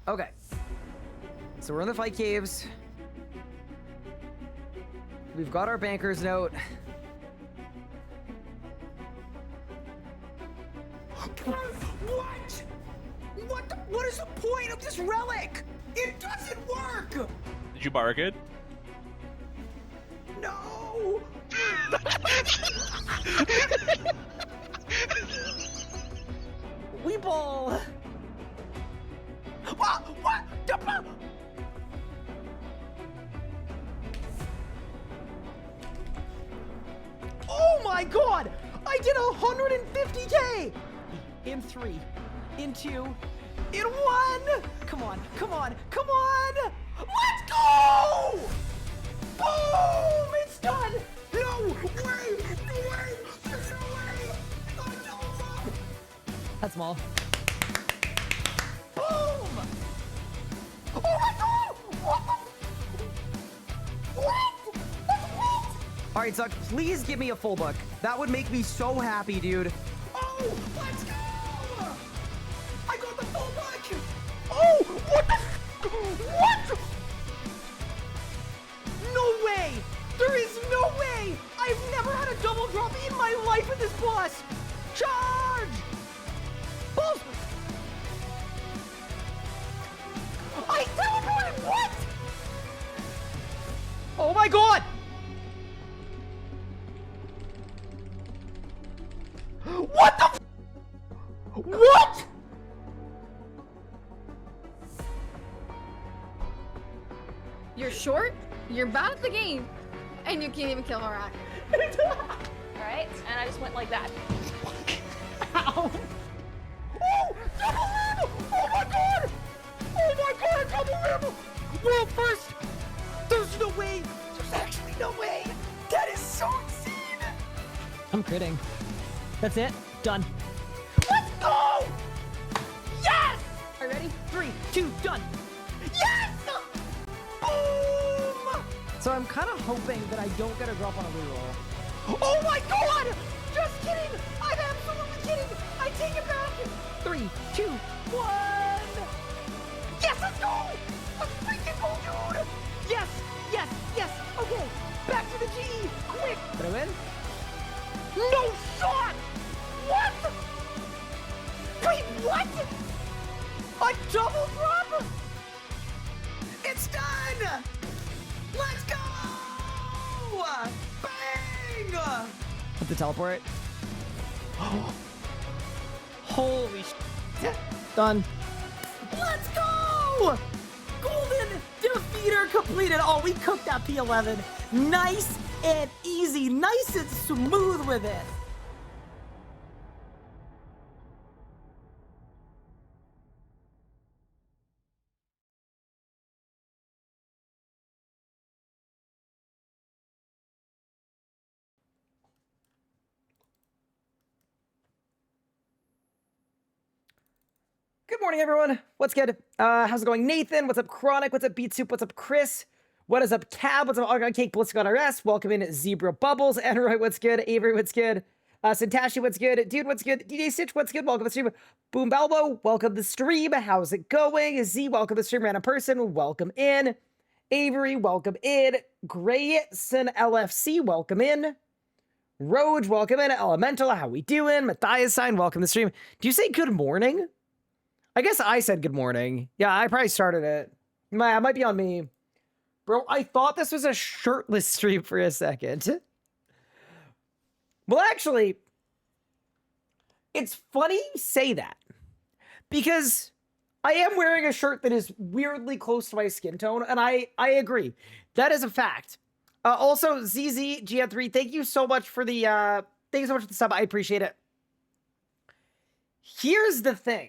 Okay. So we're in the fight caves. We've got our banker's note. What? What is the point of this relic? It doesn't work! Did you bark it? No! Weeble! What? What? Oh my god! I did 150k! In 3, in 2, in 1! Come on, come on, come on! Let's go! Boom! It's done! No way! No way! There's no way! Oh, no! That's small. Boom! Oh my god! What the? What? All right, Zuck, please give me a full book. That would make me so happy, dude. Oh, let's go! I got the full book! Oh, what the? What? No way! There is no way! I've never had a double drop in my life in this boss! Charge! Balls! I teleported! What? Oh my god! What the? What? You're short, you're bad at the game, and you can't even kill Harak. Alright, and I just went like that. Ow! Oh! Double rim! Oh my god! Oh my god! Double rim! World first! There's no way! There's actually no way! That is so insane! I'm critting. That's it. Done. Let's go! Yes! Are you ready? 3, 2, done! Yes! Boom! So I'm kind of hoping that I don't get a drop on a reroll. Oh my god! Just kidding! I'm absolutely kidding! I take it back! 3, 2, 1! Yes, let's go! Let's freaking go, dude! Yes! Yes! Yes! Okay! Back to the G! Quick! Did I win? No shot! What? Wait, what? A double drop? It's done! Let's go! Bang! Put the teleport. Holy shit. Done. Let's go! Golden defeater completed. Oh, we cooked that P11. Nice and easy. Nice and smooth with it. Good morning, everyone. What's good? How's it going? Nathan, what's up? Chronic, what's up? Beat Soup, what's up? Chris, what is up? Cab, what's up? Argon Cake, Ballistic on RS, welcome in Zebra Bubbles, Enroy, what's good? Avery, what's good? Santashi, what's good? Dude, what's good? DJ Stitch, what's good? Welcome to the stream. Boom Balbo, welcome to the stream. How's it going? Z, welcome to the stream. Random person, welcome in. Avery, welcome in. Grayson LFC, welcome in. Roge, welcome in. Elemental, how we doing? Matthias Sign, welcome to the stream. Do you say good morning? I guess I said good morning. Yeah, I probably started it. It might be on me. Bro, I thought this was a shirtless stream for a second. Well, actually, it's funny you say that. Because I am wearing a shirt that is weirdly close to my skin tone, and I agree. That is a fact. Also, ZZGN3, thank you so much for the sub. I appreciate it. Here's the thing.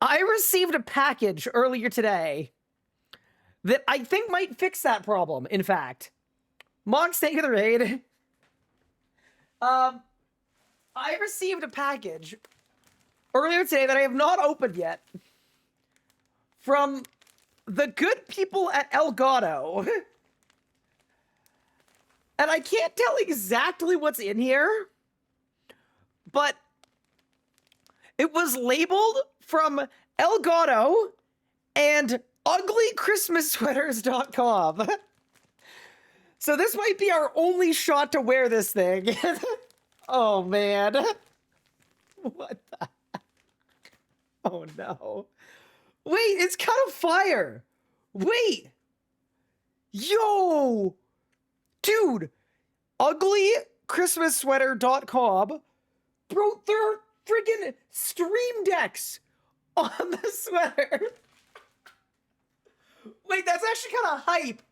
I received a package earlier today that I think might fix that problem, in fact. Monks, thank you for the raid. I received a package earlier today that I have not opened yet from the good people at Elgato. And I can't tell exactly what's in here, but it was labeled from Elgato and uglychristmassweaters.com. So this might be our only shot to wear this thing. Oh, man. What the heck? Oh, no. Wait, it's kind of fire. Wait. Yo. Dude. Uglychristmassweater.com. Bro, there are freaking stream decks on the sweater. Wait, that's actually kind of hype.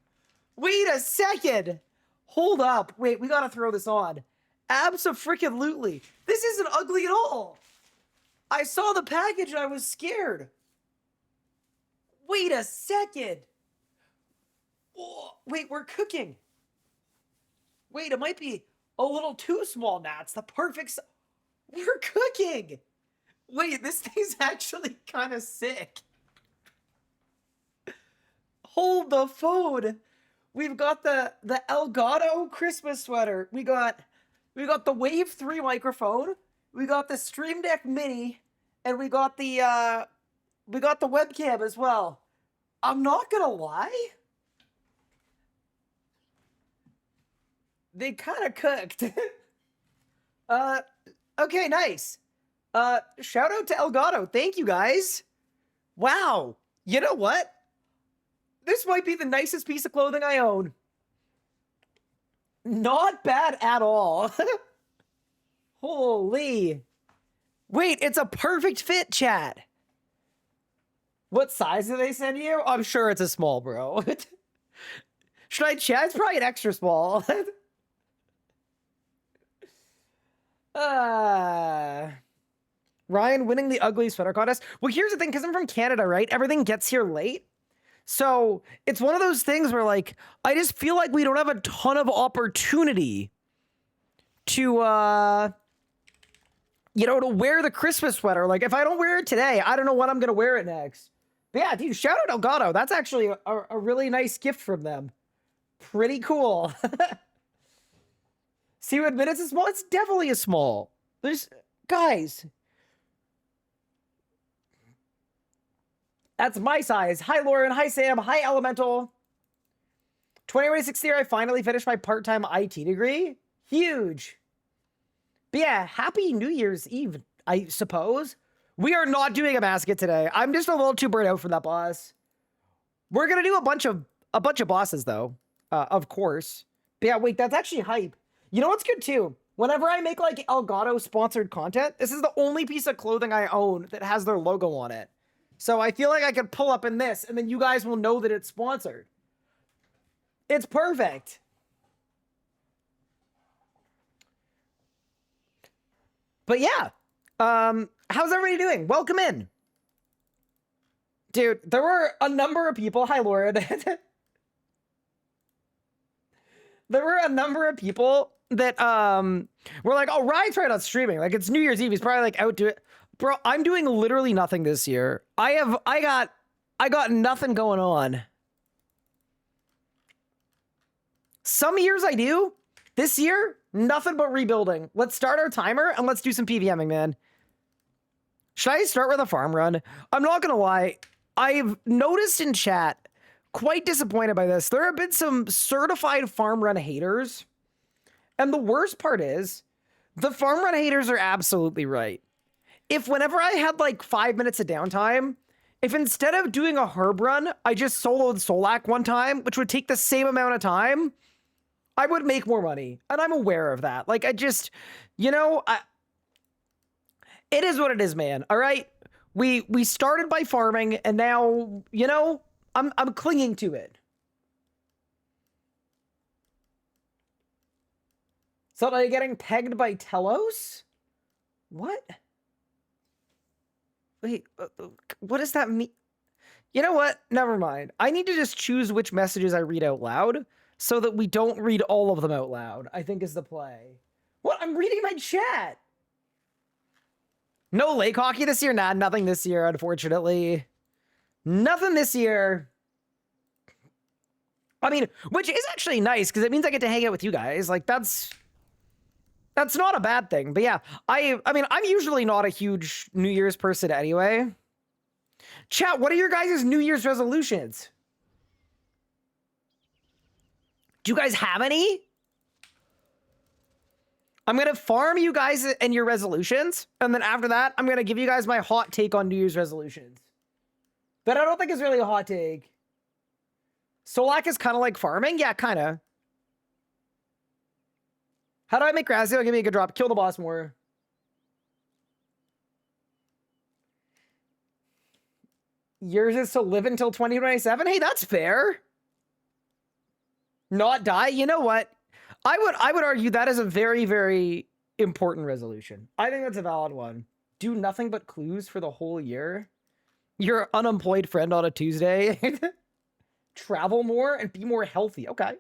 Wait a second. Hold up. Wait, we gotta throw this on. Abso-freaking-lutely. This isn't ugly at all. I saw the package and I was scared. Wait a second. Oh, wait, we're cooking. Wait, it might be a little too small now. It's the perfect We're cooking. Wait, this thing's actually kind of sick. Hold the phone. We've got the Elgato Christmas sweater. We got the Wave 3 microphone. We got the Stream Deck Mini, and we got the webcam as well. I'm not gonna lie. They kind of cooked. Okay, nice. Shout out to Elgato. Thank you, guys. Wow. You know what? This might be the nicest piece of clothing I own. Not bad at all. Holy. Wait, it's a perfect fit, chat. What size do they send you? I'm sure it's a small, bro. Should I chat? It's probably an extra small. Ryan winning the ugly sweater contest. Well, here's the thing, because I'm from Canada, right? Everything gets here late. So it's one of those things where, like, I just feel like we don't have a ton of opportunity to, you know, to wear the Christmas sweater. Like, if I don't wear it today, I don't know when I'm going to wear it next. But yeah, dude, shout out Elgato. That's actually a really nice gift from them. Pretty cool. See who admits it's small? It's definitely a small. There's, guys. That's my size. Hi, Lauren. Hi, Sam. Hi, Elemental. 2026 year, I finally finished my part-time IT degree. Huge. But yeah, happy New Year's Eve, I suppose. We are not doing a basket today. I'm just a little too burnt out for that, boss. We're gonna do a bunch of bosses, though. Of course. But yeah, wait, that's actually hype. You know what's good, too? Whenever I make, like, Elgato-sponsored content, this is the only piece of clothing I own that has their logo on it. So I feel like I could pull up in this, and then you guys will know that it's sponsored. It's perfect. But yeah, how's everybody doing? Welcome in. Dude, there were a number of people, hi Lauren. There were a number of people that were like, oh, Ryan's right on streaming. Like, it's New Year's Eve, he's probably like out to it. Bro, I'm doing literally nothing this year. I got nothing going on. Some years I do. This year, nothing but rebuilding. Let's start our timer and let's do some PVMing, man. Should I start with a farm run? I'm not gonna lie. I've noticed in chat, quite disappointed by this. There have been some certified farm run haters. And the worst part is, the farm run haters are absolutely right. If whenever I had like 5 minutes of downtime, if instead of doing a herb run, I just soloed Solak one time, which would take the same amount of time, I would make more money. And I'm aware of that. Like, I just, you know, it is what it is, man. All right. We started by farming and now, you know, I'm clinging to it. So are you getting pegged by Telos? What? Wait, what does that mean? You know what? Never mind. I need to just choose which messages I read out loud so that we don't read all of them out loud, I think is the play. What? I'm reading my chat. No lake hockey this year? Nah, nothing this year, unfortunately. Nothing this year. I mean, which is actually nice because it means I get to hang out with you guys. Like, that's not a bad thing. But yeah, I mean, I'm usually not a huge New Year's person anyway. Chat, what are your guys' New Year's resolutions? Do you guys have any? I'm going to farm you guys and your resolutions. And then after that, I'm going to give you guys my hot take on New Year's resolutions. But I don't think it's really a hot take. Solak is kind of like farming? Yeah, kind of. How do I make Razio give me a good drop? Kill the boss more. Yours is to live until 2027? Hey, that's fair. Not die? You know what? I would argue that is a very, very important resolution. I think that's a valid one. Do nothing but clues for the whole year. Your unemployed friend on a Tuesday. Travel more and be more healthy. Okay.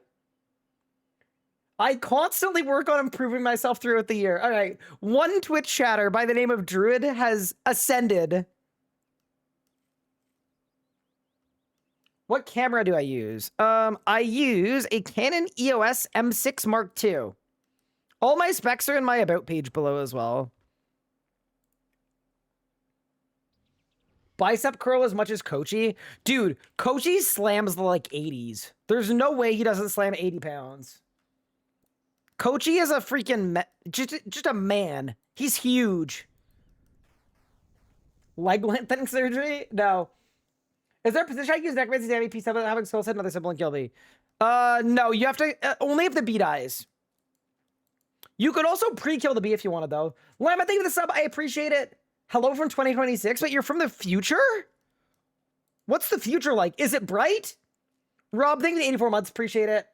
I constantly work on improving myself throughout the year. All right. One Twitch chatter by the name of Druid has ascended. What camera do I use? I use a Canon EOS M6 Mark II. All my specs are in my about page below as well. Bicep curl as much as Kochi? Dude, Kochi slams the like 80s. There's no way he doesn't slam 80 pounds. Kochi is a freaking just a man. He's huge. Leg lengthening surgery? No. Is there a position I use necromancy to MVP without having soul set another symbol and kill me? No, you have to only if the bee dies. You could also pre-kill the bee if you wanted though. Lamb, thank you for the sub. I appreciate it. Hello from 2026, but you're from the future? What's the future like? Is it bright? Rob, thank you for the 84 months. Appreciate it.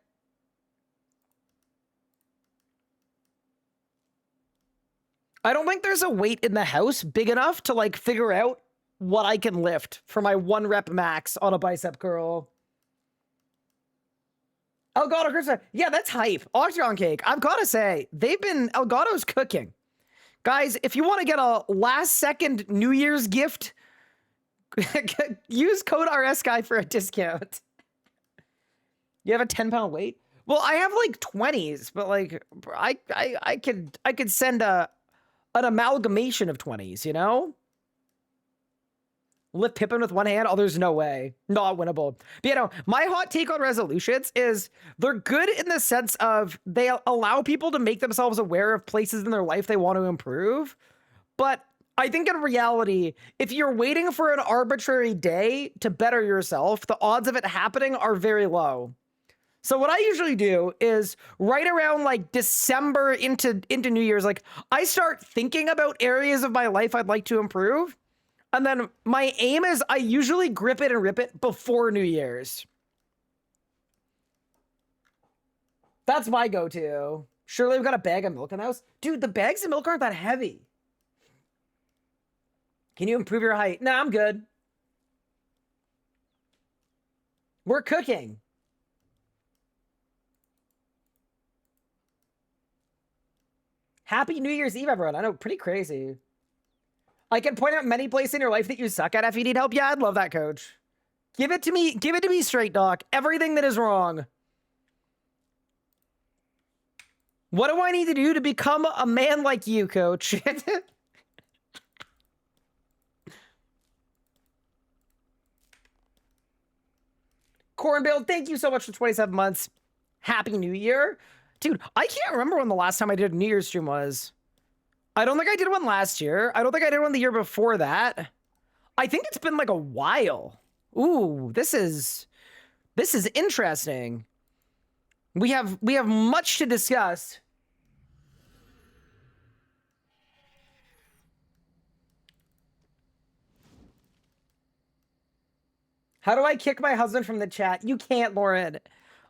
I don't think there's a weight in the house big enough to like figure out what I can lift for my 1 rep max on a bicep curl. Elgato, Chris, yeah, that's hype. Octagon Cake, I've got to say, Elgato's cooking. Guys, if you want to get a last second New Year's gift, use code RSGuy for a discount. You have a 10-pound weight? Well, I have like 20s, but like I could send an amalgamation of 20s, you know? Lift Pippin with one hand? Oh, there's no way. Not winnable. But, you know, my hot take on resolutions is they're good in the sense of they allow people to make themselves aware of places in their life they want to improve. But I think in reality, if you're waiting for an arbitrary day to better yourself, the odds of it happening are very low. So what I usually do is right around like December into New Year's, like I start thinking about areas of my life I'd like to improve. And then my aim is I usually grip it and rip it before New Year's. That's my go-to. Surely we've got a bag of milk in the house. Dude, the bags of milk aren't that heavy. Can you improve your height? Nah, I'm good. We're cooking. Happy New Year's Eve, everyone. I know, pretty crazy. I can point out many places in your life that you suck at if you need help. Yeah, I'd love that, coach. Give it to me. Give it to me straight, Doc. Everything that is wrong. What do I need to do to become a man like you, coach? Cornbill, thank you so much for 27 months. Happy New Year. Dude, I can't remember when the last time I did a New Year's stream was. I don't think I did one last year. I don't think I did one the year before that. I think it's been like a while. Ooh, this is interesting. We have much to discuss. How do I kick my husband from the chat? You can't, Lauren.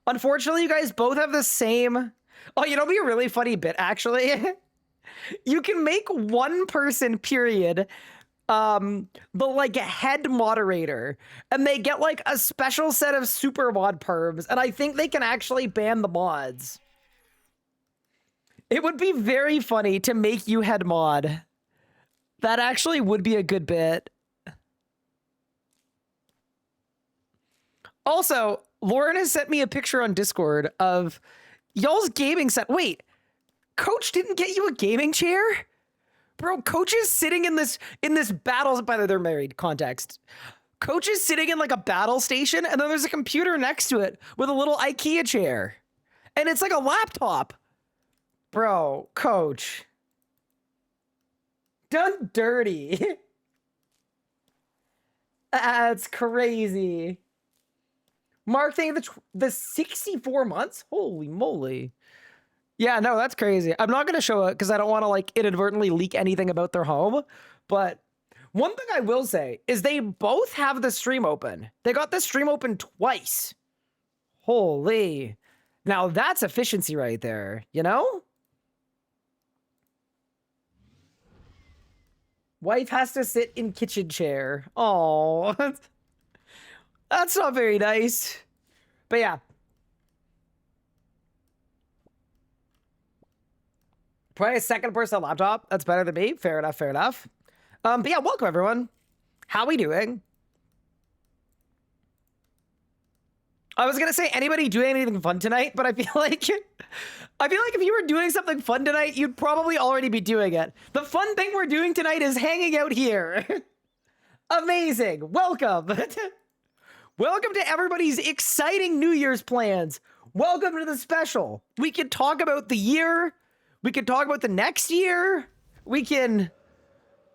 Unfortunately, you guys both have the same... Oh, you know, it'd be a really funny bit, actually. You can make one person, period, the like head moderator, and they get like a special set of super mod perms, and I think they can actually ban the mods. It would be very funny to make you head mod. That actually would be a good bit. Also, Lauren has sent me a picture on Discord of y'all's gaming set. Wait, Coach didn't get you a gaming chair? Bro, Coach is sitting in this battle, by the way, they're married, context. Coach is sitting in like a battle station, and then there's a computer next to it with a little IKEA chair. And it's like a laptop. Bro, Coach. Done dirty. That's crazy. Mark, thank you the 64 months? Holy moly. Yeah, no, that's crazy. I'm not going to show it because I don't want to like inadvertently leak anything about their home. But one thing I will say is they both have the stream open. They got the stream open twice. Holy. Now that's efficiency right there, you know? Wife has to sit in kitchen chair. Oh, that's not very nice. But yeah. Probably a second person laptop. That's better than me. Fair enough, fair enough. But yeah, welcome everyone. How we doing? I was gonna say anybody doing anything fun tonight, but I feel like if you were doing something fun tonight, you'd probably already be doing it. The fun thing we're doing tonight is hanging out here. Amazing. Welcome. Welcome to everybody's exciting New Year's plans. Welcome to the special. We can talk about the year. We can talk about the next year. We can,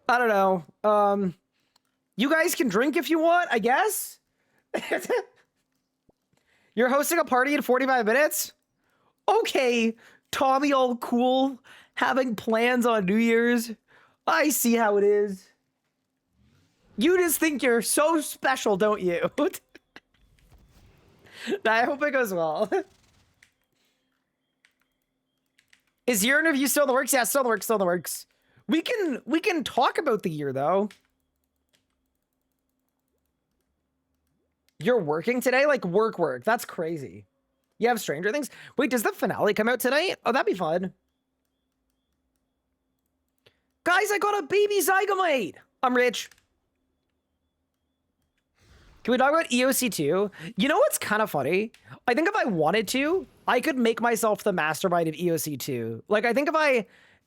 I don't know. You guys can drink if you want, I guess. You're hosting a party in 45 minutes? Okay, Tommy all cool, having plans on New Year's. I see how it is. You just think you're so special, don't you? I hope it goes well. Is your interview still in the works? Yeah, still in the works, still in the works. We can talk about the year, though. You're working today? Like, work. That's crazy. You have Stranger Things? Wait, does the finale come out tonight? Oh, that'd be fun. Guys, I got a baby Zygomite! I'm rich. Can we talk about EOC2? You know what's kind of funny? I think if I wanted to, I could make myself the mastermind of EOC2. Like, I think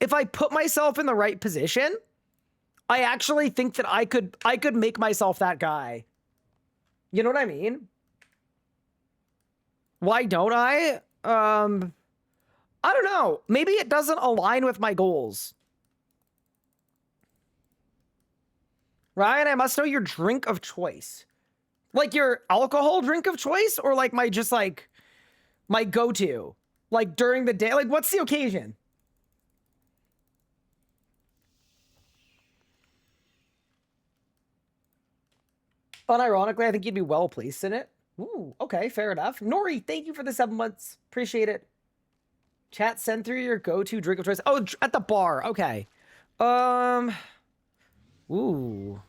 if I put myself in the right position, I actually think that I could make myself that guy. You know what I mean? Why don't I? I don't know. Maybe it doesn't align with my goals. Ryan, I must know your drink of choice. Like your alcohol drink of choice, or like my go-to? Like during the day? Like what's the occasion? Unironically, I think you'd be well placed in it. Ooh, okay, fair enough. Nori, thank you for the 7 months. Appreciate it. Chat, send through your go-to drink of choice. Oh, at the bar. Okay. Ooh.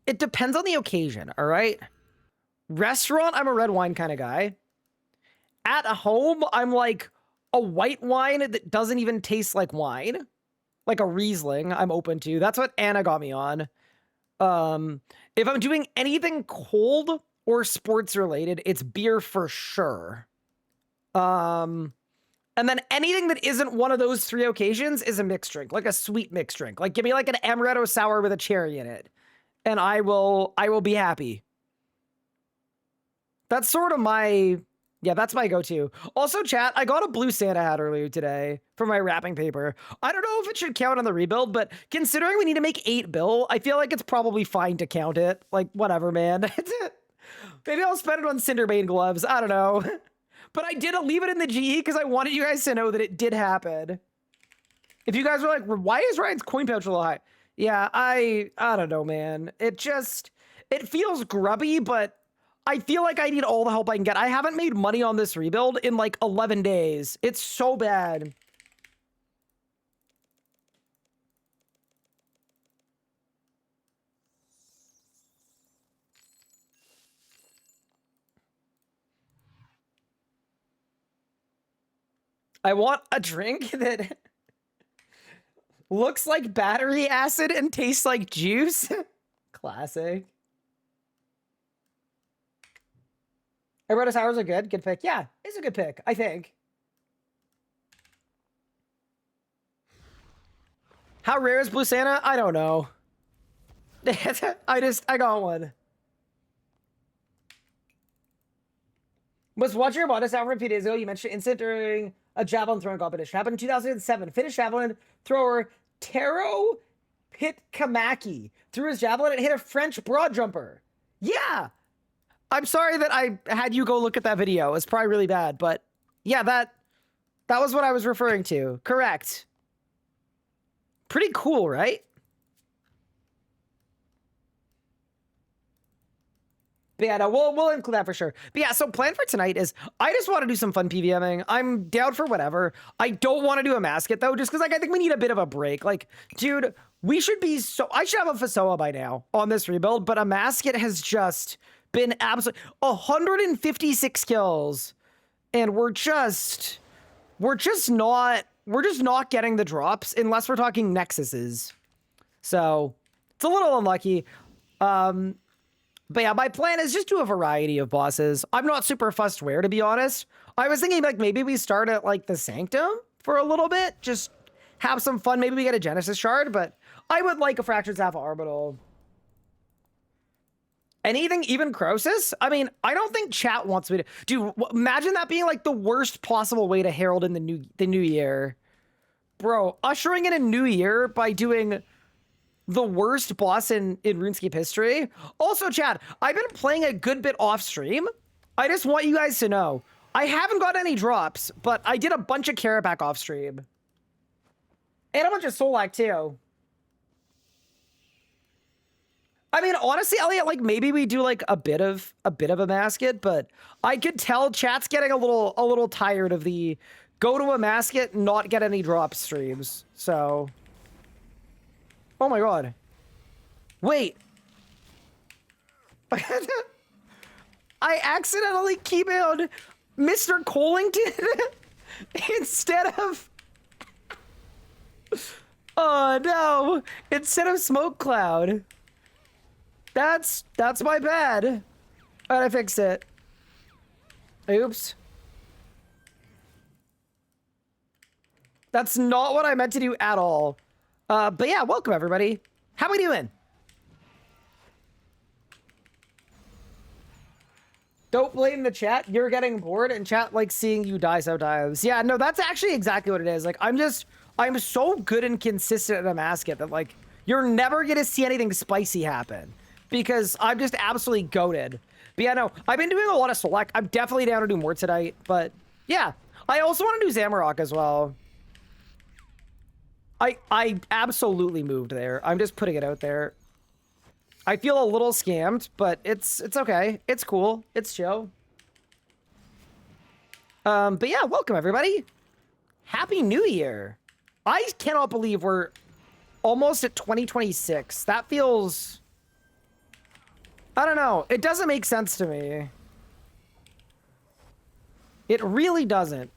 It depends on the occasion, all right? Restaurant, I'm a red wine kind of guy. At home, I'm like a white wine that doesn't even taste like wine. Like a Riesling, I'm open to. That's what Anna got me on. If I'm doing anything cold or sports related, it's beer for sure. And then anything that isn't one of those three occasions is a mixed drink, like a sweet mixed drink. Like give me like an amaretto sour with a cherry in it, and I will be happy. That's sort of my, yeah, that's my go-to. Also, chat, I got a blue Santa hat earlier today for my wrapping paper. I don't know if it should count on the rebuild, but considering we need to make 8 bill, I feel like it's probably fine to count it. Like, whatever, man. Maybe I'll spend it on Cinderbane gloves. I don't know. But I did leave it in the GE because I wanted you guys to know that it did happen. If you guys were like, why is Ryan's coin pouch a little high? Yeah, I don't know, man. It feels grubby, but I feel like I need all the help I can get. I haven't made money on this rebuild in like 11 days. It's so bad. I want a drink that looks like battery acid and tastes like juice. Classic. Amaretto sours are good. Good pick. Yeah, it's a good pick, I think. How rare is Blue Santa? I don't know. I got one. Was watching your VODS out for a few days ago. You mentioned incident during a javelin throwing competition. Happened in 2007. Finnish javelin thrower Tero Pitkamaki threw his javelin and hit a French broad jumper. Yeah. I'm sorry that I had you go look at that video. It's probably really bad, but yeah, that was what I was referring to. Correct. Pretty cool, right? But yeah, no, we'll include that for sure. But yeah, so plan for tonight is I just want to do some fun PVMing. I'm down for whatever. I don't want to do a masket though, just because like I think we need a bit of a break. Like, dude, we should be I should have a Fasoa by now on this rebuild, but a masket has just been absolutely 156 kills, and we're just not getting the drops unless we're talking Nexuses. So it's a little unlucky. But yeah, my plan is just do a variety of bosses. I'm not super fussed where, to be honest. I was thinking like maybe we start at like the Sanctum for a little bit, just have some fun. Maybe we get a Genesis shard, but I would like a Fractured Sapphire Orbital. Anything, even Croesus? I mean, I don't think chat wants me to. Dude, imagine that being like the worst possible way to herald in the new year. Bro, ushering in a new year by doing the worst boss in RuneScape history. Also, chat, I've been playing a good bit off stream. I just want you guys to know, I haven't got any drops, but I did a bunch of Karapak off stream. And a bunch of Solak too. I mean, honestly, Elliot, like maybe we do like a bit of a masket, but I could tell chat's getting a little tired of the go to a masket, not get any drop streams. So, oh my god, wait, I accidentally keybound Mr. Collington instead of oh no, instead of Smoke Cloud. That's my bad. Alright, I fixed it. Oops. That's not what I meant to do at all. But yeah, welcome everybody. How we doing? Don't blame the chat. You're getting bored and chat likes seeing you die sometimes. Yeah, no, that's actually exactly what it is. Like, I'm so good and consistent at a masket that like, you're never gonna see anything spicy happen. Because I'm just absolutely goated. But yeah, no, I've been doing a lot of select. I'm definitely down to do more tonight. But yeah, I also want to do Zamorak as well. I absolutely moved there. I'm just putting it out there. I feel a little scammed, but it's okay. It's cool. It's chill. But yeah, welcome everybody. Happy New Year. I cannot believe we're almost at 2026. That feels... I don't know. It doesn't make sense to me. It really doesn't.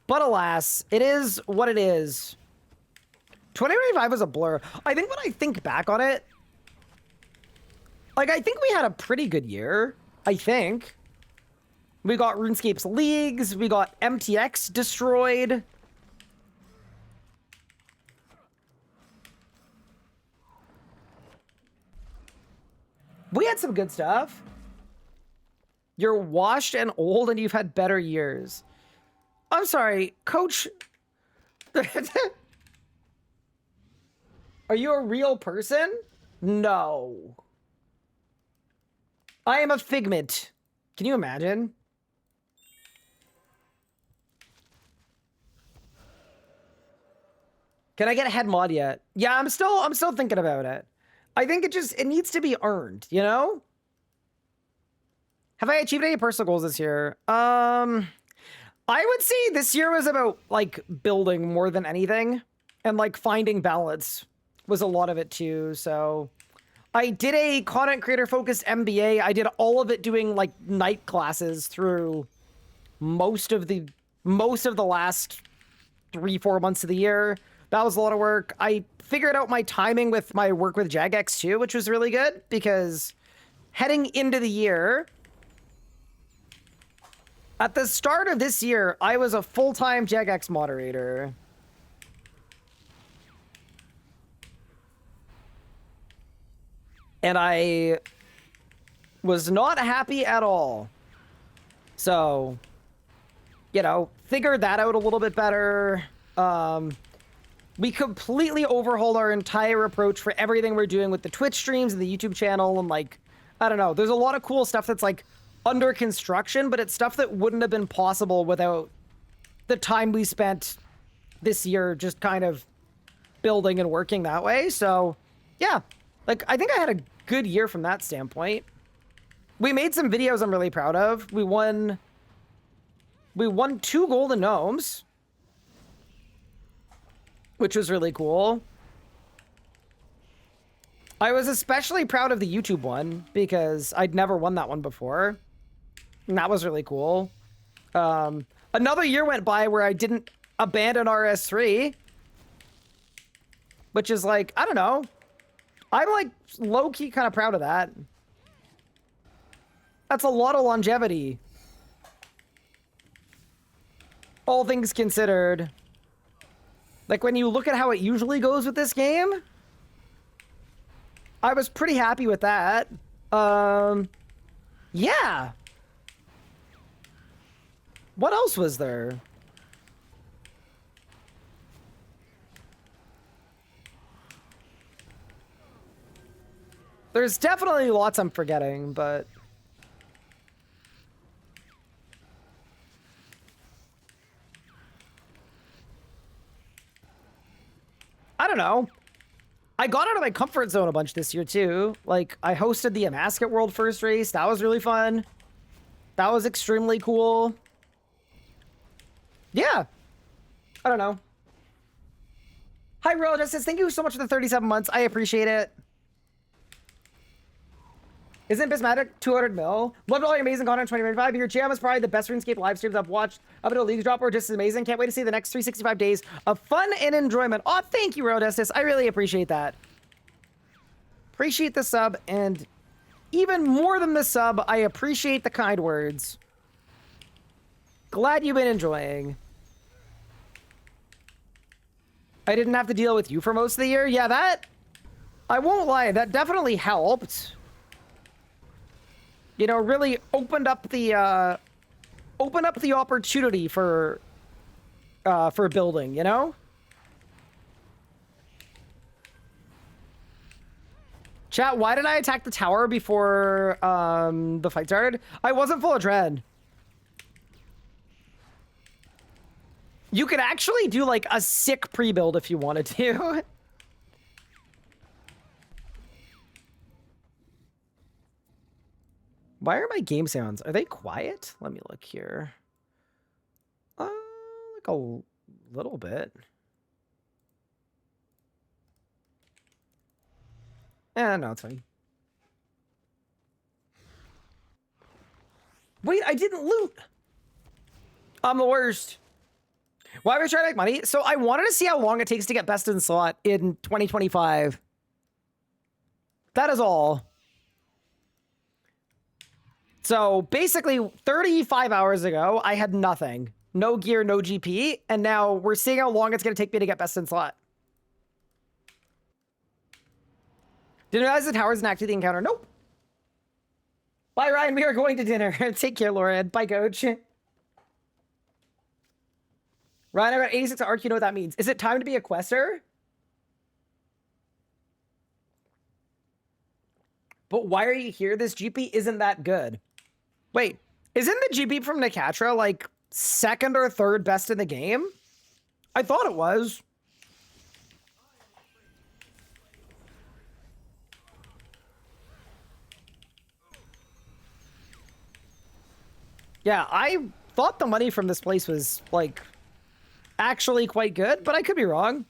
But alas, it is what it is. 2025 was a blur. I think when I think back on it, like, I think we had a pretty good year. I think. We got RuneScape's leagues. We got MTX destroyed. We had some good stuff. You're washed and old and you've had better years. I'm sorry, Coach. Are you a real person? No. I am a figment. Can you imagine? Can I get a head mod yet? Yeah, I'm still thinking about it. I think it needs to be earned, you know? Have I achieved any personal goals this year? I would say this year was about, like, building more than anything. And, like, finding balance was a lot of it, too. So, I did a content creator-focused MBA. I did all of it doing, like, night classes through most of the last 3-4 months of the year. That was a lot of work. I figured out my timing with my work with Jagex too, which was really good because heading into the year, at the start of this year, I was a full-time Jagex moderator. And I was not happy at all. So, you know, figured that out a little bit better. We completely overhauled our entire approach for everything we're doing with the Twitch streams and the YouTube channel. And like, I don't know, there's a lot of cool stuff that's like under construction, but it's stuff that wouldn't have been possible without the time we spent this year just kind of building and working that way. So yeah, like I think I had a good year from that standpoint. We made some videos I'm really proud of. We won 2 golden gnomes, which was really cool. I was especially proud of the YouTube one because I'd never won that one before. And that was really cool. Another year went by where I didn't abandon RS3, which is like, I don't know. I'm like low-key kind of proud of that. That's a lot of longevity. All things considered. Like when you look at how it usually goes with this game, I was pretty happy with that. Yeah. What else was there? There's definitely lots I'm forgetting, but I don't know. I got out of my comfort zone a bunch this year too. Like I hosted the Amasket World first race. That was really fun. That was extremely cool. Yeah. I don't know. Hi, Royal Justice. Thank you so much for the 37 months. I appreciate it. Isn't Bismatic 200 mil? Loved all your amazing content in 2025. Your jam is probably the best RuneScape live streams I've watched up until League Drop were just as amazing. Can't wait to see the next 365 days of fun and enjoyment. Oh, thank you, Royal Justice. I really appreciate that. Appreciate the sub, and even more than the sub, I appreciate the kind words. Glad you've been enjoying. I didn't have to deal with you for most of the year. Yeah, that... I won't lie, that definitely helped. You know, really opened up the opportunity for building, you know? Chat, why did I attack the tower before the fight started? I wasn't full of dread. You could actually do like a sick pre-build if you wanted to. Why are my game sounds? Are they quiet? Let me look here. Like a little bit. No, it's fine. Wait, I didn't loot. I'm the worst. Why are we trying to make money? So I wanted to see how long it takes to get best in slot in 2025. That is all. So basically 35 hours ago, I had nothing. No gear, no GP. And now we're seeing how long it's going to take me to get best in slot. Didn't realize the tower's an active the encounter. Nope. Bye, Ryan. We are going to dinner. Take care, Lauren. Bye, coach. Ryan, I got 86 arc. You know what that means. Is it time to be a quester? But why are you here? This GP isn't that good. Wait, isn't the GP from Nakatra like second or third best in the game? I thought it was. Yeah, I thought the money from this place was like actually quite good, but I could be wrong.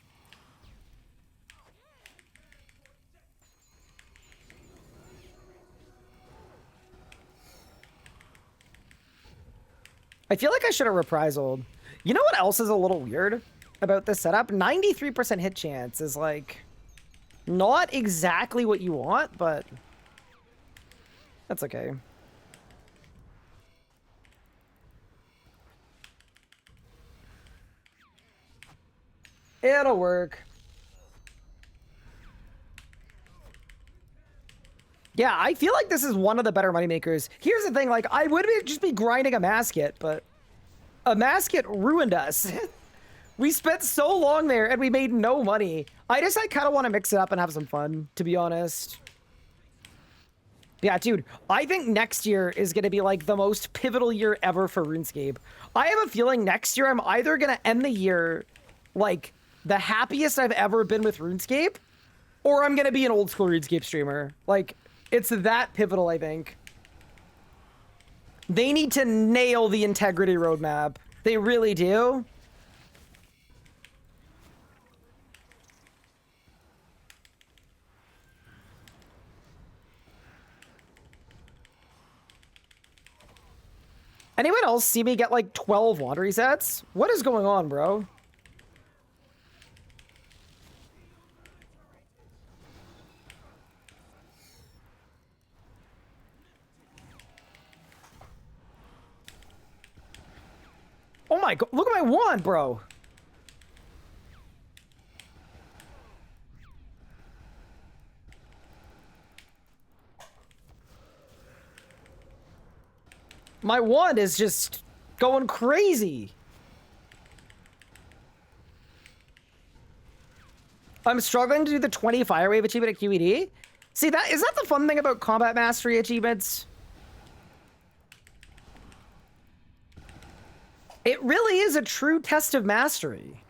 I feel like I should have reprisal. You know what else is a little weird about this setup? 93% hit chance is like not exactly what you want, but that's okay. It'll work. Yeah, I feel like this is one of the better moneymakers. Here's the thing, like, I would just be grinding a masket, but a masket ruined us. We spent so long there and we made no money. I kind of want to mix it up and have some fun, to be honest. Yeah, dude, I think next year is going to be like the most pivotal year ever for RuneScape. I have a feeling next year I'm either going to end the year like the happiest I've ever been with RuneScape, or I'm going to be an old school RuneScape streamer. Like, it's that pivotal, I think. They need to nail the integrity roadmap. They really do. Anyone else see me get like 12 water resets? What is going on, bro? Oh my god, look at my wand, bro. My wand is just going crazy. I'm struggling to do the 20 fire wave achievement at QED. See, is that the fun thing about combat mastery achievements? It really is a true test of mastery.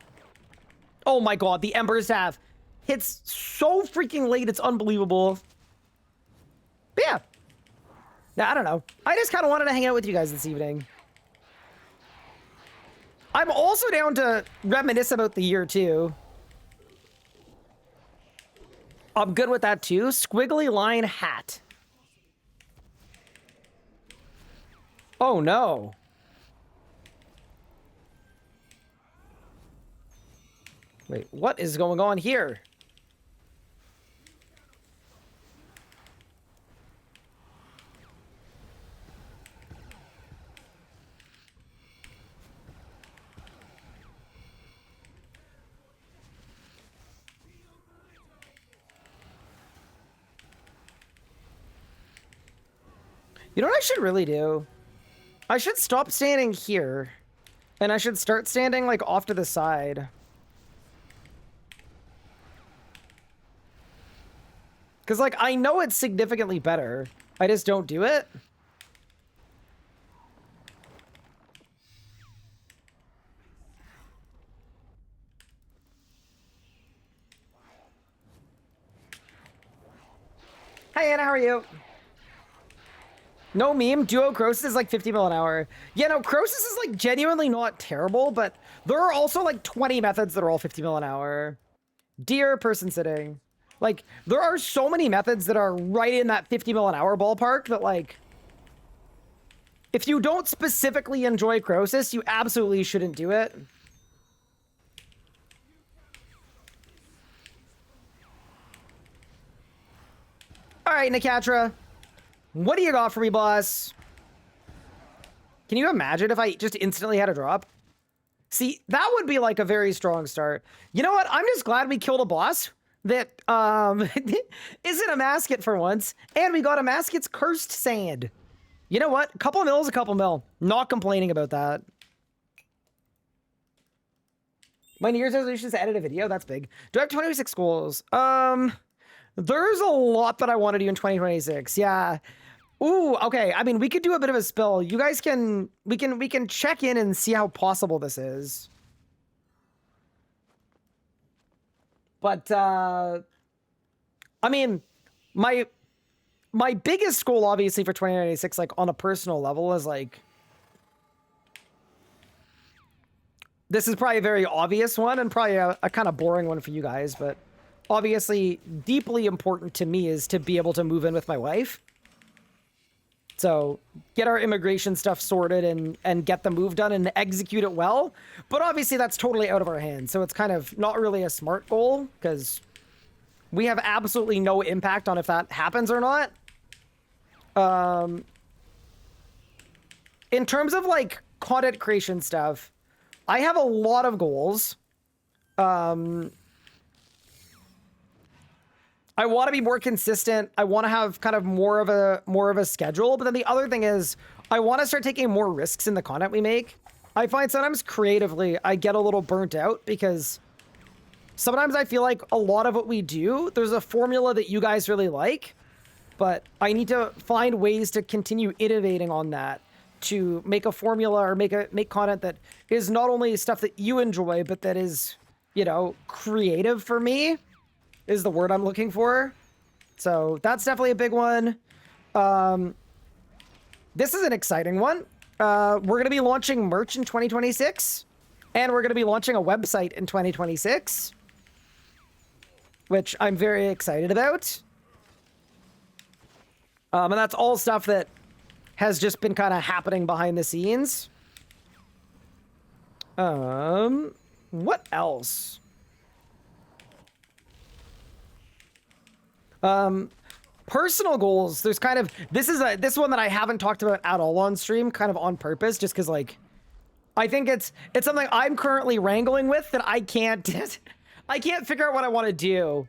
Oh my god, the Ember Staff hits so freaking late, it's unbelievable. But yeah. I don't know. I just kind of wanted to hang out with you guys this evening. I'm also down to reminisce about the year, too. I'm good with that, too. Squiggly line hat. Oh, no. Wait, what is going on here? You know what I should really do? I should stop standing here. And I should start standing, like, off to the side. Because, like, I know it's significantly better. I just don't do it. Hi, Anna, how are you? No meme, duo Croesus is like 50 mil an hour. Yeah, no, Croesus is like genuinely not terrible, but there are also like 20 methods that are all 50 mil an hour. Dear person sitting. Like, there are so many methods that are right in that 50 mil an hour ballpark that, like, if you don't specifically enjoy Croesus, you absolutely shouldn't do it. All right, Nikatra. What do you got for me, boss? Can you imagine if I just instantly had a drop? See, that would be like a very strong start. You know what? I'm just glad we killed a boss that isn't a masket for once. And we got a masket's cursed sand. You know what? A couple mil is a couple mil. Not complaining about that. My New Year's resolution is to edit a video. That's big. Do I have 26 goals? There's a lot that I want to do in 2026. Yeah. Ooh, okay. I mean, we could do a bit of a spill. You guys can, we can check in and see how possible this is. But, I mean, my biggest goal, obviously, for 2096, like, on a personal level is, like, this is probably a very obvious one and probably a kind of boring one for you guys, but obviously deeply important to me is to be able to move in with my wife. So get our immigration stuff sorted and get the move done and execute it well. But obviously that's totally out of our hands. So it's kind of not really a smart goal because we have absolutely no impact on if that happens or not. In terms of like content creation stuff, I have a lot of goals. I want to be more consistent. I want to have kind of more of a schedule. But then the other thing is I want to start taking more risks in the content we make. I find sometimes creatively I get a little burnt out because sometimes I feel like a lot of what we do, there's a formula that you guys really like, but I need to find ways to continue innovating on that to make a formula or make content that is not only stuff that you enjoy, but that is, you know, creative for me is the word I'm looking for. So that's definitely a big one. This is an exciting one. We're going to be launching merch in 2026, and we're going to be launching a website in 2026, which I'm very excited about. And that's all stuff that has just been kind of happening behind the scenes. What else? Personal goals. There's kind of, this one that I haven't talked about at all on stream, kind of on purpose, just because like, I think it's something I'm currently wrangling with that I can't figure out what I want to do.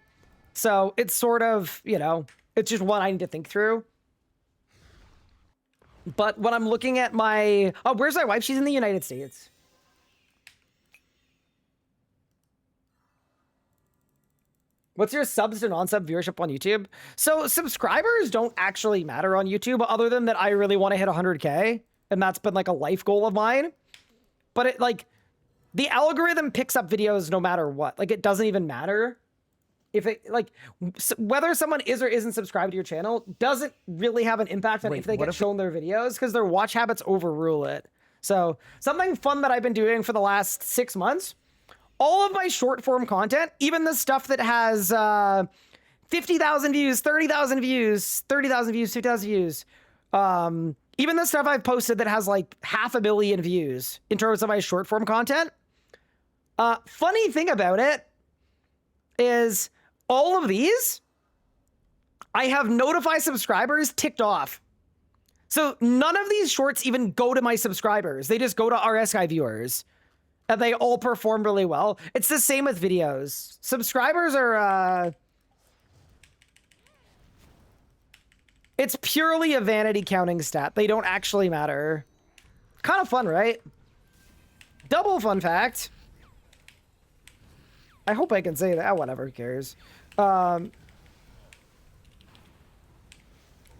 So it's sort of, you know, it's just one I need to think through. But when I'm looking at my, oh, where's my wife? She's in the United States. What's your subs to non-sub viewership on YouTube? So subscribers don't actually matter on YouTube other than that I really want to hit 100K. And that's been like a life goal of mine. But it like, the algorithm picks up videos no matter what. Like it doesn't even matter. If it like, whether someone is or isn't subscribed to your channel doesn't really have an impact on if they get shown their videos because their watch habits overrule it. So something fun that I've been doing for the last 6 months, all of my short form content, even the stuff that has 50,000 views, 30,000 views, 30,000 views, 50,000 views, even the stuff I've posted that has like 500,000 views in terms of my short form content. Funny thing about it is all of these, I have notify subscribers ticked off. So none of these shorts even go to my subscribers. They just go to RSI viewers. And they all perform really well. It's the same with videos. Subscribers are, it's purely a vanity counting stat. They don't actually matter. Kind of fun, right? Double fun fact. I hope I can say that. Whatever, who cares?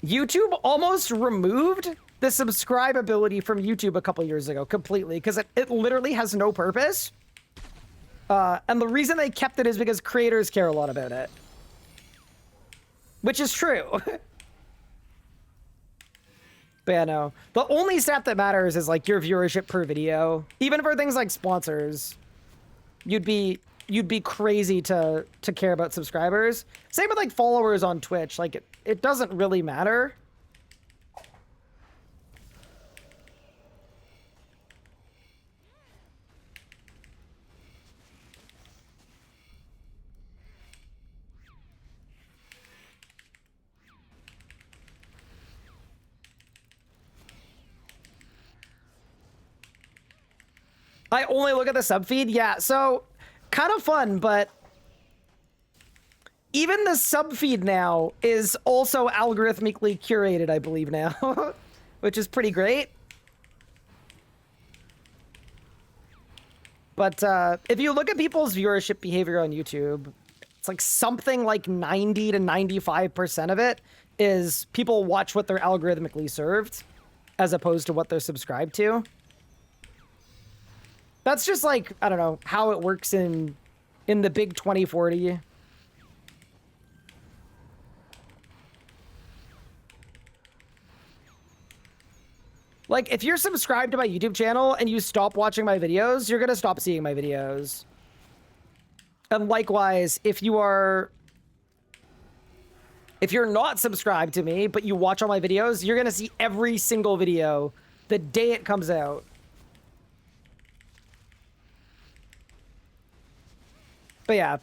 YouTube almost removed the subscribability from YouTube a couple years ago completely because it literally has no purpose. And the reason they kept it is because creators care a lot about it. Which is true. But yeah, no. The only stat that matters is like your viewership per video. Even for things like sponsors, you'd be crazy to care about subscribers. Same with like followers on Twitch. Like it doesn't really matter. I only look at the sub feed. Yeah, so kind of fun, but even the sub feed now is also algorithmically curated, I believe now, which is pretty great. But if you look at people's viewership behavior on YouTube, it's like something like 90 to 95% of it is people watch what they're algorithmically served as opposed to what they're subscribed to. That's just like, I don't know, how it works in the big 2040. Like, if you're subscribed to my YouTube channel and you stop watching my videos, you're gonna stop seeing my videos. And likewise, if you're not subscribed to me, but you watch all my videos, you're gonna see every single video the day it comes out. But yeah.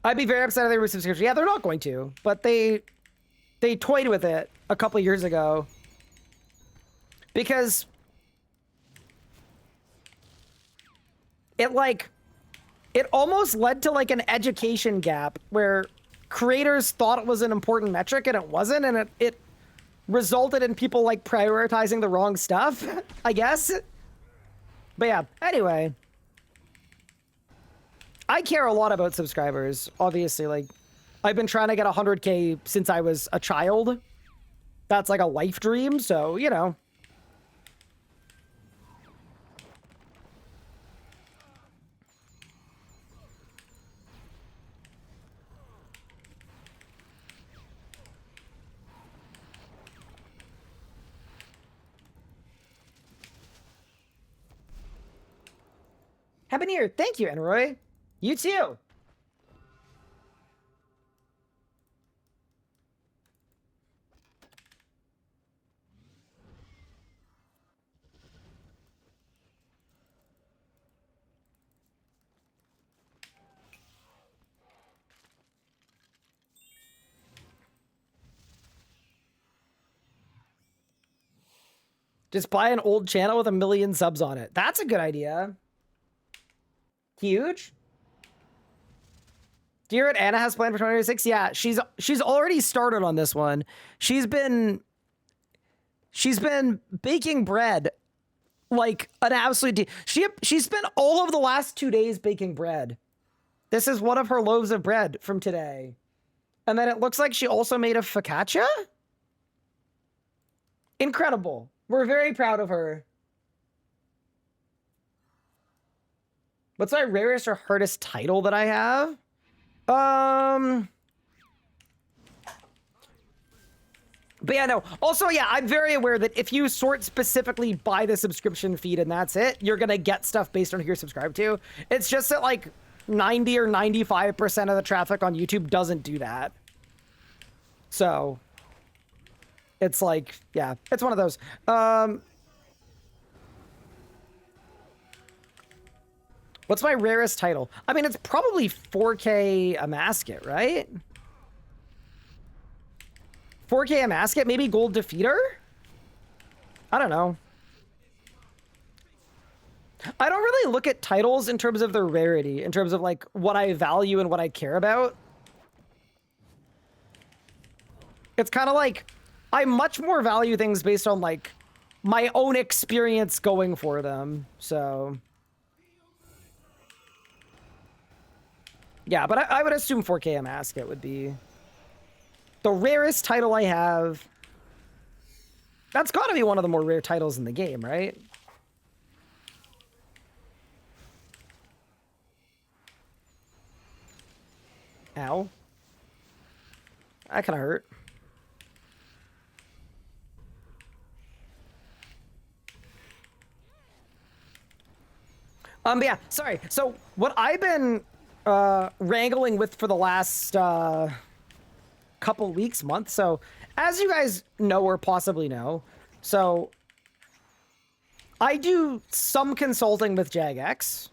I'd be very upset if they were subscription. Yeah, they're not going to, but they toyed with it a couple years ago. Because it almost led to like an education gap where creators thought it was an important metric and it wasn't, and it resulted in people like prioritizing the wrong stuff, I guess. But yeah, anyway. I care a lot about subscribers, obviously. Like, I've been trying to get 100K since I was a child. That's like a life dream, so, you know. Happy New Year. Thank you, Enroy. You too. Just buy an old channel with 1 million subs on it. That's a good idea. Huge. Do you hear what Anna has planned for 2026? Yeah, she's already started on this one. She's been baking bread like an absolute she spent all of the last 2 days baking bread. This is one of her loaves of bread from today. And then it looks like she also made a focaccia? Incredible. We're very proud of her. What's my rarest or hardest title that I have? But yeah, no. Also, yeah, I'm very aware that if you sort specifically by the subscription feed and that's it, you're gonna get stuff based on who you're subscribed to. It's just that like 90 or 95% of the traffic on YouTube doesn't do that. So it's like, yeah, it's one of those. What's my rarest title? I mean, it's probably 4K a masket, right? 4K a masket? Maybe gold defeater? I don't know. I don't really look at titles in terms of their rarity, in terms of like what I value and what I care about. It's kind of like, I much more value things based on like my own experience going for them. So yeah, but I would assume 4K a masket would be the rarest title I have. That's got to be one of the more rare titles in the game, right? Ow. That kind of hurt. But yeah, sorry. So what I've been wrangling with for the last couple weeks, month. So as you guys know or possibly know, so I do some consulting with Jagex.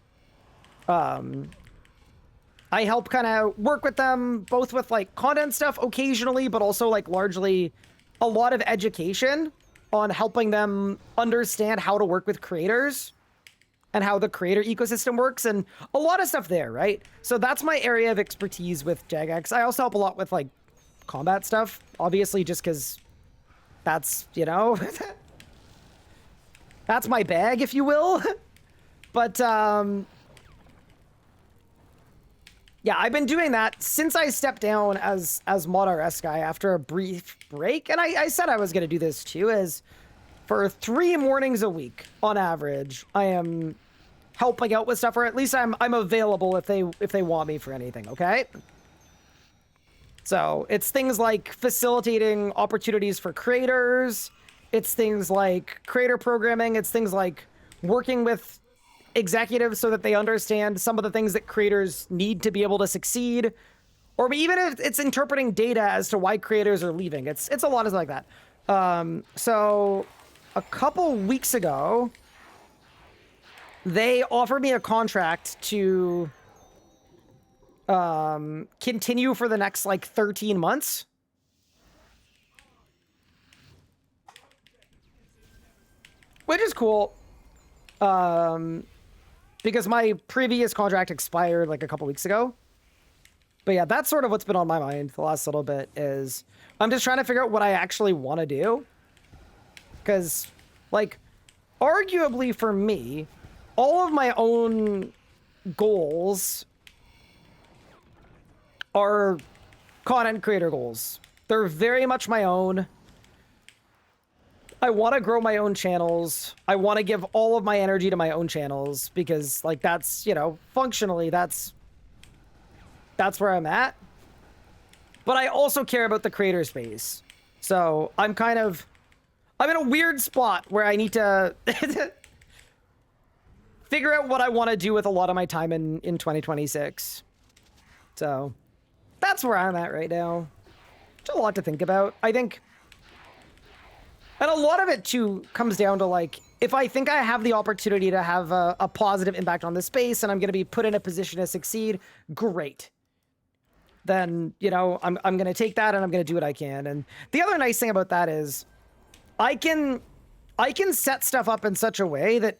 I help kind of work with them, both with like content stuff occasionally, but also like largely a lot of education on helping them understand how to work with creators and how the creator ecosystem works, and a lot of stuff there, right? So that's my area of expertise with Jagex. I also help a lot with like combat stuff, obviously, just because that's, you know, that's my bag, if you will. But yeah, I've been doing that since I stepped down as Mod RS guy after a brief break, and I said I was going to do this too, as for 3 mornings a week on average, I am helping out with stuff, or at least I'm available if they want me for anything, okay? So it's things like facilitating opportunities for creators, it's things like creator programming, it's things like working with executives so that they understand some of the things that creators need to be able to succeed, or even if it's interpreting data as to why creators are leaving. It's a lot of stuff like that. So a couple weeks ago, they offered me a contract to continue for the next like 13 months. Which is cool. because my previous contract expired like a couple weeks ago. But yeah, that's sort of what's been on my mind the last little bit is I'm just trying to figure out what I actually want to do. Because, like, arguably for me, all of my own goals are content creator goals. They're very much my own. I want to grow my own channels. I want to give all of my energy to my own channels because, like, that's, you know, functionally, that's where I'm at. But I also care about the creator space. So I'm in a weird spot where I need to figure out what I want to do with a lot of my time in 2026. So that's where I'm at right now. It's a lot to think about, I think. And a lot of it, too, comes down to, like, if I think I have the opportunity to have a positive impact on this space and I'm going to be put in a position to succeed, great. Then, you know, I'm going to take that and I'm going to do what I can. And the other nice thing about that is I can set stuff up in such a way that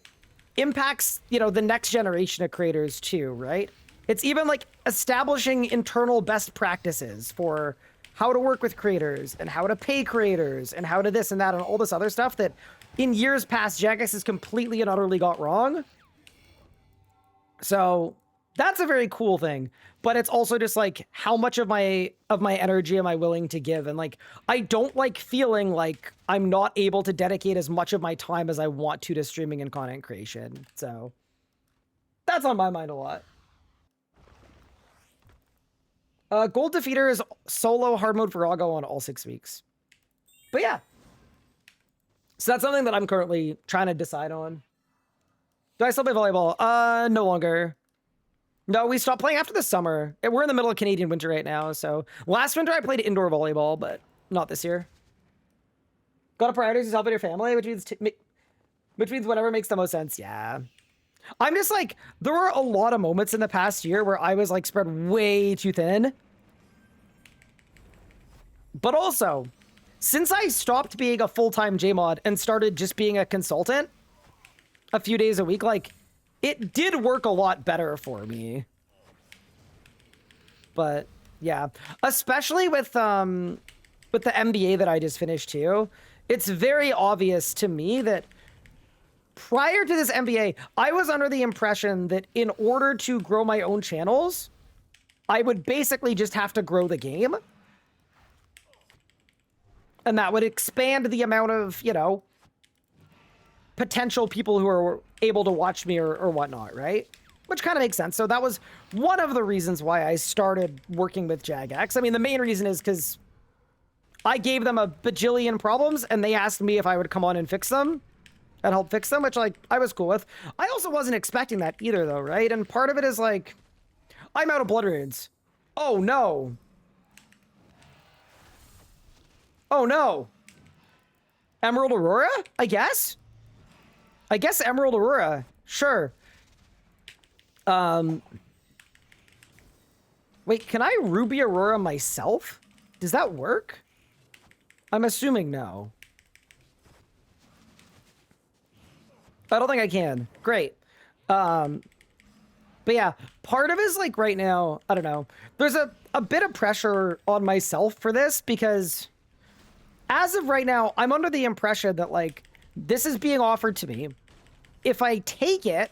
impacts, you know, the next generation of creators too, right? It's even like establishing internal best practices for how to work with creators and how to pay creators and how to this and that and all this other stuff that in years past Jagex has completely and utterly got wrong. So that's a very cool thing, but it's also just like how much of my energy am I willing to give? And like I don't like feeling like I'm not able to dedicate as much of my time as I want to streaming and content creation. So that's on my mind a lot. Gold Defeater is solo hard mode for Rago on all 6 weeks. But yeah. So that's something that I'm currently trying to decide on. Do I still play volleyball? No longer. No, we stopped playing after the summer. We're in the middle of Canadian winter right now, so... Last winter I played indoor volleyball, but not this year. Got to prioritize yourself and your family, which means whatever makes the most sense. Yeah. I'm just like, there were a lot of moments in the past year where I was like spread way too thin. But also, since I stopped being a full-time JMod and started just being a consultant a few days a week, like, it did work a lot better for me. But yeah, especially with the MBA that I just finished too, it's very obvious to me that prior to this MBA, I was under the impression that in order to grow my own channels, I would basically just have to grow the game. And that would expand the amount of, you know, potential people who are able to watch me or whatnot, right? Which kind of makes sense. So that was one of the reasons why I started working with Jagex. I mean, the main reason is because I gave them a bajillion problems and they asked me if I would come on and fix them. And help fix them, which, like, I was cool with. I also wasn't expecting that either, though, right? And part of it is, like, I'm out of blood runes. Oh, no. Oh, no. Emerald Aurora? I guess? I guess Emerald Aurora. Sure. Wait, can I Ruby Aurora myself? Does that work? I'm assuming no. I don't think I can. Great. But yeah, part of it is like right now, I don't know. There's a bit of pressure on myself for this because as of right now, I'm under the impression that like this is being offered to me. If I take it,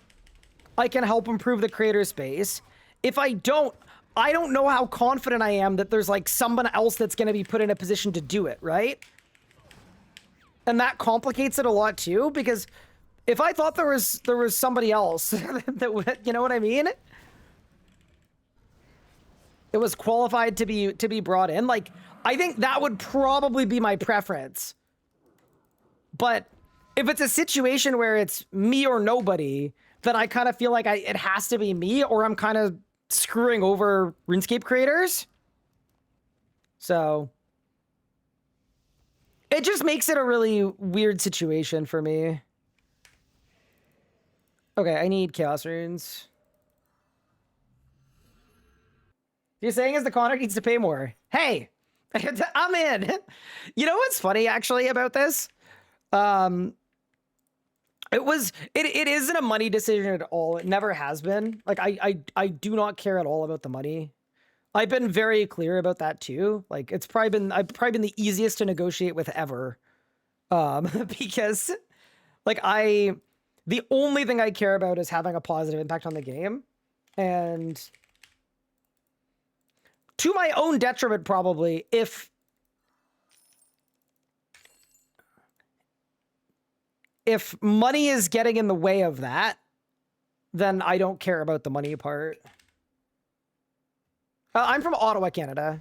I can help improve the creator space. If I don't know how confident I am that there's like someone else that's going to be put in a position to do it, right? And that complicates it a lot too, because if I thought there was somebody else that would, you know what I mean? It was qualified to be brought in. Like, I think that would probably be my preference. But if it's a situation where it's me or nobody, then I kind of feel like it has to be me, or I'm kind of screwing over RuneScape creators. So it just makes it a really weird situation for me. Okay, I need Chaos Runes. You're saying is the Connor needs to pay more. Hey, I'm in. You know what's funny actually about this? It isn't a money decision at all. It never has been. Like I do not care at all about the money. I've been very clear about that too. Like I've probably been the easiest to negotiate with ever. Because like the only thing I care about is having a positive impact on the game. And to my own detriment, probably, if money is getting in the way of that, then I don't care about the money part. I'm from Ottawa, Canada.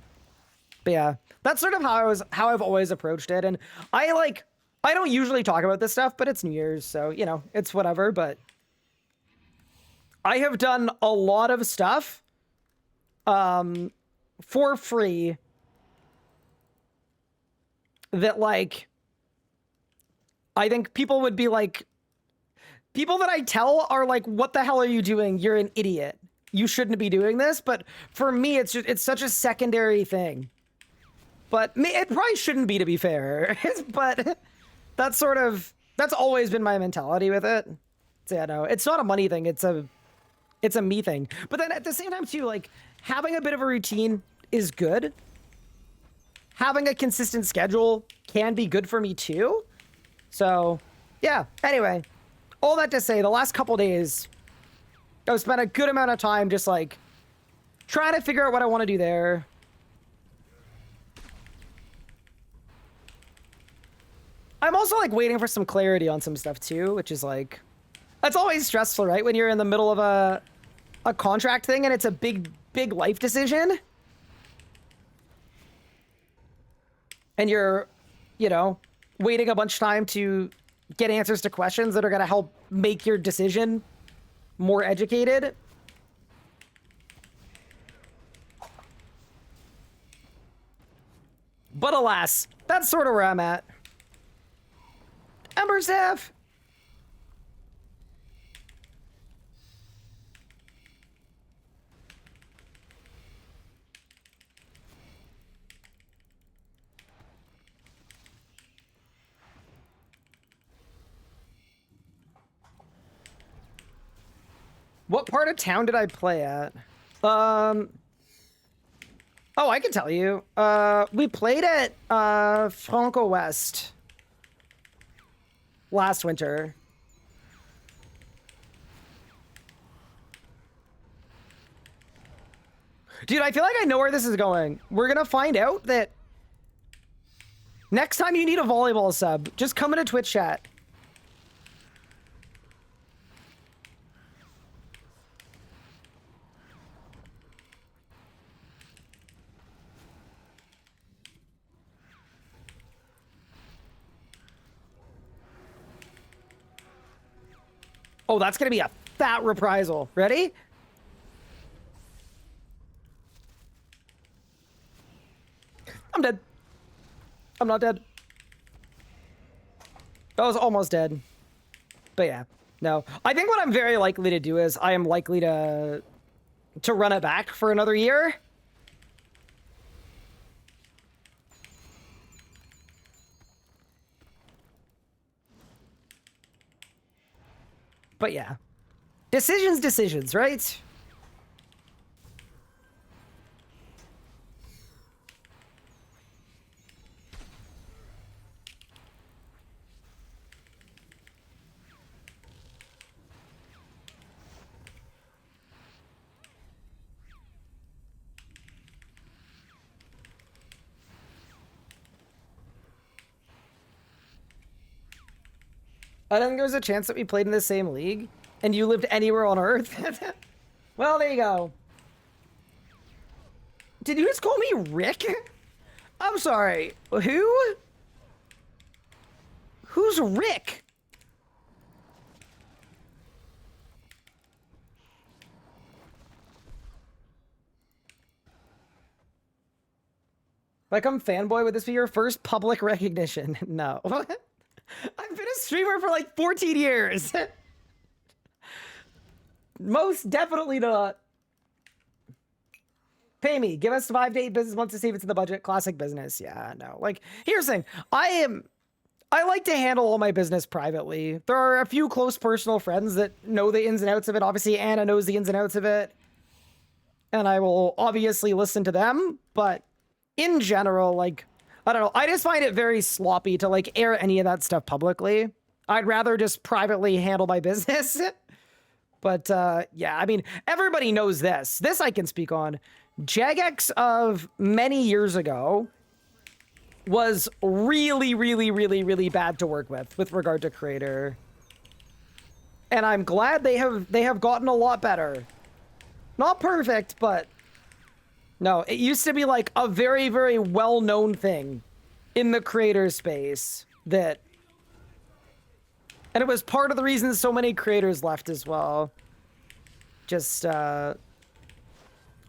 But yeah, that's sort of how I've always approached it. And I don't usually talk about this stuff, but it's New Year's, so, you know, it's whatever. But I have done a lot of stuff for free that, like, I think people would be like, people that I tell are like, what the hell are you doing? You're an idiot. You shouldn't be doing this. But for me, it's such a secondary thing. But it probably shouldn't be, to be fair. But that's always been my mentality with it. So yeah, no, it's not a money thing. It's a me thing. But then at the same time too, like, having a bit of a routine is good. Having a consistent schedule can be good for me too. So yeah, anyway, all that to say, the last couple days, I've spent a good amount of time just like trying to figure out what I want to do there. I'm also like waiting for some clarity on some stuff too, which is like, that's always stressful, right? When you're in the middle of a contract thing and it's a big life decision. And you're, you know, waiting a bunch of time to get answers to questions that are going to help make your decision more educated. But alas, that's sort of where I'm at. Ember Staff! What part of town did I play at? Oh, I can tell you. We played at Franco West last winter. Dude, I feel like I know where this is going. We're gonna find out that next time you need a volleyball sub, just come into Twitch chat. Oh, that's gonna be a fat reprisal. Ready? I'm dead. I'm not dead. I was almost dead. But yeah, no. I think what I'm very likely to do is I am likely to run it back for another year. But yeah, decisions, right? I don't think there was a chance that we played in the same league and you lived anywhere on Earth. Well, there you go. Did you just call me Rick? I'm sorry. Who? Who's Rick? Like, I'm fanboy, would this be your first public recognition? No. I've been a streamer for like 14 years. Most definitely not. Pay me. Give us 5 to 8 business months to save it to the budget. Classic business. Yeah, no. Like, here's the thing. I like to handle all my business privately. There are a few close personal friends that know the ins and outs of it. Obviously, Anna knows the ins and outs of it. And I will obviously listen to them. But in general, like, I don't know. I just find it very sloppy to, like, air any of that stuff publicly. I'd rather just privately handle my business. But, yeah, I mean, everybody knows this. This I can speak on. Jagex of many years ago was really, really, really, really bad to work with regard to creator. And I'm glad they have gotten a lot better. Not perfect, but no, it used to be like a very, very well-known thing in the creator space that, and it was part of the reason so many creators left as well. Just, a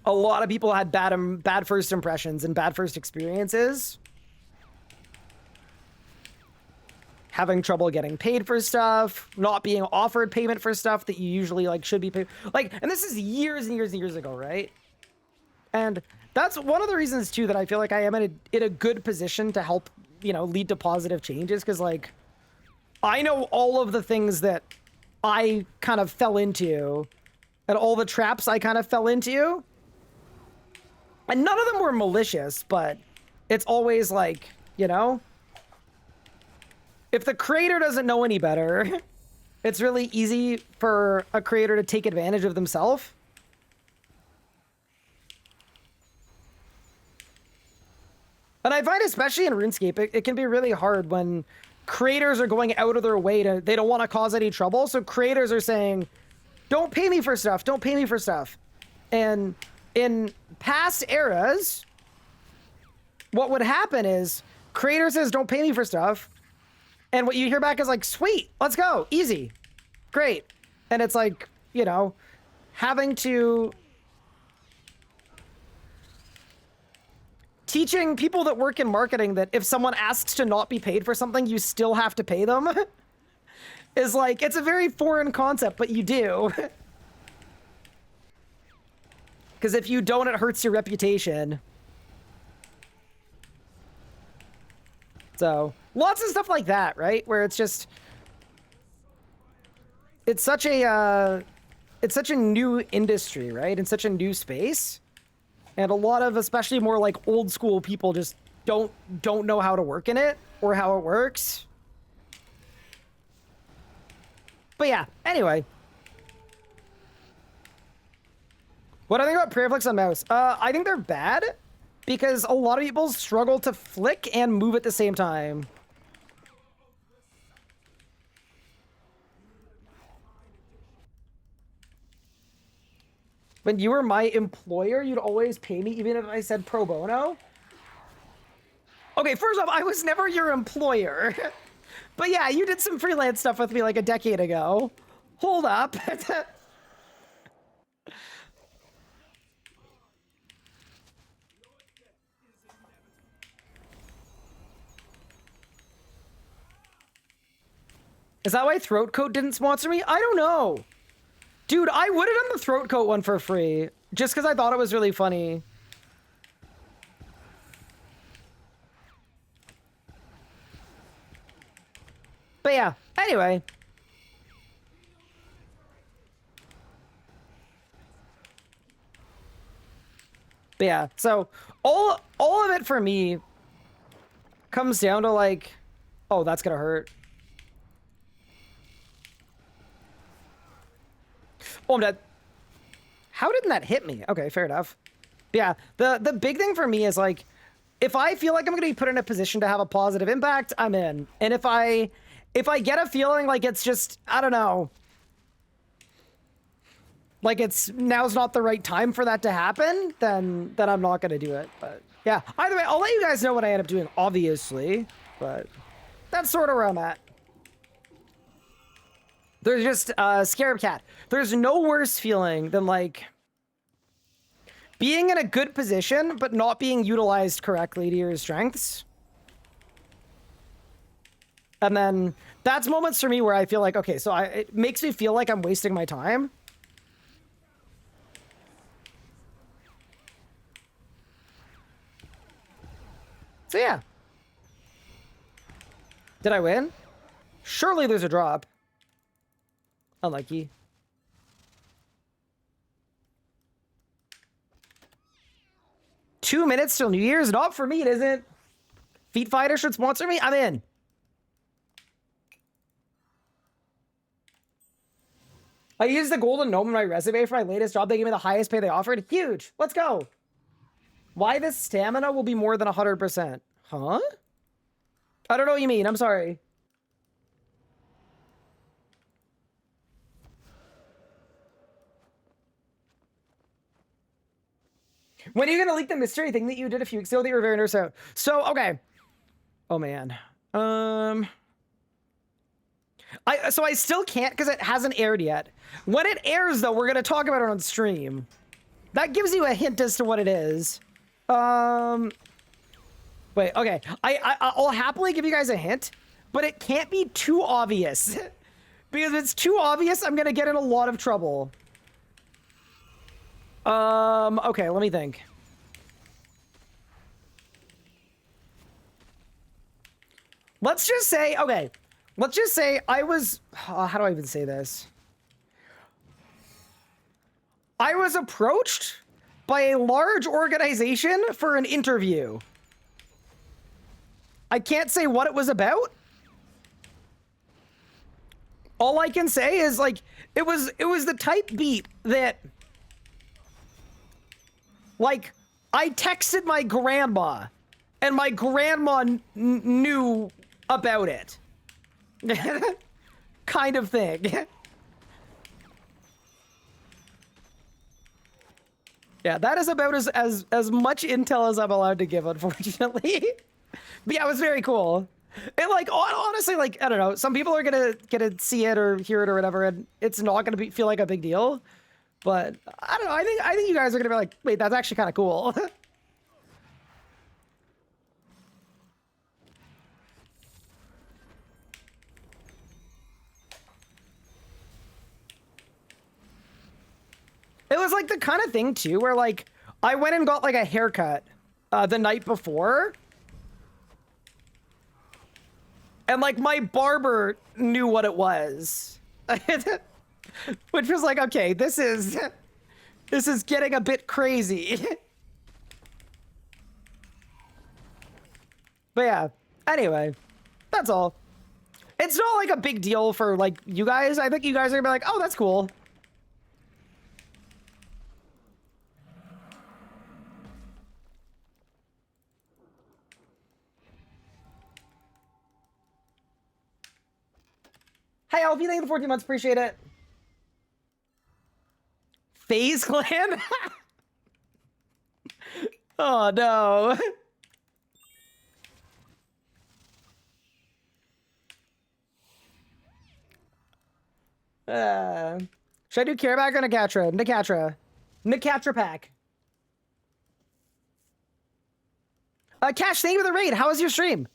lot of people had bad first impressions and bad first experiences. Having trouble getting paid for stuff, not being offered payment for stuff that you usually like should be paid. Like, and this is years and years and years ago, right? And that's one of the reasons too that I feel like I am in a good position to help, you know, lead to positive changes. Cause like, I know all of the things that I kind of fell into and all the traps I kind of fell into. And none of them were malicious, but it's always like, you know, if the creator doesn't know any better, it's really easy for a creator to take advantage of themselves. And I find, especially in RuneScape, it can be really hard when creators are going out of their way to, they don't want to cause any trouble. So creators are saying, don't pay me for stuff. Don't pay me for stuff. And in past eras, what would happen is creator says, don't pay me for stuff. And what you hear back is like, sweet, let's go, easy, great. And it's like, you know, having to... Teaching people that work in marketing that if someone asks to not be paid for something, you still have to pay them is like, it's a very foreign concept, but you do. Because if you don't, it hurts your reputation. So, lots of stuff like that, right? Where it's just... It's such a new industry, right? And such a new space. And a lot of, especially more like old school people just don't know how to work in it or how it works. But yeah, anyway. What do I think about prayer flicks on mouse? I think they're bad because a lot of people struggle to flick and move at the same time. When you were my employer, you'd always pay me even if I said pro bono? Okay, first off, I was never your employer. But yeah, you did some freelance stuff with me like a decade ago. Hold up. Is that why Throat Coat didn't sponsor me? I don't know. Dude, I would have done the Throat Coat one for free. Just because I thought it was really funny. But yeah, anyway. But yeah, so all of it for me comes down to like, oh, that's gonna hurt. Oh, I'm dead. How didn't that hit me? Okay, fair enough. But yeah, the big thing for me is like, if I feel like I'm gonna be put in a position to have a positive impact, I'm in. And if I get a feeling like it's just, I don't know, like now's not the right time for that to happen, then I'm not gonna do it. But yeah, either way, I'll let you guys know what I end up doing, obviously. But that's sort of where I'm at. There's just Scarab Cat. There's no worse feeling than like being in a good position but not being utilized correctly to your strengths. And then that's moments for me where I feel like, okay, so it makes me feel like I'm wasting my time. So yeah. Did I win? Surely there's a drop. Unlucky. $2 till New Year's? Not for me, it isn't. Feet Fighter should sponsor me? I'm in. I used the golden gnome in my resume for my latest job. They gave me the highest pay they offered. Huge. Let's go. Why this stamina will be more than 100%? Huh? I don't know what you mean. I'm sorry. When are you going to leak the mystery thing that you did a few weeks ago that you were very nervous about? So, okay. Oh, man. So I still can't because it hasn't aired yet. When it airs, though, we're going to talk about it on stream. That gives you a hint as to what it is. Wait, okay. I'll happily give you guys a hint, but it can't be too obvious. Because if it's too obvious, I'm going to get in a lot of trouble. Okay, let me think. Let's just say, okay. Let's just say I was, how do I even say this? I was approached by a large organization for an interview. I can't say what it was about. All I can say is like, it was the type beat that, like, I texted my grandma and my grandma knew about it. Kind of thing. Yeah, that is about as much intel as I'm allowed to give, unfortunately. But yeah, it was very cool. And like, honestly, like, I don't know, some people are gonna see it or hear it or whatever, and it's not gonna feel like a big deal. But I don't know, I think you guys are gonna be like, wait, that's actually kind of cool. It was like the kind of thing too where like I went and got like a haircut the night before, and like my barber knew what it was. Which was like, okay, this is getting a bit crazy. But yeah, anyway, that's all. It's not like a big deal for like you guys. I think you guys are gonna be like, oh, that's cool. Hi, Alfie, thank you for 14 months. Appreciate it. FaZe Clan? Oh, no. Should I do Careback or Nicatra? Nicatra pack. Cash, thank you for the raid. How was your stream?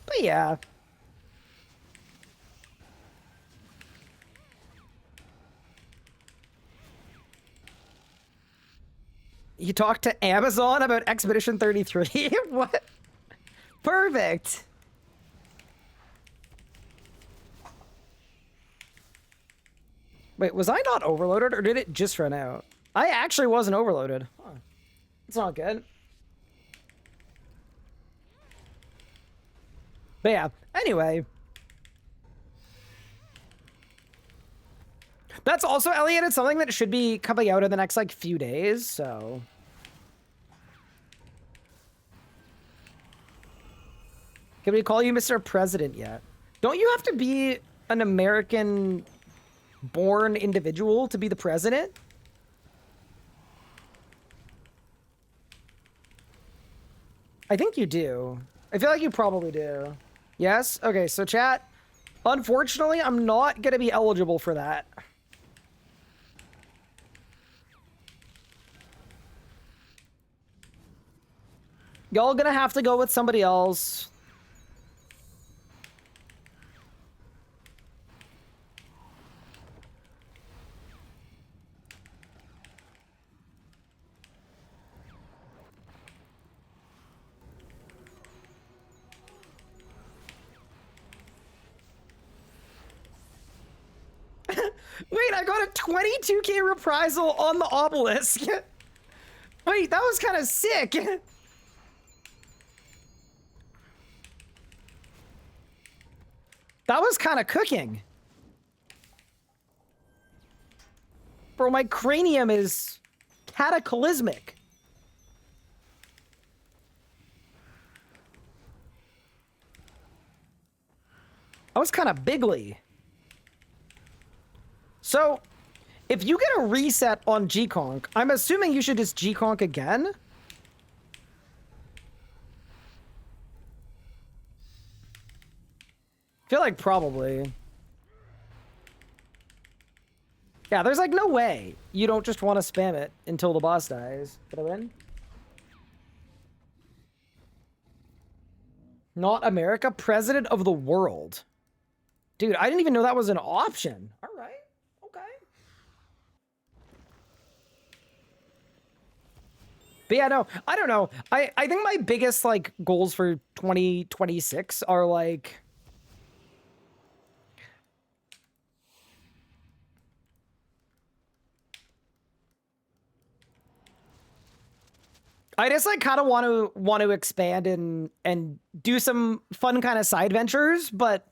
But yeah. You talked to Amazon about Expedition 33? What? Perfect. Wait, was I not overloaded or did it just run out? I actually wasn't overloaded. Huh. It's not good. But yeah, anyway. That's also, Elliot, it's something that should be coming out in the next, like, few days, so... Can we call you Mr. President yet? Don't you have to be an American-born individual to be the president? I think you do. I feel like you probably do. Yes? Okay, so chat, unfortunately, I'm not going to be eligible for that. Y'all gonna have to go with somebody else. Wait, I got a 22k reprisal on the obelisk. Wait, that was kind of sick. That was kind of cooking. Bro, my cranium is cataclysmic. That was kind of bigly. So, if you get a reset on G-Conk, I'm assuming you should just G-Conk again? I feel like probably. Yeah, there's like no way you don't just want to spam it until the boss dies. Did I win? Not America, president of the world. Dude, I didn't even know that was an option. All right. Okay. But yeah, no, I don't know. I think my biggest like goals for 2026 are like I just like kind of want to expand and do some fun kind of side ventures, but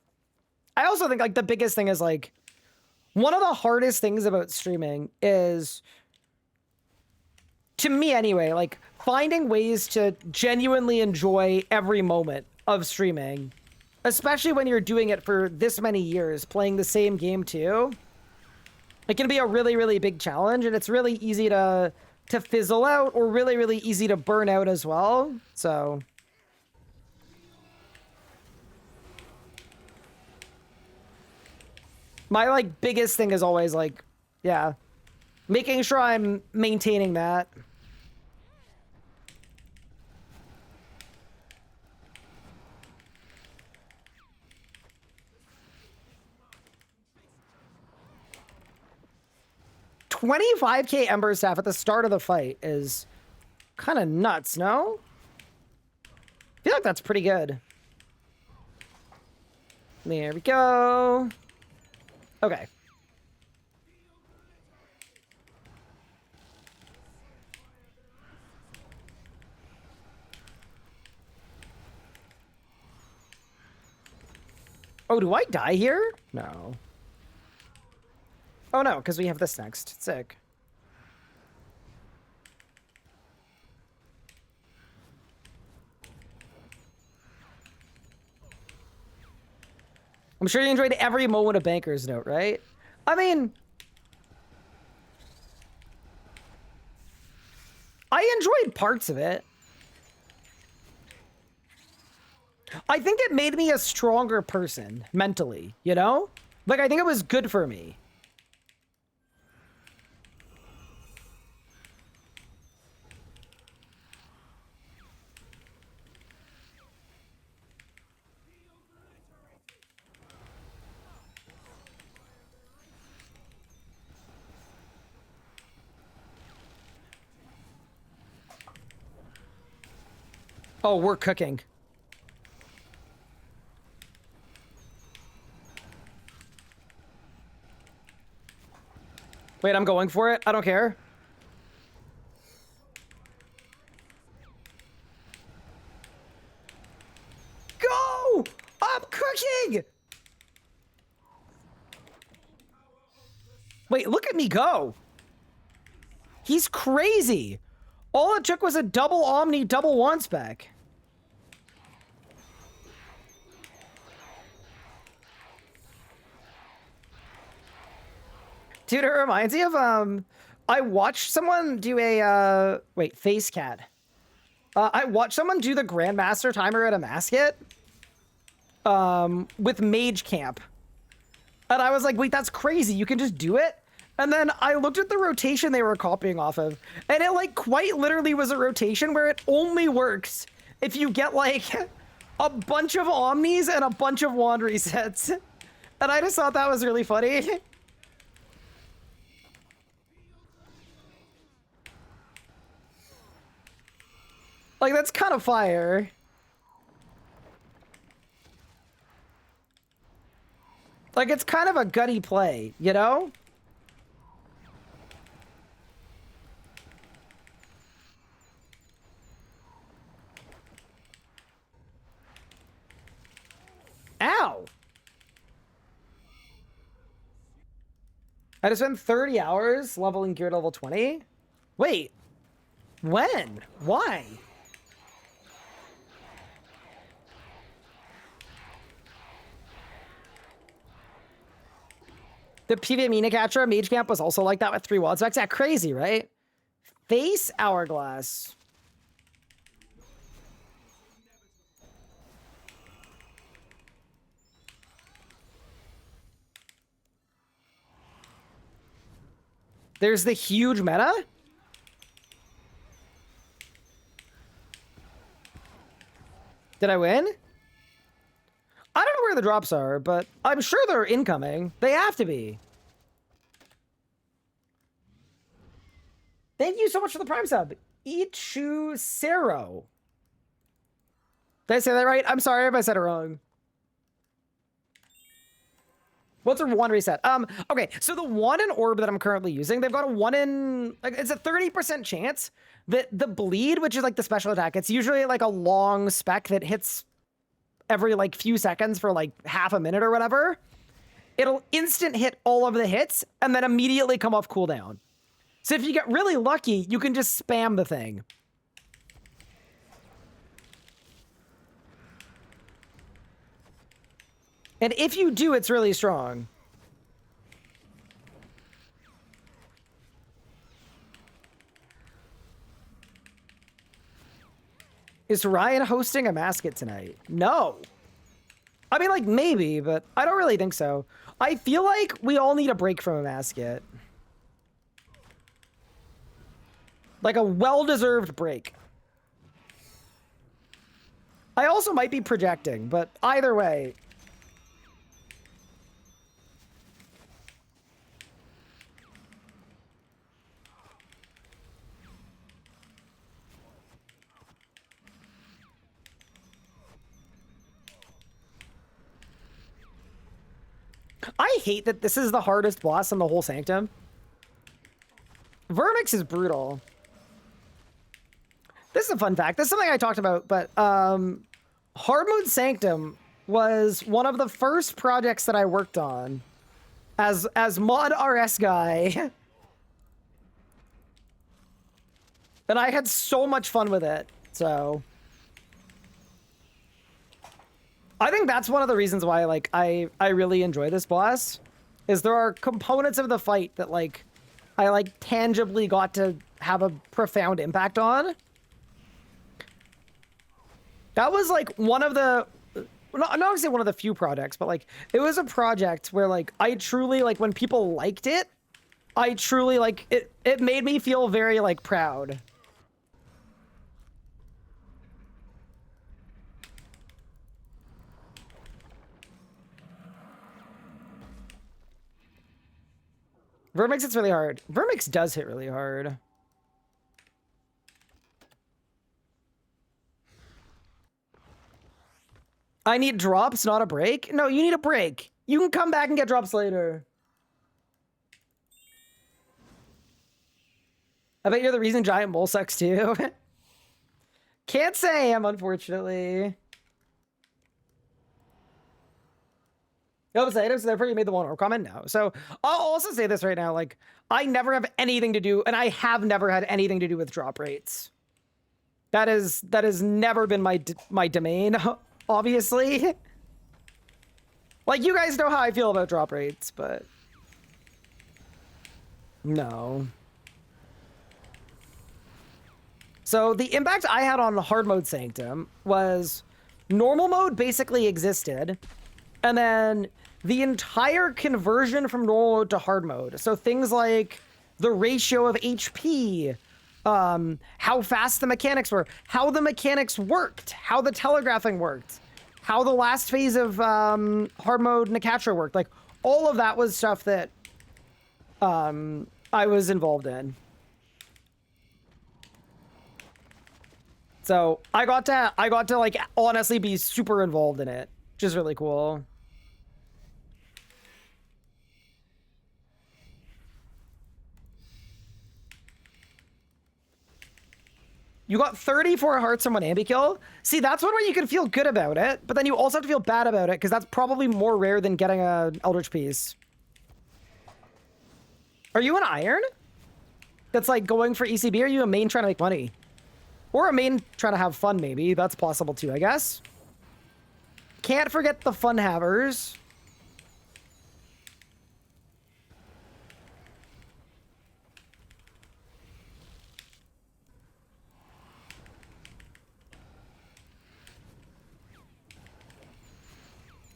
I also think like the biggest thing is like one of the hardest things about streaming is, to me anyway, like finding ways to genuinely enjoy every moment of streaming, especially when you're doing it for this many years, playing the same game too. It can be a really, really big challenge, and it's really easy to fizzle out, or really, really easy to burn out as well. So my like biggest thing is always like, yeah, making sure I'm maintaining that. $25k Ember Staff at the start of the fight is kind of nuts, no? I feel like that's pretty good. There we go. Okay. Oh, do I die here? No. Oh no, because we have this next. Sick. I'm sure you enjoyed every moment of Banker's Note, right? I mean, I enjoyed parts of it. I think it made me a stronger person mentally, you know? Like, I think it was good for me. Oh, we're cooking. Wait, I'm going for it. I don't care. Go! I'm cooking! Wait, look at me go. He's crazy. All it took was a double Omni, double one spec. Dude, it reminds me of, I watched someone do a, wait, face cat. I watched someone do the Grandmaster timer at a Masket, with Mage Camp. And I was like, wait, that's crazy. You can just do it? And then I looked at the rotation they were copying off of, and it like quite literally was a rotation where it only works if you get like a bunch of omnis and a bunch of wand resets. And I just thought that was really funny. Like, that's kind of fire. Like, it's kind of a gutty play, you know? Ow! I just spent 30 hours leveling gear to level 20? Wait. When? Why? The PvM Minacatra Mage Camp was also like that with 3 WODS specs. Yeah, crazy, right? Face Hourglass. There's the huge meta? Did I win? I don't know where the drops are, but I'm sure they're incoming. They have to be. Thank you so much for the Prime sub. Ichu Sero. Did I say that right? I'm sorry if I said it wrong. What's a 1 reset? Okay, so the 1 in orb that I'm currently using, they've got a 1 in, like, it's a 30% chance that the bleed, which is like the special attack, it's usually like a long spec that hits every like few seconds for like half a minute or whatever. It'll instant hit all of the hits and then immediately come off cooldown. So if you get really lucky, you can just spam the thing. And if you do, it's really strong. Is Ryan hosting a mascot tonight? No. I mean, like, maybe, but I don't really think so. I feel like we all need a break from a mascot. Like a well-deserved break. I also might be projecting, but either way. I hate that this is the hardest boss in the whole Sanctum. Vermix is brutal. This is a fun fact. This is something I talked about, but Hard Mode Sanctum was one of the first projects that I worked on as mod RS guy. And I had so much fun with it, so... I think that's one of the reasons why, like, I really enjoy this boss, is there are components of the fight that, like, I, like, tangibly got to have a profound impact on. That was, like, one of the, not gonna say one of the few projects, but, like, it was a project where, like, I truly, like, when people liked it, I truly, like, it made me feel very, like, proud. Vermix hits really hard. Vermix does hit really hard. I need drops, not a break? No, you need a break. You can come back and get drops later. I bet you're the reason Giant Bull sucks too. Can't say I am, unfortunately. So therefore you made the one or comment now. So I'll also say this right now, like, I never have anything to do, and I have never had anything to do with drop rates. That has never been my domain, obviously. Like, you guys know how I feel about drop rates, but no. So the impact I had on hard mode Sanctum was normal mode basically existed, and then the entire conversion from normal mode to hard mode. So things like the ratio of HP, how fast the mechanics were, how the mechanics worked, how the telegraphing worked, how the last phase of hard mode Nicatra worked. Like, all of that was stuff that I was involved in. So I got to like honestly be super involved in it, which is really cool. You got 34 hearts from an ambi kill. See, that's one where you can feel good about it, but then you also have to feel bad about it because that's probably more rare than getting an Eldritch piece. Are you an iron? That's like going for ECB? Or are you a main trying to make money? Or a main trying to have fun, maybe. That's possible too, I guess. Can't forget the fun havers.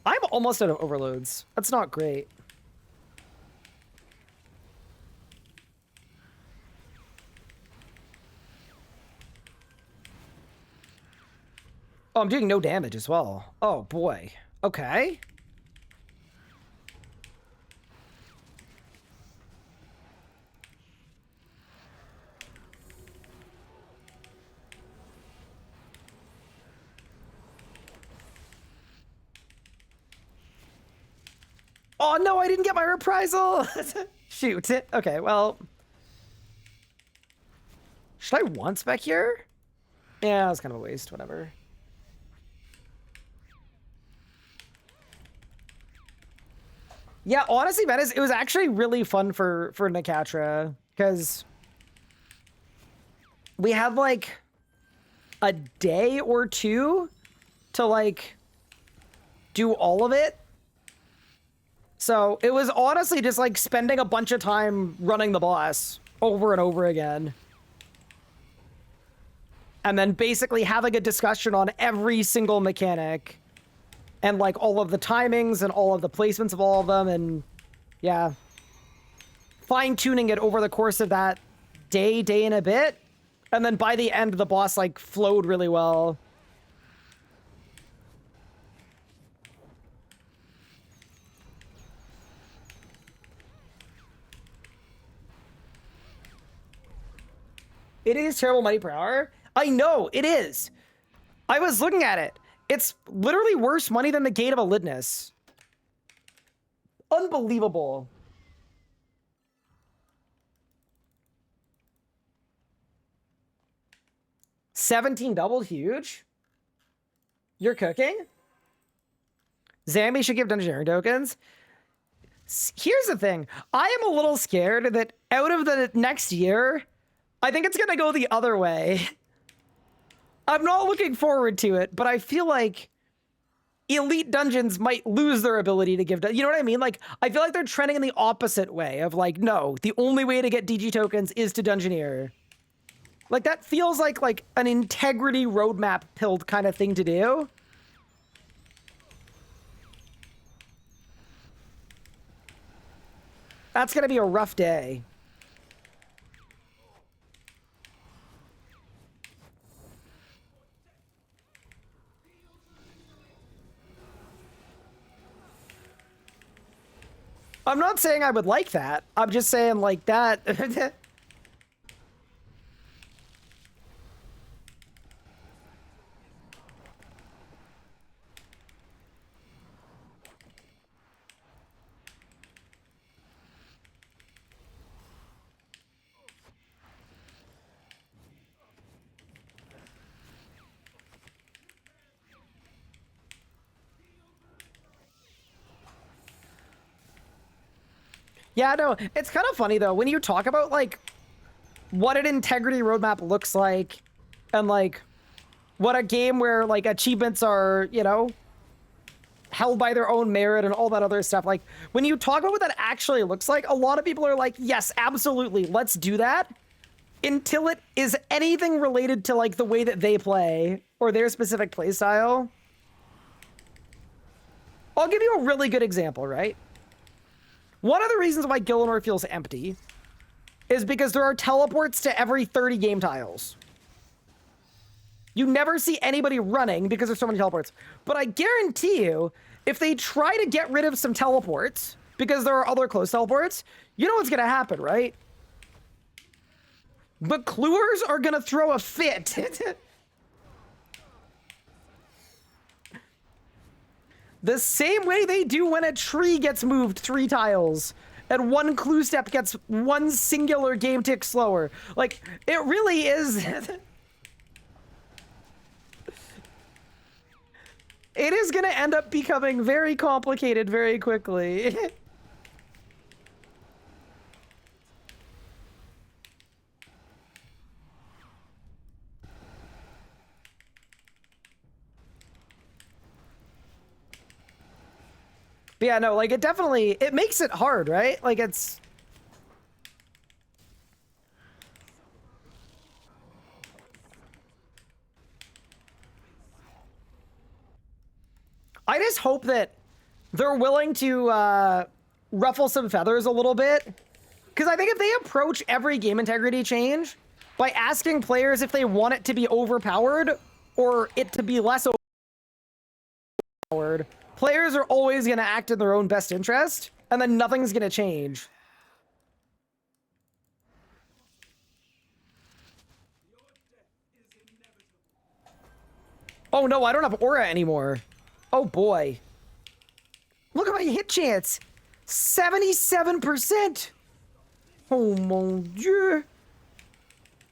I'm almost out of overloads. That's not great. Oh, I'm doing no damage as well. Oh, boy. Okay. Oh, no, I didn't get my reprisal. Shoot. Okay, well. Should I one spec here? Yeah, it's kind of a waste. Whatever. Yeah, honestly, man, it was actually really fun for Nicatra because we had like a day or two to like do all of it. So it was honestly just like spending a bunch of time running the boss over and over again. And then basically having a discussion on every single mechanic. And like all of the timings and all of the placements of all of them. And yeah. Fine-tuning it over the course of that day and a bit. And then by the end, the boss like flowed really well. It is terrible money per hour. I know, it is. I was looking at it. It's literally worse money than the Gate of Elidness. Unbelievable. $17 double, huge. You're cooking? Zambi should give Dungeoneering tokens. Here's the thing. I am a little scared that out of the next year, I think it's gonna go the other way. I'm not looking forward to it, but I feel like elite dungeons might lose their ability to give, you know what I mean? Like, I feel like they're trending in the opposite way of like, no, the only way to get DG tokens is to Dungeoneer. Like, that feels like an integrity roadmap pilled kind of thing to do. That's gonna be a rough day. I'm not saying I would like that. I'm just saying like that. Yeah, no, it's kind of funny though when you talk about like what an integrity roadmap looks like and like what a game where like achievements are, you know, held by their own merit and all that other stuff. Like when you talk about what that actually looks like, a lot of people are like, yes, absolutely, let's do that, until it is anything related to like the way that they play or their specific play style. I'll give you a really good example, right? One of the reasons why Gillinor feels empty is because there are teleports to every 30 game tiles. You never see anybody running because there's so many teleports. But I guarantee you, if they try to get rid of some teleports, because there are other close teleports, you know what's going to happen, right? The Kluers are going to throw a fit. The same way they do when a tree gets moved 3 tiles and one clue step gets 1 singular game tick slower. Like, it really is... It is going to end up becoming very complicated very quickly. But yeah, no, like, it makes it hard, right? Like, it's... I just hope that they're willing to ruffle some feathers a little bit. Because I think if they approach every game integrity change by asking players if they want it to be overpowered or it to be less overpowered, players are always going to act in their own best interest, and then nothing's going to change. Oh no, I don't have aura anymore. Oh boy. Look at my hit chance. 77%. Oh mon dieu.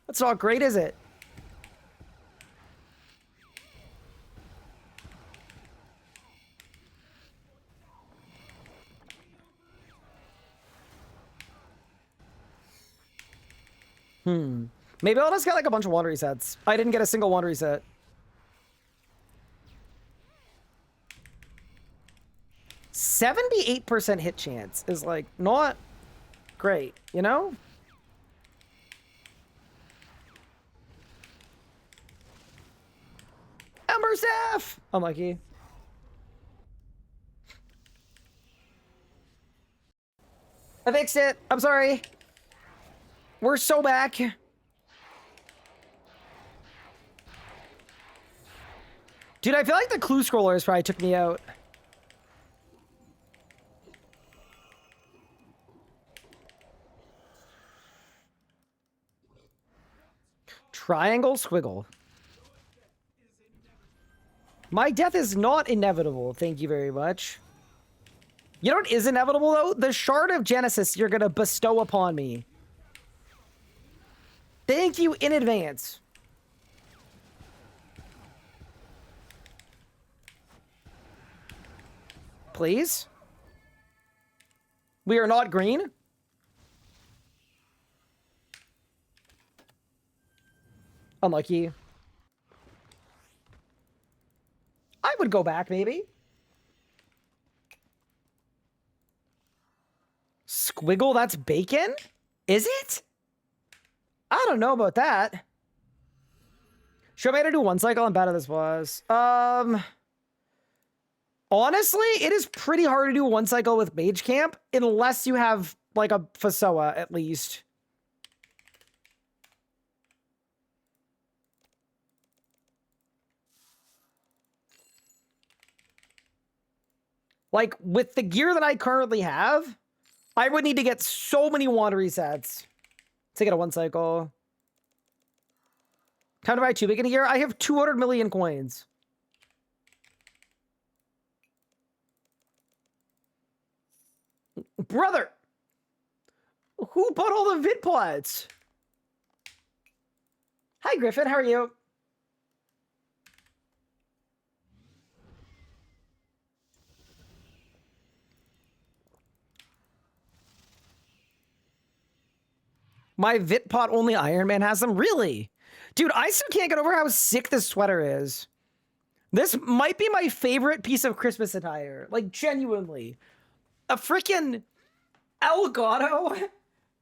That's not great, is it? Maybe I'll just get like a bunch of wand resets. I didn't get a single wand reset. %78% hit chance is like not great, you know? Ember Staff! Unlucky. I fixed it. I'm sorry. We're so back. Dude, I feel like the clue scrollers probably took me out. Triangle squiggle. My death is not inevitable, thank you very much. You know what is inevitable, though? The Shard of Genesis you're gonna bestow upon me. Thank you in advance. Please? We are not green? Unlucky. I would go back, maybe. Squiggle, that's bacon? Is it? I don't know about that. Should I do 1 cycle? I'm bad at this was. Honestly, it is pretty hard to do 1 cycle with Mage Camp unless you have like a Fasoa at least. Like, with the gear that I currently have, I would need to get so many wand resets to get a 1 cycle. Time to buy 2 bacon gear. I have 200 million coins. Brother! Who bought all the vid pods? Hi, Griffin. How are you? My Vitpot only Iron Man has them? Really? Dude, I still can't get over how sick this sweater is. This might be my favorite piece of Christmas attire. Like, genuinely. A freaking Elgato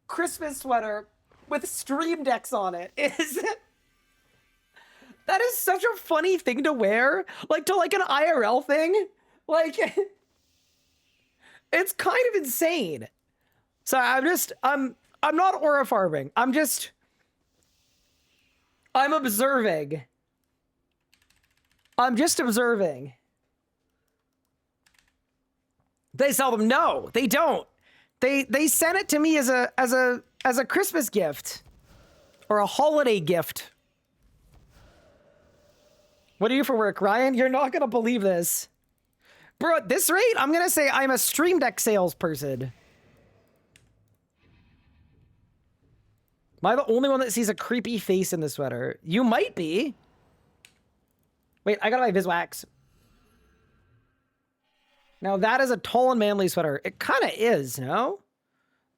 Christmas sweater with stream decks on it. That is such a funny thing to wear. Like, to like an IRL thing. Like, it's kind of insane. So I'm I'm not aura farming. I'm observing. I'm just observing. They sell them. No, they don't. They sent it to me as a Christmas gift or a holiday gift. What do you for work, Ryan? You're not gonna believe this. Bro, at this rate, I'm gonna say I'm a Stream Deck salesperson. Am I the only one that sees a creepy face in the sweater? You might be. Wait, I got my Viswax. Now that is a tall and manly sweater. It kind of is, no?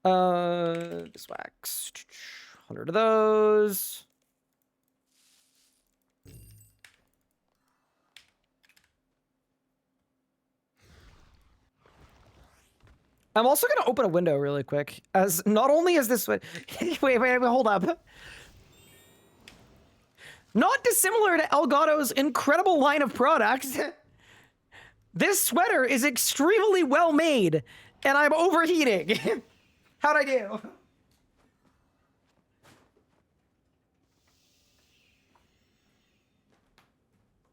Viswax. 100 of those. I'm also going to open a window really quick, as not only is this... wait, hold up. Not dissimilar to Elgato's incredible line of products, this sweater is extremely well made, and I'm overheating. How'd I do?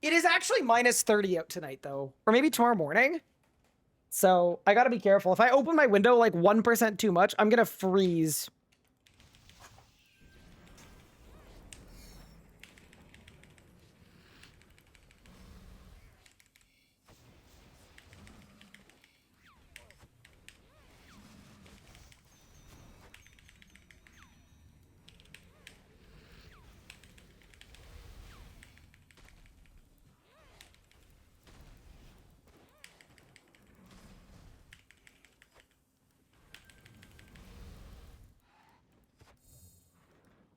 It is actually minus 30 out tonight, though, or maybe tomorrow morning. So I gotta be careful. If I open my window like 1% too much, I'm gonna freeze.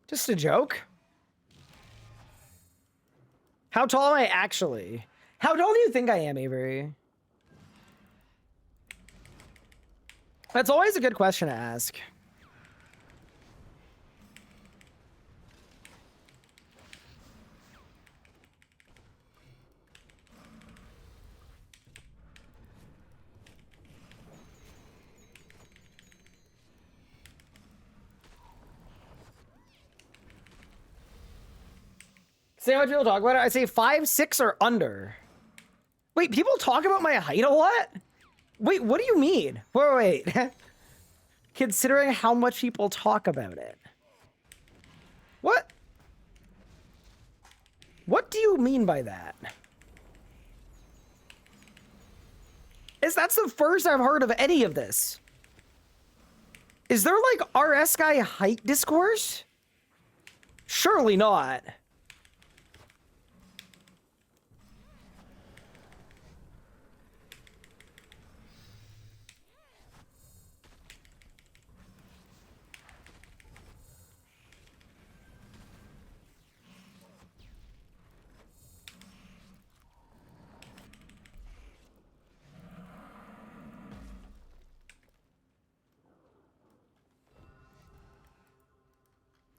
Just a joke? How tall am I actually? How tall do you think I am, Avery? That's always a good question to ask. Say how much people talk about it. I say 5'6" or under. Wait, people talk about my height a lot? Wait, what do you mean? Wait. Considering how much people talk about it. What? What do you mean by that? That's the first I've heard of any of this. Is there like RS guy height discourse? Surely not.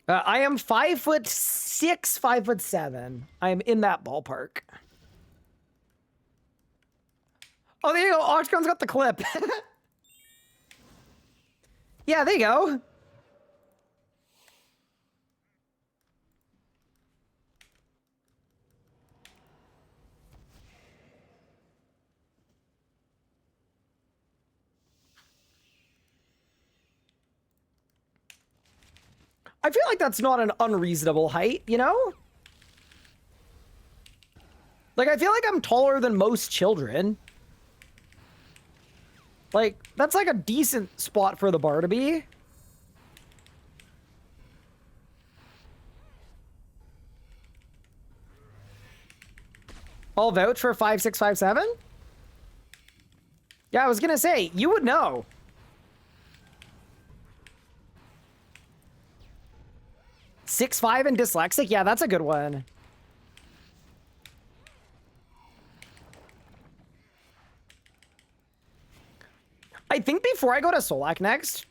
I am 5'6", 5'7". I am in that ballpark. Oh, there you go. Octagon's got the clip. Yeah, there you go. I feel like that's not an unreasonable height, you know? Like, I feel like I'm taller than most children. Like, that's like a decent spot for the bar to be. I'll vouch for 5'6", 5'7"? Yeah, I was gonna say, you would know. .6'5" and dyslexic? Yeah, that's a good one. I think before I go to Solak next,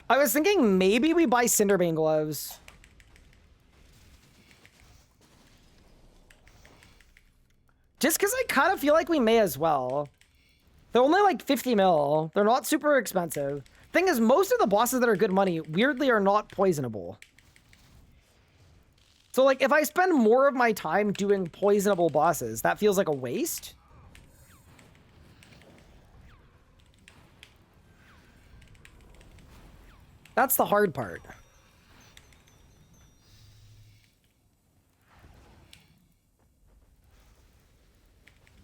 I was thinking maybe we buy Cinderbane gloves. Just because I kind of feel like we may as well. They're only like 50 mil. They're not super expensive. Thing is, most of the bosses that are good money, weirdly, are not poisonable. So, like, if I spend more of my time doing poisonable bosses, that feels like a waste. That's the hard part.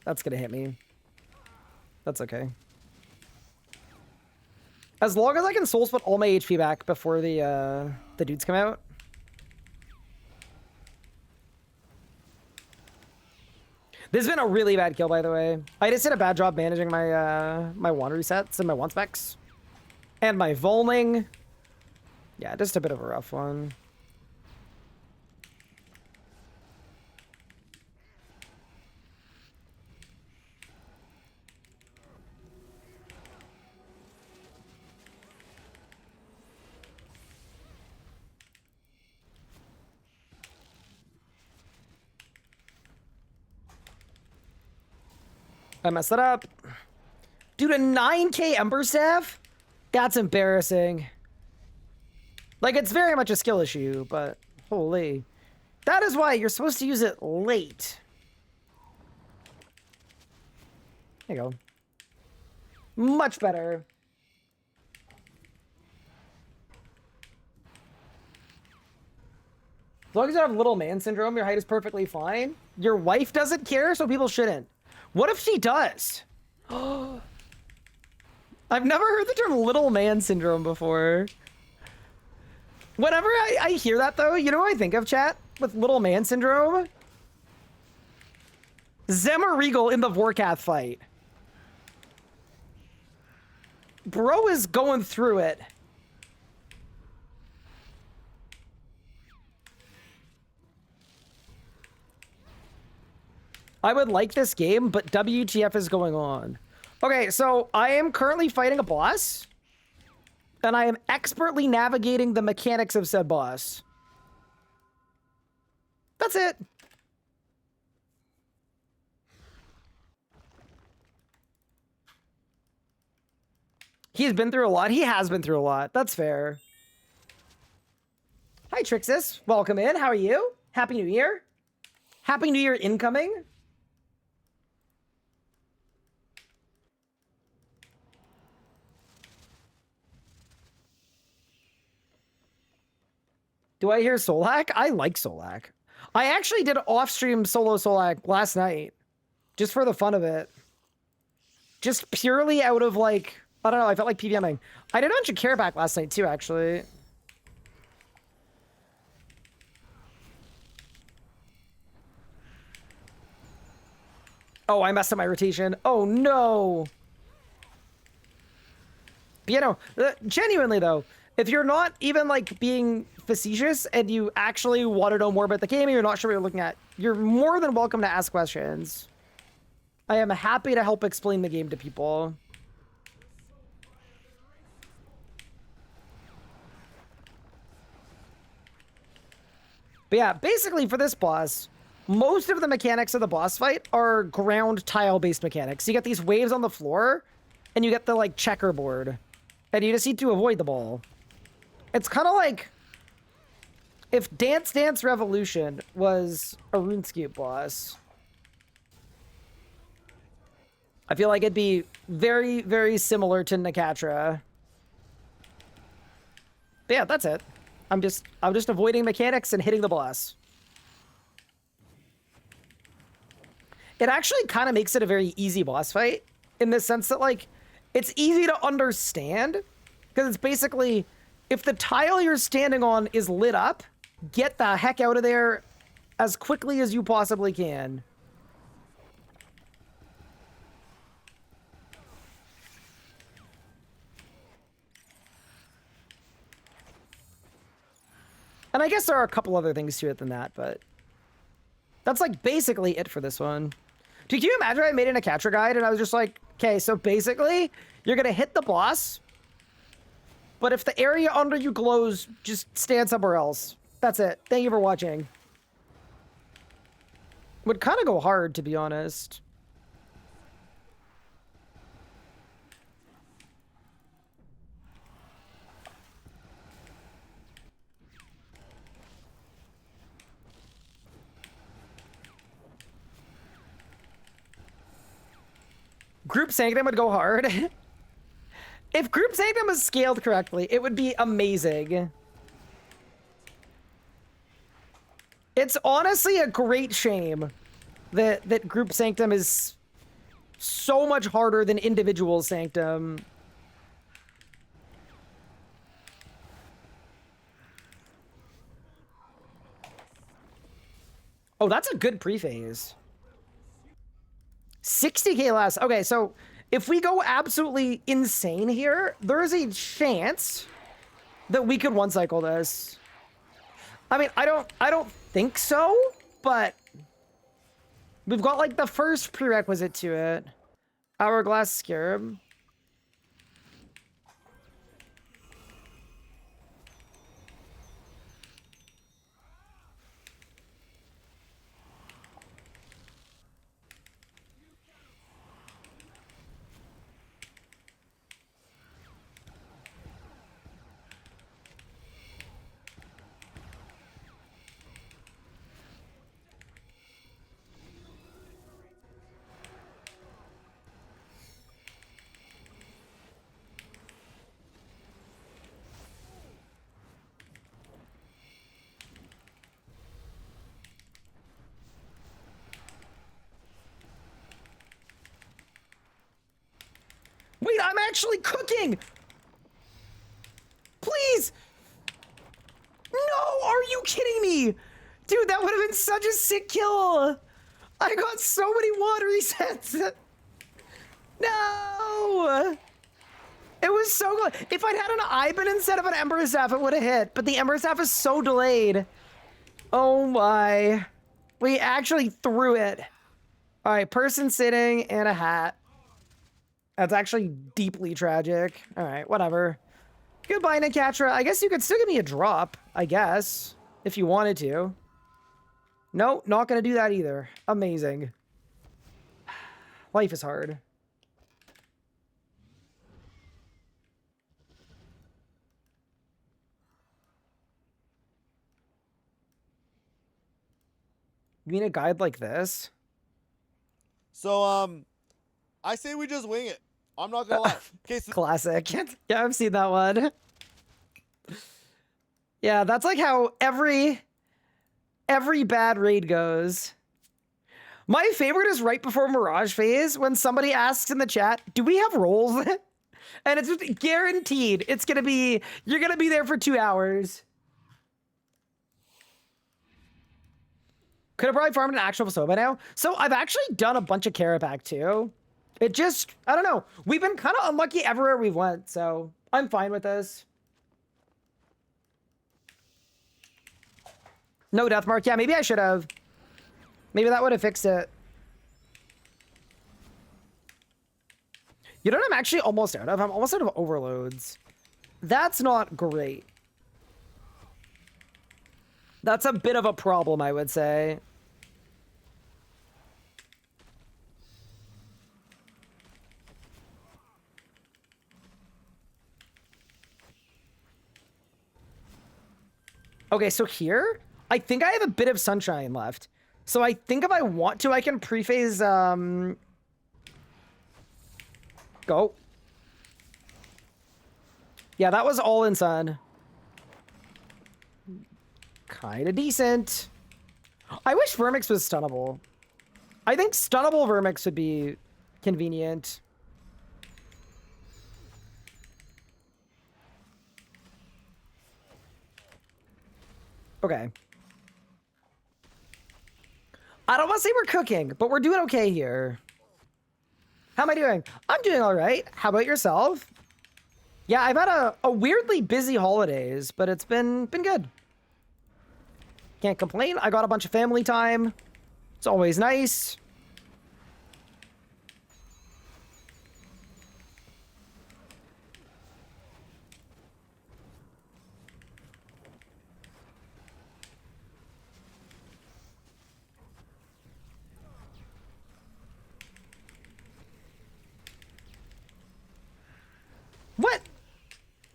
That's gonna hit me. That's okay. As long as I can soul split all my HP back before the dudes come out. This has been a really bad kill, by the way. I just did a bad job managing my my wand resets and my wand specs. And my volning. Yeah, just a bit of a rough one. I messed it up. Dude, a 9k Ember Staff? That's embarrassing. Like, it's very much a skill issue, but holy. That is why you're supposed to use it late. There you go. Much better. As long as you don't have little man syndrome, your height is perfectly fine. Your wife doesn't care, so people shouldn't. What if she does? I've never heard the term little man syndrome before. Whenever I hear that, though, you know what I think of, chat? With little man syndrome? Zemmer in the Vorkath fight. Bro is going through it. I would like this game, but WTF is going on. Okay, so I am currently fighting a boss. And I am expertly navigating the mechanics of said boss. That's it. He's been through a lot. He has been through a lot. That's fair. Hi, Trixis. Welcome in. How are you? Happy New Year. Happy New Year incoming. Do I hear Solak? I like Solak. I actually did off-stream solo Solak last night. Just for the fun of it. Just purely out of, like, I don't know, I felt like PVMing. I did a bunch of care back last night, too, actually. Oh, I messed up my rotation. Oh, no. But, you know, genuinely, though, if you're not even, like, being facetious and you actually want to know more about the game and you're not sure what you're looking at, you're more than welcome to ask questions. I am happy to help explain the game to people. But yeah, basically for this boss, most of the mechanics of the boss fight are ground tile-based mechanics. You get these waves on the floor, and you get the, like, checkerboard. And you just need to avoid the ball. It's kind of like if Dance Dance Revolution was a RuneScape boss. I feel like it'd be very, very similar to Nakatra. But yeah, that's it. I'm just avoiding mechanics and hitting the boss. It actually kind of makes it a very easy boss fight in the sense that, like, it's easy to understand because it's basically if the tile you're standing on is lit up, get the heck out of there as quickly as you possibly can. And I guess there are a couple other things to it than that, but that's, like, basically it for this one. Dude, can you imagine I made an Nakatra guide and I was just like, okay, so basically you're going to hit the boss, but if the area under you glows, just stand somewhere else. That's it. Thank you for watching. Would kind of go hard, to be honest. Group Sanctum would go hard. If Group Sanctum was scaled correctly, it would be amazing. It's honestly a great shame that Group Sanctum is so much harder than individual Sanctum. Oh, that's a good pre-phase. 60k less. Okay, so if we go absolutely insane here, there is a chance that we could one cycle this. I mean, I don't think so, but we've got like the first prerequisite to it. Hourglass Scarab. Wait, I'm actually cooking! Please! No, are you kidding me? Dude, that would have been such a sick kill! I got so many water resets! No! It was so good. If I'd had an Ivan instead of an Ember Staff, it would have hit, but the Ember Staff is so delayed. Oh my. We actually threw it. All right, person sitting and a hat. That's actually deeply tragic. All right, whatever. Goodbye, Nikatra. I guess you could still give me a drop, I guess, if you wanted to. No, not gonna do that either. Amazing. Life is hard. You mean a guide like this? So, I say we just wing it. I'm not gonna lie. Okay, so Classic. Yeah, I've seen that one. Yeah, that's like how every bad raid goes. My favorite is right before Mirage phase when somebody asks in the chat, do we have rolls? And it's just guaranteed. It's gonna be, you're gonna be there for 2 hours. Could have probably farmed an actual Soba now. So I've actually done a bunch of Carapac too. It just, I don't know. We've been kind of unlucky everywhere we've went, so I'm fine with this. No death mark. Yeah, maybe I should have. Maybe that would have fixed it. You know what I'm actually almost out of? I'm almost out of overloads. That's not great. That's a bit of a problem, I would say. Okay, so here, I think I have a bit of sunshine left. So I think if I want to, I can pre-phase, go. Yeah, that was all in sun. Kinda decent. I wish Vermix was stunnable. I think stunnable Vermix would be convenient. Okay. I don't want to say we're cooking, but we're doing okay here. How am I doing? I'm doing all right. How about yourself? Yeah, I've had a weirdly busy holidays, but it's been good. Can't complain. I got a bunch of family time. It's always nice. What?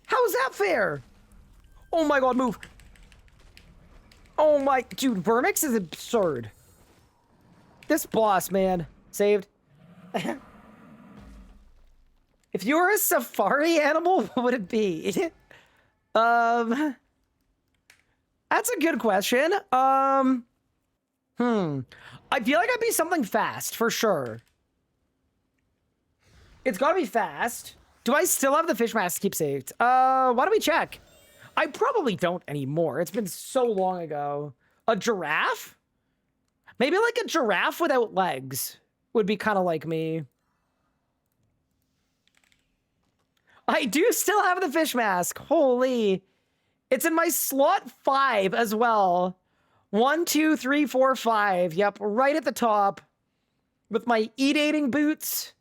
How is that fair? Oh my god, move. Oh my, dude, Vermix is absurd. This boss, man. Saved. If you were a safari animal, what would it be? That's a good question. I feel like I'd be something fast for sure. It's gotta be fast. Do I still have the fish mask keepsake? Why don't we check? I probably don't anymore. It's been so long ago. A giraffe? Maybe like a giraffe without legs would be kind of like me. I do still have the fish mask. Holy. It's in my slot 5 as well. 1, 2, 3, 4, 5. Yep, right at the top. With my eat-ating boots.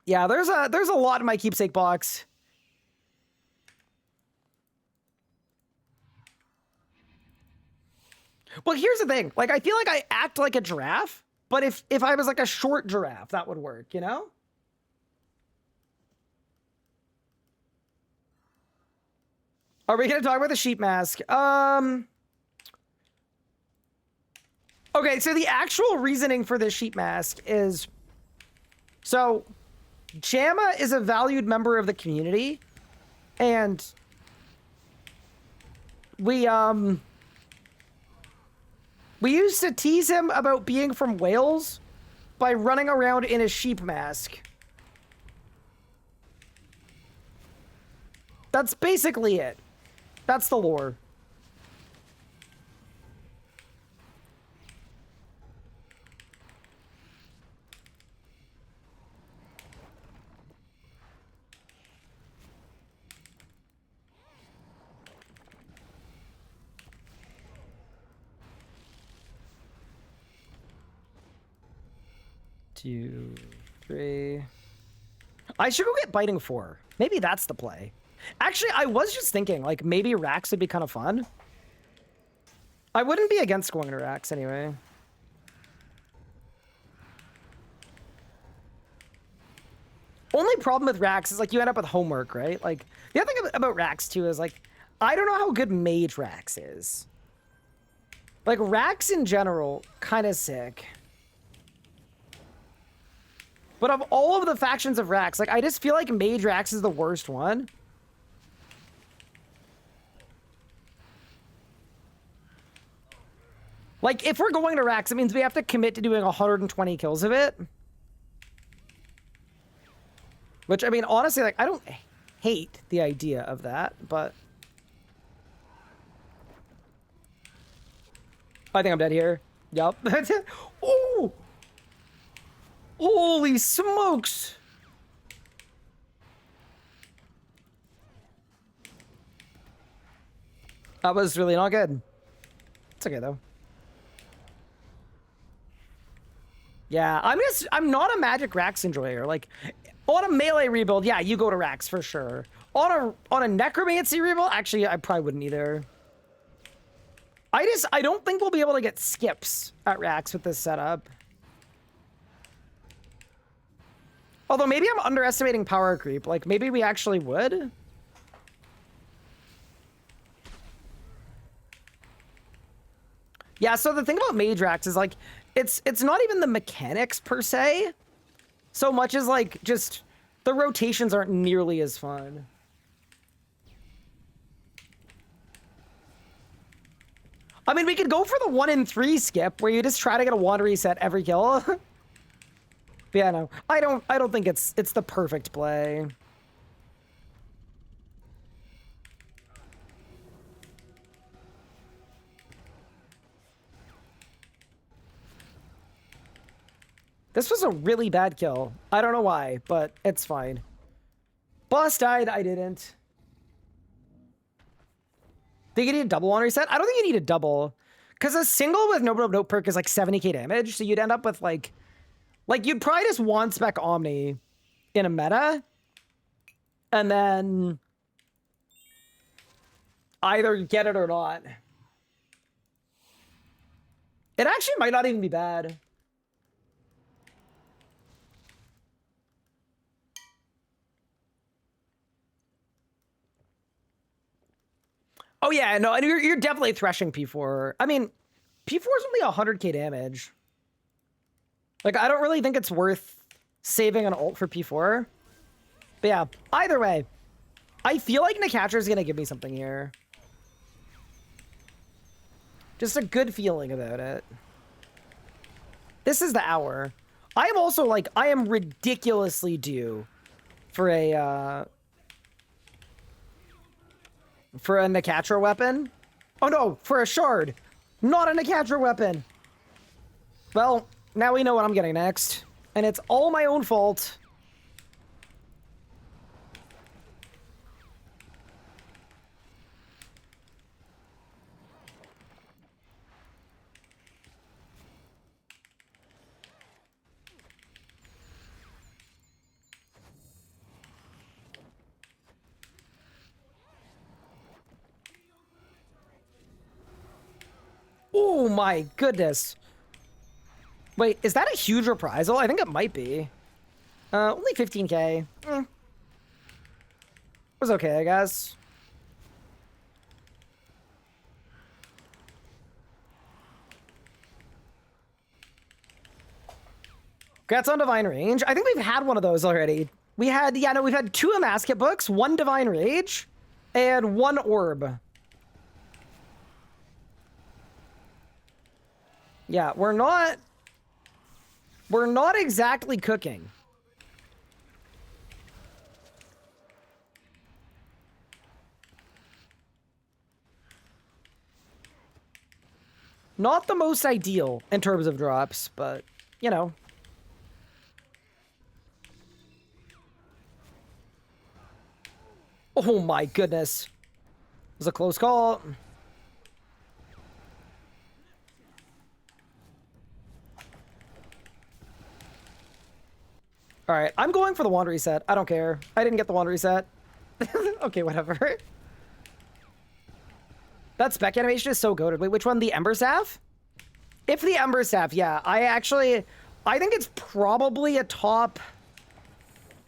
Yeah, there's a lot in my keepsake box. Well, here's the thing. Like, I feel like I act like a giraffe, but if I was like a short giraffe, that would work, you know? Are we going to talk about the sheep mask? Okay, so the actual reasoning for the sheep mask is... So, Jamma is a valued member of the community, and we used to tease him about being from Wales by running around in a sheep mask. That's basically it. That's the lore. Two, three. I should go get biting 4. Maybe that's the play. Actually, I was just thinking, like, maybe racks would be kind of fun. I wouldn't be against going to racks anyway. Only problem with racks is, like, you end up with homework, right? Like, the other thing about racks, too, is, like, I don't know how good mage racks is. Like, racks in general, kind of sick. But of all of the factions of racks, like, I just feel like mage racks is the worst one. Like, if we're going to racks, it means we have to commit to doing 120 kills of it. Which, I mean, honestly, like, I don't hate the idea of that, but... I think I'm dead here. Yup. Ooh! Holy smokes! That was really not good. It's okay, though. Yeah, I'm not a magic racks enjoyer. Like, on a melee rebuild, yeah, you go to racks for sure. On a necromancy rebuild, actually, I probably wouldn't either. I don't think we'll be able to get skips at racks with this setup. Although maybe I'm underestimating power creep. Like, maybe we actually would. Yeah, so the thing about mage racks is, like, it's not even the mechanics per se, so much as, like, just the rotations aren't nearly as fun. I mean, we could go for the 1 in 3 skip, where you just try to get a wand reset every kill. But yeah, no, I don't think it's the perfect play. This was a really bad kill. I don't know why, but it's fine. Boss died, I didn't. Think you need a double on reset? I don't think you need a double. Because a single with no perk is like 70k damage, so you'd end up with like you'd probably just wand spec Omni in a meta. And then either get it or not. It actually might not even be bad. Oh yeah, no, and you're definitely threshing P4. I mean, P4 is only 100k damage. Like, I don't really think it's worth saving an ult for P4. But yeah, either way, I feel like Nakatra is going to give me something here. Just a good feeling about it. This is the hour. I am also like, I am ridiculously due for a Nakatra weapon. Oh no, for a shard. Not a Nakatra weapon. Well, now we know what I'm getting next. And it's all my own fault. Oh my goodness. Wait, is that a huge reprisal? I think it might be. Only 15k. Was okay, I guess. Congrats on Divine Range. I think we've had one of those already. We had, yeah, no, we've had 2 Amasket books, 1 Divine Rage, and 1 Orb. Yeah, we're not exactly cooking. Not the most ideal in terms of drops, but, you know. Oh my goodness. It was a close call. All right, I'm going for the wand reset. I don't care. I didn't get the wand reset. Okay, whatever. That spec animation is so goated. Wait, which one? The Ember Staff? If the Ember Staff, yeah. I think it's probably a top...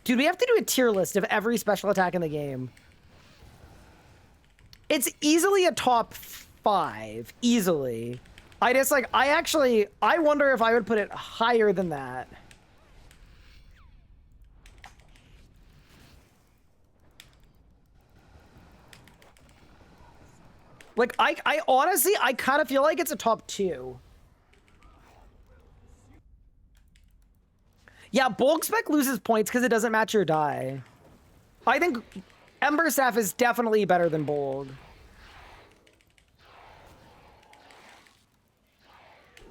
Dude, we have to do a tier list of every special attack in the game. It's easily a top 5. Easily. I just, like, I wonder if I would put it higher than that. Like, I honestly, I kind of feel like it's a top 2. Yeah, Bulk Spec loses points because it doesn't match your die. I think Ember Staff is definitely better than Bulk.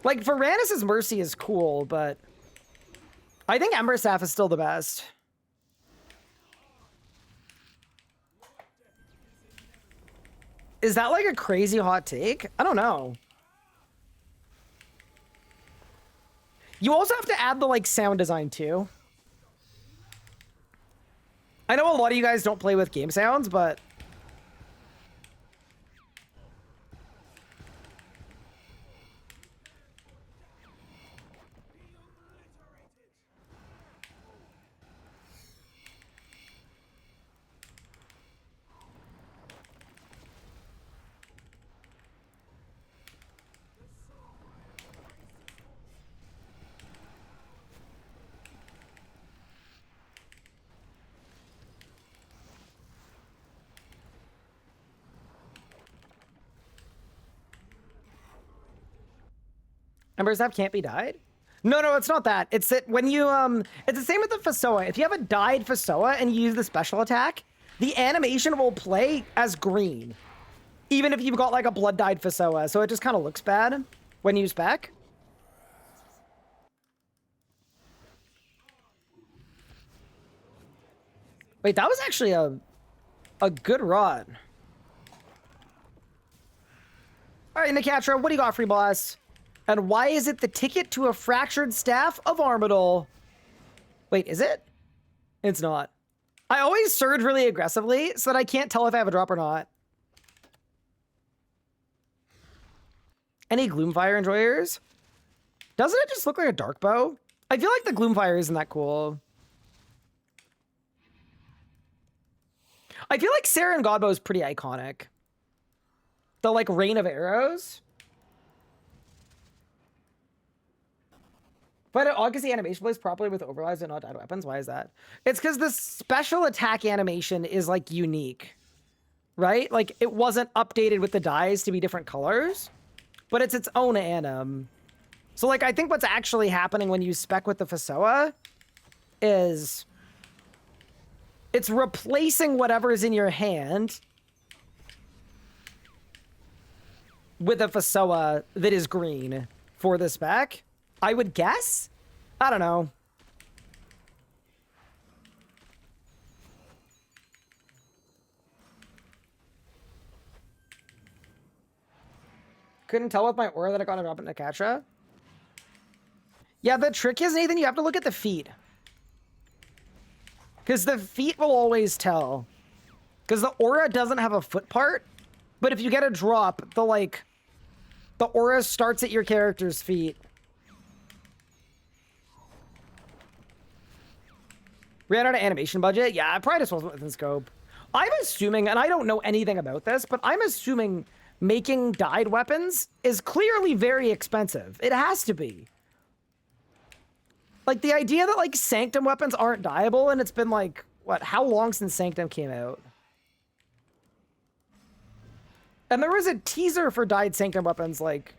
Like, Varanus' Mercy is cool, but I think Ember Staff is still the best. Is that like a crazy hot take? I don't know. You also have to add the like sound design too. I know a lot of you guys don't play with game sounds, but Ember Staff can't be dyed? No, it's not that. It's that when you, it's the same with the Fasoa. If you have a dyed Fasoa and you use the special attack, the animation will play as green. Even if you've got like a blood dyed Fasoa. So it just kind of looks bad when you spec. Wait, that was actually a good run. All right, Nakatra, what do you got, free boss? And why is it the ticket to a fractured staff of Armadil? Wait, is it? It's not. I always surge really aggressively so that I can't tell if I have a drop or not. Any Gloomfire enjoyers? Doesn't it just look like a dark bow? I feel like the Gloomfire isn't that cool. I feel like Saren Godbow is pretty iconic. The like rain of arrows. But it because the animation plays properly with overlays and not dyed weapons. Why is that? It's because the special attack animation is like unique, right? Like it wasn't updated with the dyes to be different colors, but it's its own anim. So like I think what's actually happening when you spec with the Fasoa is it's replacing whatever is in your hand with a Fasoa that is green for the spec. I would guess? I don't know. Couldn't tell with my aura that I got a drop in Nakatra. Yeah, the trick is, Nathan, you have to look at the feet. Because the feet will always tell. Because the aura doesn't have a foot part. But if you get a drop, the aura starts at your character's feet. Ran out of animation budget? Yeah, I probably just wasn't within scope. I'm assuming, and I don't know anything about this, but I'm assuming making dyed weapons is clearly very expensive. It has to be. Like, the idea that, like, Sanctum weapons aren't dyeable, and it's been, like, what, how long since Sanctum came out? And there was a teaser for dyed Sanctum weapons, like,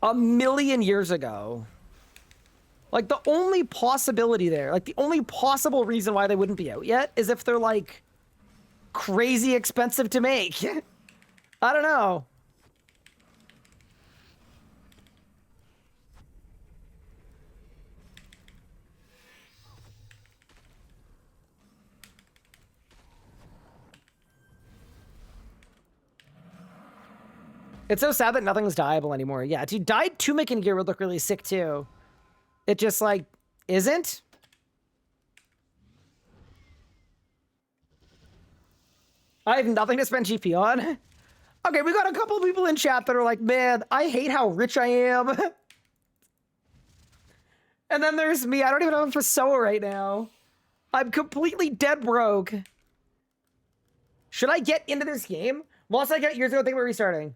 a million years ago. Like, the only possibility there, like, the only possible reason why they wouldn't be out yet is if they're, like, crazy expensive to make. I don't know. It's so sad that nothing's dyeable anymore. Yeah, dude, dyed Tumic gear would look really sick, too. It just, like, isn't? I have nothing to spend GP on. Okay, we got a couple of people in chat that are like, man, I hate how rich I am. And then there's me. I don't even have a Fasoa right now. I'm completely dead broke. Should I get into this game? Lost I got years ago, think about restarting.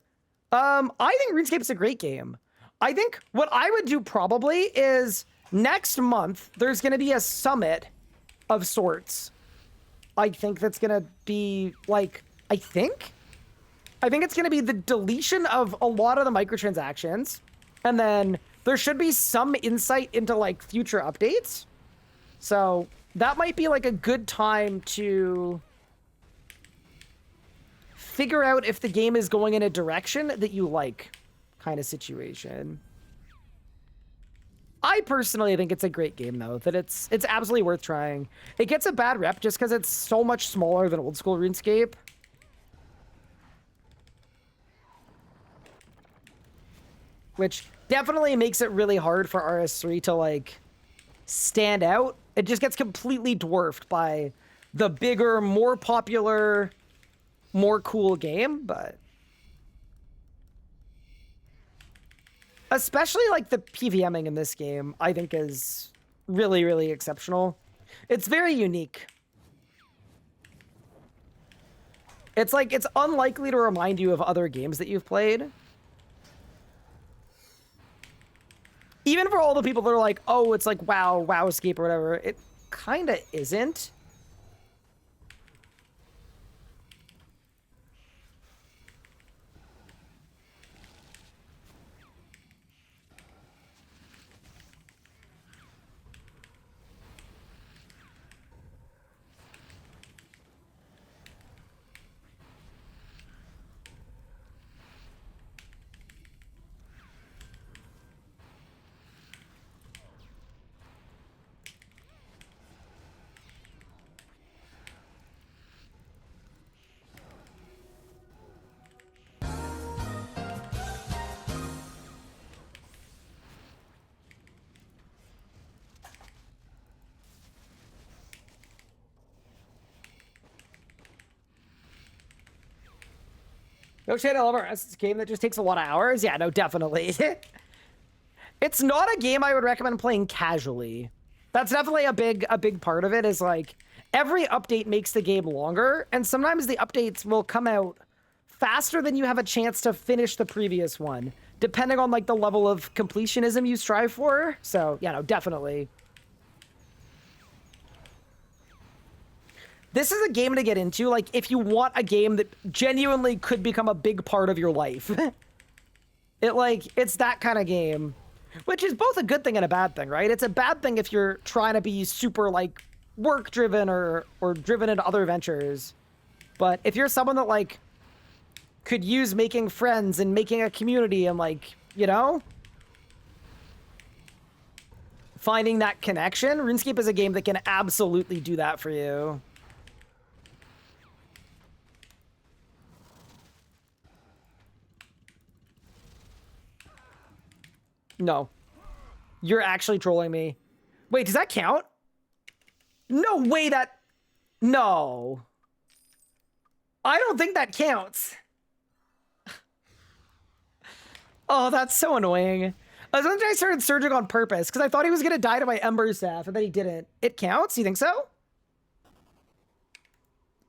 I think RuneScape's a great game. I think what I would do probably is next month, there's going to be a summit of sorts. I think that's going to be like, I think it's going to be the deletion of a lot of the microtransactions. And then there should be some insight into like future updates. So that might be like a good time to figure out if the game is going in a direction that you like. Kind of situation. I personally think it's a great game though, that it's absolutely worth trying. It gets a bad rep just because it's so much smaller than old school RuneScape. Which definitely makes it really hard for RS3 to like stand out. It just gets completely dwarfed by the bigger, more popular, more cool game, but especially like the PVMing in this game, I think is really, really exceptional. It's very unique. It's like, it's unlikely to remind you of other games that you've played. Even for all the people that are like, oh, it's like WoW, WoWscape or whatever, it kind of isn't. No shade, I love our It's a game that just takes a lot of hours. Yeah, no, definitely. It's not a game I would recommend playing casually. That's definitely a big part of it is like every update makes the game longer, and sometimes the updates will come out faster than you have a chance to finish the previous one depending on like the level of completionism you strive for. So yeah, no, definitely. This is a game to get into, like, if you want a game that genuinely could become a big part of your life. It's that kind of game. Which is both a good thing and a bad thing, right? It's a bad thing if you're trying to be super, like, work-driven or driven into other ventures. But if you're someone that, like, could use making friends and making a community and, like, you know? Finding that connection, RuneScape is a game that can absolutely do that for you. No. You're actually trolling me. Wait, does that count? No way that... No. I don't think that counts. Oh, that's so annoying. I started surging on purpose because I thought he was going to die to my Ember Staff and then he didn't. It counts? You think so?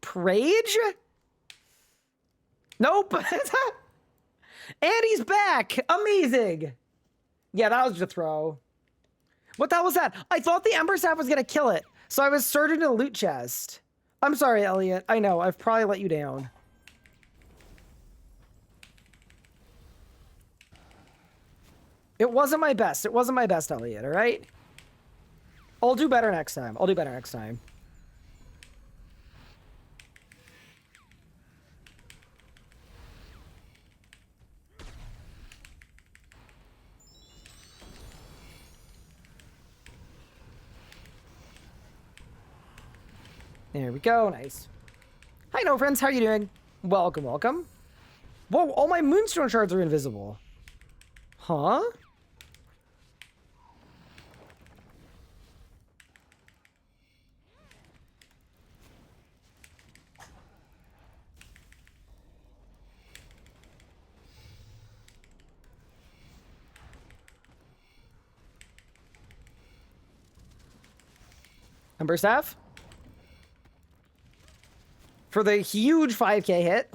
Prage? Nope. And he's back. Amazing. Yeah, that was just a throw. What the hell was that? I thought the Ember Staff was going to kill it. So I was surging to the loot chest. I'm sorry, Elliot. I know, I've probably let you down. It wasn't my best. It wasn't my best, Elliot, all right? I'll do better next time. I'll do better next time. There we go. Nice. Hi, no friends. How are you doing? Welcome, welcome. Whoa, all my moonstone shards are invisible. Huh? Ember Staff? For the huge 5k hit.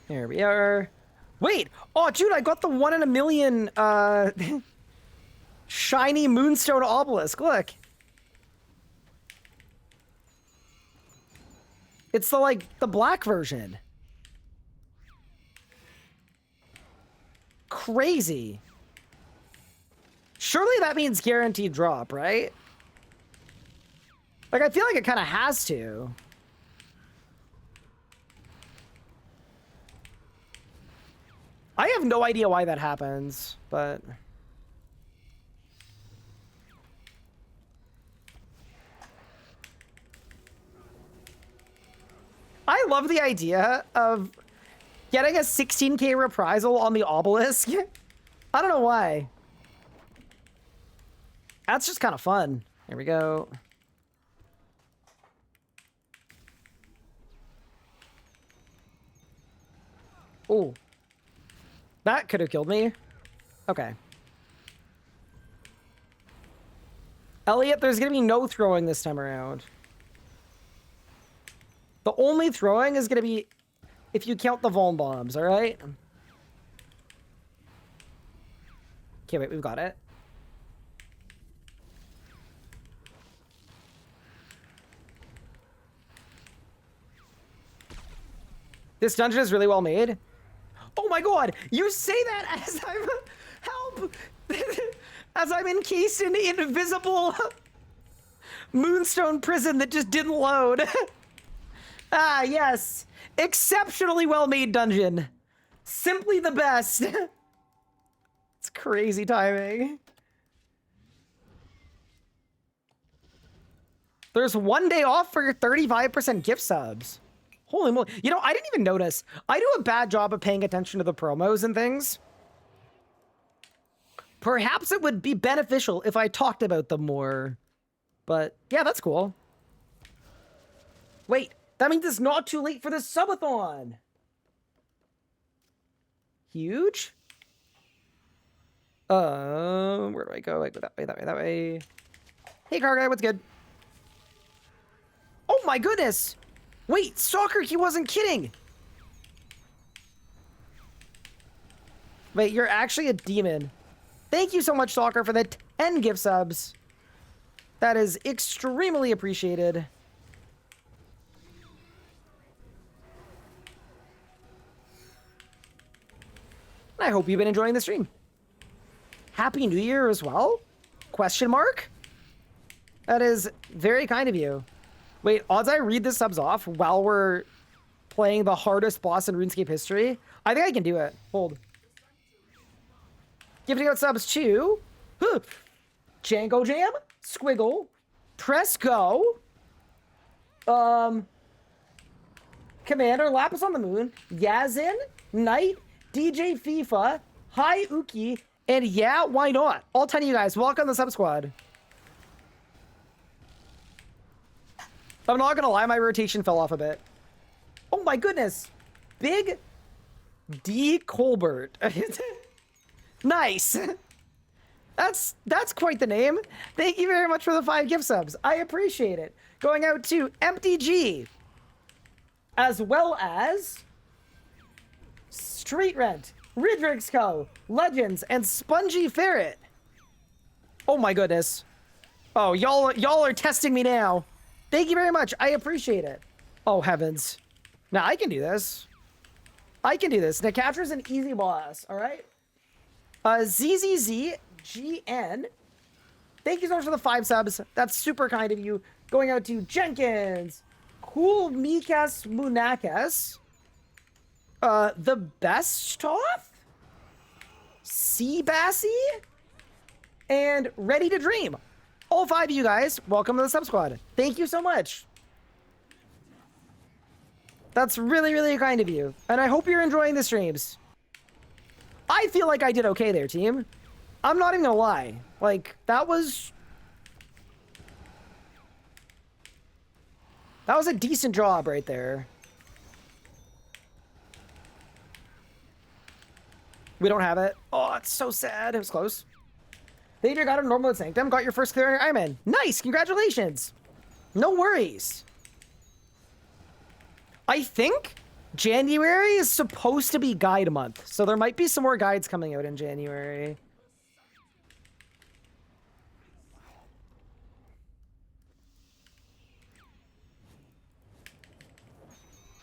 There we are. Wait! Oh, dude, I got the 1 in a million, shiny moonstone obelisk. Look. It's the, like, the black version. Crazy. Surely that means guaranteed drop, right? Like, I feel like it kind of has to. I have no idea why that happens, but... I love the idea of getting a 16k reprisal on the obelisk. I don't know why. That's just kind of fun. Here we go. Ooh. That could have killed me. Okay. Elliot, there's going to be no throwing this time around. The only throwing is going to be if you count the Vuln bombs, all right? Okay, wait, we've got it. This dungeon is really well made. Oh my god, you say that as I'm... Help! As I'm encased in an invisible moonstone prison that just didn't load. Ah, yes. Exceptionally well-made dungeon. Simply the best. It's crazy timing. There's 1 day off for your 35% gift subs. Holy moly. You know, I didn't even notice. I do a bad job of paying attention to the promos and things. Perhaps it would be beneficial if I talked about them more. But, yeah, that's cool. Wait, that means it's not too late for the subathon. Huge? Where do I go? Like, that way, that way, that way. Hey, car guy, what's good? my goodness. Wait, Soccer, he wasn't kidding. Wait, you're actually a demon. Thank you so much, Soccer, for the 10 gift subs. That is extremely appreciated. I hope you've been enjoying the stream. Happy New Year as well? Question mark? That is very kind of you. Wait, odds I read the subs off while we're playing the hardest boss in RuneScape history? I think I can do it. Hold. Giving out subs to Django Jam, Squiggle, Press Go, Commander, Lapis on the Moon, Yazin, Knight, DJ FIFA, Hi Uki, and yeah, why not? All 10 of you guys, welcome to the sub squad. I'm not gonna lie, my rotation fell off a bit. Oh my goodness. Big D. Colbert. Nice. That's quite the name. Thank you very much for the 5 gift subs. I appreciate it. Going out to Empty G, as well as Street Rent, Ridrix Co, Legends, and Spongy Ferret. Oh my goodness. Oh, y'all are testing me now. Thank you very much. I appreciate it. Oh heavens. Now I can do this. I can do this. Nicatra's an easy boss, all right? ZZZGN. Thank you so much for the 5 subs. That's super kind of you. Going out to Jenkins, Cool Mikas Munakas, The Best Toth, Seabassy, and Ready to Dream. All 5 of you guys, welcome to the sub squad. Thank you so much. That's really, really kind of you. And I hope you're enjoying the streams. I feel like I did okay there, team. I'm not even gonna lie. Like, that was a decent job right there. We don't have it. Oh, it's so sad. It was close. They either got a normal at Sanctum, got your first clear Iron Man. Nice, congratulations. No worries. I think January is supposed to be guide month, so there might be some more guides coming out in January.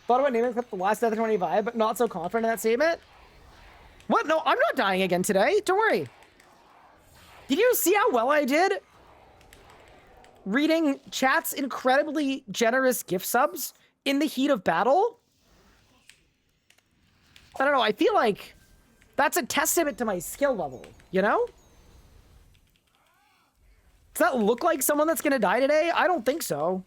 Thought about naming it the last Death of 25, but not so confident in that statement. What? No, I'm not dying again today. Don't worry. Did you see how well I did reading chat's incredibly generous gift subs in the heat of battle? I don't know. I feel like that's a testament to my skill level, you know? Does that look like someone that's going to die today? I don't think so.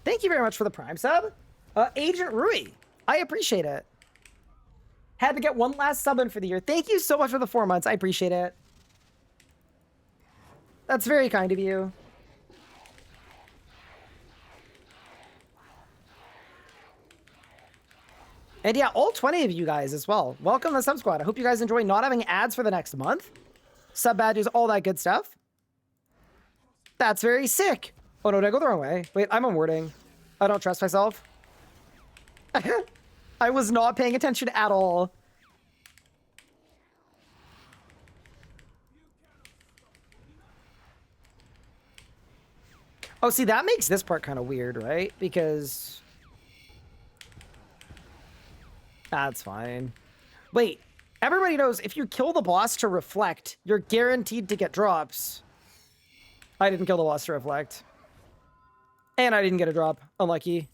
Thank you very much for the Prime sub. Agent Rui, I appreciate it. Had to get one last sub in for the year. Thank you so much for the 4 months. I appreciate it. That's very kind of you. And yeah, all 20 of you guys as well. Welcome to the sub squad. I hope you guys enjoy not having ads for the next month. Sub badges, all that good stuff. That's very sick. Oh no, did I go the wrong way? Wait, I'm unwording. I don't trust myself. I was not paying attention at all. Oh, see, that makes this part kind of weird, right? Because that's fine. Wait, everybody knows if you kill the boss to reflect, you're guaranteed to get drops. I didn't kill the boss to reflect. And I didn't get a drop. Unlucky.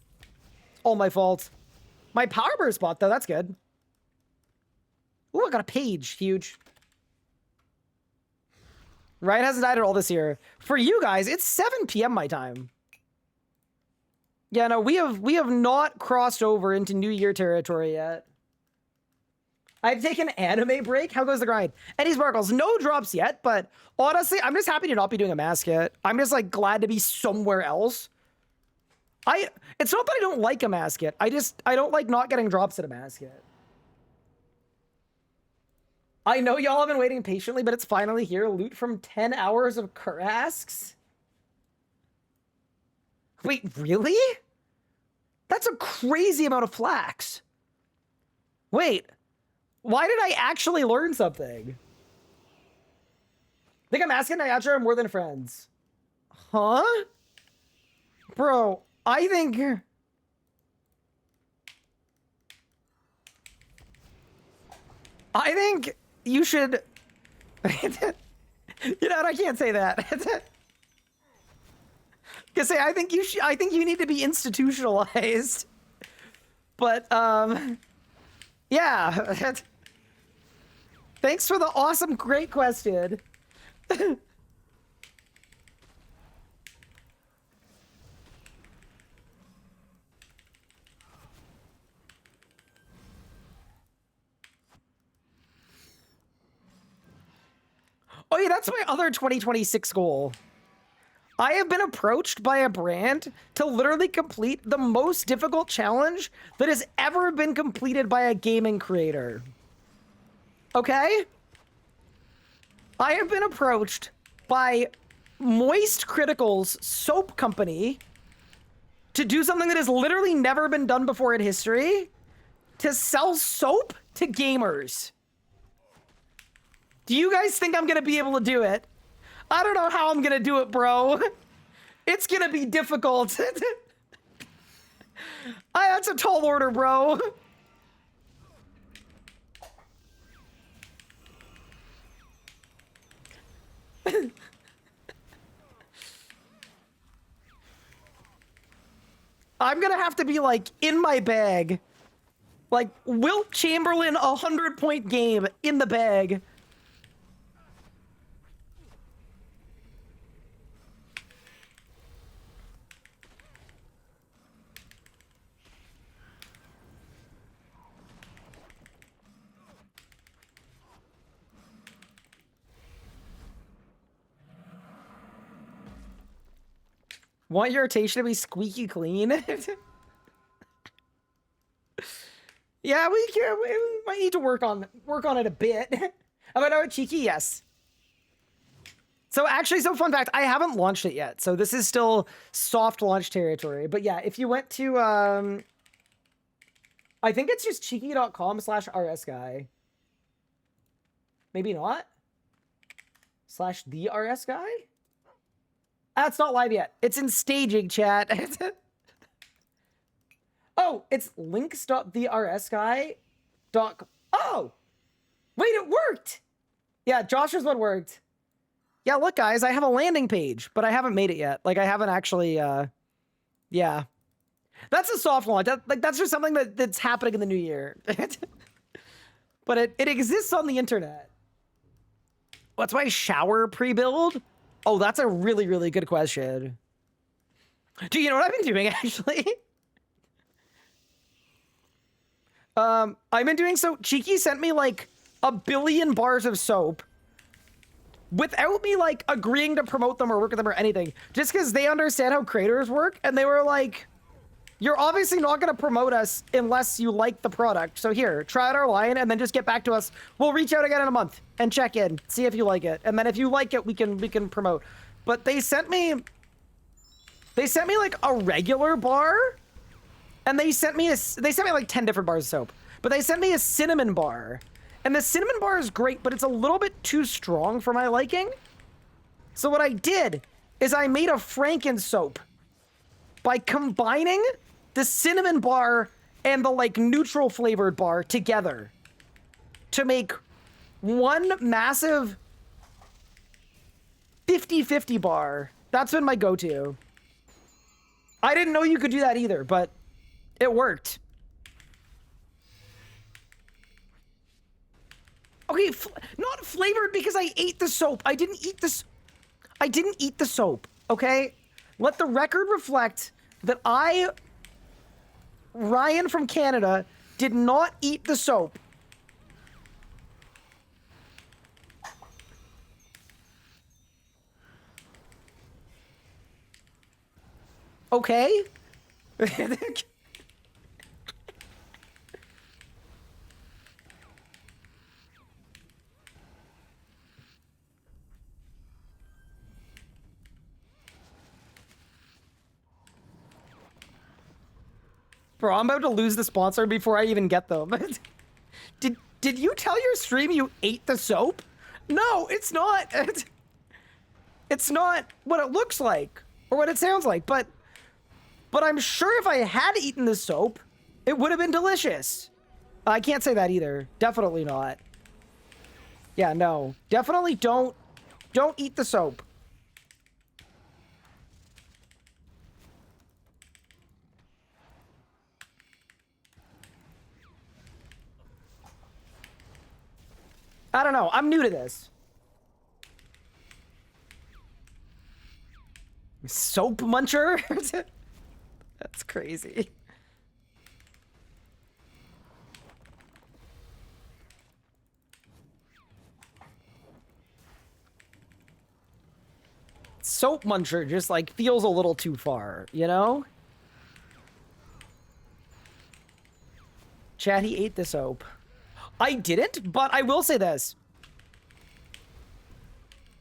All my fault. My power burst bot, though. That's good. Ooh, I got a page. Huge. Ryan hasn't died at all this year. For you guys, it's 7 p.m. my time. Yeah, no, we have not crossed over into New Year territory yet. I'd take an anime break. How goes the grind? Eddie Sparkles, no drops yet, but honestly, I'm just happy to not be doing a mask yet. I'm just like glad to be somewhere else. It's not that I don't like a mask yet. I don't like not getting drops at a mask yet. I know y'all have been waiting patiently, but it's finally here. Loot from 10 hours of Karasks. Wait, really? That's a crazy amount of flax. Wait, why did I actually learn something? I think I'm asking Niatra more than friends. Huh? Bro, I think you should... You know what? I can't say that. Cause say I think you need to be institutionalized. But yeah. Thanks for the awesome, great question. Oh yeah, that's my other 2026 goal. I have been approached by a brand to literally complete the most difficult challenge that has ever been completed by a gaming creator. Okay? I have been approached by Moist Critical's soap company to do something that has literally never been done before in history, to sell soap to gamers. Do you guys think I'm gonna be able to do it? I don't know how I'm gonna do it, bro. It's gonna be difficult. That's a tall order, bro. I'm gonna have to be like in my bag. Like Wilt Chamberlain 100-point game in the bag. Want your rotation to be squeaky clean? Yeah, we might need to work on it a bit. About our cheeky, yes. So actually, so fun fact, I haven't launched it yet. So this is still soft launch territory. But yeah, if you went to I think it's just cheeky.com/rsguy. Maybe not. /the RS guy? It's not live yet. It's in staging, chat. Oh, it's links.thersguy. Oh! Wait, it worked! Yeah, Josh's one worked. Yeah, look, guys, I have a landing page, but I haven't made it yet. Like, I haven't actually, yeah. That's a soft launch. That's just something that's happening in the new year. But it exists on the internet. What's my shower pre-build? Oh, that's a really, really good question. Do you know what I've been doing, actually? I've been doing so... Cheeky sent me, like, 1 billion bars of soap without me, like, agreeing to promote them or work with them or anything. Just because they understand how creators work, and they were like, you're obviously not going to promote us unless you like the product. So here, try out our line, and then just get back to us. We'll reach out again in a month and check in, see if you like it. And then if you like it, we can promote. But they sent me like a regular bar, and they sent me like 10 different bars of soap. But they sent me a cinnamon bar. And the cinnamon bar is great, but it's a little bit too strong for my liking. So what I did is I made a Franken soap by combining the cinnamon bar and the like neutral flavored bar together to make one massive 50-50 bar. That's been my go-to. I didn't know you could do that either, but it worked. Okay, not flavored because I ate the soap. I didn't eat this. I didn't eat the soap, okay? Let the record reflect that Ryan from Canada, did not eat the soap. Okay? Bro, I'm about to lose the sponsor before I even get them. Did you tell your stream you ate the soap? No, it's not. It's not what it looks like or what it sounds like, but I'm sure if I had eaten the soap, it would have been delicious. I can't say that either. Definitely not. Yeah, no. Definitely don't eat the soap. I don't know. I'm new to this. Soap muncher? That's crazy. Soap muncher just like feels a little too far, you know? Chad, he ate the soap. I didn't, but I will say this.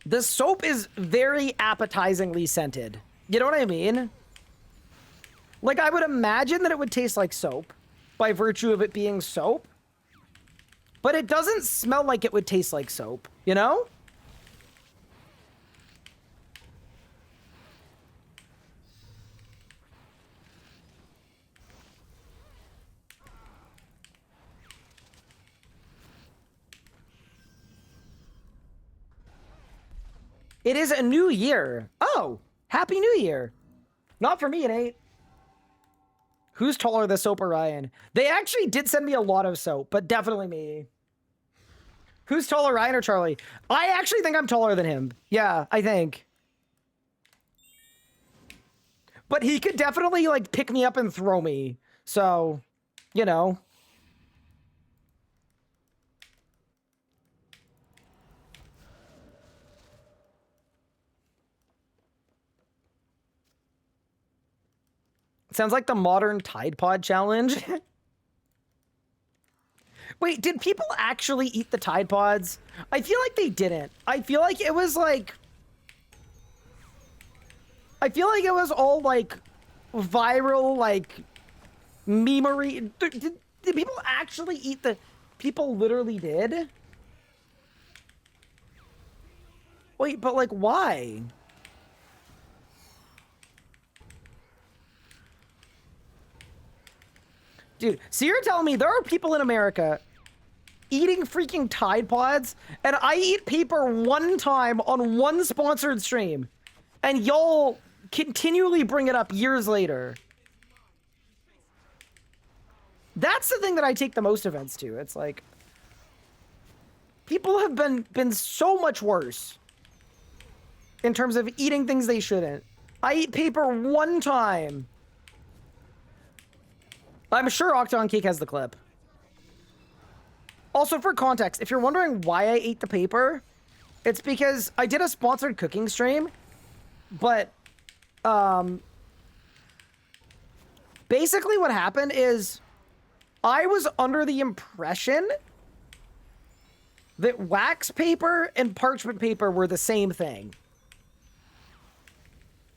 The soap is very appetizingly scented. You know what I mean? Like, I would imagine that it would taste like soap by virtue of it being soap. But it doesn't smell like it would taste like soap, you know? It is a new year. Oh, Happy New Year. Not for me, it ain't. Who's taller, the soap or Ryan? They actually did send me a lot of soap, but definitely me. Who's taller, Ryan or Charlie? I actually think I'm taller than him. Yeah, I think. But he could definitely, like, pick me up and throw me. So, you know. Sounds like the modern Tide Pod challenge. Wait, did people actually eat the Tide Pods? I feel like they didn't. I feel like it was like... I feel like it was all like viral, like memery. Did people actually eat the... People literally did? Wait, but like why? Dude, so you're telling me there are people in America eating freaking Tide Pods, and I eat paper one time on one sponsored stream, and y'all continually bring it up years later. That's the thing that I take the most offense to. It's like, people have been so much worse in terms of eating things they shouldn't. I eat paper one time. I'm sure Octon Cake has the clip. Also, for context, if you're wondering why I ate the paper, it's because I did a sponsored cooking stream, but, basically what happened is I was under the impression that wax paper and parchment paper were the same thing.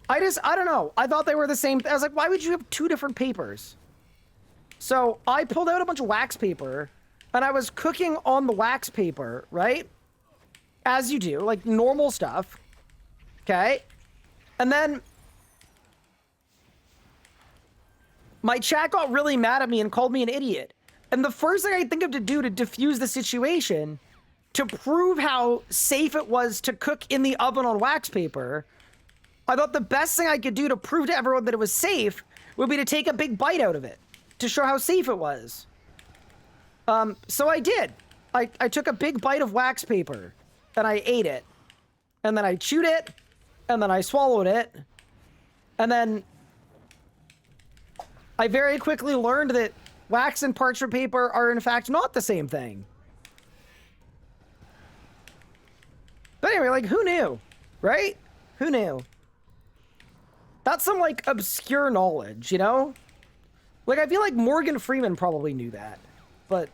I don't know. I thought they were the same. I was like, why would you have two different papers? So I pulled out a bunch of wax paper, and I was cooking on the wax paper, right? As you do, like normal stuff. Okay? And then my chat got really mad at me and called me an idiot. And the first thing I think of to do to diffuse the situation, to prove how safe it was to cook in the oven on wax paper, I thought the best thing I could do to prove to everyone that it was safe would be to take a big bite out of it, to show how safe it was. So I did. I took a big bite of wax paper, and I ate it. And then I chewed it, and then I swallowed it, and then I very quickly learned that wax and parchment paper are in fact not the same thing. But anyway, like, who knew, right? Who knew? That's some, like, obscure knowledge, you know? Like, I feel like Morgan Freeman probably knew that, but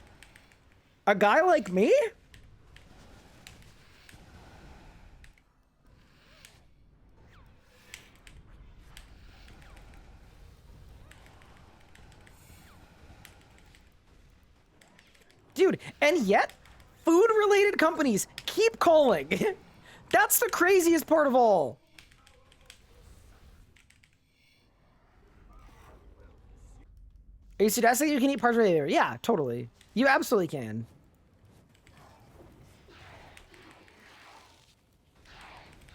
a guy like me? Dude, and yet, food-related companies keep calling. That's the craziest part of all. Are you suggesting you can eat parchment paper? Yeah, totally. You absolutely can.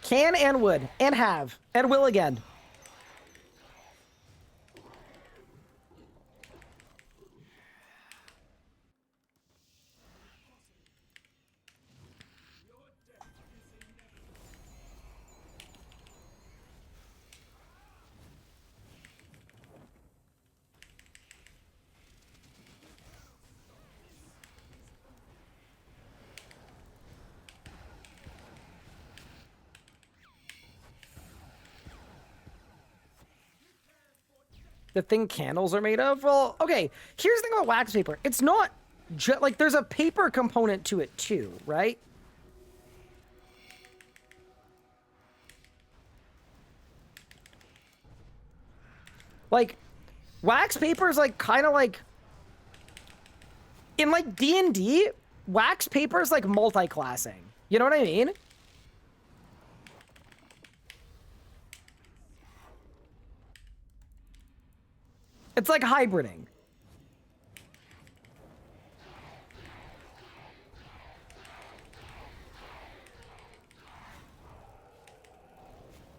Can and would, and have, and will again. The thing candles are made of? Well, okay, here's the thing about wax paper. It's not just, like, there's a paper component to it too, right? Like, wax paper is, like, kind of like... In, like, D&D, wax paper is, like, multi-classing. You know what I mean? It's like hybriding.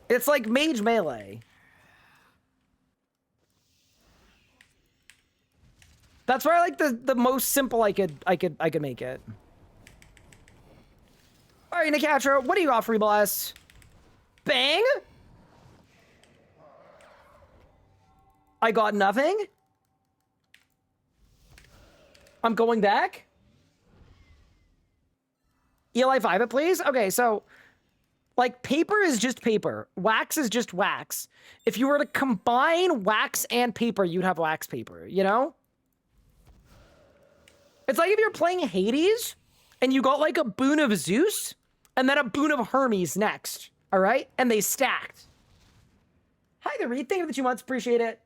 It's like mage melee. That's where I like the most simple I could make it. All right, Nicatro, what do you got for Blast? Bang! I got nothing. I'm going back. Eli 5 it, please. Okay, so like paper is just paper. Wax is just wax. If you were to combine wax and paper, you'd have wax paper, you know? It's like if you're playing Hades and you got like a boon of Zeus and then a boon of Hermes next, all right? And they stacked. Hi there, Reed. Thank you for the 2 months. Appreciate it.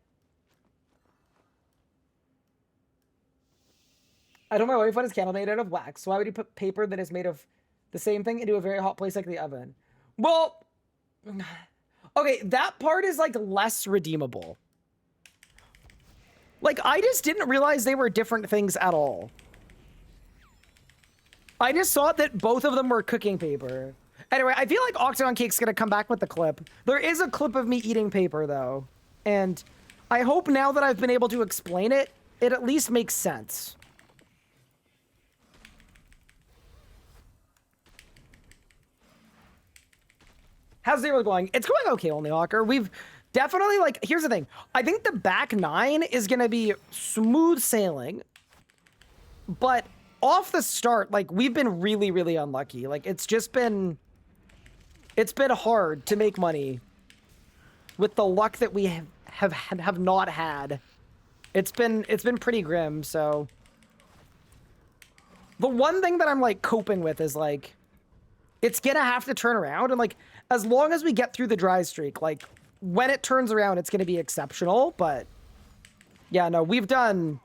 I told my wife what is candle made out of wax. So why would you put paper that is made of the same thing into a very hot place like the oven? Well, okay, that part is like less redeemable. Like, I just didn't realize they were different things at all. I just thought that both of them were cooking paper. Anyway, I feel like Octagon Cake's gonna come back with the clip. There is a clip of me eating paper, though. And I hope now that I've been able to explain it, it at least makes sense. How's Zero going? It's going okay, Only Hawker. We've definitely, like, here's the thing. I think the back 9 is going to be smooth sailing. But off the start, like, we've been really, really unlucky. Like, it's just been... It's been hard to make money with the luck that we have not had. It's been pretty grim, so... The one thing that I'm, like, coping with is, like... It's gonna have to turn around, and, like, as long as we get through the dry streak, like, when it turns around, it's gonna be exceptional, but... Yeah, no, we've done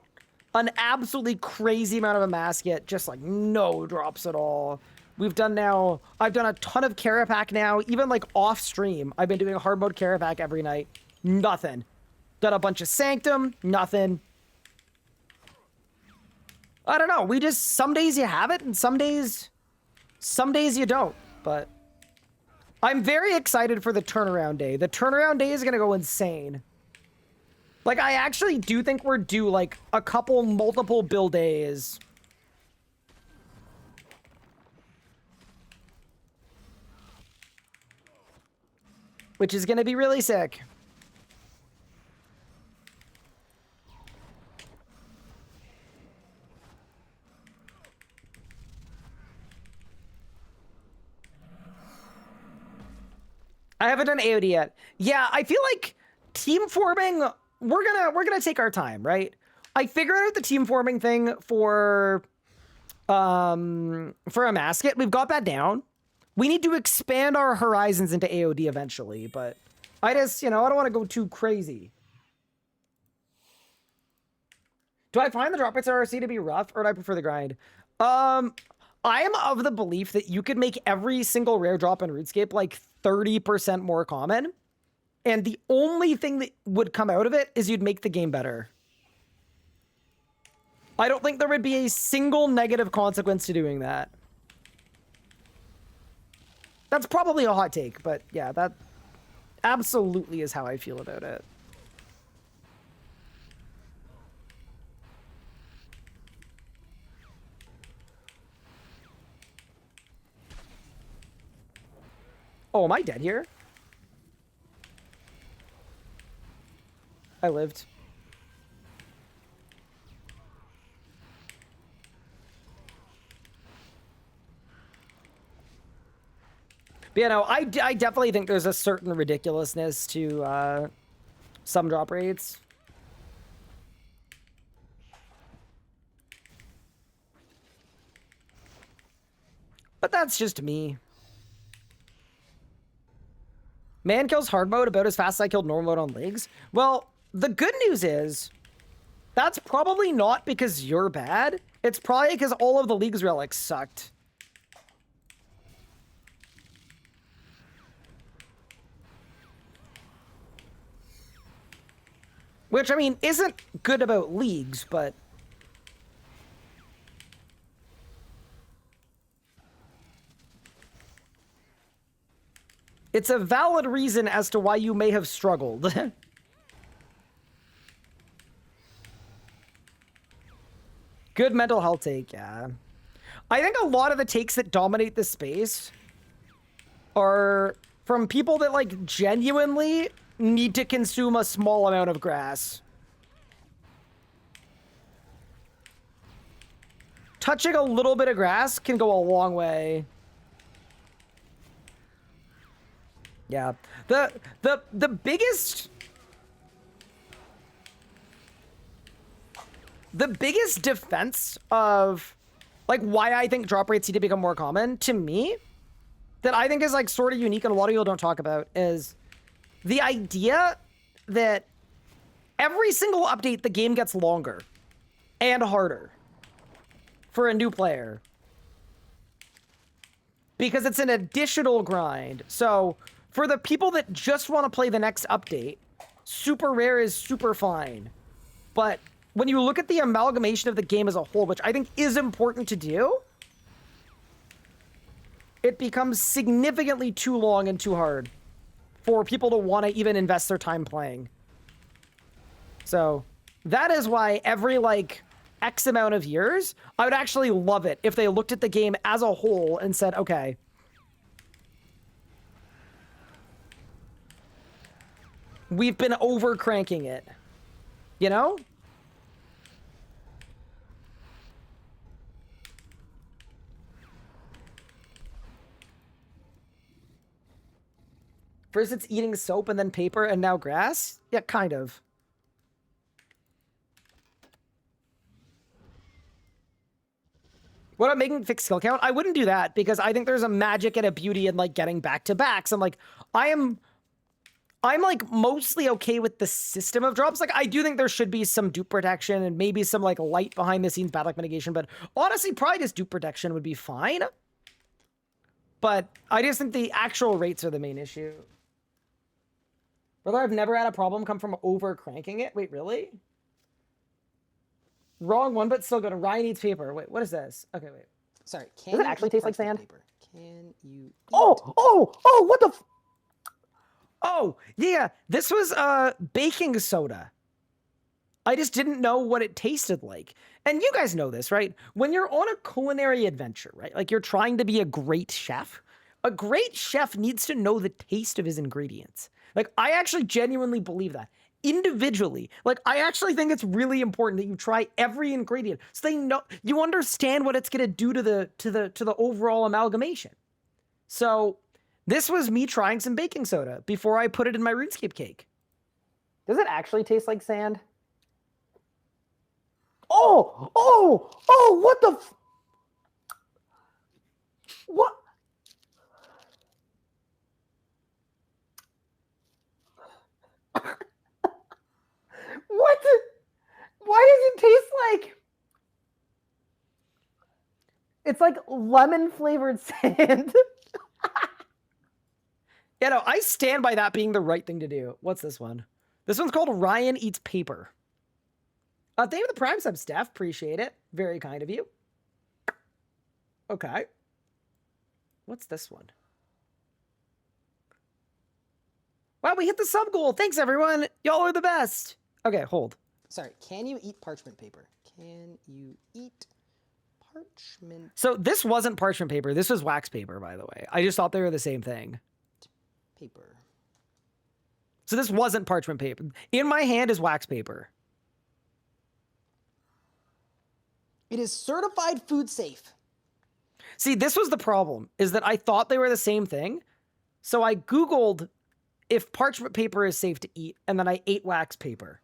an absolutely crazy amount of a basket, just, like, no drops at all. We've done now... I've done a ton of Carapac now, even, like, off-stream. I've been doing a hard mode Carapac every night. Nothing. Done a bunch of Sanctum, nothing. I don't know, we just... Some days you have it, and some days you don't, but I'm very excited for the turnaround day. The turnaround day is going to go insane. Like, I actually do think we're due, like, a couple multiple build days. which is going to be really sick. I haven't done AOD yet. Yeah, I feel like team forming, we're gonna take our time, right? I figured out the team forming thing for a Masket. We've got that down. We need to expand our horizons into AOD eventually, but I just, I don't want to go too crazy. Do I find the drop rates at RC to be rough, or do I prefer the grind? I am of the belief that you could make every single rare drop in RuneScape like 30% more common, and the only thing that would come out of it is you'd make the game better. I don't think there would be a single negative consequence to doing that. That's probably a hot take, but yeah, that absolutely is how I feel about it. Oh, am I dead here? I lived. But yeah, no, I definitely think there's a certain ridiculousness to some drop rates. But that's just me. Man kills hard mode about as fast as I killed normal mode on leagues. Well, the good news is that's probably not because you're bad. It's probably because all of the league's relics sucked. Which, I mean, isn't good about leagues, but... it's a valid reason as to why you may have struggled. Good mental health take, yeah. I think a lot of the takes that dominate this space are from people that, like, genuinely need to consume a small amount of grass. Touching a little bit of grass can go a long way. Yeah. The biggest defense of, like, why I think drop rates need to become more common, to me, that I think is, like, sort of unique and a lot of people don't talk about, is the idea that every single update, the game gets longer and harder for a new player. Because it's an additional grind. So, for the people that just want to play the next update, super rare is super fine. But when you look at the amalgamation of the game as a whole, which I think is important to do, it becomes significantly too long and too hard for people to want to even invest their time playing. So that is why every, like, X amount of years, I would actually love it if they looked at the game as a whole and said, okay, we've been over cranking it, you know? First it's eating soap and then paper and now grass? Yeah, kind of. What about making fixed skill count? I wouldn't do that because I think there's a magic and a beauty in, like, getting back-to-backs. And, like, I'm like mostly okay with the system of drops. Like, I do think there should be some dupe protection and maybe some, like, light behind the scenes bad luck mitigation, but honestly, probably just dupe protection would be fine. But I just think the actual rates are the main issue. Brother, I've never had a problem come from over cranking it. Wait, really? Wrong one, but still good. Ryan eats paper. Wait, what is this? Okay, wait. Sorry. Does it actually taste like sand? Paper? Can you? Oh, what the? Oh, yeah. This was baking soda. I just didn't know what it tasted like. And you guys know this, right? When you're on a culinary adventure, right? Like, you're trying to be a great chef needs to know the taste of his ingredients. Like, I actually genuinely believe that. Individually, like, I actually think it's really important that you try every ingredient so they know you understand what it's gonna do to the overall amalgamation. So this was me trying some baking soda before I put it in my RuneScape cake. Does it actually taste like sand? Oh, what the what? What? Why does it taste like? It's like lemon flavored sand. Yeah, no, I stand by that being the right thing to do. What's this one? This one's called Ryan Eats Paper. Thank you for the Prime sub, Steph. Appreciate it. Very kind of you. Okay. What's this one? Wow, we hit the sub goal. Thanks, everyone. Y'all are the best. Okay, hold. Sorry. Can you eat parchment paper? Can you eat parchment? So this wasn't parchment paper. This was wax paper, by the way. I just thought they were the same thing. Paper. So this wasn't parchment paper. In my hand is wax paper. It is certified food safe. See, this was the problem, is that I thought they were the same thing. So I Googled if parchment paper is safe to eat, and then I ate wax paper.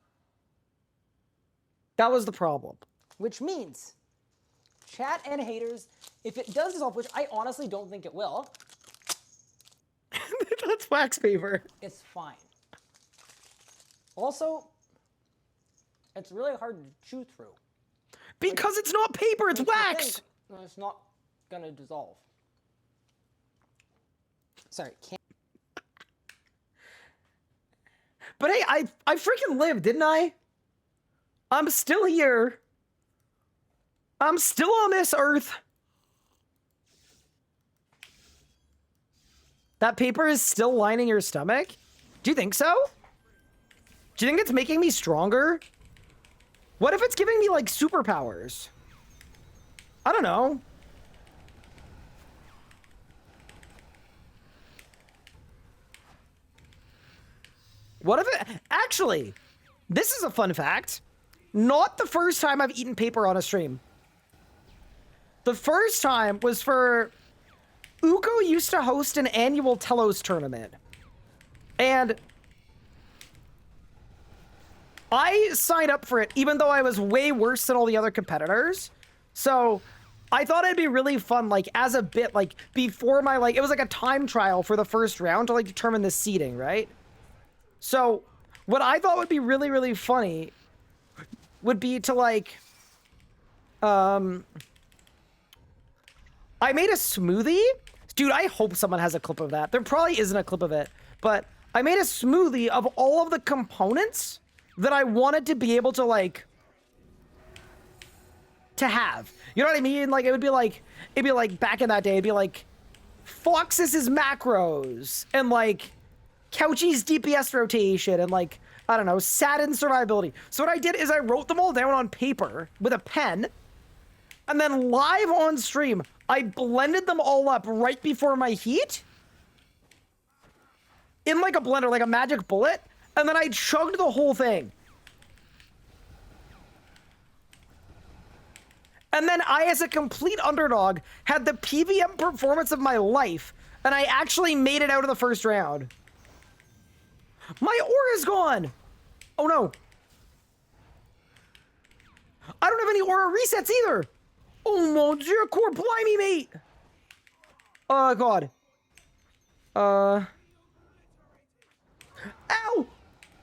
That was the problem. Which means, chat and haters, if it does dissolve, which I honestly don't think it will. That's wax paper. It's fine. Also, it's really hard to chew through. Because it's not paper, it's wax! It's not gonna dissolve. Sorry, can't. But hey, I freaking lived, didn't I? I'm still here. I'm still on this earth. That paper is still lining your stomach? Do you think so? Do you think it's making me stronger? What if it's giving me, like, superpowers? I don't know. What if it... Actually, this is a fun fact. Not the first time I've eaten paper on a stream. The first time was for... Uko used to host an annual Telos tournament. And... I signed up for it, even though I was way worse than all the other competitors. So I thought it'd be really fun, like, as a bit, like, before my, like, it was like a time trial for the first round to, like, determine the seeding, right? So what I thought would be really, really funny would be to, like, I made a smoothie. Dude, I hope someone has a clip of that. There probably isn't a clip of it, but I made a smoothie of all of the components that I wanted to be able to, like, to have. You know what I mean? Like, it'd be like back in that day, it'd be like Fox's macros and like Couchy's DPS rotation and like, I don't know, Satin's survivability. So what I did is I wrote them all down on paper with a pen, and then live on stream, I blended them all up right before my heat in like a blender, like a magic bullet. And then I chugged the whole thing. And then I, as a complete underdog, had the PVM performance of my life. And I actually made it out of the first round. My aura's gone. Oh no. I don't have any aura resets either. Oh mon dieu, core blimey, mate. Oh god. Ow!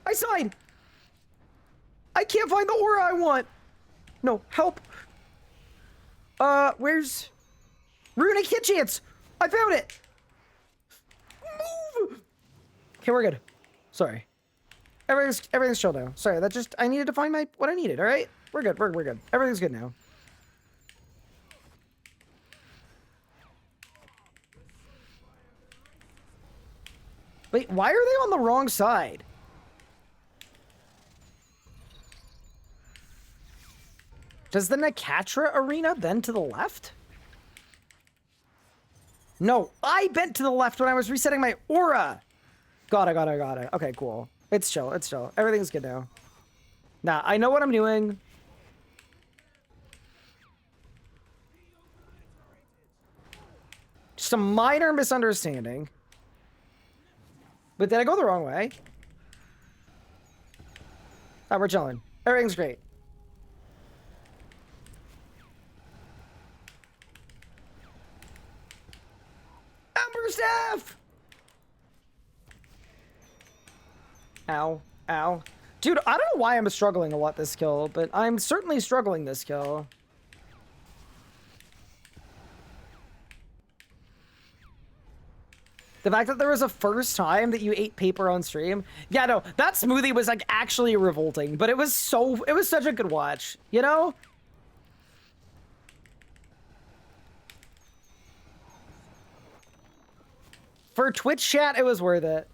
I sighed! I can't find the aura I want! No, help! Where's... Runic hit chance! I found it! Move! Okay, we're good. Sorry. Everything's chill now. Sorry, that just... I needed to find what I needed, alright? We're good, we're good. Everything's good now. Wait, why are they on the wrong side? Does the Nakatra arena bend to the left? No, I bent to the left when I was resetting my aura. Got it. Okay, cool. It's chill. Everything's good now. Nah, I know what I'm doing. Just a minor misunderstanding. But did I go the wrong way? Ah, we're chilling. Everything's great. Ember Staff! Ow. Ow. Dude, I don't know why I'm struggling a lot this kill, but I'm certainly struggling this kill. The fact that there was a first time that you ate paper on stream. Yeah, no, that smoothie was like actually revolting, but it was such a good watch, you know? For Twitch chat, it was worth it.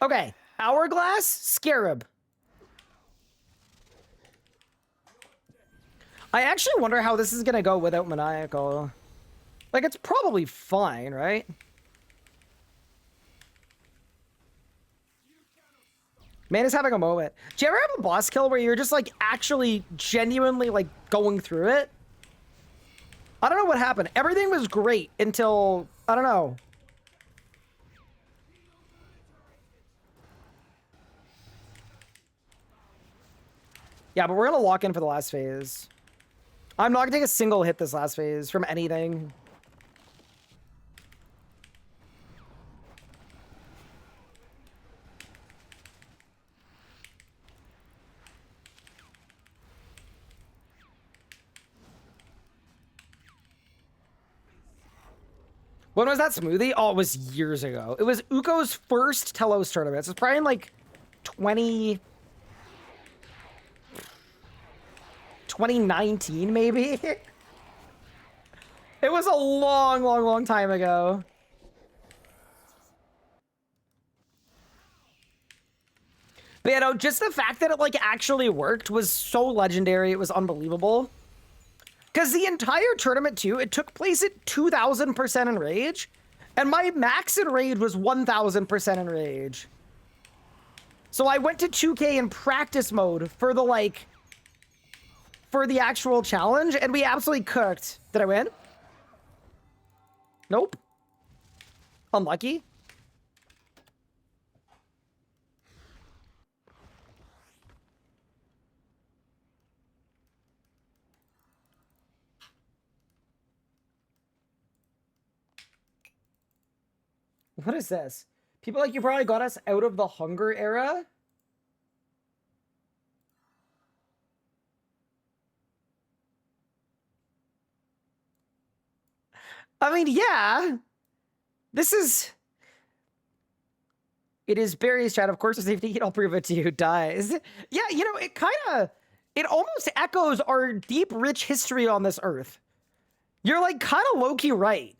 Okay, Hourglass, Scarab. I actually wonder how this is gonna go without Maniacal. Like, it's probably fine, right? Man is having a moment. Do you ever have a boss kill where you're just, like, actually genuinely, like, going through it? I don't know what happened. Everything was great until, I don't know. Yeah, but we're gonna lock in for the last phase. I'm not gonna take a single hit this last phase from anything. When was that smoothie? Oh, it was years ago. It was Uko's first Telos tournament. So it's probably in like 2019, maybe? It was a long time ago. But you know, just the fact that it like actually worked was so legendary. It was unbelievable. Because the entire tournament too, it took place at 2000% in rage. And my max in rage was 1000% in rage. So I went to 2K in practice mode for the like, for the actual challenge, and we absolutely cooked. Did I win? Nope. Unlucky. What is this? People like you probably got us out of the hunger era? I mean, yeah. This is... It is Barry's chat, of course, if safety, I'll prove it to you, dies. Yeah, you know, it kind of... It almost echoes our deep, rich history on this earth. You're, like, kind of low-key right.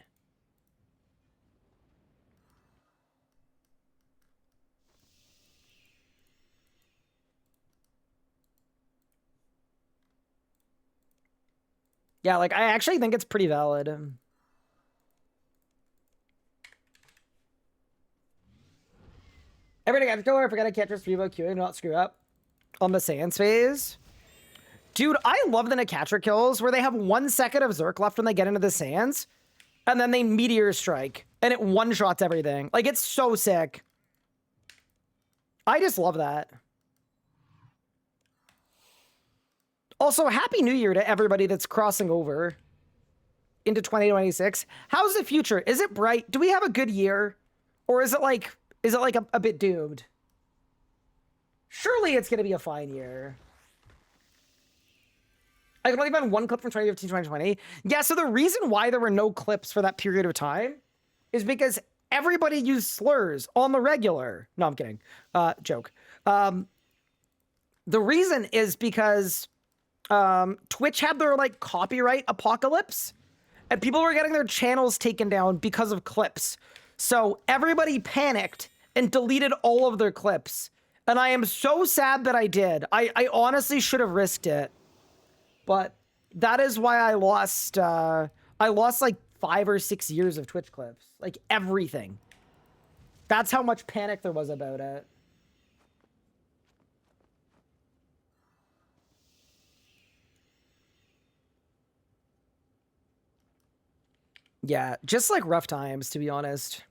Yeah, like, I actually think it's pretty valid. Everything I don't forget I can't just revoke queuing and not screw up on the Sans phase. Dude, I love the Nakatra kills where they have 1 second of Zerk left when they get into the Sans, and then they Meteor Strike, and it one-shots everything. Like, it's so sick. I just love that. Also, Happy New Year to everybody that's crossing over into 2026. How's the future? Is it bright? Do we have a good year? Or is it like a bit doomed? Surely it's going to be a fine year. I can only find one clip from 2015, 2020. Yeah, so the reason why there were no clips for that period of time is because everybody used slurs on the regular. No, I'm kidding. Joke. The reason is because Twitch had their like copyright apocalypse, and people were getting their channels taken down because of clips. So everybody panicked and deleted all of their clips. And I am so sad that I did. I honestly should have risked it. But that is why I lost like 5 or 6 years of Twitch clips. Like everything. That's how much panic there was about it. Yeah, just like rough times, to be honest.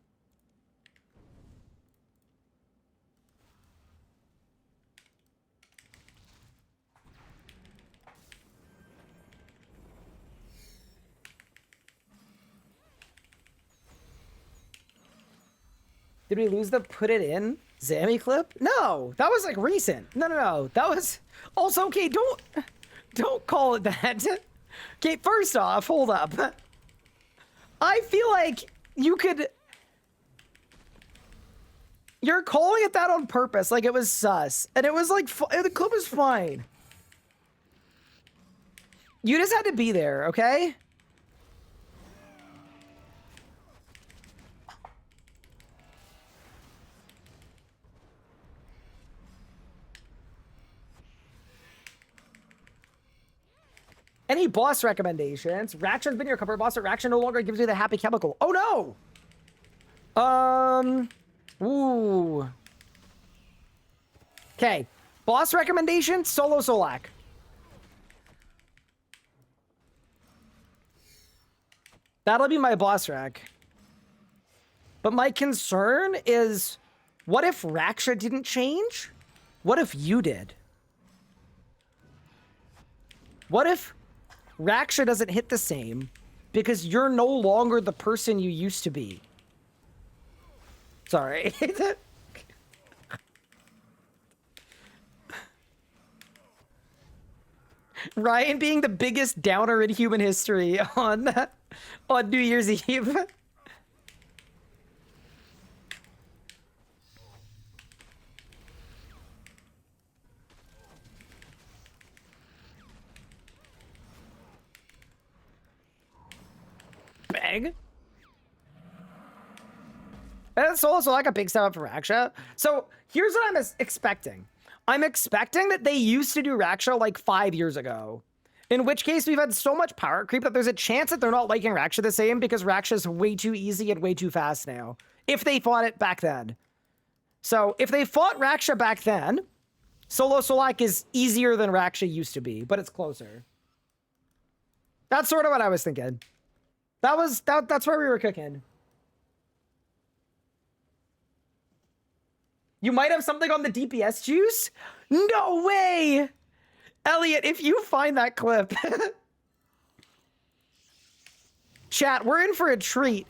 Did we lose the put it in Zammy clip? No, that was like recent. No. That was also, okay, don't call it that. Okay, first off, hold up. I feel like you're calling it that on purpose, like it was sus. And it was like, the clip was fine. You just had to be there, okay? Any boss recommendations? Raksha's been your cover boss, but Raksha no longer gives you the happy chemical. Oh no! Ooh. Okay. Boss recommendation, Solo Solak. That'll be my boss rec. But my concern is, what if Raksha didn't change? What if you did? What if Raksha doesn't hit the same because you're no longer the person you used to be? Sorry. Ryan being the biggest downer in human history on New Year's Eve. Bang. And it's also like a big step up for Raksha. So here's what I'm expecting. I'm expecting that they used to do Raksha like 5 years ago. In which case we've had so much power creep that there's a chance that they're not liking Raksha the same because Raksha's way too easy and way too fast now. If they fought it back then. So if they fought Raksha back then, Solo Solak is easier than Raksha used to be, but it's closer. That's sort of what I was thinking. That's where we were cooking. You might have something on the DPS juice? No way! Elliot, if you find that clip. Chat, we're in for a treat.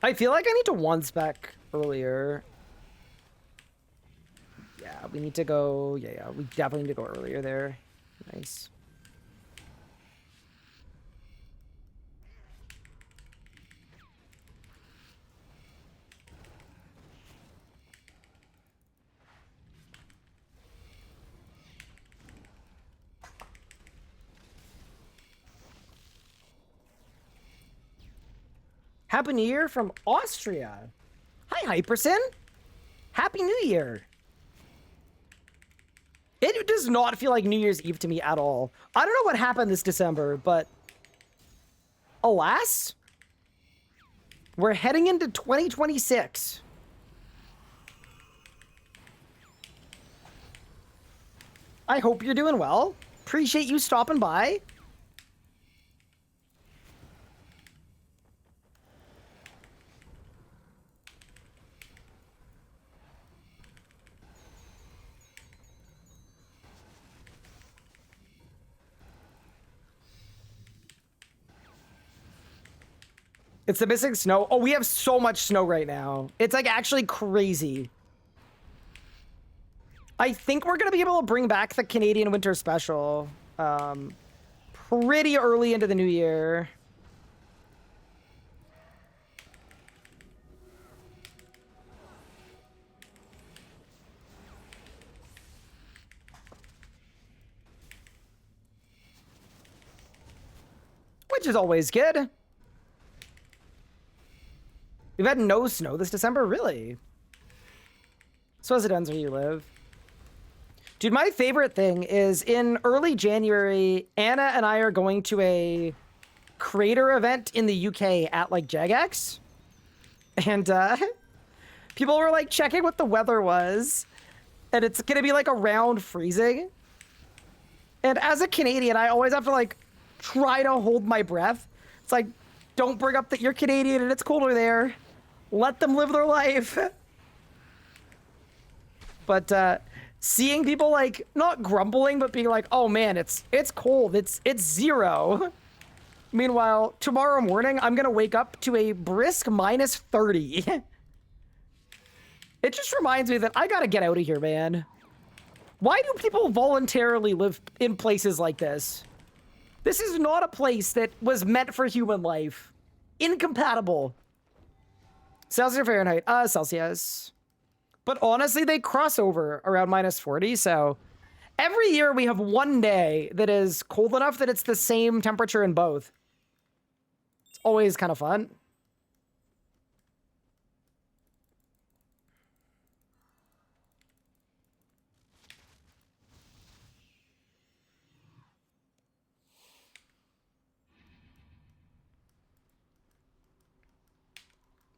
I feel like I need to one spec earlier. Yeah, we need to go. Yeah, we definitely need to go earlier there. Nice. Happy New Year from Austria. Hi, Hyperson. Happy New Year. It does not feel like New Year's Eve to me at all. I don't know what happened this December, but alas, we're heading into 2026. I hope you're doing well. Appreciate you stopping by. It's the missing snow. Oh, we have so much snow right now. It's like actually crazy. I think we're going to be able to bring back the Canadian Winter Special. pretty early into the new year. Which is always good. We've had no snow this December, really? So as it ends where you live. Dude, my favorite thing is in early January, Anna and I are going to a creator event in the UK at like Jagex. And people were like checking what the weather was. And it's gonna be like around freezing. And as a Canadian, I always have to like try to hold my breath. It's like, don't bring up that you're Canadian and it's colder there. Let them live their life. But seeing people like not grumbling, but being like, "Oh man, it's cold. It's 0." Meanwhile, tomorrow morning I'm gonna wake up to a brisk minus 30. It just reminds me that I gotta get out of here, man. Why do people voluntarily live in places like this? This is not a place that was meant for human life. Incompatible. Celsius or Fahrenheit? Celsius. But honestly, they cross over around minus 40, so every year we have one day that is cold enough that it's the same temperature in both. It's always kind of fun.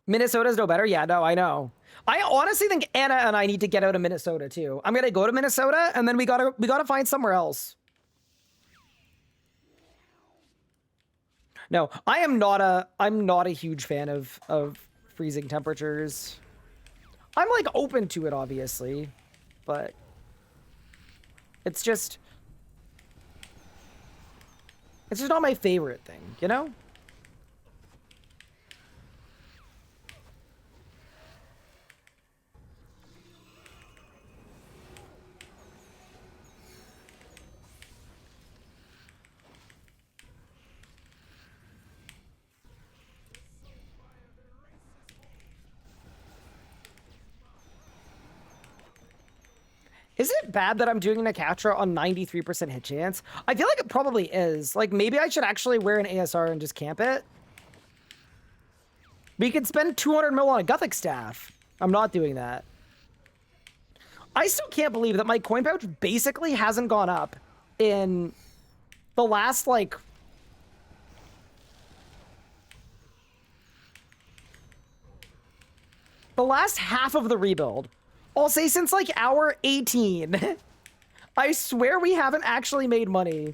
Minnesota's no better? Yeah, no, I know. I honestly think Anna and I need to get out of Minnesota too. I'm gonna go to Minnesota and then we gotta find somewhere else. No, I'm not a huge fan of freezing temperatures. I'm like open to it, obviously, but it's just not my favorite thing, you know? Is it bad that I'm doing an Akatra on 93% hit chance? I feel like it probably is. Like, maybe I should actually wear an ASR and just camp it. We could spend 200 mil on a Gothic staff. I'm not doing that. I still can't believe that my coin pouch basically hasn't gone up in the last, like... the last half of the rebuild. I'll say since like hour 18. I swear we haven't actually made money.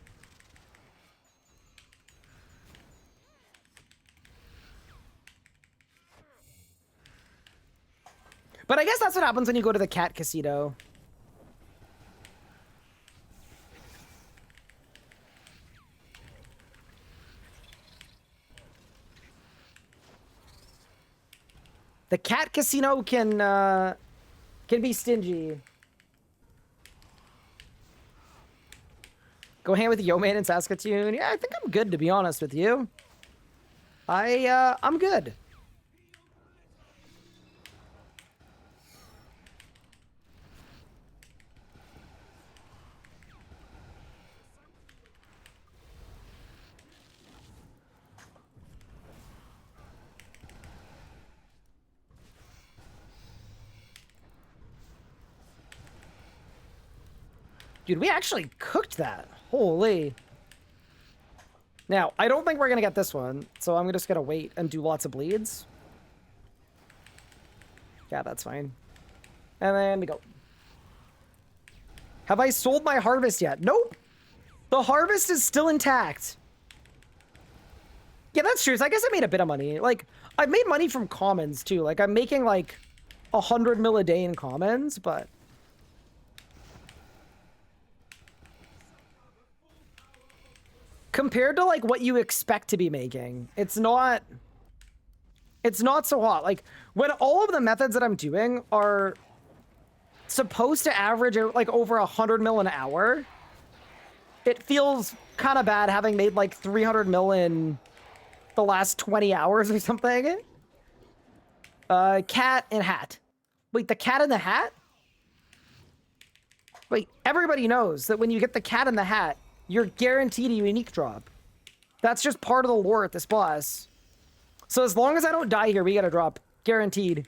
But I guess that's what happens when you go to the cat casino. The cat casino can be stingy. Go ham with Yo Man in Saskatoon. Yeah, I think I'm good, to be honest with you. I'm good. Dude, we actually cooked that. Holy. Now, I don't think we're going to get this one, so I'm just going to wait and do lots of bleeds. Yeah, that's fine. And then we go. Have I sold my harvest yet? Nope. The harvest is still intact. Yeah, that's true. So I guess I made a bit of money. Like, I've made money from commons, too. Like, I'm making, like, 100 mil a day in commons, but... compared to like what you expect to be making, it's not so hot. Like when all of the methods that I'm doing are supposed to average like over 100 mil an hour, It feels kind of bad having made like 300 mil in the last 20 hours or something. Cat and hat. Wait, the cat in the hat? Wait, everybody knows that when you get the cat in the hat, you're guaranteed a unique drop. That's just part of the lore at this boss. So as long as I don't die here, we get a drop. Guaranteed.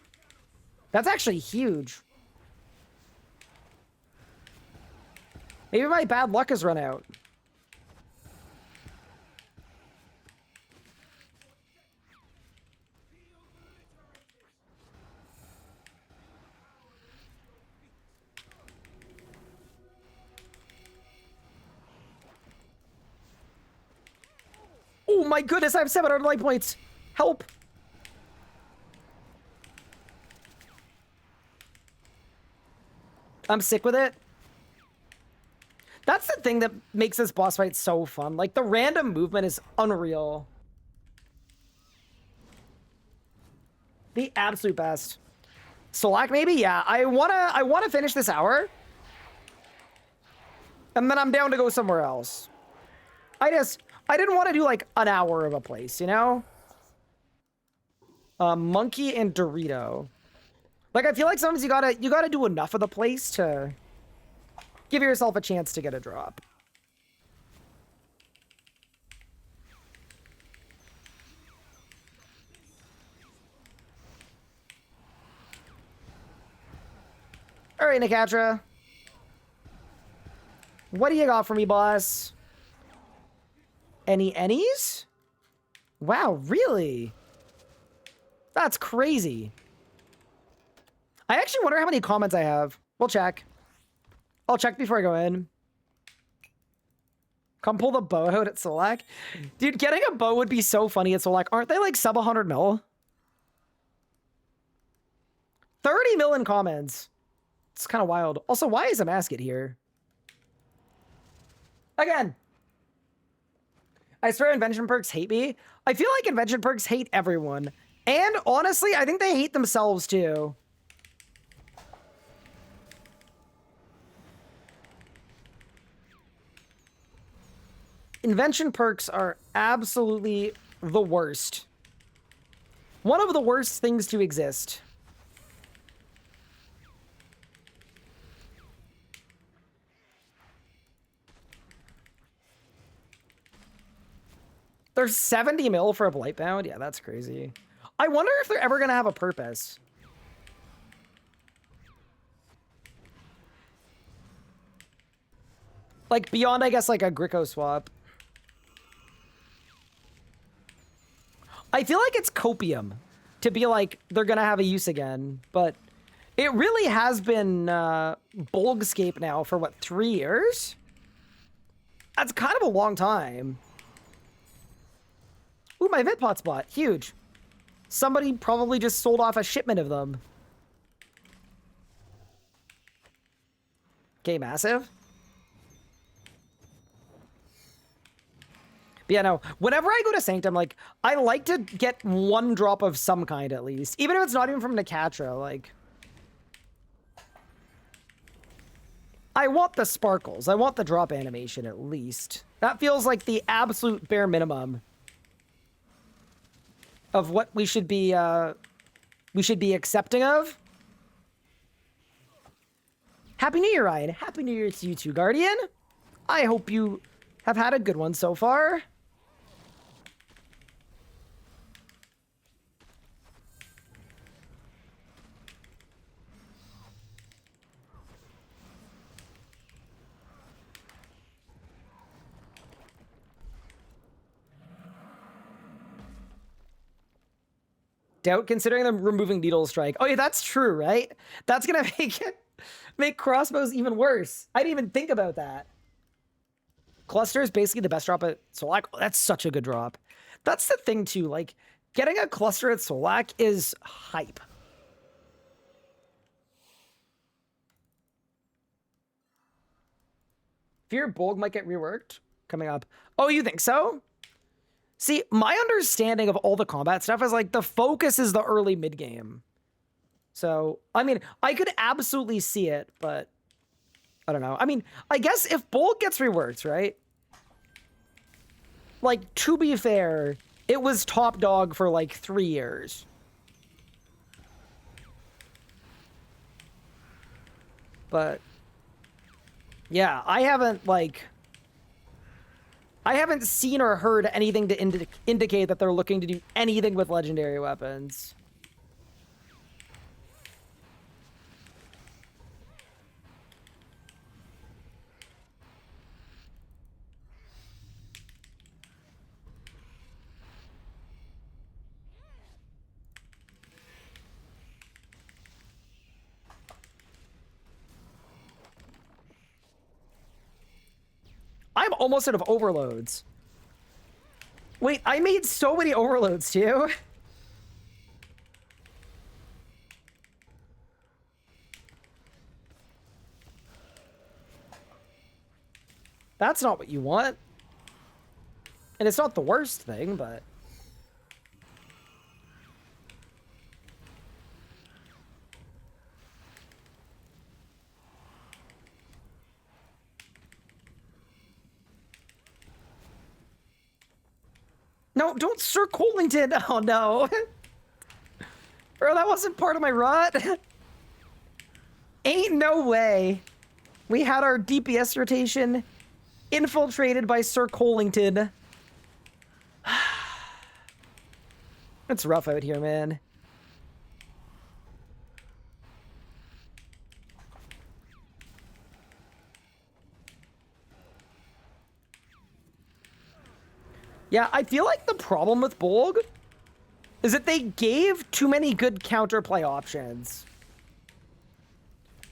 That's actually huge. Maybe my bad luck has run out. Oh my goodness, I have 700 light points. Help. I'm sick with it. That's the thing that makes this boss fight so fun. Like, the random movement is unreal. The absolute best. Solak, maybe? Yeah, I wanna finish this hour. And then I'm down to go somewhere else. I didn't want to do, like, an hour of a place, you know? Monkey and Dorito. Like, I feel like sometimes you gotta do enough of the place to give yourself a chance to get a drop. All right, Nikatra. What do you got for me, boss? Any ennies? Wow, really? That's crazy. I actually wonder how many comments I have. We'll check. I'll check before I go in. Come pull the bow out at Solak. Dude, getting a bow would be so funny at Solak. Aren't they like sub 100 mil? 30 mil in comments. It's kind of wild. Also, why is a masket here? Again. I swear invention perks hate me. I feel like invention perks hate everyone. And honestly, I think they hate themselves too. Invention perks are absolutely the worst. One of the worst things to exist. There's 70 mil for a Blightbound? Yeah, that's crazy. I wonder if they're ever going to have a purpose. Like, beyond, I guess, like a Gricko swap. I feel like it's copium to be like, they're going to have a use again. But it really has been Bolgscape now for, what, 3 years? That's kind of a long time. Ooh, my Vidpot spot. Huge. Somebody probably just sold off a shipment of them. Okay, massive. But yeah, no. Whenever I go to Sanctum, like, I like to get one drop of some kind at least. Even if it's not even from Nikatra, like... I want the sparkles. I want the drop animation at least. That feels like the absolute bare minimum of what we should be accepting of. Happy New Year, Ryan. Happy New Year to you too, Guardian. I hope you have had a good one so far. Doubt considering them removing Needle Strike. Oh yeah, that's true, right? That's gonna make crossbows even worse. I didn't even think about that. Cluster is basically the best drop at Solak. Oh, that's such a good drop. That's the thing too, like, getting a cluster at Solak is hype. Fear Bolg might get reworked coming up. Oh, you think so? See, my understanding of all the combat stuff is like the focus is the early mid game. So, I mean, I could absolutely see it, but I don't know. I mean, I guess if Bolg gets reworked, right? like, to be fair, it was top dog for like 3 years. But yeah, I haven't seen or heard anything to indicate that they're looking to do anything with legendary weapons. I'm almost out of overloads. Wait, I made so many overloads too. That's not what you want. And it's not the worst thing, but... No, don't Sir Colington! Oh no! Bro, that wasn't part of my rot! Ain't no way! We had our DPS rotation infiltrated by Sir Colington. It's rough out here, man. Yeah, I feel like the problem with Bolg is that they gave too many good counterplay options.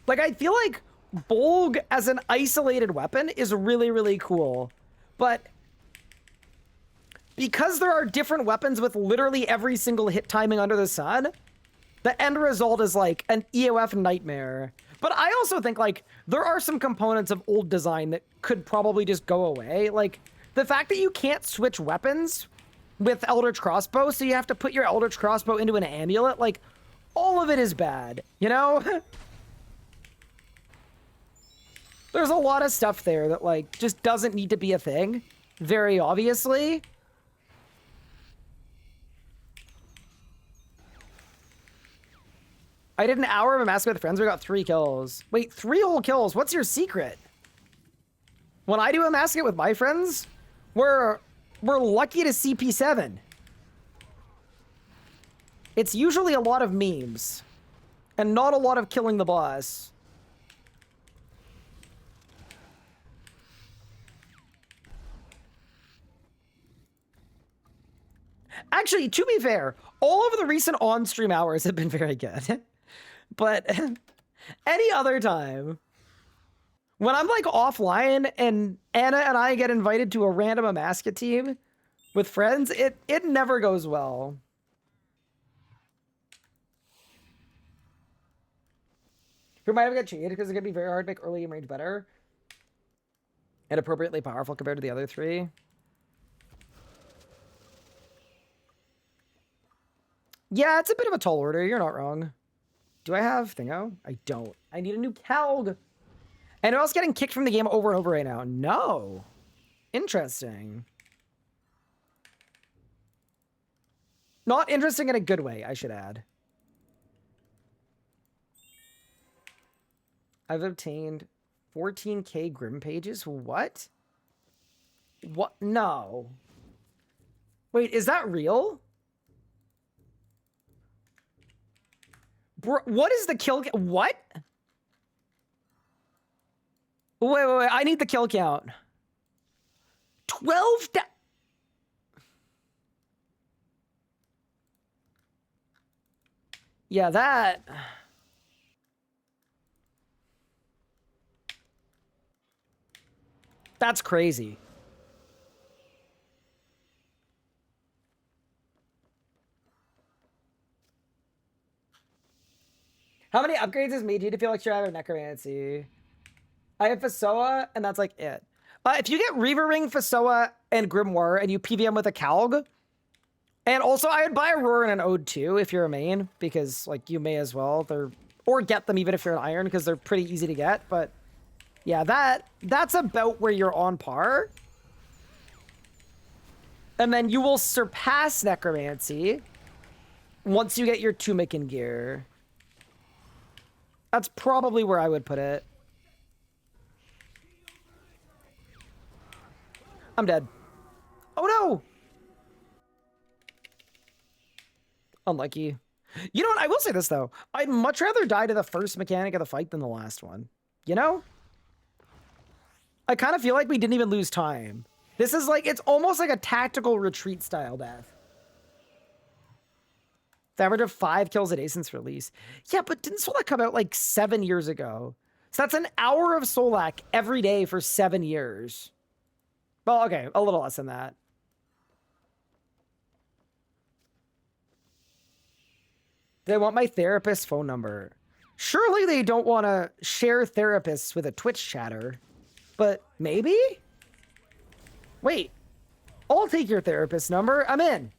Like, I feel like Bolg as an isolated weapon is really, really cool. But because there are different weapons with literally every single hit timing under the sun, the end result is like an EOF nightmare. But I also think, like, there are some components of old design that could probably just go away. Like, the fact that you can't switch weapons with Eldritch Crossbow, so you have to put your Eldritch Crossbow into an amulet, like, all of it is bad, you know? There's a lot of stuff there that, like, just doesn't need to be a thing, very obviously. I did an hour of a mask with friends, we got 3 kills. Wait, 3 whole kills? What's your secret? When I do a mask with my friends, we're lucky to CP7. It's usually a lot of memes, and not a lot of killing the boss. Actually, to be fair, all of the recent on-stream hours have been very good. But any other time, when I'm like offline and Anna and I get invited to a random Amaska team with friends, it never goes well. Who might have got cheated because it's gonna be very hard to make early game range better and appropriately powerful compared to the other 3. Yeah, it's a bit of a tall order. You're not wrong. Do I have Thingo? I don't. I need a new Calg. And who else getting kicked from the game over and over right now? No. Interesting. Not interesting in a good way, I should add. I've obtained 14k Grim pages. What? What? No. Wait, is that real? Bro, what is the kill? What? Wait. I need the kill count. 12. Yeah, that. That's crazy. How many upgrades has made you to feel like you're out of Necromancy? I have Fasoa, and that's like it. If you get Reaver Ring, Fasoa, and Grimoire, and you PVM with a Calg, and also I would buy a Roar and an Ode too if you're a main, because like you may as well. Or get them even if you're an Iron, because they're pretty easy to get. But yeah, that's about where you're on par. And then you will surpass necromancy once you get your tunic in gear. That's probably where I would put it. I'm dead. Oh no! Unlucky. You know what? I will say this though. I'd much rather die to the first mechanic of the fight than the last one. You know? I kind of feel like we didn't even lose time. This is like, it's almost like a tactical retreat style death. The average of 5 kills a day since release. Yeah, but didn't Solak come out like 7 years ago? So that's an hour of Solak every day for 7 years. Well, okay, a little less than that. They want my therapist's phone number. Surely they don't want to share therapists with a Twitch chatter. But maybe? Wait. I'll take your therapist number. I'm in.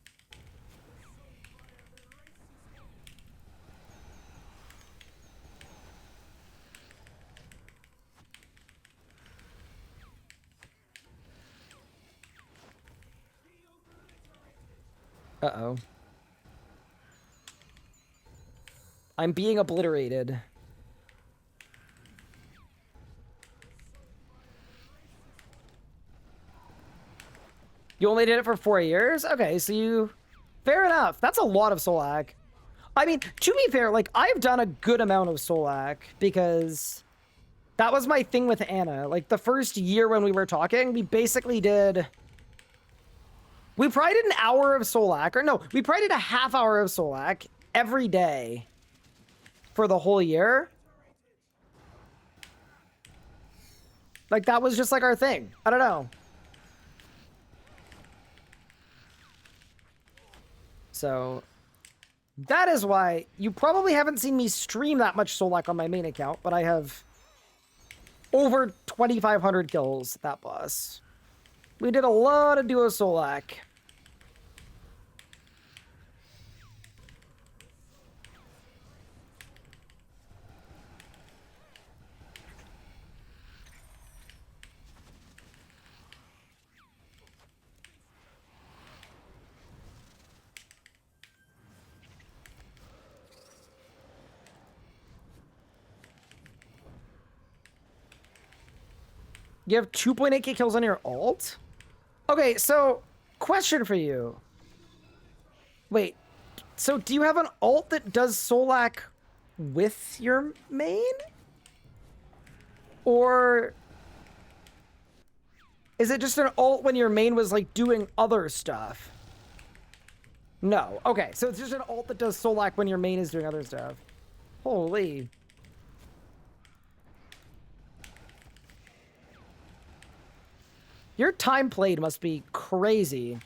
Uh-oh. I'm being obliterated. You only did it for 4 years? Okay, so you... Fair enough. That's a lot of Solak. I mean, to be fair, like, I've done a good amount of Solak because that was my thing with Anna. Like, the first year when we were talking, we basically did... We probably did an hour of Solak, or no, we probably did a half hour of Solak every day for the whole year. Like, that was just like our thing. I don't know. So, that is why you probably haven't seen me stream that much Solak on my main account, but I have over 2,500 kills, that boss. We did a lot of duo Solak. You have 2.8k kills on your ult? Okay, so, question for you. Wait, so do you have an ult that does Solak with your main? Or is it just an ult when your main was, like, doing other stuff? No. Okay, so it's just an ult that does Solak when your main is doing other stuff. Holy... Your time played must be crazy.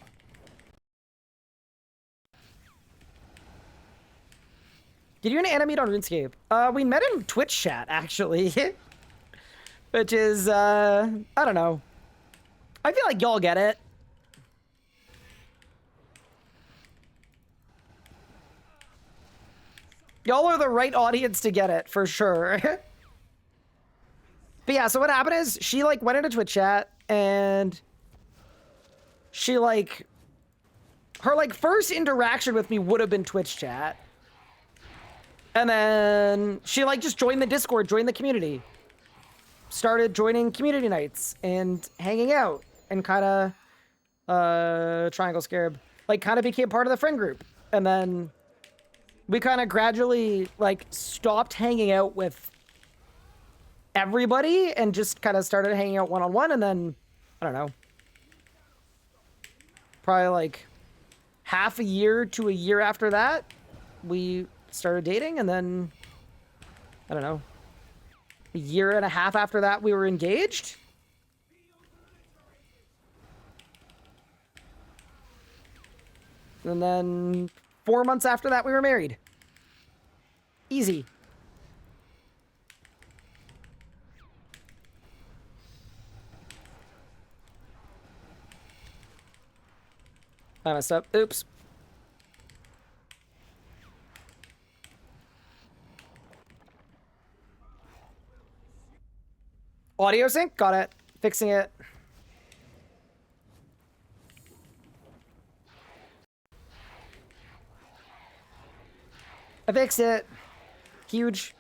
Did you and Anna meet on RuneScape? We met in Twitch chat, actually. Which is, I don't know. I feel like y'all get it. Y'all are the right audience to get it, for sure. But yeah, so what happened is, she, like, went into Twitch chat, and she, like, her, like, first interaction with me would have been Twitch chat. And then she, like, just joined the Discord, joined the community. Started joining community nights and hanging out and kind of, Triangle Scarab, like, kind of became part of the friend group. And then we kind of gradually, like, stopped hanging out with everybody and just kind of started hanging out one-on-one, and then I don't know, probably like half a year to a year after that we started dating, and then I don't know, a year and a half after that we were engaged, and then 4 months after that we were married. Easy. I messed up. Oops. Audio sync? Got it. Fixing it. I fixed it. Huge.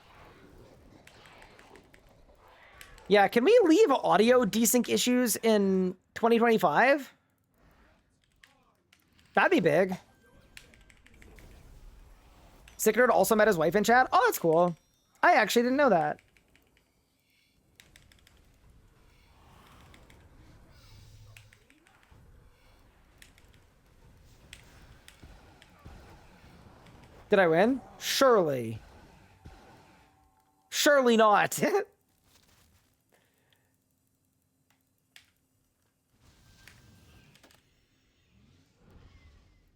Yeah, can we leave audio desync issues in 2025? That'd be big. Sicknerd also met his wife in chat. Oh, that's cool. I actually didn't know that. Did I win? Surely. Surely not.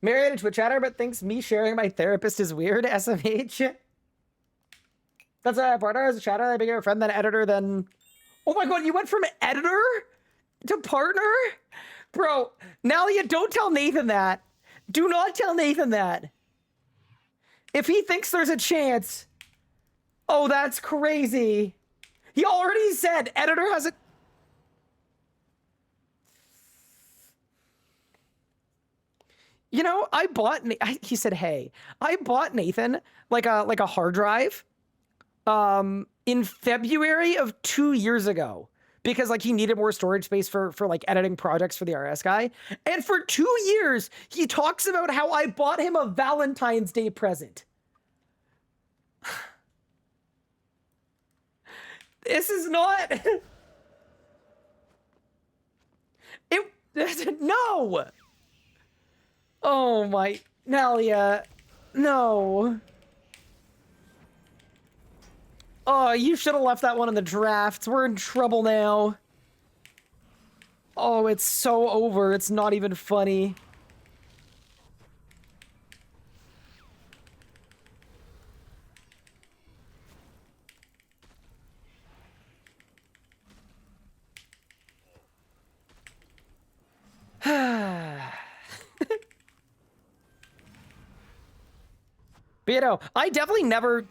Married a Twitch chatter, but thinks me sharing my therapist is weird. SMH. That's a partner as a chatter. I bigger friend than editor than. Oh my god, you went from editor to partner? Bro, Nalia, don't tell Nathan that. Do not tell Nathan that. If he thinks there's a chance. Oh, that's crazy. He already said editor has a. You know, I bought. He said, "Hey, I bought Nathan like a hard drive, in February of 2 years ago because like he needed more storage space for like editing projects for the RS guy. And for 2 years, he talks about how I bought him a Valentine's Day present. This is not. No. Oh my, Nalia, no. Oh, you should have left that one in the drafts. We're in trouble now. Oh, it's so over. It's not even funny. But you know, I definitely never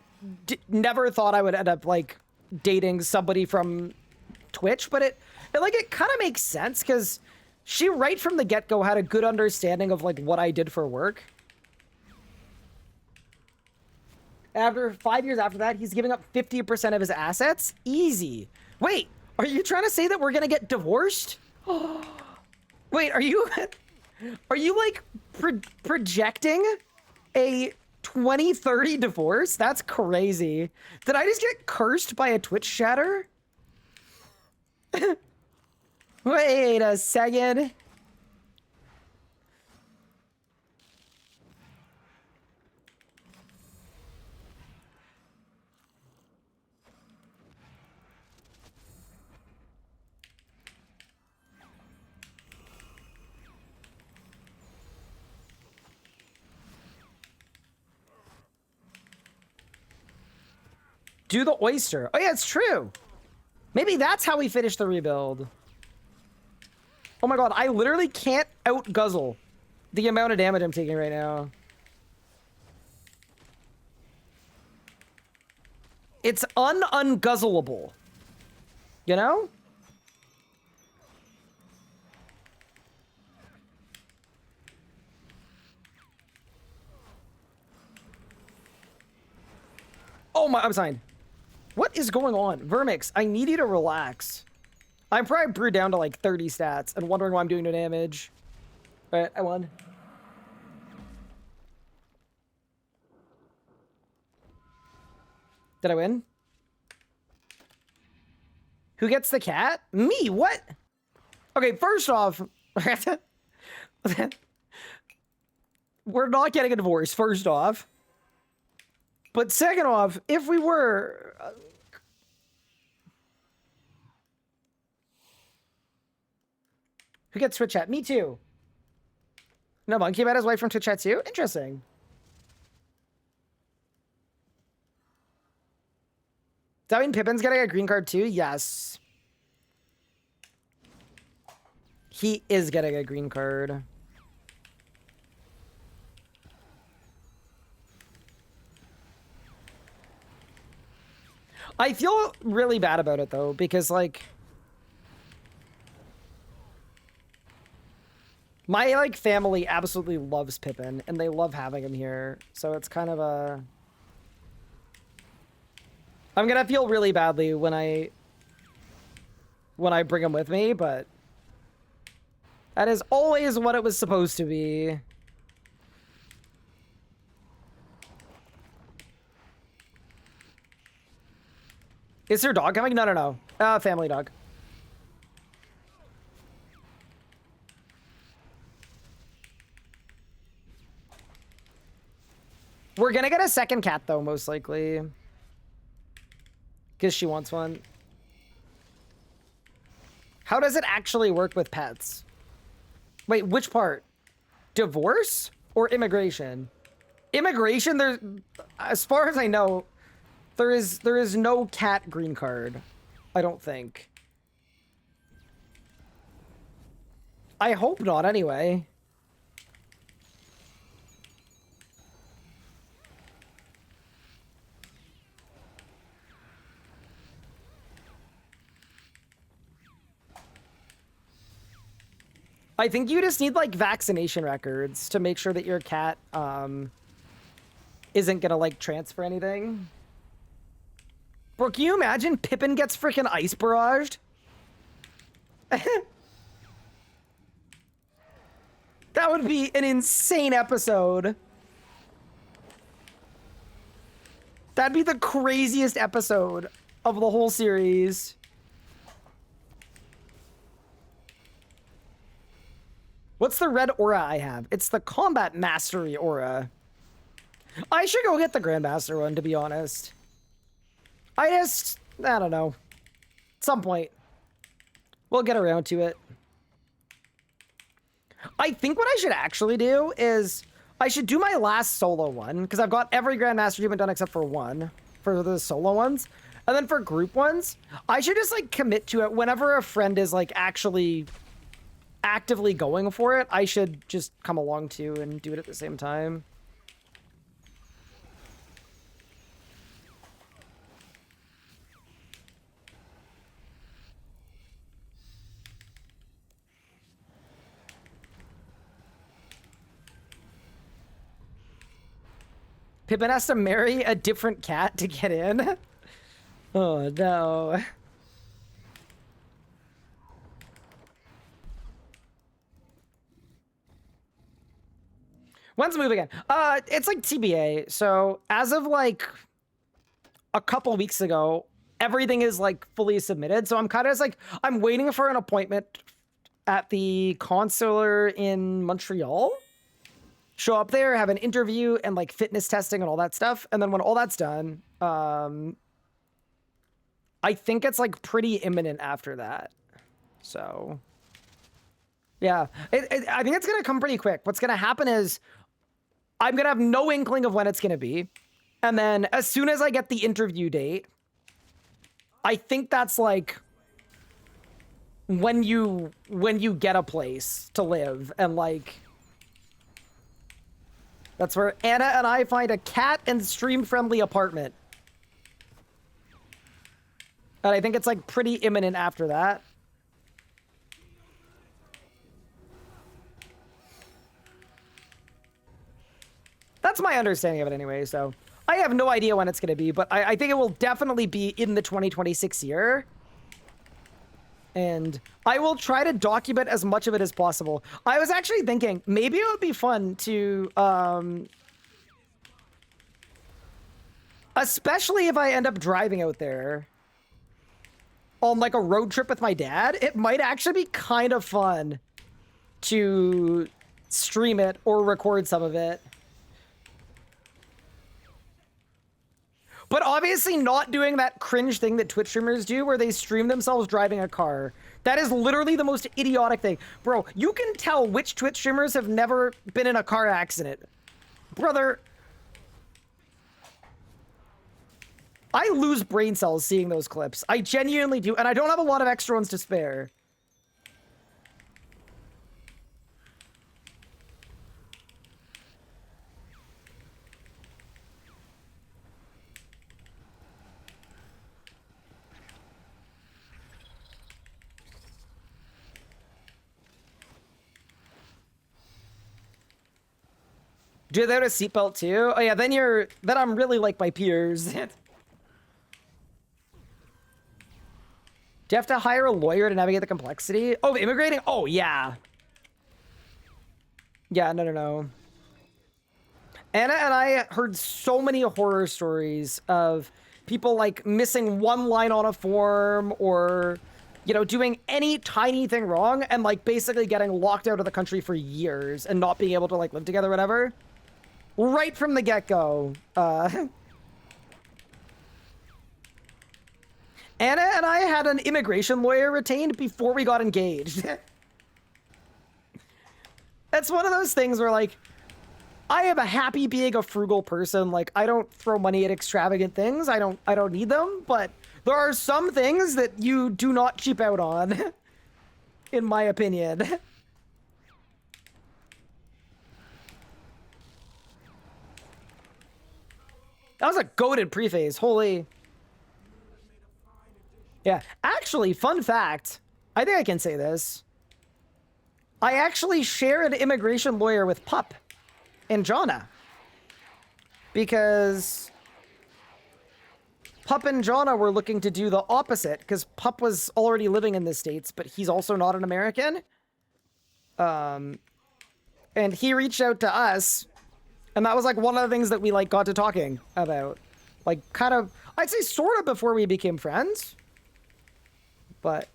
thought I would end up like dating somebody from Twitch, but it kind of makes sense because she right from the get-go had a good understanding of like what I did for work. After 5 years after that, he's giving up 50% of his assets. Easy. Wait, are you trying to say that we're gonna get divorced? Wait, are you like projecting a 2030 divorce? That's crazy. Did I just get cursed by a Twitch chatter? Wait a second. Do the oyster. Oh yeah, it's true. Maybe that's how we finish the rebuild. Oh my god, I literally can't out-guzzle the amount of damage I'm taking right now. It's un-unguzzleable. You know? Oh my, I'm signed. What is going on? Vermix, I need you to relax. I'm probably brewed down to like 30 stats and wondering why I'm doing no damage. Alright, I won. Did I win? Who gets the cat? Me, what? Okay, first off, we're not getting a divorce, first off. But second off, if we were... who gets Twitch chat? Me too. No, Monkey met his wife from Twitch chat too? Interesting. Does that mean Pippin's getting a green card too? Yes. He is getting a green card. I feel really bad about it though, because like my like family absolutely loves Pippin and they love having him here. So it's kind of a I'm gonna feel really badly when I bring him with me, but that is always what it was supposed to be. Is her dog coming? No, no, no. Family dog. We're gonna get a second cat, though, most likely. Because she wants one. How does it actually work with pets? Wait, which part? Divorce or immigration? Immigration, there's... As far as I know, there is no cat green card. I don't think. I hope not, anyway. I think you just need, like, vaccination records to make sure that your cat, isn't gonna, like, transfer anything. Bro, can you imagine Pippin gets freaking ice barraged? That would be an insane episode. That'd be the craziest episode of the whole series. What's the red aura I have? It's the combat mastery aura. I should go get the grandmaster one, to be honest. I don't know. At some point, we'll get around to it. I think what I should actually do is I should do my last solo one, because I've got every grandmaster achievement done except for one, for the solo ones. And then for group ones, I should just, like, commit to it whenever a friend is, like, actually actively going for it. I should just come along too and do it at the same time. Pippin has to marry a different cat to get in? Oh, no. When's the move again? It's like TBA. So as of like a couple weeks ago, everything is like fully submitted. So I'm kind of just like, I'm waiting for an appointment at the consular in Montreal. Show up there, have an interview and like fitness testing and all that stuff. And then when all that's done, I think it's like pretty imminent after that. So yeah, I think it's going to come pretty quick. What's going to happen is I'm going to have no inkling of when it's going to be. And then as soon as I get the interview date, I think that's like when you get a place to live and like, that's where Anna and I find a cat and stream-friendly apartment. And I think it's like pretty imminent after that. That's my understanding of it anyway, so I have no idea when it's going to be, but I think it will definitely be in the 2026 year. And I will try to document as much of it as possible. I was actually thinking maybe it would be fun to, especially if I end up driving out there on like a road trip with my dad, it might actually be kind of fun to stream it or record some of it. But obviously not doing that cringe thing that Twitch streamers do where they stream themselves driving a car. That is literally the most idiotic thing. Bro, you can tell which Twitch streamers have never been in a car accident. Brother, I lose brain cells seeing those clips. I genuinely do, and I don't have a lot of extra ones to spare. Do they have a seatbelt too? Oh yeah, then I'm really like my peers. Do you have to hire a lawyer to navigate the complexity? Oh, immigrating? Oh, yeah. Yeah, no. Anna and I heard so many horror stories of people like missing one line on a form or, you know, doing any tiny thing wrong and like basically getting locked out of the country for years and not being able to like live together or whatever. Right from the get-go. Anna and I had an immigration lawyer retained before we got engaged. That's one of those things where like, I am a happy being a frugal person. Like, I don't throw money at extravagant things. I don't need them, but there are some things that you do not cheap out on, in my opinion. That was a goated preface. Holy. Yeah. Actually, fun fact. I think I can say this. I actually share an immigration lawyer with Pup and Jonna. Because Pup and Jonna were looking to do the opposite, because Pup was already living in the States, but he's also not an American. And he reached out to us, and that was like one of the things that we like got to talking about. Like kind of, I'd say sort of before we became friends. But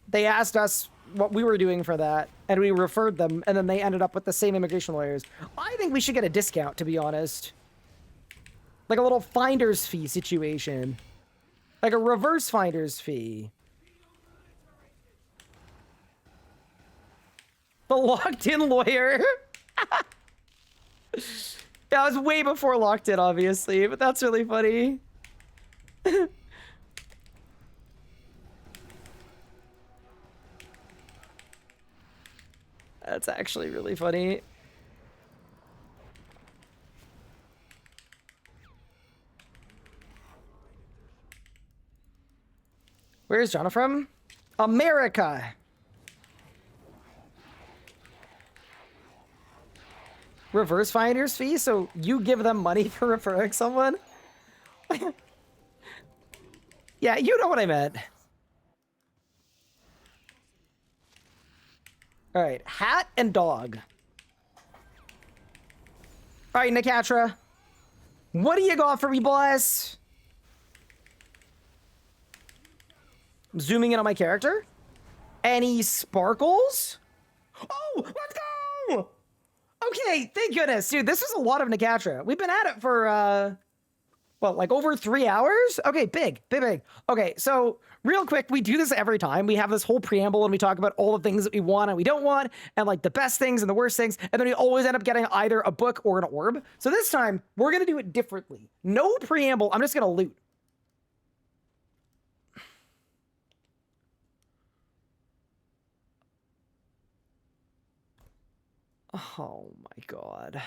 they asked us what we were doing for that, and we referred them, and then they ended up with the same immigration lawyers. I think we should get a discount, to be honest. Like a little finder's fee situation. Like a reverse finder's fee. The locked-in lawyer. Yeah, it was way before locked in, obviously, but that's really funny. That's actually really funny. Where's Jonna from? America. Reverse finder's fee? So you give them money for referring someone? Yeah, you know what I meant. All right, hat and dog. All right, Nicatra. What do you got for me, boss? I'm zooming in on my character. Any sparkles? Oh, let's go! Okay, thank goodness. Dude, this is a lot of Nicatra. We've been at it for, well, like over 3 hours? Okay, big. Okay, so real quick, we do this every time. We have this whole preamble and we talk about all the things that we want and we don't want, and like the best things and the worst things, and then we always end up getting either a book or an orb. So this time, we're gonna do it differently. No preamble, I'm just gonna loot. Oh my god.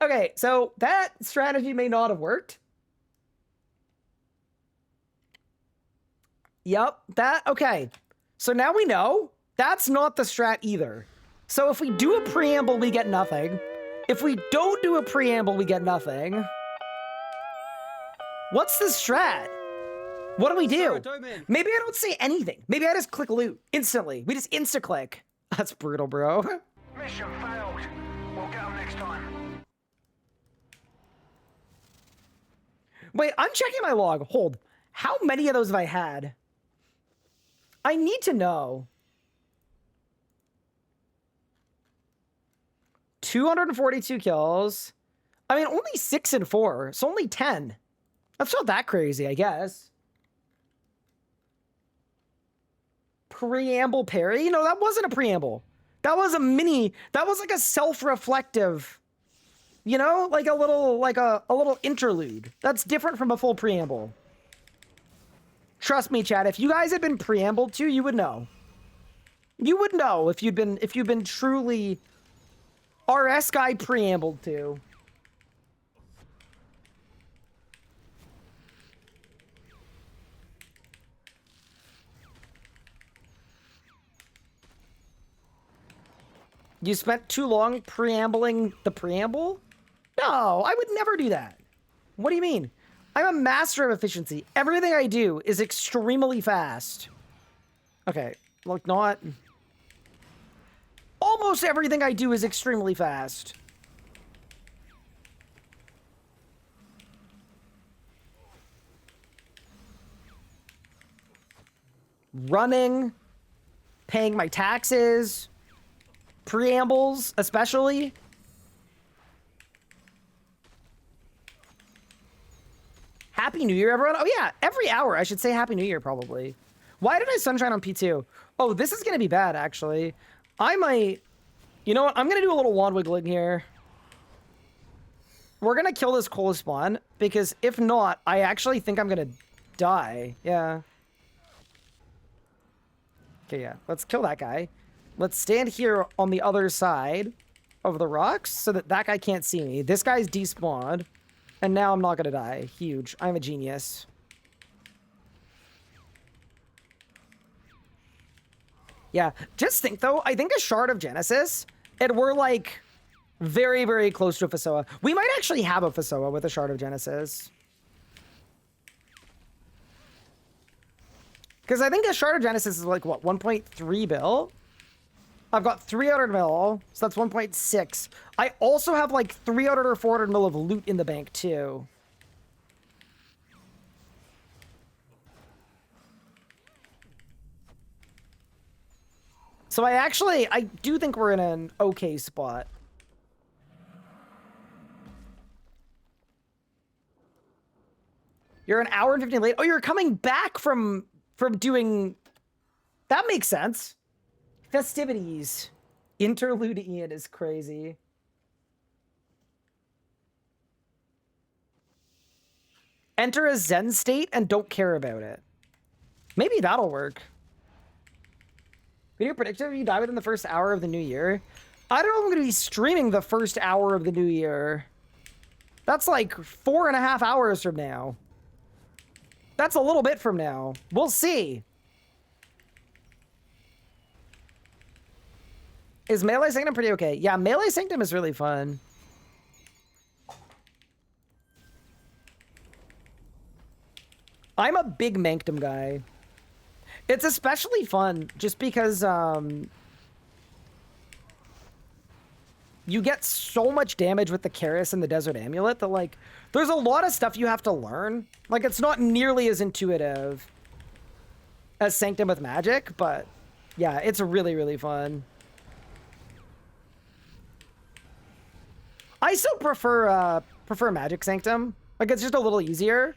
Okay, so that strategy may not have worked. Yep, okay. So now we know that's not the strat either. So if we do a preamble, we get nothing. If we don't do a preamble, we get nothing. What's the strat? What do we do? Maybe I don't say anything. Maybe I just click loot instantly. We just insta-click. That's brutal, bro. Mission failed. We'll get them next time. Wait, I'm checking my log. Hold. How many of those have I had? I need to know. 242 kills. I mean, only 6 and 4. So only 10. That's not that crazy, I guess. Preamble parry? No, that wasn't a preamble. That was a mini. That was like a self-reflective, you know, like a little interlude. That's different from a full preamble. Trust me, chat. If you guys had been preambled to, you would know. You would know if you'd been truly RS guy preambled to. You spent too long preambling the preamble? No, I would never do that. What do you mean? I'm a master of efficiency. Everything I do is extremely fast. Okay, look, not... Almost everything I do is extremely fast. Running, paying my taxes, preambles, especially. Happy New Year, everyone. Oh, yeah, every hour I should say Happy New Year, probably. Why did I sunshine on P2? Oh, this is going to be bad, actually. I might... You know what? I'm going to do a little wand wiggling here. We're going to kill this coal spawn, because if not, I actually think I'm going to die. Yeah. Okay, yeah. Let's kill that guy. Let's stand here on the other side of the rocks so that that guy can't see me. This guy's despawned. And now I'm not going to die. Huge. I'm a genius. Yeah. Just think, though, I think a Shard of Genesis, and we're, like, very, very close to a Fasoa. We might actually have a Fasoa with a Shard of Genesis. Because I think a Shard of Genesis is, like, what, 1.3 bill? I've got 300 mil, so that's 1.6. I also have like 300 or 400 mil of loot in the bank too. So I do think we're in an okay spot. You're an hour and 15 late. Oh, you're coming back from doing... That makes sense. Festivities. Interlude Ian is crazy. Enter a Zen state and don't care about it. Maybe that'll work. Can you predict if you die within the first hour of the new year? I don't know if I'm going to be streaming the first hour of the new year. That's like 4.5 hours from now. That's a little bit from now. We'll see. Is Melee Sanctum pretty okay? Yeah, Melee Sanctum is really fun. I'm a big Manctum guy. It's especially fun just because you get so much damage with the Karis and the Desert Amulet that, like, there's a lot of stuff you have to learn. Like, it's not nearly as intuitive as Sanctum with magic, but yeah, it's really, really fun. I still prefer Magic Sanctum. Like, it's just a little easier.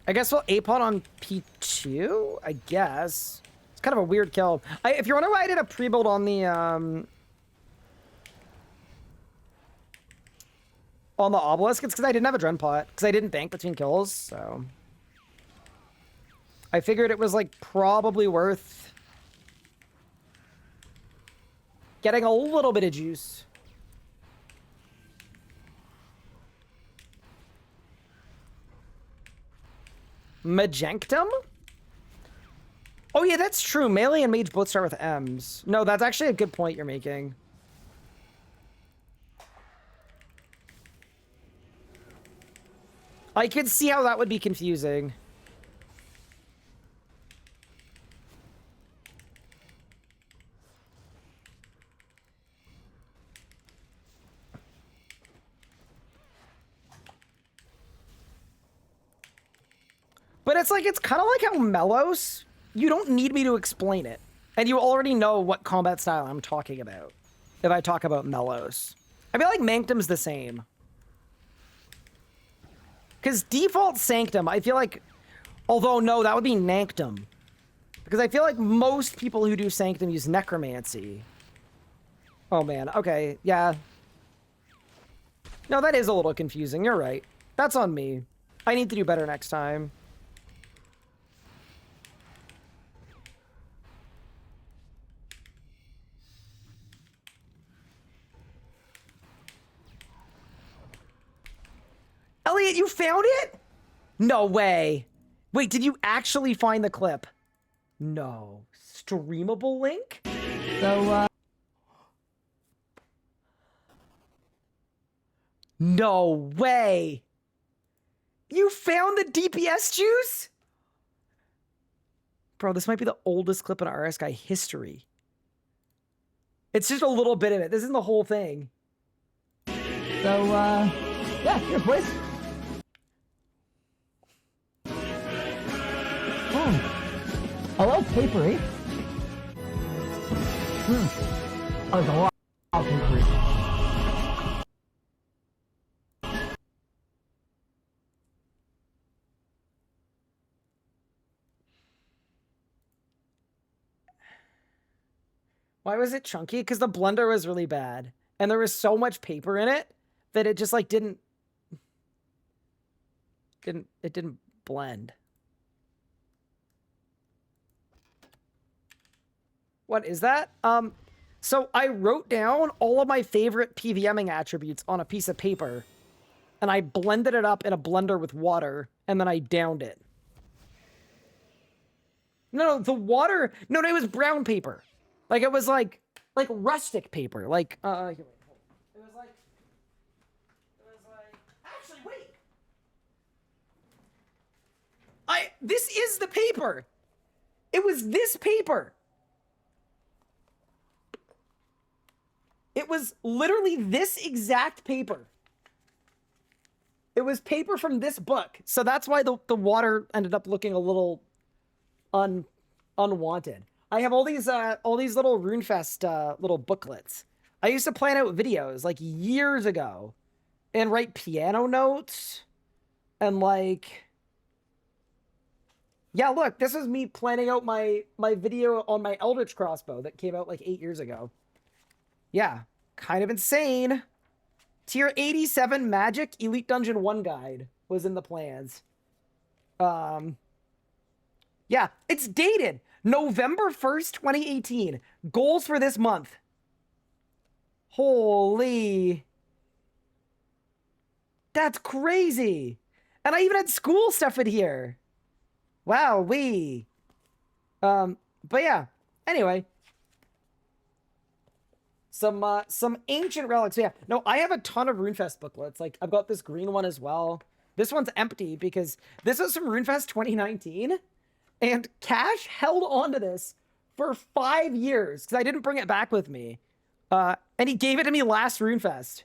I guess we'll Apod on P2, I guess. It's kind of a weird kill. If you're wondering why I did a pre-build on the obelisk, it's because I didn't have a Dren pot, because I didn't bank between kills, so... I figured it was, like, probably worth getting a little bit of juice. Majenctum? Oh yeah, that's true. Melee and Mage both start with M's. No, that's actually a good point you're making. I could see how that would be confusing. But it's like, it's kind of like how Melos, you don't need me to explain it. And you already know what combat style I'm talking about if I talk about Melos. I feel like Manctum's the same. Because default Sanctum, I feel like... Although, no, that would be Nanctum. Because I feel like most people who do Sanctum use Necromancy. Oh, man. Okay, yeah. No, that is a little confusing. You're right. That's on me. I need to do better next time. Elliot, you found it? No way. Wait, did you actually find the clip? No. Streamable link? So, no way. You found the DPS juice? Bro, this might be the oldest clip in RS Guy history. It's just a little bit of it. This isn't the whole thing. So, yeah, here's boys. A little papery. Oh, there's a lot of papery. Why was it chunky? Because the blender was really bad. And there was so much paper in it that it just like didn't blend. What is that? So I wrote down all of my favorite PVMing attributes on a piece of paper, and I blended it up in a blender with water, and then I downed it. No, the water, no, it was brown paper. Like it was like rustic paper. Like, here, wait, hold on. It was like, actually, wait. This is the paper. It was this paper. It was literally this exact paper. It was paper from this book. So that's why the water ended up looking a little unwanted. I have all these little RuneFest little booklets. I used to plan out videos like years ago and write piano notes and like, yeah, look, this is me planning out my video on my Eldritch crossbow that came out like 8 years ago. Yeah, kind of insane. Tier 87 Magic Elite Dungeon 1 guide was in the plans. Yeah, it's dated November 1st, 2018. Goals for this month. Holy. That's crazy. And I even had school stuff in here. Wow, but yeah, anyway. Some ancient relics. Yeah, no, I have a ton of RuneFest booklets. Like, I've got this green one as well. This one's empty because this was from RuneFest 2019. And Cash held on to this for 5 years because I didn't bring it back with me. And he gave it to me last RuneFest.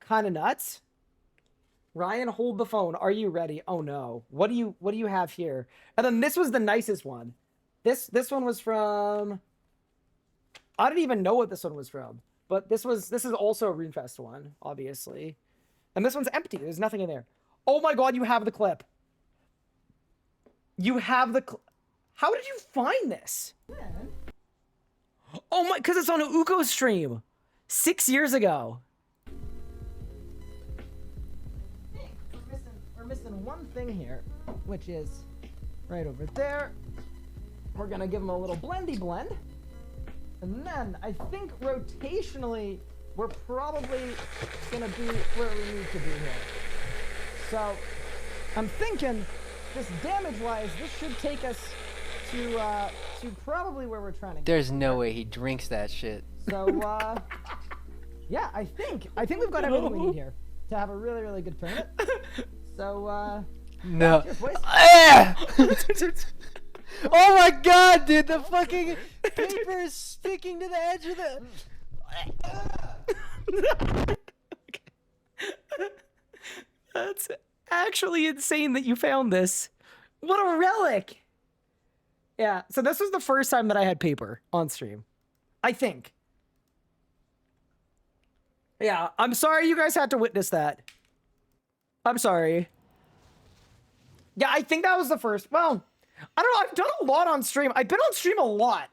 Kind of nuts. Ryan, hold the phone. Are you ready? Oh no. What do you have here? And then this was the nicest one. This one was from, I don't even know what this one was from, but this is also a RuneFest one, obviously. And this one's empty. There's nothing in there. Oh my god, you have the clip. You have the How did you find this? Oh my, because it's on an Uko stream 6 years ago. We're missing one thing here, which is right over there. We're gonna give him a little blendy blend. And then I think rotationally, we're probably gonna be where we need to be here. So I'm thinking, just damage-wise, this should take us to probably where we're trying to get. There's no way he drinks that shit. So yeah, I think we've got everything we need here to have a really, really good tournament. So no. Cheers, boys. Oh my god, dude, the fucking paper is sticking to the edge of the... That's actually insane that you found this. What a relic. Yeah, so this was the first time that I had paper on stream. I think. Yeah, I'm sorry you guys had to witness that. I'm sorry. Yeah, I think that was the first. Well, I don't know. I've done a lot on stream. I've been on stream a lot.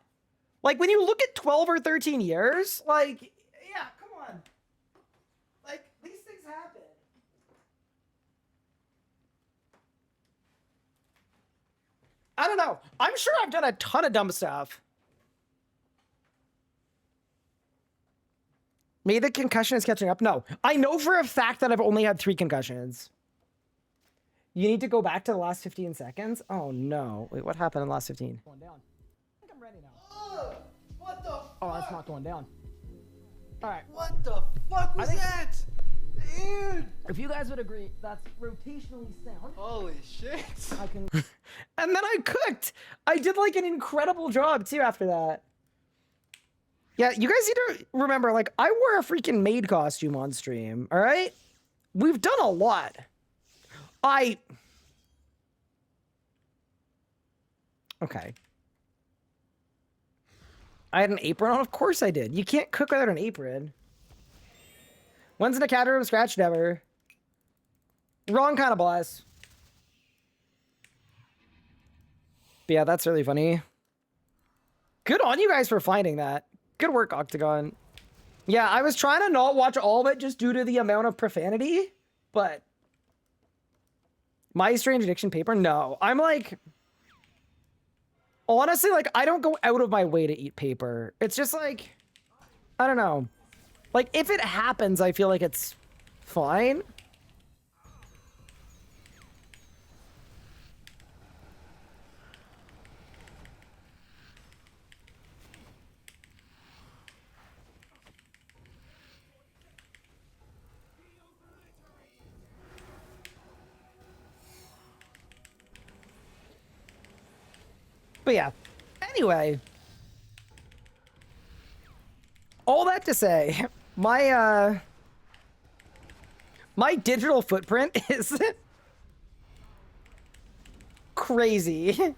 Like, when you look at 12 or 13 years, like, yeah, come on. Like, I don't know. I'm sure I've done a ton of dumb stuff. Maybe the concussion is catching up. No, I know for a fact that I've only had 3 concussions. You need to go back to the last 15 seconds? Oh no. Wait, what happened in the last 15? Going down. I think I'm ready now. What the fuck? Oh, that's not going down. All right. What the fuck was that? Dude! If you guys would agree, that's rotationally sound. Holy shit. I can. And then I cooked. I did like an incredible job too after that. Yeah, you guys need to remember, like, I wore a freaking maid costume on stream, all right? We've done a lot. Okay. I had an apron on? Of course I did. You can't cook without an apron. When's in a cat room scratch? Never. Wrong kind of boss. But yeah, that's really funny. Good on you guys for finding that. Good work, Octagon. Yeah, I was trying to not watch all of it just due to the amount of profanity, but... My Strange Addiction paper? No. I'm like... Honestly, like, I don't go out of my way to eat paper. It's just like... I don't know. Like, if it happens, I feel like it's fine. But yeah, anyway, all that to say, my digital footprint is crazy.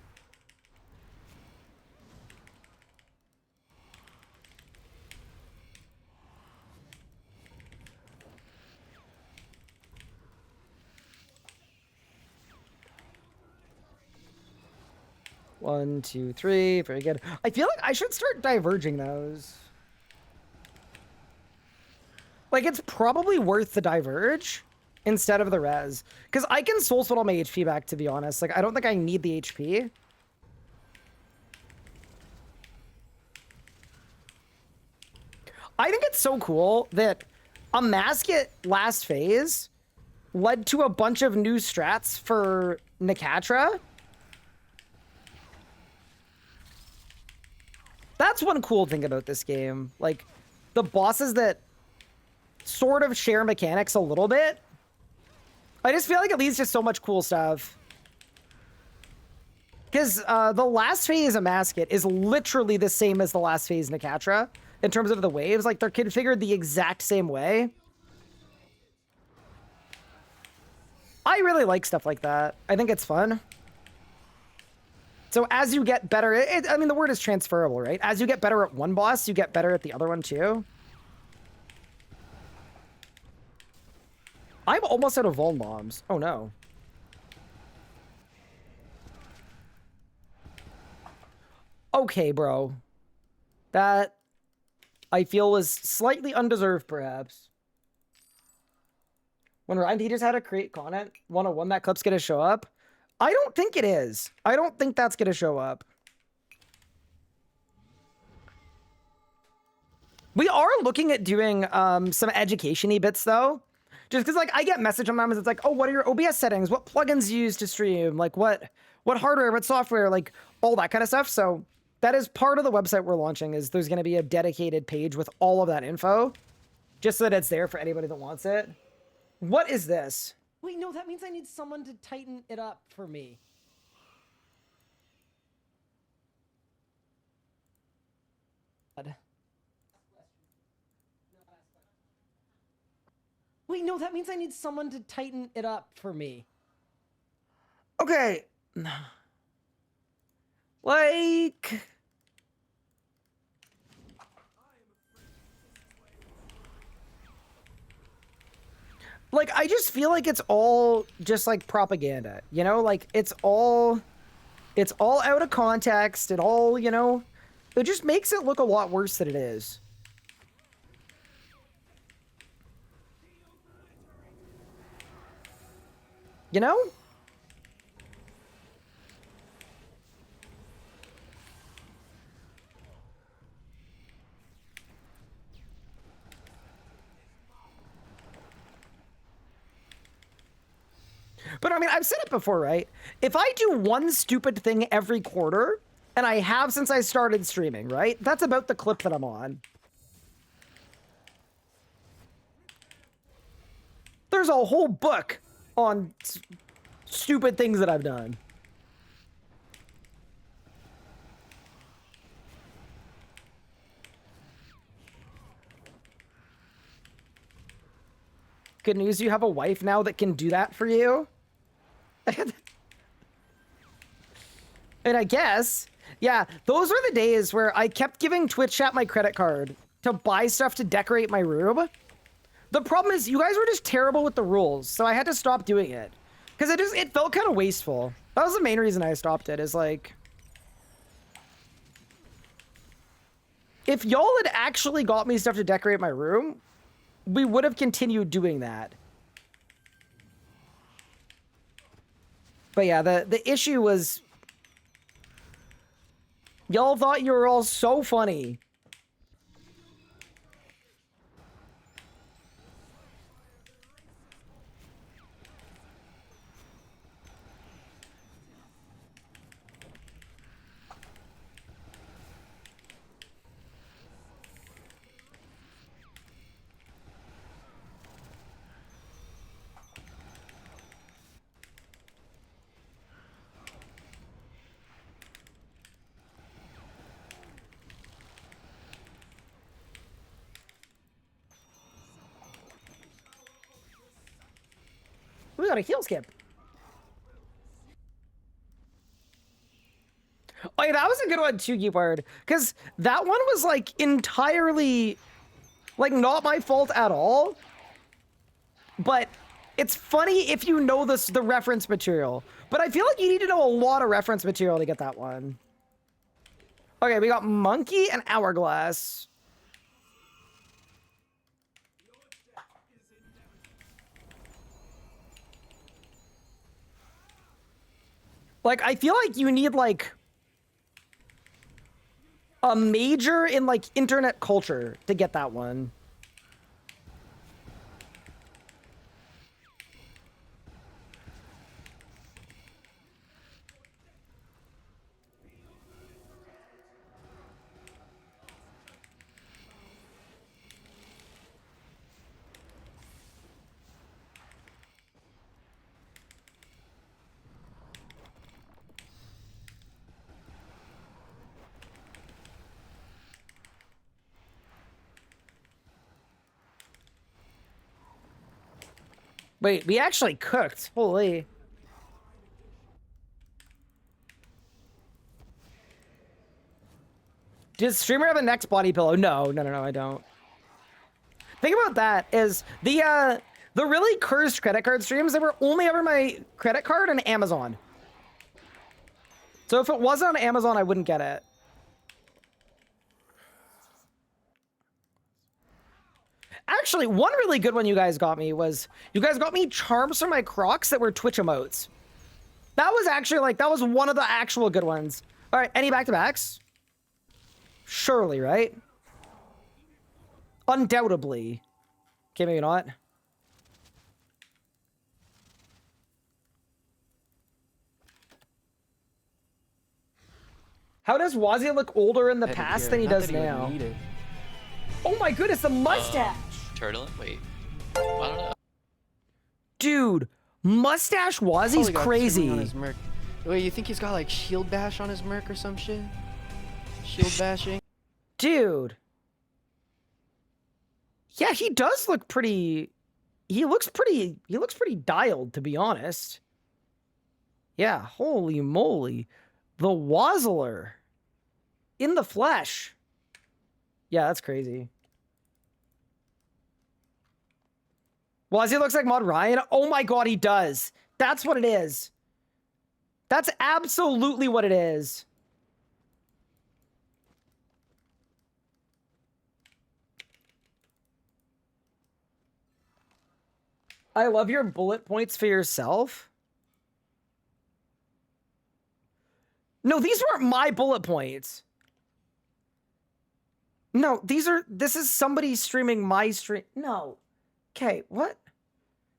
One, two, three. Very good. I feel like I should start diverging those. Like, it's probably worth the diverge instead of the res. Because I can soul split all my HP back, to be honest. Like, I don't think I need the HP. I think it's so cool that a mask at last phase led to a bunch of new strats for Nakatra. That's one cool thing about this game. Like, the bosses that sort of share mechanics a little bit. I just feel like it leads to so much cool stuff. Because the last phase of Masket is literally the same as the last phase Nakatra in terms of the waves. Like, they're configured the exact same way. I really like stuff like that. I think it's fun. So as you get better, I mean, the word is transferable, right? As you get better at one boss, you get better at the other one too. I'm almost out of Vuln bombs. Oh no. Okay, bro. That I feel was slightly undeserved, perhaps. When Ryan teaches how to create content 101, that clip's gonna show up. I don't think it is. I don't think that's gonna show up. We are looking at doing some education-y bits though. Just because like I get message sometimes, it's like, oh, what are your OBS settings? What plugins you use to stream? Like what hardware, what software, like all that kind of stuff. So that is part of the website we're launching, is there's gonna be a dedicated page with all of that info. Just so that it's there for anybody that wants it. What is this? Wait, no, that means I need someone to tighten it up for me. Wait, no, that means I need someone to tighten it up for me. Okay. Like... Like, I just feel like it's all just, like, propaganda, you know? Like, it's all out of context. It all, you know? It just makes it look a lot worse than it is. You know? But I mean, I've said it before, right? If I do one stupid thing every quarter, and I have since I started streaming, right? That's about the clip that I'm on. There's a whole book on stupid things that I've done. Good news, you have a wife now that can do that for you. And I guess, yeah, those were the days where I kept giving Twitch chat my credit card to buy stuff to decorate my room. The problem is you guys were just terrible with the rules, so I had to stop doing it. Because it felt kind of wasteful. That was the main reason I stopped it, is like... If y'all had actually got me stuff to decorate my room, we would have continued doing that. But yeah, the issue was... Y'all thought you were all so funny. We got a heel skip. Oh yeah, that was a good one too, Geepward. Because that one was like entirely, like, not my fault at all. But it's funny if you know the reference material. But I feel like you need to know a lot of reference material to get that one. Okay, we got Monkey and Hourglass. Like, I feel like you need, like, a major in, like, internet culture to get that one. Wait, we actually cooked. Holy. Does streamer have a next body pillow? No, I don't. Thing about that is the really cursed credit card streams, they were only ever my credit card and Amazon. So if it wasn't on Amazon, I wouldn't get it. Actually, one really good one you guys got me was, you guys got me charms for my Crocs that were Twitch emotes. That was actually, like, that was one of the actual good ones. All right, any back-to-backs? Surely, right? Undoubtedly. Okay, maybe not. How does Wazia look older in the past than he does now? Oh my goodness, the mustache! Turtle? Wait. I don't know. Dude, mustache Wazi's crazy. On his merc. Wait, you think he's got like shield bash on his merc or some shit? Shield bashing? Dude. Yeah, he does look pretty... He looks pretty dialed, to be honest. Yeah, holy moly. The Wazzler. In the flesh. Yeah, that's crazy. Wazzy looks like Mod Ryan. Oh my god, he does. That's what it is. That's absolutely what it is. I love your bullet points for yourself. No, these weren't my bullet points. No, this is somebody streaming my stream. No. Okay, what?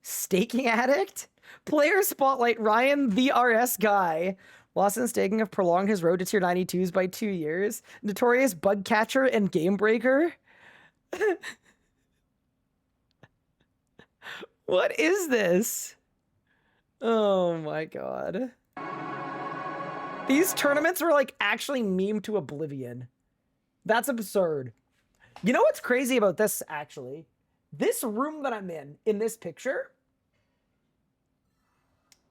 Staking addict? Player spotlight, Ryan the RS guy. Lawson Staking have prolonged his road to tier 92s by 2 years. Notorious bug catcher and game breaker. What is this? Oh my god. These tournaments are like actually meme to oblivion. That's absurd. You know what's crazy about this actually? This room that I'm in this picture,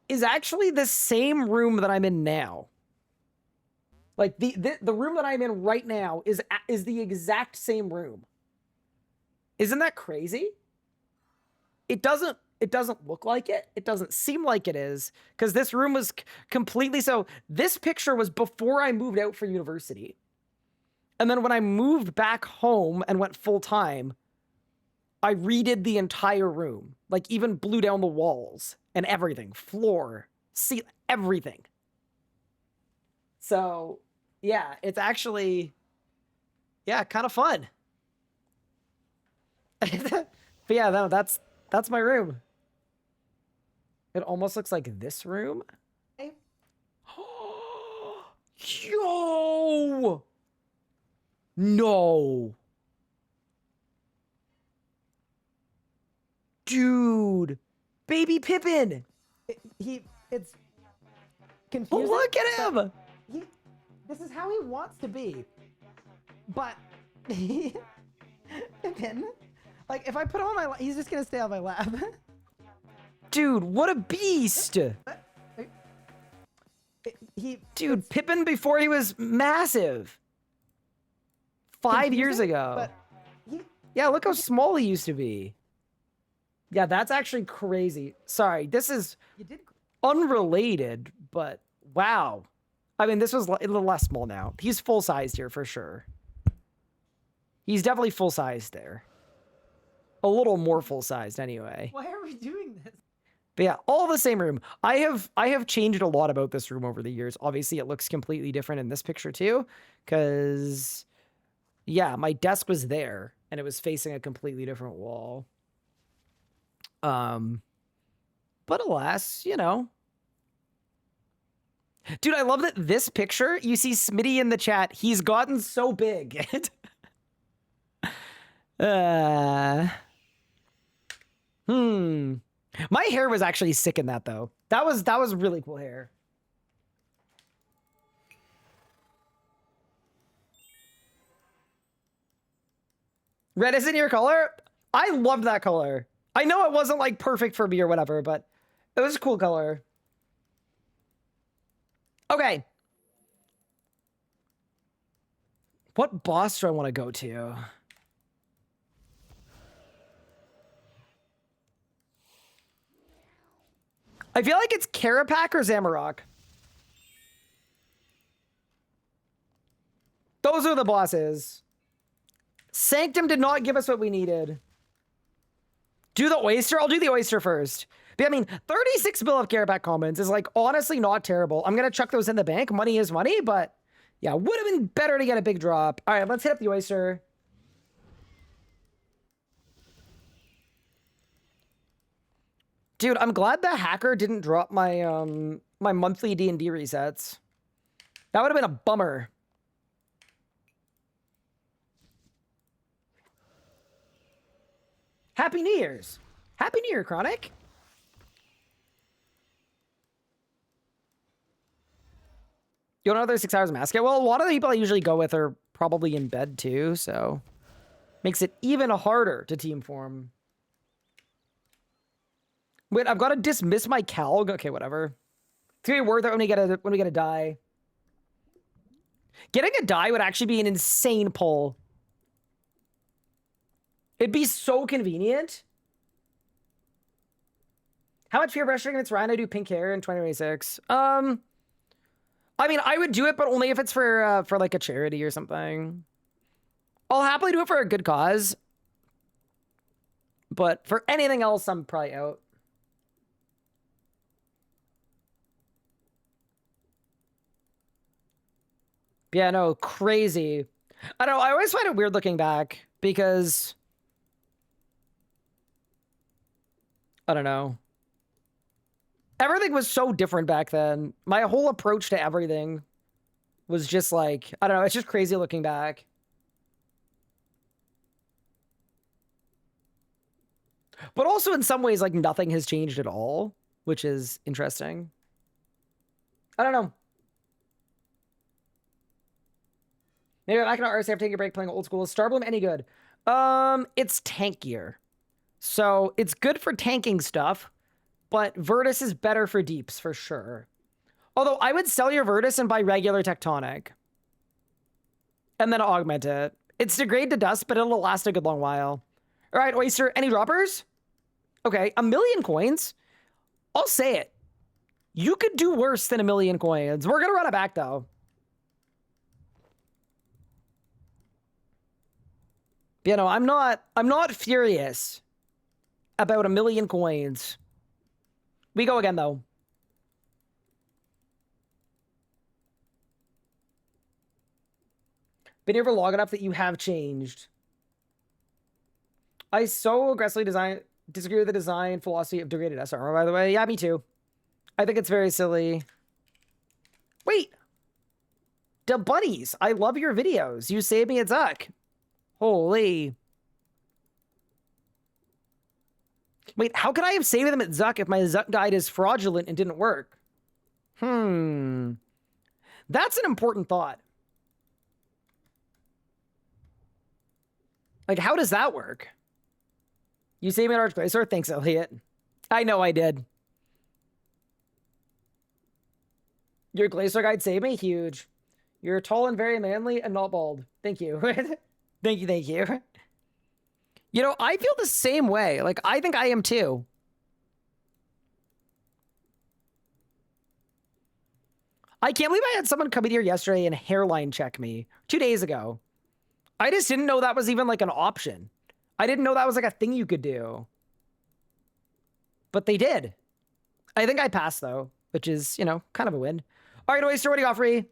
is actually the same room that I'm in now. Like the room that I'm in right now is the exact same room. Isn't that crazy? It doesn't look like it. It doesn't seem like it is, because this room was completely so. This picture was before I moved out for university. And then when I moved back home and went full time, I redid the entire room, like even blew down the walls and everything, floor, seat, everything. So yeah, it's actually, yeah, kind of fun. But yeah, no, that's my room. It almost looks like this room. Yo! No. Dude. Baby Pippin. It's confusing. Look at him. This is how he wants to be. But Pippin, like if I put him on my lap, he's just gonna stay on my lap. Dude, what a beast. Dude, Pippin before he was massive. 5 years ago. Yeah, look how small he used to be. Yeah, that's actually crazy. Sorry, this is unrelated, but wow. I mean, this was a little less small now. He's full-sized here for sure. He's definitely full-sized there. A little more full-sized anyway. Why are we doing this? But yeah, all the same room. I have changed a lot about this room over the years. Obviously, it looks completely different in this picture too, because yeah, my desk was there and it was facing a completely different wall. But alas, you know. Dude, I love that this picture, you see Smitty in the chat, he's gotten so big. My hair was actually sick in that though. That was really cool hair. Red isn't your color? I loved that color. I know it wasn't like perfect for me or whatever, but it was a cool color. Okay. What boss do I want to go to? I feel like it's Karapak or Zamorak. Those are the bosses. Sanctum did not give us what we needed. Do the oyster? I'll do the oyster first. But I mean, 36 bill of Karapak commons is like honestly not terrible. I'm going to chuck those in the bank. Money is money, but yeah, would have been better to get a big drop. All right, let's hit up the oyster. Dude, I'm glad the hacker didn't drop my my monthly D&D resets. That would have been a bummer. Happy New Year's. Happy New Year, Chronic. You want another 6 hours of mask? Well, a lot of the people I usually go with are probably in bed too, so makes it even harder to team form. Wait, I've got to dismiss my Calg. Okay, whatever. It's gonna be worth it when we get a die. Getting a die would actually be an insane pull. It'd be so convenient. How much peer pressure against Ryan? I do pink hair in 2026. I mean, I would do it, but only if it's for like a charity or something. I'll happily do it for a good cause. But for anything else, I'm probably out. Yeah, no, crazy. I don't know, I always find it weird looking back because I don't know. Everything was so different back then. My whole approach to everything was just like, I don't know, it's just crazy looking back. But also in some ways, like, nothing has changed at all, which is interesting. I don't know. Maybe back in our RC, I'm taking a break playing old school. Is Starbloom any good? It's tankier. So it's good for tanking stuff, but Virtus is better for deeps for sure. Although I would sell your Virtus and buy regular Tectonic. And then augment it. It's degrade to dust, but it'll last a good long while. All right, Oyster, any droppers? Okay, 1,000,000 coins. I'll say it. You could do worse than 1,000,000 coins. We're gonna run it back though. You know, I'm not furious about 1,000,000 coins. We go again though. Been here for long enough that you have changed. I so aggressively disagree with the design philosophy of degraded S armor, by the way. Yeah, me too. I think it's very silly. Wait. Da Bunnies, I love your videos. You saved me a Zuck. Holy. Wait, how could I have saved them at Zuck if my Zuck guide is fraudulent and didn't work? That's an important thought. Like, how does that work? You saved me an Archglacier? Thanks, Elliot. I know I did. Your Glacier guide saved me? Huge. You're tall and very manly and not bald. Thank you. Thank you, thank you. You know, I feel the same way. Like, I think I am too. I can't believe I had someone come in here yesterday and hairline check me 2 days ago. I just didn't know that was even like an option. I didn't know that was like a thing you could do. But they did. I think I passed though, which is, you know, kind of a win. All right, Oyster, what do you got free?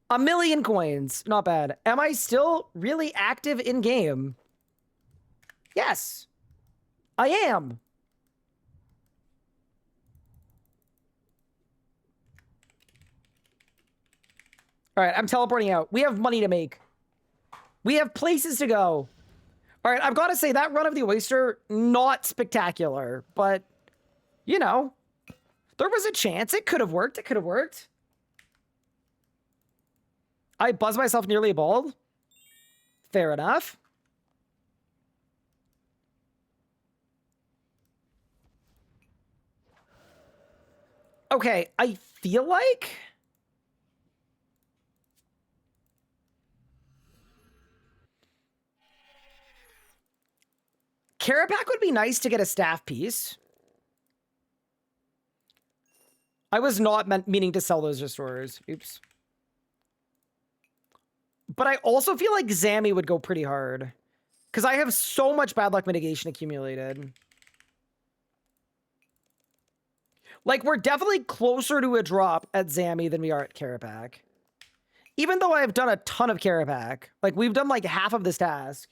1,000,000 coins. Not bad. Am I still really active in game? Yes, I am. All right, I'm teleporting out. We have money to make. We have places to go. All right, I've got to say that run of the Oyster, not spectacular, but, you know, there was a chance. It could have worked. It could have worked. I buzzed myself nearly bald. Fair enough. Okay, I feel like... Carapac would be nice to get a staff piece. I was not meaning to sell those restorers. Oops. But I also feel like Zammy would go pretty hard. Because I have so much bad luck mitigation accumulated. Like, we're definitely closer to a drop at Zammy than we are at Carapac. Even though I've done a ton of Carapac. Like, we've done like half of this task.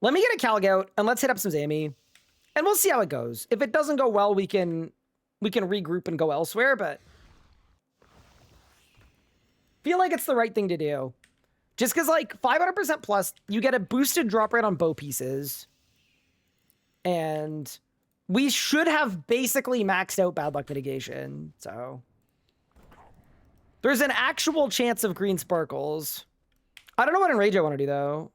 Let me get a Calgout and let's hit up some Zammy. And we'll see how it goes. If it doesn't go well, we can regroup and go elsewhere, but feel like it's the right thing to do. Just because, like, 500% plus, you get a boosted drop rate on bow pieces. And we should have basically maxed out bad luck mitigation, so there's an actual chance of green sparkles. I don't know what enrage I want to do, though.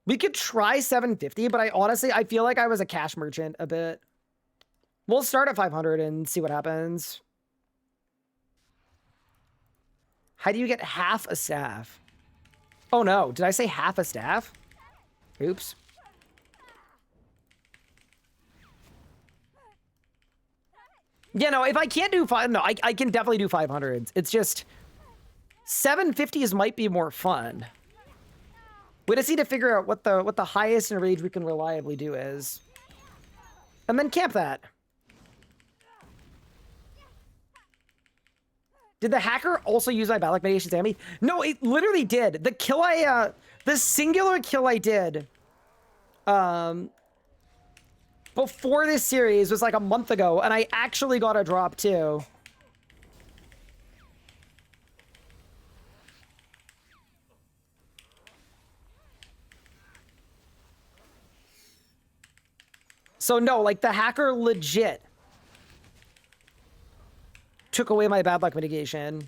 We could try 750, but I feel like I was a cash merchant a bit. We'll start at 500 and see what happens. How do you get half a staff? Oh no, did I say half a staff? Oops. Yeah, no, if I can't do I can definitely do 500s. It's just 750s might be more fun. We just need to figure out what the highest enrage we can reliably do is. And then camp that. Did the hacker also use my bad mitigation Sammy? No, it literally did. The kill the singular kill I did, before this series was like a month ago, and I actually got a drop too. So no, like the hacker legit took away my bad luck mitigation.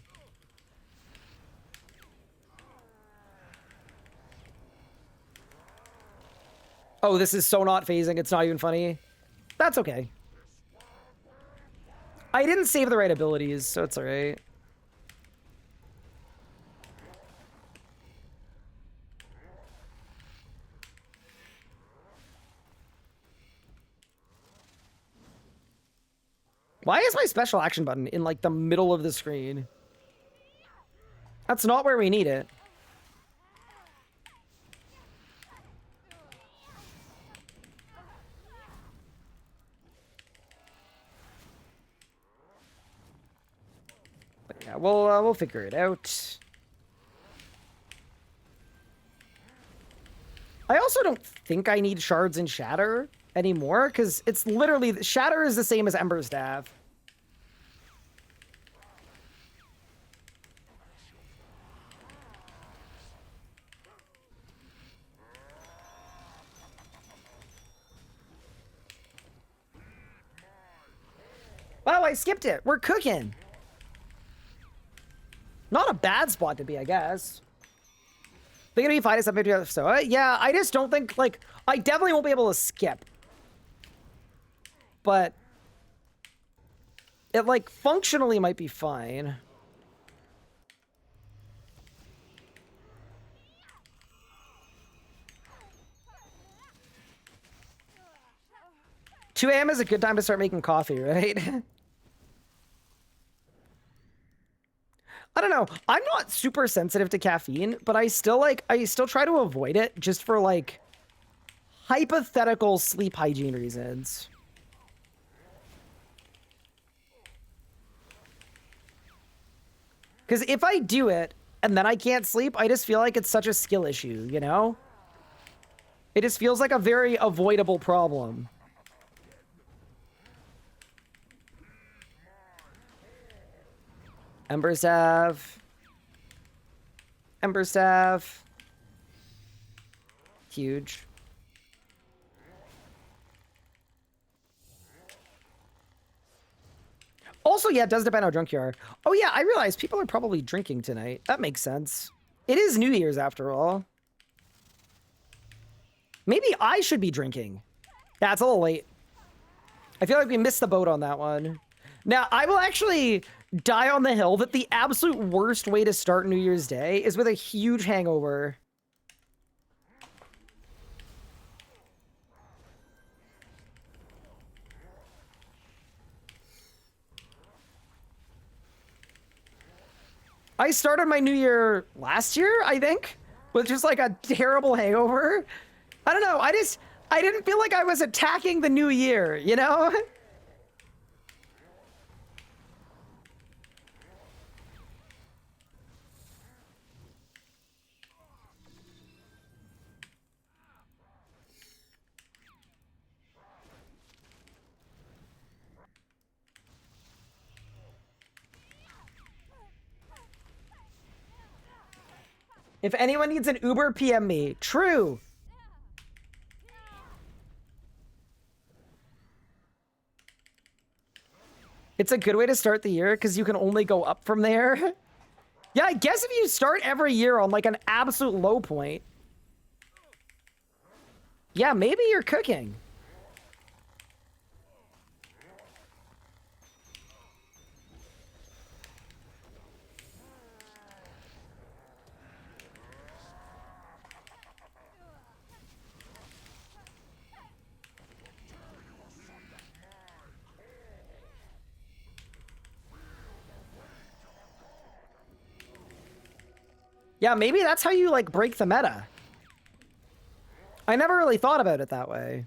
Oh, this is so not phasing. It's not even funny. That's okay. I didn't save the right abilities, so it's all right. Why is my special action button in like the middle of the screen? That's not where we need it. But yeah, we'll figure it out. I also don't think I need shards and shatter anymore, because it's literally shatter is the same as Ember Staff. Wow, I skipped it. We're cooking. Not a bad spot to be, I guess. They're gonna be fine as something so yeah, I just don't think, like, I definitely won't be able to skip. But it, like, functionally might be fine. Two AM is a good time to start making coffee, right? I don't know. I'm not super sensitive to caffeine, but I still try to avoid it just for like hypothetical sleep hygiene reasons. Because if I do it and then I can't sleep, I just feel like it's such a skill issue, you know? It just feels like a very avoidable problem. Ember Staff. Ember Staff. Huge. Also, yeah, it does depend how drunk you are. Oh yeah, I realize people are probably drinking tonight. That makes sense. It is New Year's after all. Maybe I should be drinking. Yeah, it's a little late. I feel like we missed the boat on that one. Now, I will actually die on the hill that the absolute worst way to start New Year's Day is with a huge hangover. I started my New Year last year, I think, with just like a terrible hangover. I don't know, I didn't feel like I was attacking the new year, you know? If anyone needs an Uber, PM me. True. It's a good way to start the year because you can only go up from there. Yeah, I guess if you start every year on like an absolute low point, yeah, maybe you're cooking. Yeah, maybe that's how you, like, break the meta. I never really thought about it that way.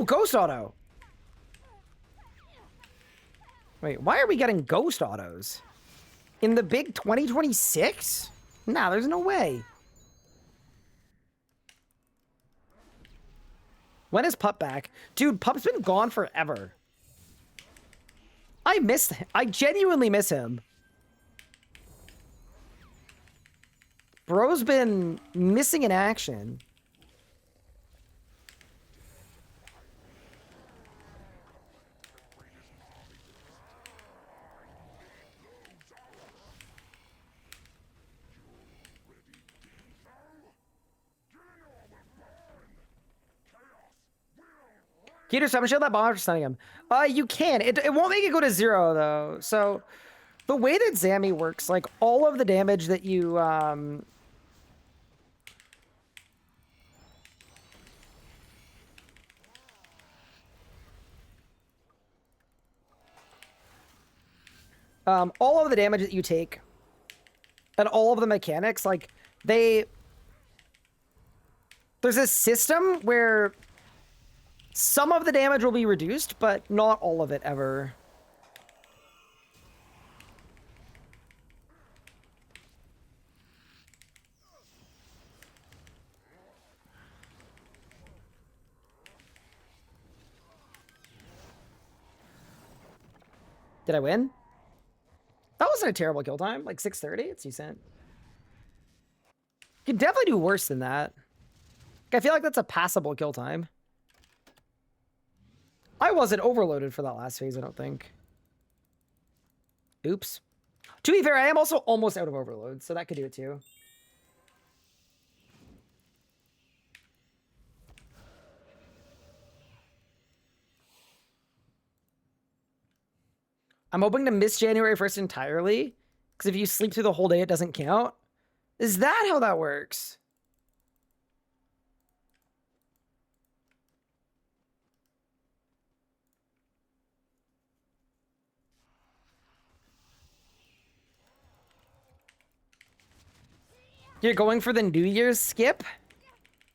ghost auto. Wait, why are we getting ghost autos? In the big 2026? Nah, there's no way. When is Pup back? Dude, Pup's been gone forever. I miss him. I genuinely miss him. Bro's been missing in action. Keter, so I'm gonna show that bomb after stunning him. You can. It won't make it go to 0 though. So the way that Zammy works, like all of the damage that you all of the damage that you take and all of the mechanics, like there's a system where some of the damage will be reduced, but not all of it ever. Did I win? That wasn't a terrible kill time. Like 6:30, it's decent. You can definitely do worse than that. I feel like that's a passable kill time. I wasn't overloaded for that last phase, I don't think. Oops. To be fair, I am also almost out of overload, so that could do it too. I'm hoping to miss January 1st entirely, because if you sleep through the whole day, it doesn't count. Is that how that works? You're going for the New Year's skip?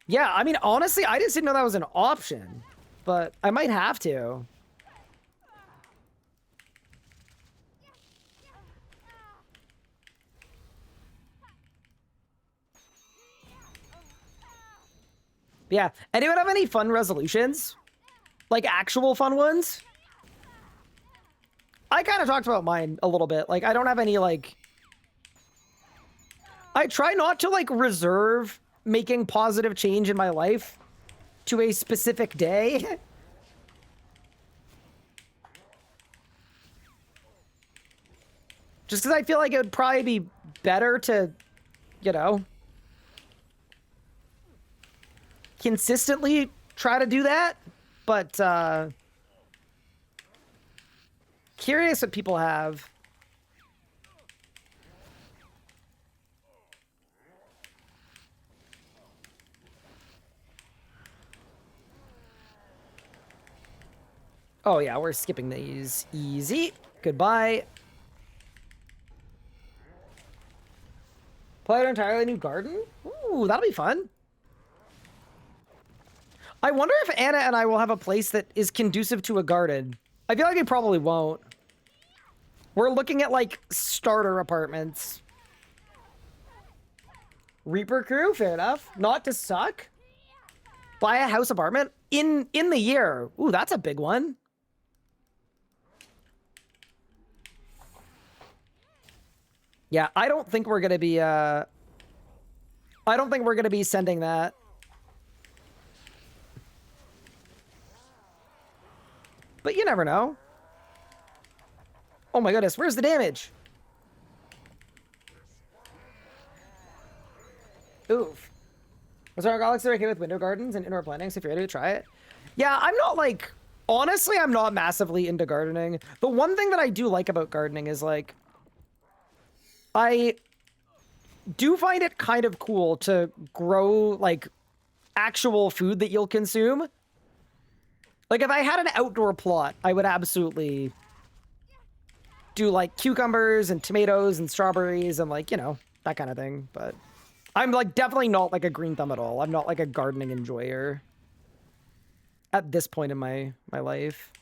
Yeah, I mean, honestly, I just didn't know that was an option, but I might have to. Yeah, anyone have any fun resolutions? Like actual fun ones? I kind of talked about mine a little bit. Like, I don't have any, like... I try not to, like, reserve making positive change in my life to a specific day. Just because I feel like it would probably be better to, you know, consistently try to do that. But, curious what people have. Oh yeah, we're skipping these. Easy. Goodbye. Play an entirely new garden? Ooh, that'll be fun. I wonder if Anna and I will have a place that is conducive to a garden. I feel like we probably won't. We're looking at, like, starter apartments. Reaper crew? Fair enough. Not to suck. Buy a house apartment in the year. Ooh, that's a big one. Yeah, I don't think we're gonna be, I don't think we're gonna be sending that. But you never know. Oh my goodness, where's the damage? Oof. Was our Galaxy okay with window gardens and indoor plantings if you're ready to try it? Yeah, I'm not like... Honestly, I'm not massively into gardening. The one thing that I do like about gardening is like... I do find it kind of cool to grow like actual food that you'll consume. Like if I had an outdoor plot, I would absolutely do like cucumbers and tomatoes and strawberries and like, you know, that kind of thing. But I'm like definitely not like a green thumb at all. I'm not like a gardening enjoyer. at this point in my life.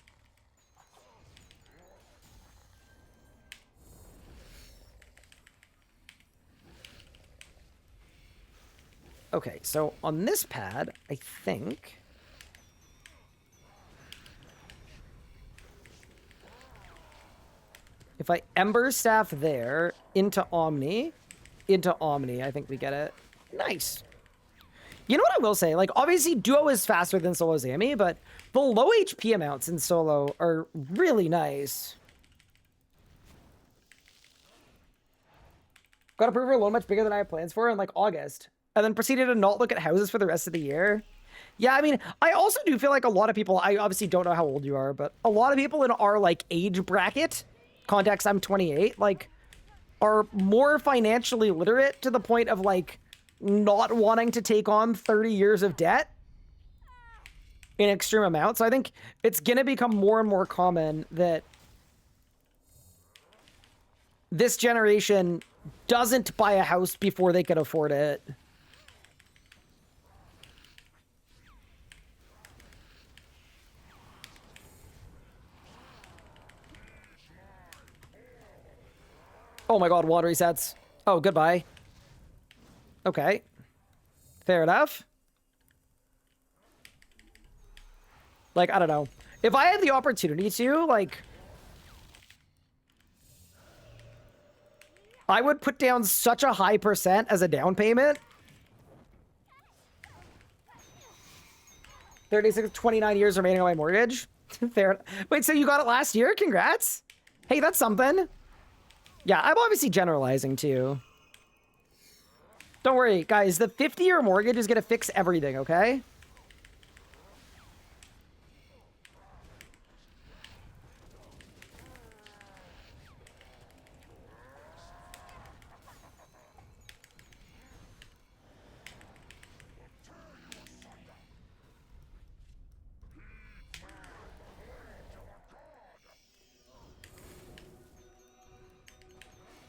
Okay, so on this pad, I think if I Ember Staff there, into Omni, I think we get it. Nice. You know what I will say? Like, obviously, Duo is faster than Solo Zami, but the low HP amounts in Solo are really nice. Got approved for a loan much bigger than I had plans for in, like, August. And then proceeded to not look at houses for the rest of the year. Yeah, I mean, I also do feel like a lot of people, I obviously don't know how old you are, but a lot of people in our, like, age bracket, context, I'm 28, like, are more financially literate to the point of, like, not wanting to take on 30 years of debt in extreme amounts. So I think it's going to become more and more common that this generation doesn't buy a house before they can afford it. Oh my god, water resets. Oh, goodbye. Okay. Fair enough. Like, I don't know. If I had the opportunity to, like, I would put down such a high percent as a down payment. 36, 29 years remaining on my mortgage. Fair. Wait, so you got it last year? Congrats. Hey, that's something. Yeah, I'm obviously generalizing too. Don't worry, guys. The 50-year mortgage is going to fix everything, okay?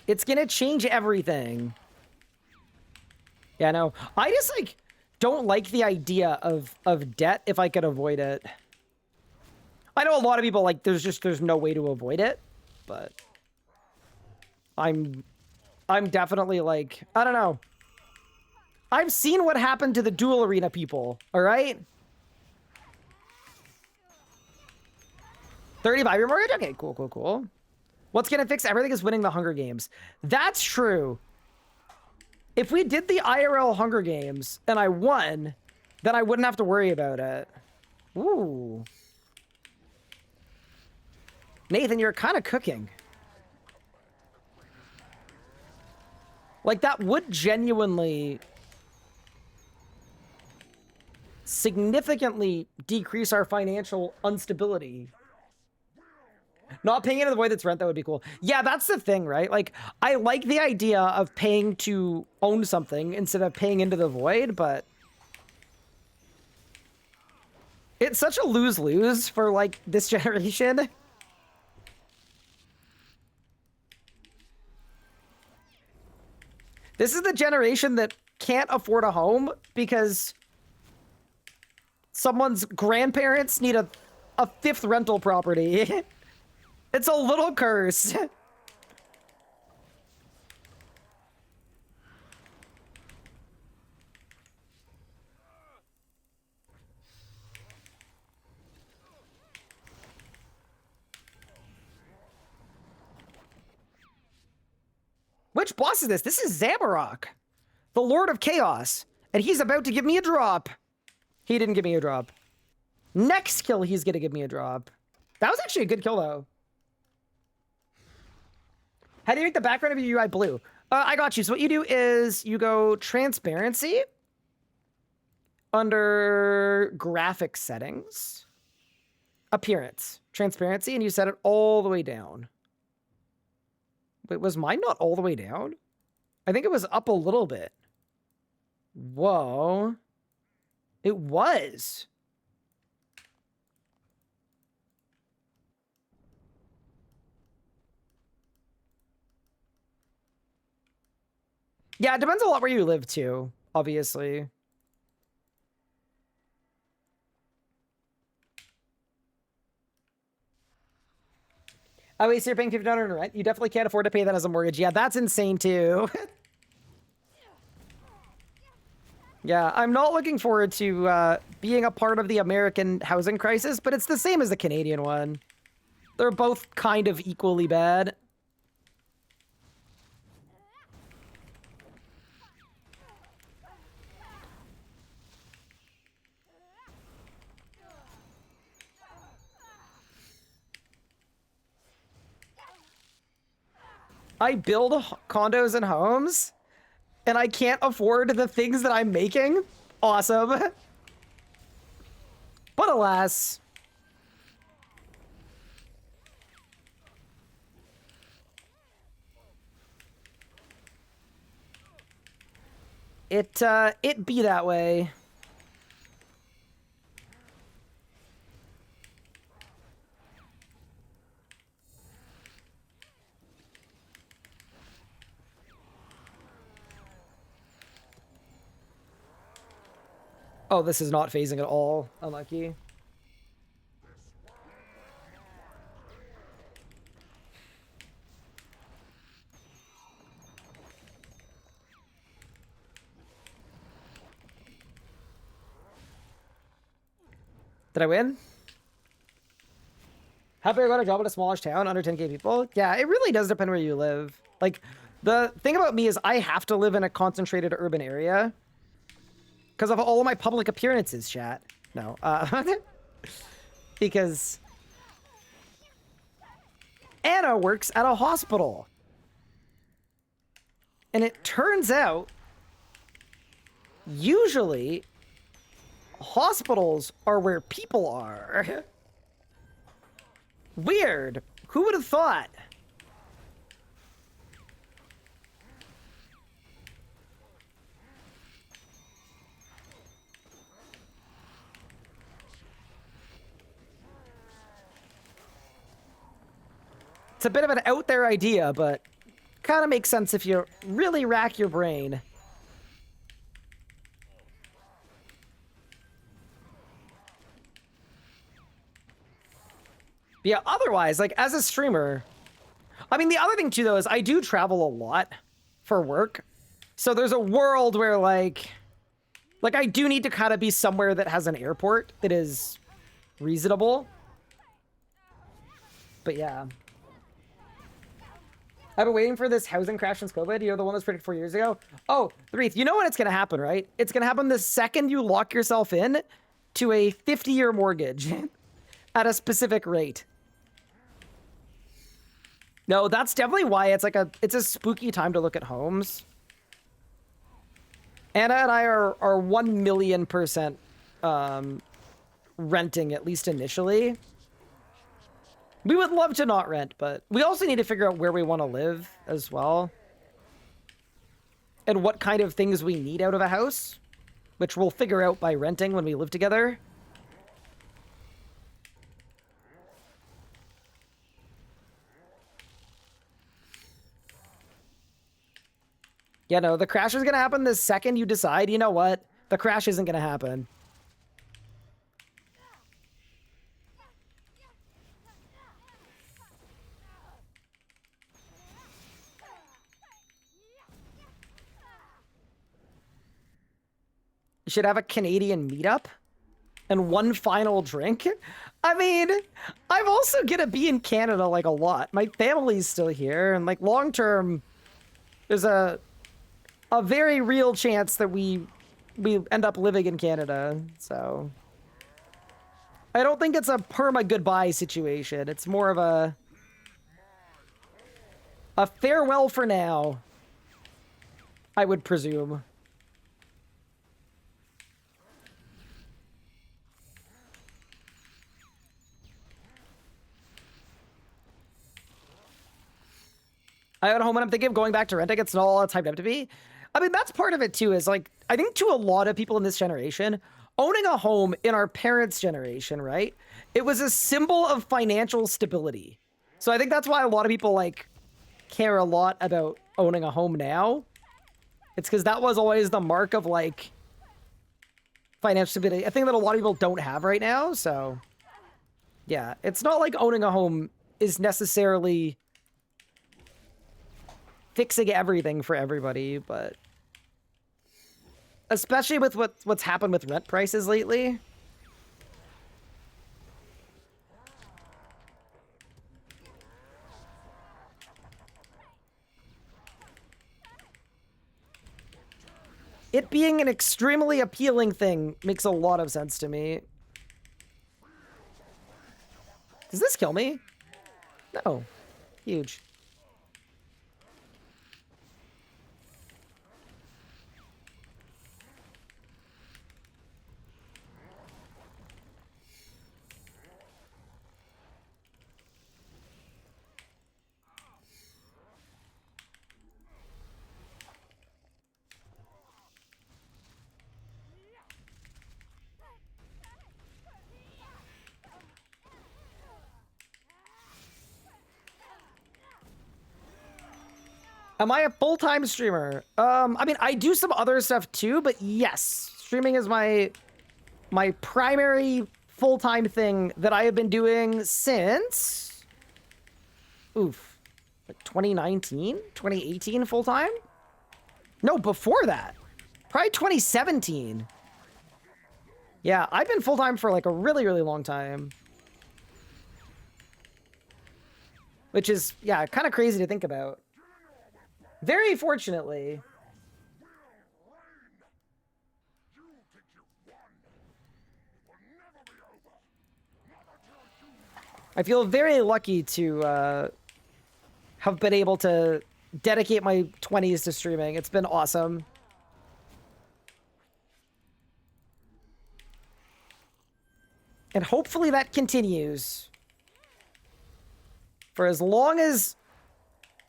It's gonna change everything. Yeah, no. I just, like, don't like the idea of debt if I could avoid it. I know a lot of people, like, there's no way to avoid it, but I'm definitely, like, I don't know. I've seen what happened to the dual arena people, all right? 35-year mortgage? Okay, cool, cool, cool. What's gonna fix everything is winning the Hunger Games. That's true. If we did the IRL Hunger Games and I won, then I wouldn't have to worry about it. Ooh. Nathan, you're kind of cooking. Like, that would genuinely significantly decrease our financial instability. Not paying into the void that's rent, that would be cool. Yeah, that's the thing, right? Like, I like the idea of paying to own something instead of paying into the void, but it's such a lose-lose for, like, this generation. This is the generation that can't afford a home because someone's grandparents need a fifth rental property. It's a little curse. Which boss is this? This is Zamarok, the Lord of Chaos, and he's about to give me a drop. He didn't give me a drop. Next kill, he's gonna give me a drop. That was actually a good kill, though. How do you make the background of your UI blue? I got you. So what you do is you go transparency under graphic settings, appearance, transparency, and you set it all the way down. Wait, was mine not all the way down? I think it was up a little bit. Whoa. It was. Yeah, it depends a lot where you live too, obviously. Oh, wait, so you're paying $50 in rent? You definitely can't afford to pay that as a mortgage. Yeah, that's insane too. Yeah, I'm not looking forward to being a part of the American housing crisis, but it's the same as the Canadian one. They're both kind of equally bad. I build condos and homes, and I can't afford the things that I'm making? Awesome. But alas. It be that way. Oh, this is not phasing at all. Unlucky. Did I win? Happy I got a job at a smallish town, under 10k people? Yeah, it really does depend where you live. Like, the thing about me is I have to live in a concentrated urban area because of all of my public appearances, chat. No, because Anna works at a hospital. And it turns out, usually, hospitals are where people are. Weird. Who would have thought? It's a bit of an out there idea, but kind of makes sense if you really rack your brain. But yeah, otherwise, like, as a streamer, I mean, the other thing, too, though, is I do travel a lot for work. So there's a world where, like, I do need to kind of be somewhere that has an airport that is reasonable. But yeah. I've been waiting for this housing crash since COVID. You know, the one that was predicted 4 years ago? Oh, Threath, you know when it's going to happen, right? It's going to happen the second you lock yourself in to a 50-year mortgage at a specific rate. No, that's definitely why it's a spooky time to look at homes. Anna and I are 1,000,000% renting, at least initially. We would love to not rent, but we also need to figure out where we want to live as well. And what kind of things we need out of a house, which we'll figure out by renting when we live together. Yeah, no, the crash is going to happen the second you decide, you know what? The crash isn't going to happen. You should have a Canadian meetup and one final drink. I mean, I'm also going to be in Canada, like, a lot. My family's still here, and, like, long term, there's a very real chance that we end up living in Canada, so I don't think it's a perma goodbye situation. It's more of a farewell for now, I would presume. I own a home and I'm thinking of going back to renting. It's not all it's hyped up to be. I mean, that's part of it too, is like, I think to a lot of people in this generation, owning a home in our parents' generation, right? It was a symbol of financial stability. So I think that's why a lot of people like care a lot about owning a home now. It's because that was always the mark of like financial stability. I think that a lot of people don't have right now. So yeah, it's not like owning a home is necessarily fixing everything for everybody, but especially with what's happened with rent prices lately. It being an extremely appealing thing makes a lot of sense to me. Does this kill me? No. Huge. Am I a full-time streamer? I mean, I do some other stuff too, but yes, streaming is my primary full-time thing that I have been doing since, like 2019, 2018 full-time? No, before that. Probably 2017. Yeah, I've been full-time for like a really, really long time. Which is, yeah, kind of crazy to think about. Very fortunately. I feel very lucky to have been able to dedicate my 20s to streaming. It's been awesome. And hopefully that continues for as long as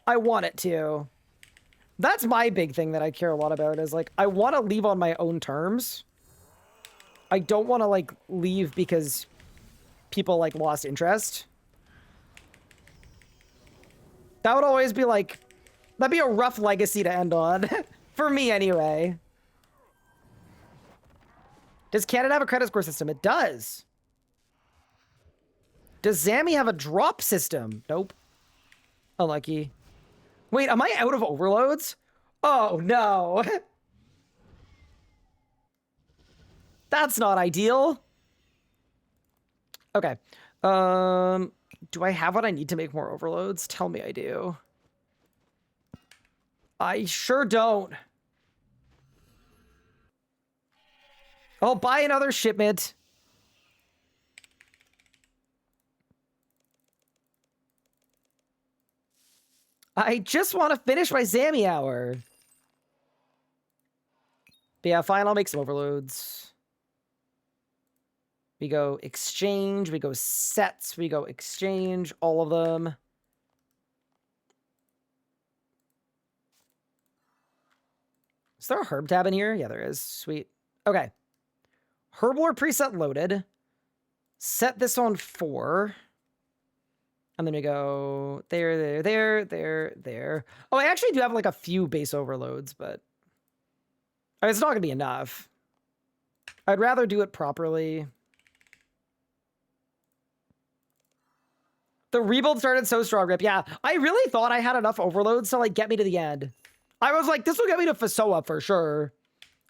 I want it to. That's my big thing that I care a lot about, is like, I want to leave on my own terms. I don't want to like leave because people like lost interest. That would always be like, that'd be a rough legacy to end on. For me anyway. Does Canada have a credit score system? It does. Does Zammy have a drop system? Nope. Unlucky. Wait, am I out of overloads? Oh, no. That's not ideal. Okay. Do I have what I need to make more overloads? Tell me I do. I sure don't. I'll buy another shipment. I just want to finish my Zammy hour. But yeah, fine, I'll make some overloads. We go exchange, we go sets, we go exchange, all of them. Is there a herb tab in here? Yeah, there is. Sweet. Okay. Herblore preset loaded. Set this on 4. And then we go there, there. Oh, I actually do have like a few base overloads, but I mean, it's not going to be enough. I'd rather do it properly. The rebuild started so strong, Rip. Yeah, I really thought I had enough overloads to like get me to the end. I was like, this will get me to Fasoa for sure.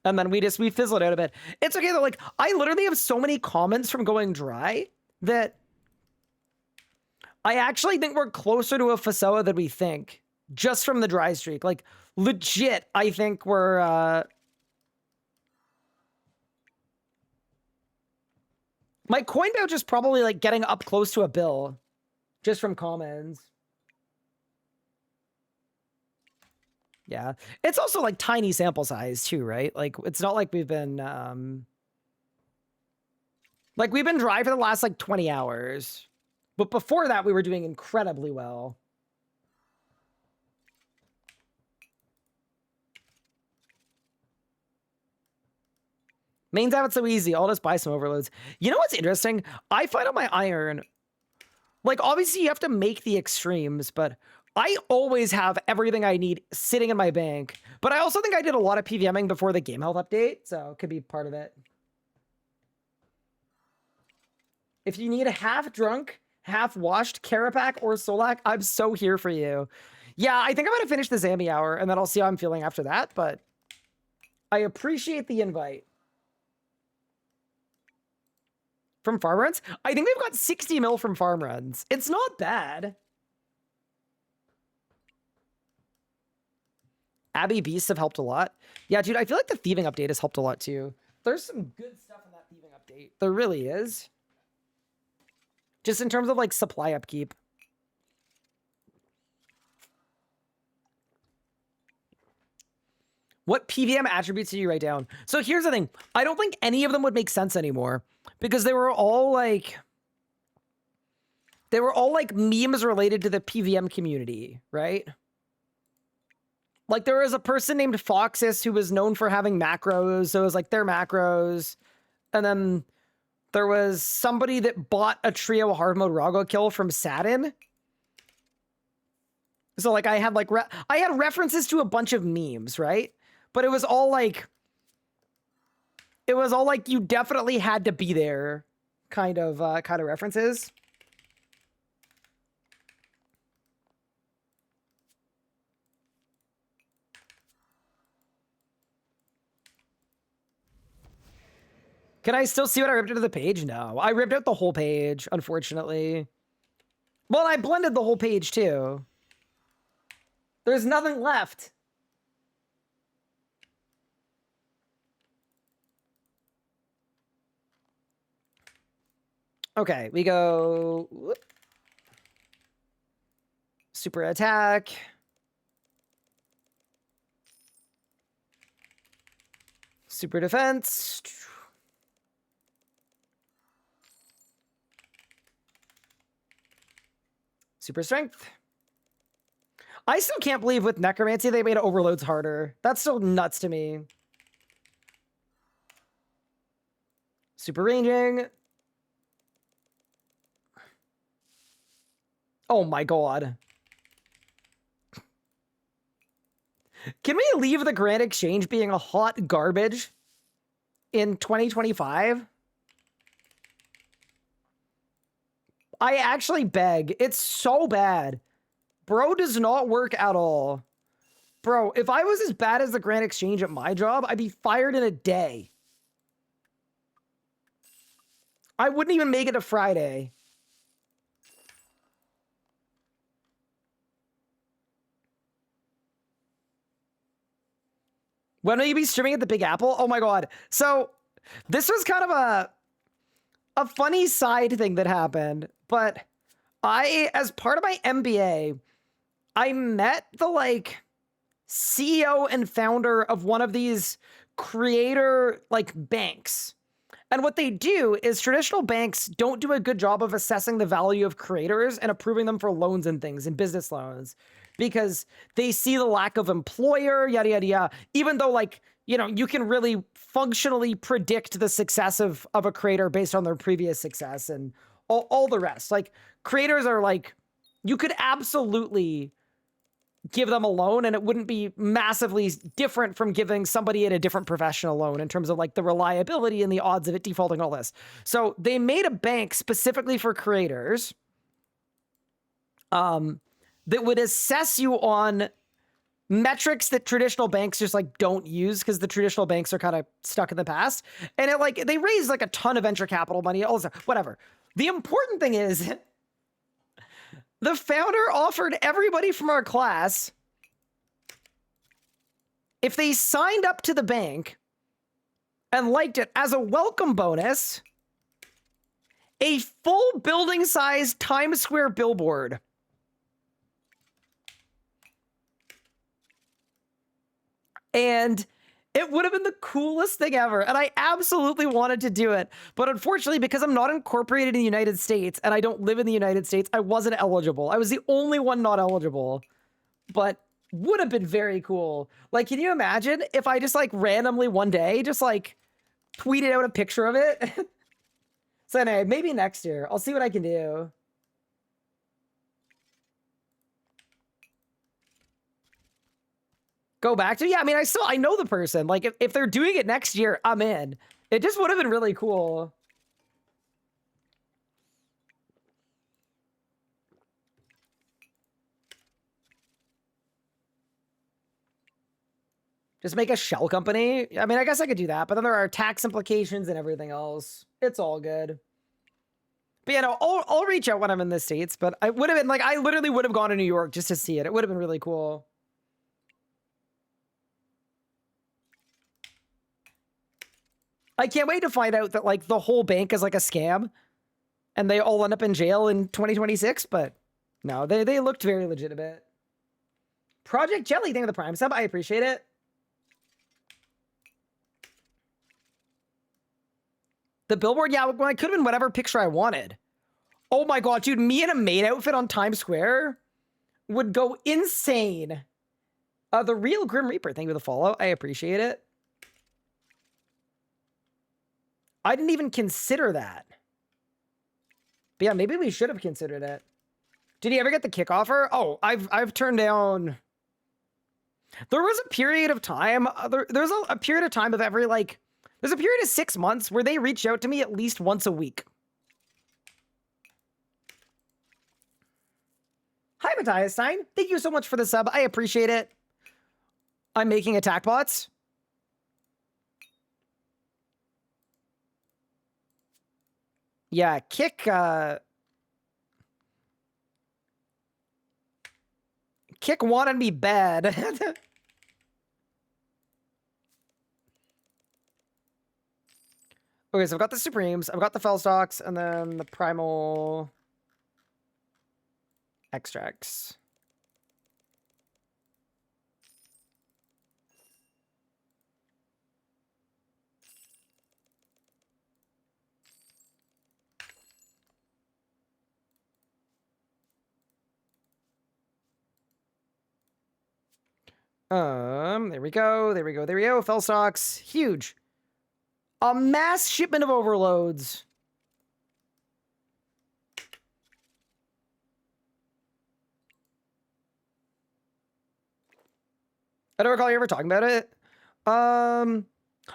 And then we fizzled out a bit. It's okay though. Like, I literally have so many comments from going dry that I actually think we're closer to a Fasoa than we think, just from the dry streak. Like, legit, I think we're, my coin pouch is probably, like, getting up close to a bill, just from comments. Yeah. It's also, like, tiny sample size, too, right? Like, it's not like we've been, like, we've been dry for the last, like, 20 hours. But before that, we were doing incredibly well. Mains have it so easy. I'll just buy some overloads. You know what's interesting? I find on my iron, like, obviously you have to make the extremes, but I always have everything I need sitting in my bank. But I also think I did a lot of PVMing before the game health update, so it could be part of it. If you need a half drunk half-washed Carapac or Solak. I'm so here for you. Yeah, I think I'm gonna finish the Zambi hour, and then I'll see how I'm feeling after that, but I appreciate the invite. From farm runs? I think we've got 60 mil from farm runs. It's not bad. Abbey Beasts have helped a lot. Yeah, dude, I feel like the thieving update has helped a lot too. There's some good stuff in that thieving update. There really is. Just in terms of like supply upkeep. What PVM attributes did you write down? So here's the thing. I don't think any of them would make sense anymore because they were all like memes related to the PVM community, right? Like there was a person named Foxus who was known for having macros. So it was like their macros. And then there was somebody that bought a trio hard mode Rago kill from Satin. So like I had like, I had references to a bunch of memes, right? But it was all like you definitely had to be there kind of references. Can I still see what I ripped out of the page? No, I ripped out the whole page, unfortunately. Well, I blended the whole page too. There's nothing left. Okay, we go whoop. Super attack. Super defense. Super strength. I still can't believe with necromancy they made overloads harder. That's still nuts to me. Super ranging. Oh my god. Can we leave the Grand Exchange being a hot garbage in 2025? I actually beg. It's so bad. Bro does not work at all. Bro, if I was as bad as the Grand Exchange at my job, I'd be fired in a day. I wouldn't even make it to Friday. When will you be streaming at the Big Apple? Oh my god. So this was kind of a funny side thing that happened, but as part of my MBA, I met the like CEO and founder of one of these creator like banks. And what they do is traditional banks don't do a good job of assessing the value of creators and approving them for loans and things and business loans because they see the lack of employer, yada, yada, yada. Even though like, you know, you can really functionally predict the success of a creator based on their previous success and all the rest. Like creators are like, you could absolutely give them a loan and it wouldn't be massively different from giving somebody in a different profession a loan in terms of like the reliability and the odds of it defaulting, all this. So they made a bank specifically for creators that would assess you on metrics that traditional banks just like don't use because the traditional banks are kind of stuck in the past. And it like, they raised like a ton of venture capital money, also whatever. The important thing is the founder offered everybody from our class, if they signed up to the bank and liked it as a welcome bonus, a full building-sized Times Square billboard. And it would have been the coolest thing ever. And I absolutely wanted to do it. But unfortunately, because I'm not incorporated in the United States and I don't live in the United States, I wasn't eligible. I was the only one not eligible. But would have been very cool. Like, can you imagine if I just like randomly one day just like tweeted out a picture of it? So anyway, maybe next year. I'll see what I can do. Go back to, yeah, I mean, I know the person. Like, if they're doing it next year, I'm in. It just would have been really cool. Just make a shell company. I mean, I guess I could do that, but then there are tax implications and everything else. It's all good. But yeah, no, I'll reach out when I'm in the States, but I would have been like, I literally would have gone to New York just to see it. It would have been really cool. I can't wait to find out that like the whole bank is like a scam and they all end up in jail in 2026, but no, they looked very legitimate. Project Jelly, thank you for the Prime sub. I appreciate it. The billboard, yeah, well, I could have been whatever picture I wanted. Oh my god, dude, me in a maid outfit on Times Square would go insane. The real Grim Reaper, thank you for the follow. I appreciate it. I didn't even consider that. But yeah, maybe we should have considered it. Did he ever get the kick offer? Oh, I've turned down. There was a period of time. There's a period of time of every like. There's a period of 6 months where they reached out to me at least once a week. Hi, Matthias Stein. Thank you so much for the sub. I appreciate it. I'm making attack bots. Yeah, Kick wanted me bad. Okay, so I've got the Supremes, I've got the Fellstocks, and then the Primal Extracts. There we go, there we go, there we go. Fellstocks, huge. A mass shipment of overloads. I don't recall you ever talking about it. I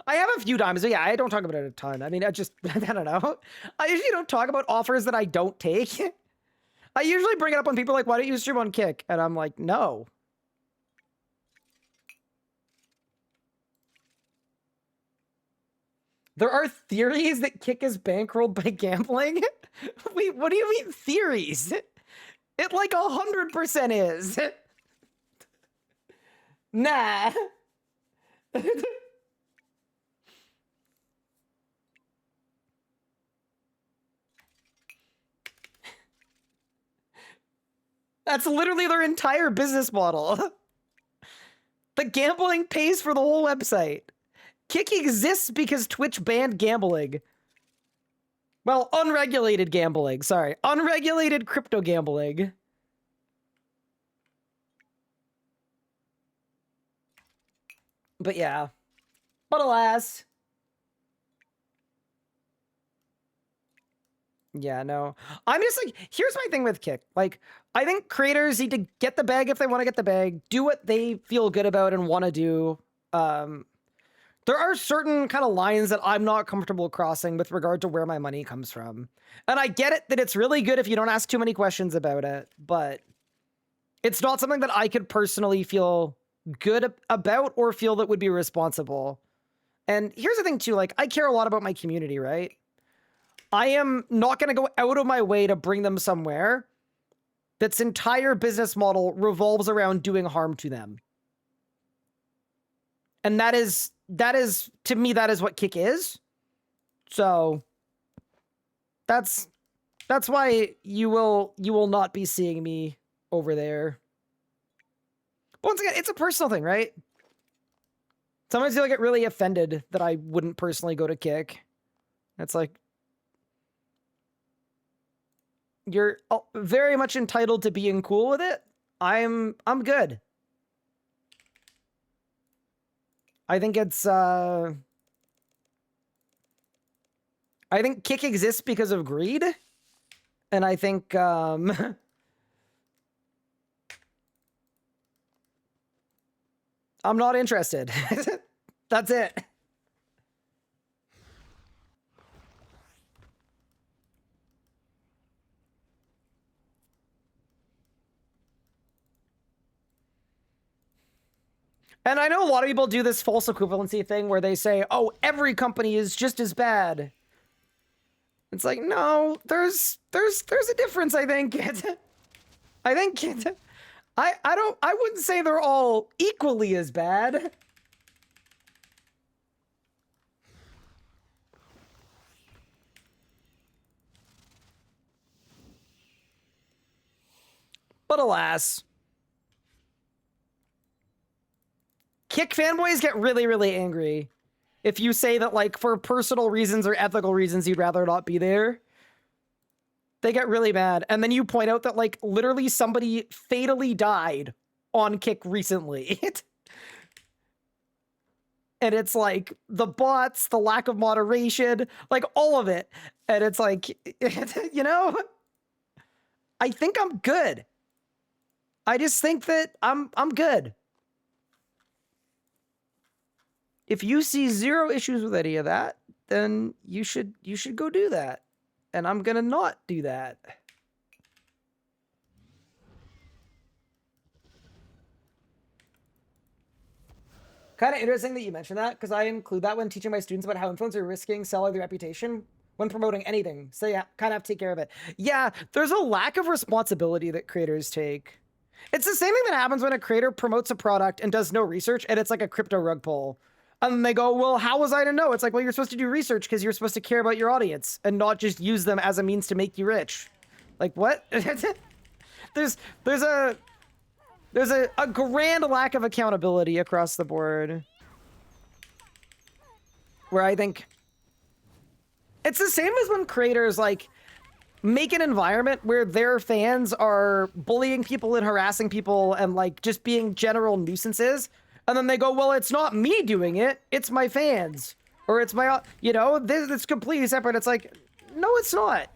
have a few times, but yeah, I don't talk about it a ton. I mean, I just, I don't know. I usually don't talk about offers that I don't take. I usually bring it up when people are like, why don't you stream on Kick? And I'm like, no. There are theories that Kick is bankrolled by gambling? Wait, what do you mean theories? It like 100% is. Nah. That's literally their entire business model. The gambling pays for the whole website. Kick exists because Twitch banned gambling. Well, unregulated gambling, sorry. Unregulated crypto gambling. But yeah. But alas. Yeah, no. I'm just like, here's my thing with Kick. Like, I think creators need to get the bag if they want to get the bag, do what they feel good about and want to do. There are certain kind of lines that I'm not comfortable crossing with regard to where my money comes from. And I get it that it's really good if you don't ask too many questions about it, but it's not something that I could personally feel good about or feel that would be responsible. And here's the thing too, like, I care a lot about my community, right? I am not going to go out of my way to bring them somewhere that's entire business model revolves around doing harm to them. And that is, to me, that is what Kick is. So that's why you will not be seeing me over there. But once again, it's a personal thing, right? Sometimes you'll get really offended that I wouldn't personally go to Kick. It's like, you're very much entitled to being cool with it. I'm good. I think it's, I think Kick exists because of greed. And I think, I'm not interested. That's it. And I know a lot of people do this false equivalency thing where they say, oh, every company is just as bad. It's like, no, there's a difference, I think. I think I wouldn't say they're all equally as bad. But alas, Kick fanboys get really, really angry if you say that, like, for personal reasons or ethical reasons, you'd rather not be there. They get really mad. And then you point out that, like, literally somebody fatally died on Kick recently. And it's like the bots, the lack of moderation, like all of it. And it's like, you know, I think I'm good. I just think that I'm good. If you see zero issues with any of that, then you should go do that. And I'm gonna not do that. Kind of interesting that you mentioned that, because I include that when teaching my students about how influencers are risking selling their reputation when promoting anything. So yeah, kind of have to take care of it. Yeah, there's a lack of responsibility that creators take. It's the same thing that happens when a creator promotes a product and does no research, and it's like a crypto rug pull. And then they go, well, how was I to know? It's like, well, you're supposed to do research because you're supposed to care about your audience and not just use them as a means to make you rich. Like, what? there's a grand lack of accountability across the board. Where I think it's the same as when creators, like, make an environment where their fans are bullying people and harassing people and, like, just being general nuisances. And then they go, well, it's not me doing it. It's my fans. Or it's my, you know, it's completely separate. It's like, no, it's not.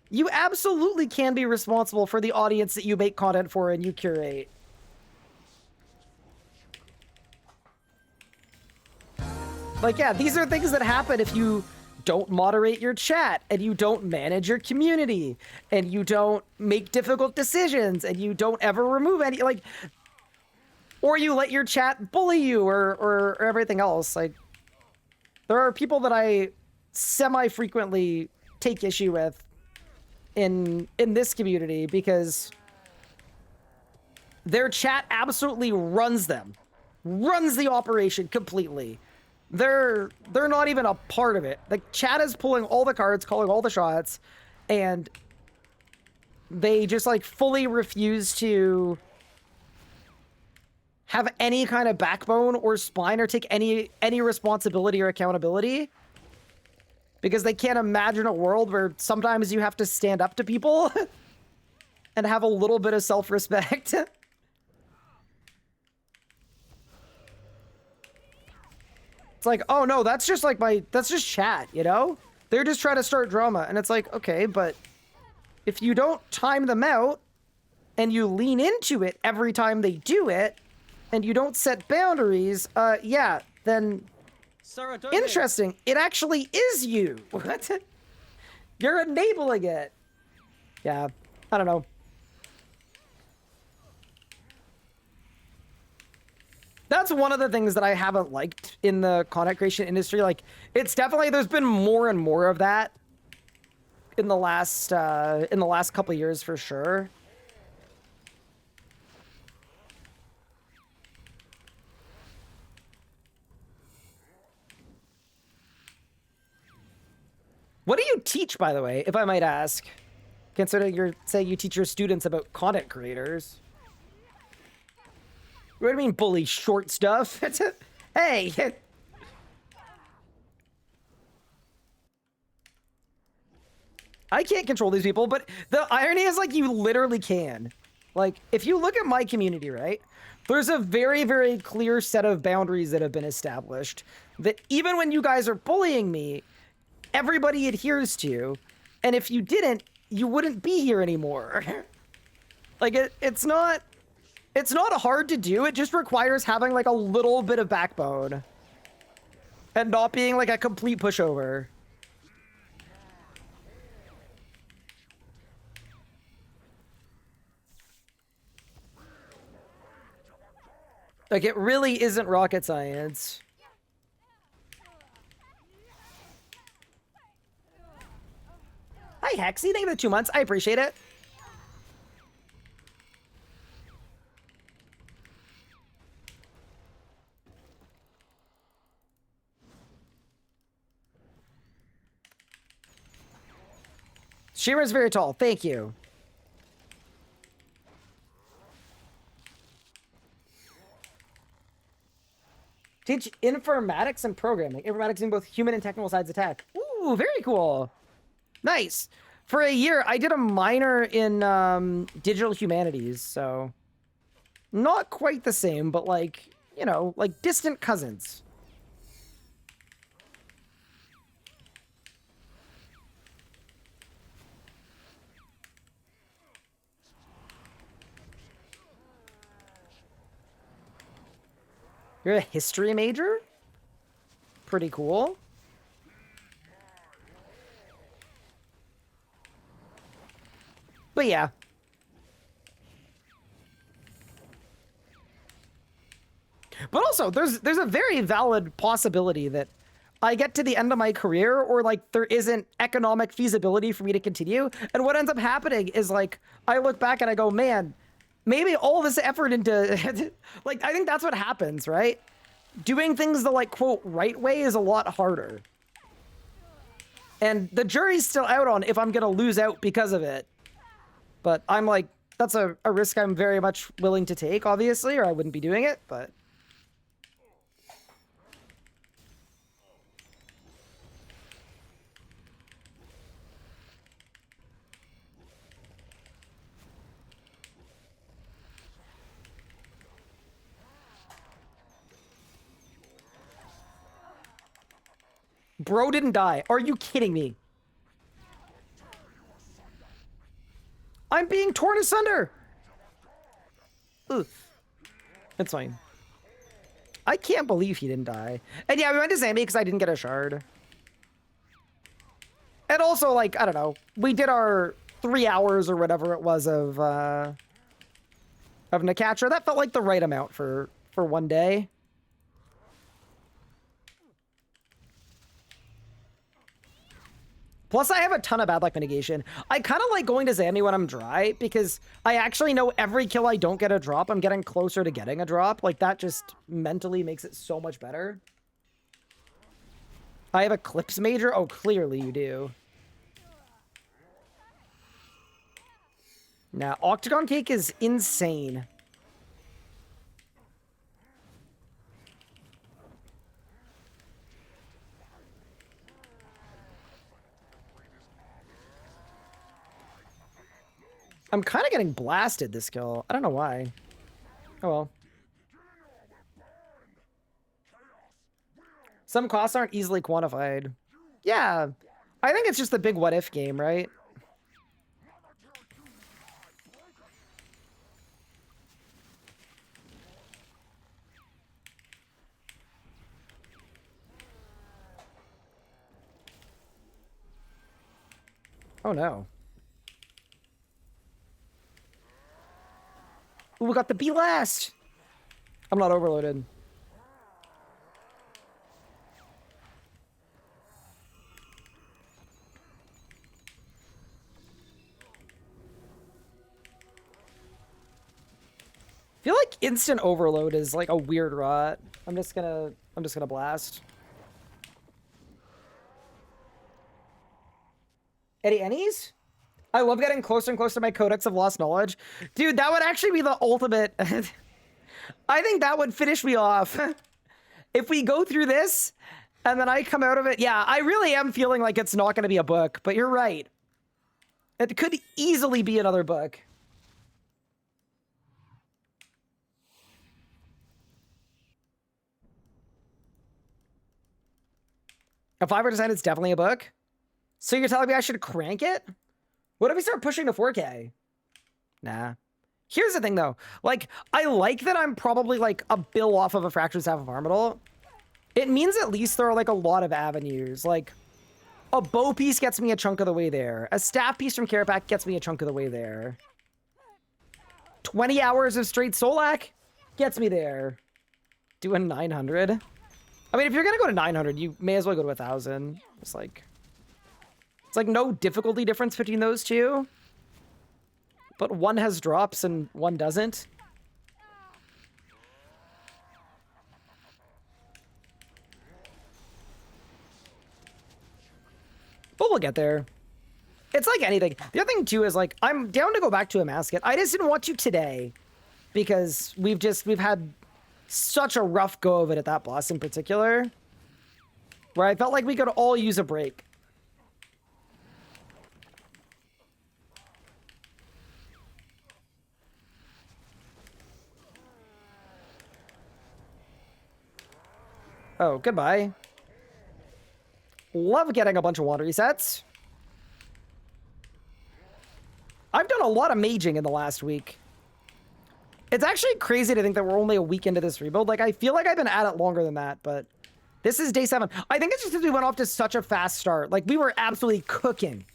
You absolutely can be responsible for the audience that you make content for and you curate. Like, yeah, these are things that happen if you don't moderate your chat and you don't manage your community and you don't make difficult decisions and you don't ever remove any, like, or you let your chat bully you or everything else. Like, there are people that I semi-frequently take issue with in this community because their chat absolutely runs them. Runs the operation completely. They're not even a part of it. Like, chat is pulling all the cards, calling all the shots, and they just, like, fully refuse to have any kind of backbone or spine or take any responsibility or accountability, because they can't imagine a world where sometimes you have to stand up to people and have a little bit of self-respect. It's like, oh no, that's just like that's just chat, you know? They're just trying to start drama. And it's like, okay, but if you don't time them out and you lean into it every time they do it and you don't set boundaries, yeah, then interesting. It actually is you. What? You're enabling it. Yeah, I don't know. That's one of the things that I haven't liked in the content creation industry. Like, it's definitely, there's been more and more of that in the last couple of years for sure. What do you teach, by the way, if I might ask? Considering you're saying you teach your students about content creators. What do you mean, bully short stuff? Hey! I can't control these people, but the irony is, like, you literally can. Like, if you look at my community, right? There's a very, very clear set of boundaries that have been established that even when you guys are bullying me, everybody adheres to. And if you didn't, you wouldn't be here anymore. Like, it's not hard to do. It just requires having, like, a little bit of backbone and not being, like, a complete pushover. Like, it really isn't rocket science. Hi, Hexy. Thank you for the 2 months. I appreciate it. Shira's very tall. Thank you. Teach informatics and programming. Informatics in both human and technical sides attack. Ooh, very cool. Nice. For a year, I did a minor in digital humanities, so not quite the same, but like, you know, like distant cousins. You're a history major? Pretty cool. But yeah. But also, there's a very valid possibility that I get to the end of my career, or like there isn't economic feasibility for me to continue. And what ends up happening is like, I look back and I go, man, maybe all this effort into, like, I think that's what happens, right? Doing things the, like, quote, right way is a lot harder. And the jury's still out on if I'm going to lose out because of it. But I'm like, that's a risk I'm very much willing to take, obviously, or I wouldn't be doing it, but... Bro didn't die. Are you kidding me? I'm being torn asunder. Ugh. That's fine. I can't believe he didn't die. And yeah, we went to Zambi because I didn't get a shard. And also, like, I don't know. We did our 3 hours or whatever it was of Nakatra. That felt like the right amount for one day. Plus, I have a ton of bad luck mitigation. I kind of like going to Zambi when I'm dry, because I actually know every kill I don't get a drop, I'm getting closer to getting a drop. Like, that just mentally makes it so much better. I have a Clips major? Oh, clearly you do. Nah, Octagon Cake is insane. I'm kind of getting blasted this kill. I don't know why. Oh well. Some costs aren't easily quantified. Yeah. I think it's just the big what if game, right? Oh no. Ooh, we got the B last. I'm not overloaded. I feel like instant overload is like a weird rot. I'm just gonna blast. Any's? I love getting closer and closer to my Codex of Lost Knowledge. Dude, that would actually be the ultimate. I think that would finish me off. If we go through this, and then I come out of it. Yeah, I really am feeling like it's not going to be a book, but you're right. It could easily be another book. A 5%, it's definitely a book. So you're telling me I should crank it? What if we start pushing to 4K? Nah. Here's the thing, though. Like, I like that I'm probably, like, a bill off of a Fractured Staff of Armadal. It means at least there are, like, a lot of avenues. Like, a bow piece gets me a chunk of the way there. A staff piece from Karapak gets me a chunk of the way there. 20 hours of straight Solak gets me there. do a 900. I mean, if you're gonna go to 900, you may as well go to 1,000. It's like no difficulty difference between those two. But one has drops and one doesn't. But we'll get there. It's like anything. The other thing too is like, I'm down to go back to a mascot. I just didn't want to today because we've had such a rough go of it at that boss in particular, where I felt like we could all use a break. Oh, goodbye. Love getting a bunch of water resets. I've done a lot of maging in the last week. It's actually crazy to think that we're only a week into this rebuild. Like, I feel like I've been at it longer than that, but this is day 7. I think it's just because we went off to such a fast start. Like, we were absolutely cooking.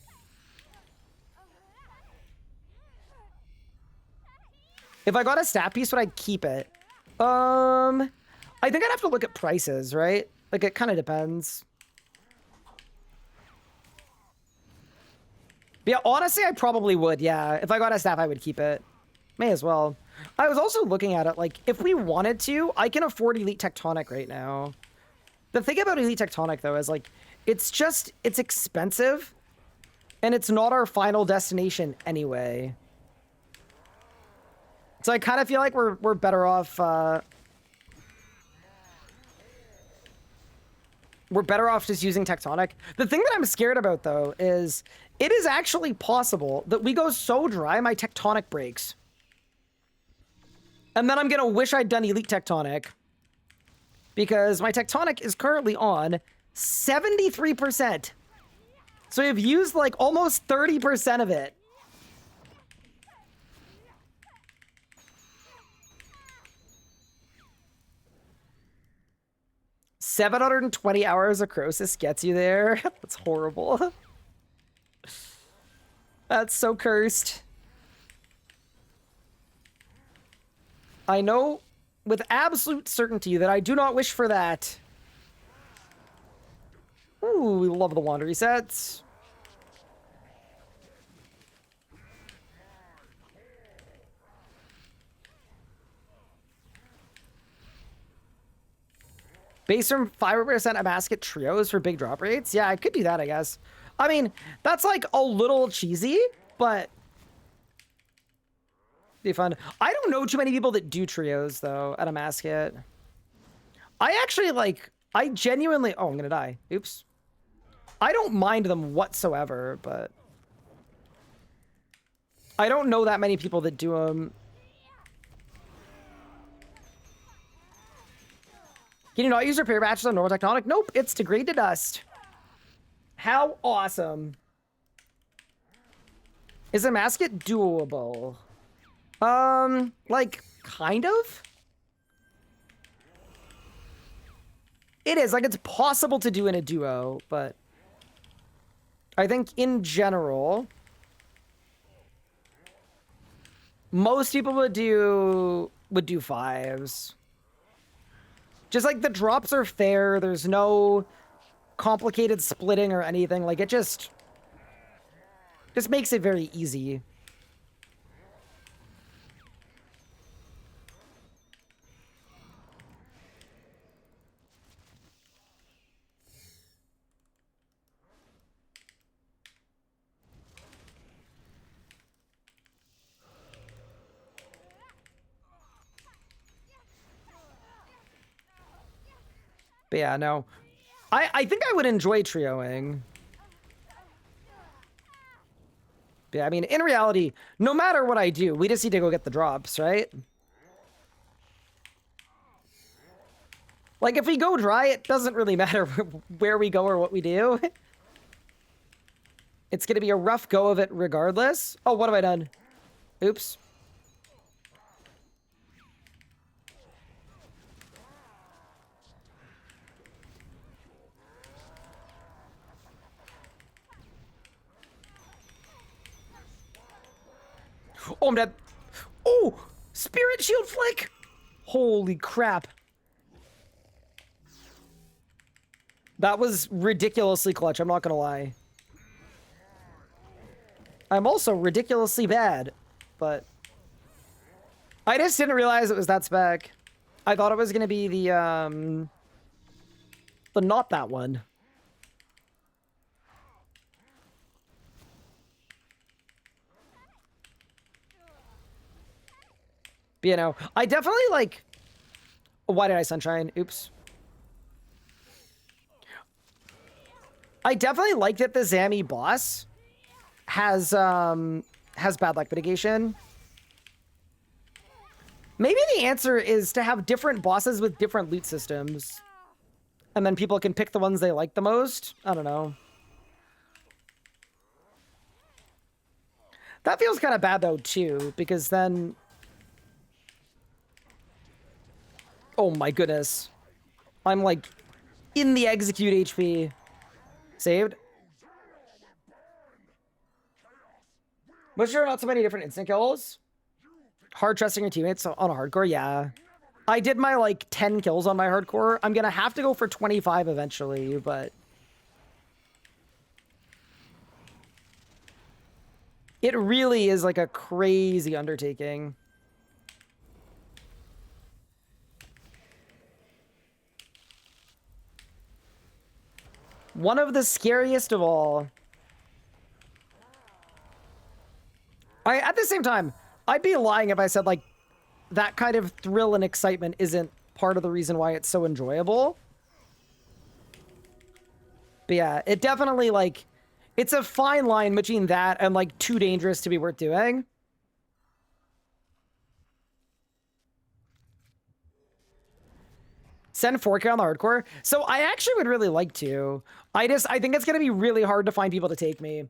If I got a stat piece, would I keep it? I think I'd have to look at prices, right? Like, it kind of depends. Yeah, honestly, I probably would, yeah. If I got a staff, I would keep it. May as well. I was also looking at it, like, if we wanted to, I can afford Elite Tectonic right now. The thing about Elite Tectonic, though, is, like, it's expensive, and it's not our final destination anyway. So I kind of feel like we're better off, we're better off just using Tectonic. The thing that I'm scared about, though, is it is actually possible that we go so dry, my Tectonic breaks. And then I'm going to wish I'd done Elite Tectonic. Because my Tectonic is currently on 73%. So we've used, like, almost 30% of it. $720 hours of Crosis gets you there. That's horrible. That's so cursed. I know with absolute certainty that I do not wish for that. Ooh, we love the wand resets. Based on 5% a basket trios for big drop rates? Yeah, I could do that, I guess. I mean, that's like a little cheesy, but be fun. I don't know too many people that do trios, though, at a mascot. I actually, like, I genuinely... Oh, I'm gonna die. Oops. I don't mind them whatsoever, but... I don't know that many people that do them. Can you not use repair batches on normal Tectonic? Nope, it's degrade to dust. How awesome. Is a mascot doable? Like, kind of? It is, like, it's possible to do in a duo, but... I think, in general... most people would do 5s. Just, like, the drops are fair, there's no complicated splitting or anything, like, it just makes it very easy. But yeah, no. I think I would enjoy trioing. But yeah, I mean, in reality, no matter what I do, we just need to go get the drops, right? Like, if we go dry, it doesn't really matter where we go or what we do. It's gonna be a rough go of it regardless. Oh, what have I done? Oops. Oh, I'm dead. Oh, Spirit Shield Flick. Holy crap. That was ridiculously clutch, I'm not gonna lie. I'm also ridiculously bad, but I just didn't realize it was that spec. I thought it was gonna be the not that one. But, you know, I definitely like... Why did I sunshine? Oops. I definitely like that the Zammy boss has bad luck mitigation. Maybe the answer is to have different bosses with different loot systems. And then people can pick the ones they like the most. I don't know. That feels kind of bad though too, because then... Oh my goodness. I'm like in the execute HP. Saved. But sure, not so many different instant kills. Hard trusting your teammates on a hardcore, yeah. I did my like 10 kills on my hardcore. I'm gonna have to go for 25 eventually, but... It really is like a crazy undertaking. One of the scariest of all. At the same time, I'd be lying if I said, like, that kind of thrill and excitement isn't part of the reason why it's so enjoyable. But yeah, it definitely, like, it's a fine line between that and, like, too dangerous to be worth doing. Send 4K on the hardcore. So I actually would really like to. I think it's going to be really hard to find people to take me.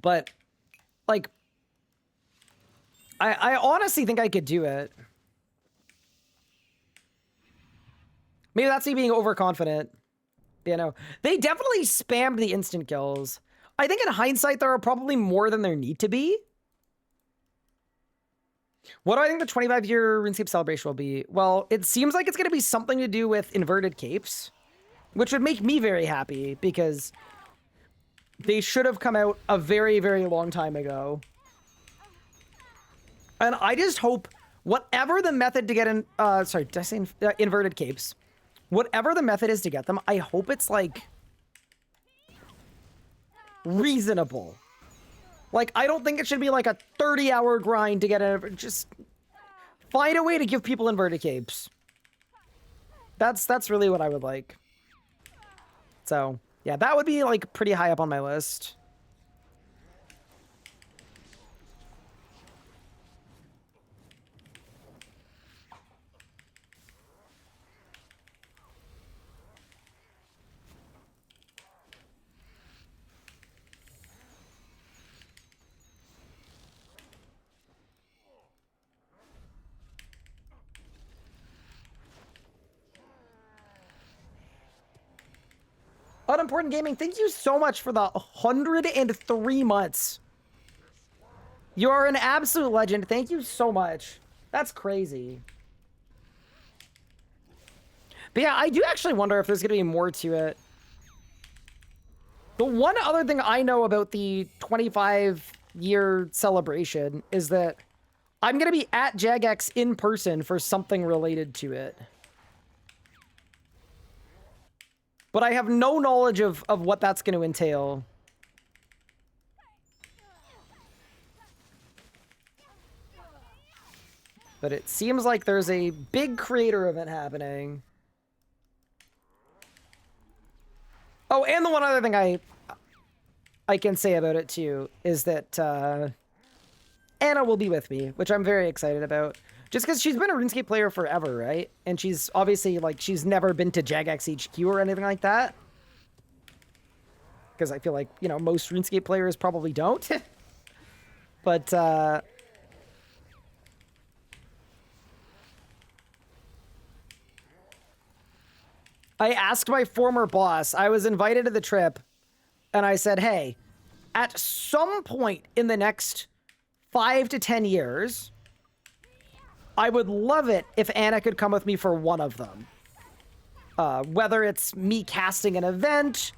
But, like, I honestly think I could do it. Maybe that's me being overconfident. You know, they definitely spammed the instant kills. I think in hindsight, there are probably more than there need to be. What do I think the 25-year RuneScape celebration will be? Well, it seems like it's going to be something to do with inverted capes, which would make me very happy because they should have come out a very, very long time ago. And I just hope whatever the method to get in, sorry, did I say inverted capes? Whatever the method is to get them, I hope it's like reasonable. Like, I don't think it should be like a 30-hour grind to get it. Just find a way to give people inverted capes. That's really what I would like. So, yeah, that would be like pretty high up on my list. Unimportant Gaming, thank you so much for the 103 months. You are an absolute legend. Thank you so much. That's crazy. But yeah, I do actually wonder if there's going to be more to it. The one other thing I know about the 25-year celebration is that I'm going to be at Jagex in person for something related to it. But I have no knowledge of what that's going to entail. But it seems like there's a big creator event happening. Oh, and the one other thing I can say about it too is that Anna will be with me, which I'm very excited about. Just because she's been a RuneScape player forever, right? And she's obviously, like, she's never been to Jagex HQ or anything like that. Because I feel like, you know, most RuneScape players probably don't. But, I asked my former boss, I was invited to the trip, and I said, hey, at some point in the next 5 to 10 years... I would love it if Anna could come with me for one of them. Whether it's me casting an event,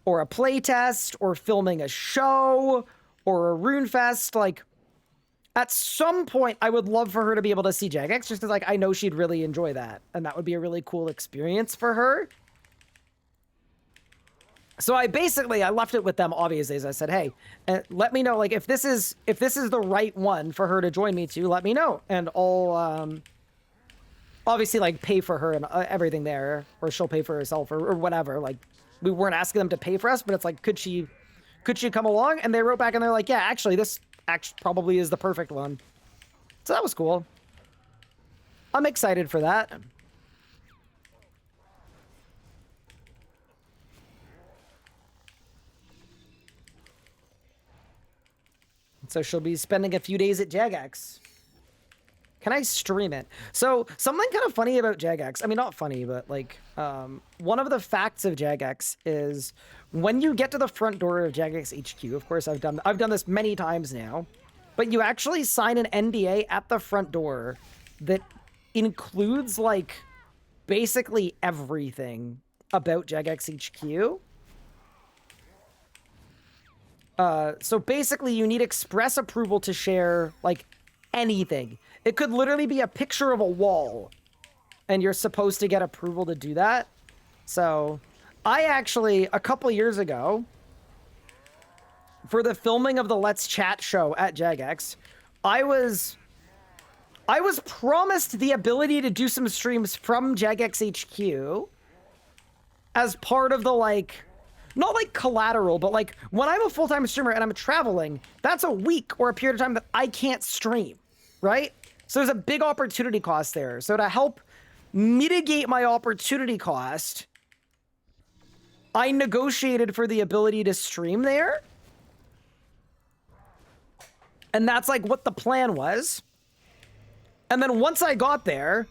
or a playtest, or filming a show, or a rune fest, like, at some point, I would love for her to be able to see Jagex, just because, like, I know she'd really enjoy that, and that would be a really cool experience for her. So I left it with them, obviously, as I said, hey, let me know, like, if this is the right one for her to join me to, let me know, and I'll, obviously, like, pay for her and everything there, or she'll pay for herself, or whatever, like, we weren't asking them to pay for us, but it's like, could she come along? And they wrote back and they're like, yeah, actually, this probably is the perfect one. So that was cool. I'm excited for that. So she'll be spending a few days at Jagex. Can I stream it? So something kind of funny about Jagex, I mean, not funny, but like, one of the facts of Jagex is when you get to the front door of Jagex HQ, of course, I've done this many times now, but you actually sign an NDA at the front door that includes like basically everything about Jagex HQ. So basically you need express approval to share like anything. It could literally be a picture of a wall and you're supposed to get approval to do that. So I actually, a couple years ago, for the filming of the Let's Chat show at Jagex, I was promised the ability to do some streams from Jagex HQ as part of the, like, not like collateral, but like when I'm a full-time streamer and I'm traveling, that's a week or a period of time that I can't stream, right? So there's a big opportunity cost there. So to help mitigate my opportunity cost, I negotiated for the ability to stream there. And that's like what the plan was. And then once I got there,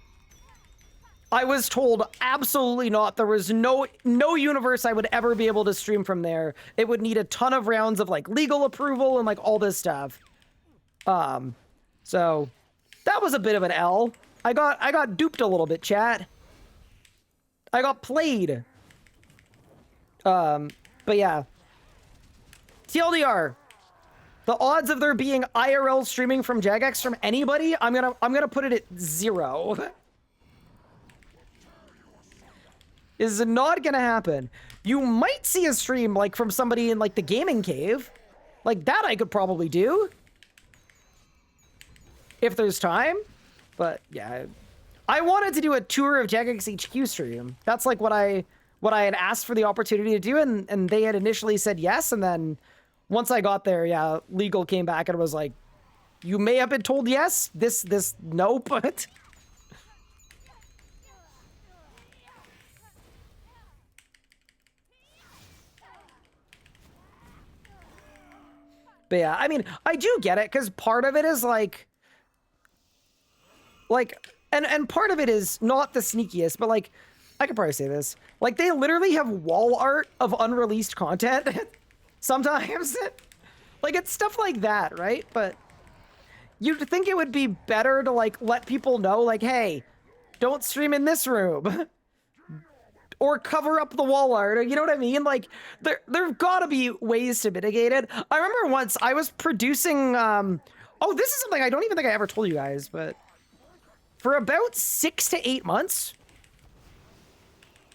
I was told absolutely not. There was no universe I would ever be able to stream from there. It would need a ton of rounds of like legal approval and like all this stuff. So that was a bit of an L. I got duped a little bit, chat. I got played. But yeah. TLDR. The odds of there being IRL streaming from Jagex from anybody, I'm gonna put it at 0. Is not gonna happen. You might see a stream like from somebody in like the gaming cave. Like that I could probably do. If there's time. But yeah. I wanted to do a tour of Jagex HQ stream. That's like what I had asked for the opportunity to do, and they had initially said yes, and then once I got there, yeah, legal came back and was like, you may have been told yes, this no, but yeah, I mean, I do get it, because part of it is like, and part of it is not the sneakiest, but like, I could probably say this. Like, they literally have wall art of unreleased content sometimes. Like, it's stuff like that, right? But you'd think it would be better to, like, let people know, like, hey, don't stream in this room. Or cover up the wall art, or you know what I mean? Like, there've gotta be ways to mitigate it. I remember once I was producing, oh, this is something I don't even think I ever told you guys, but for about 6 to 8 months,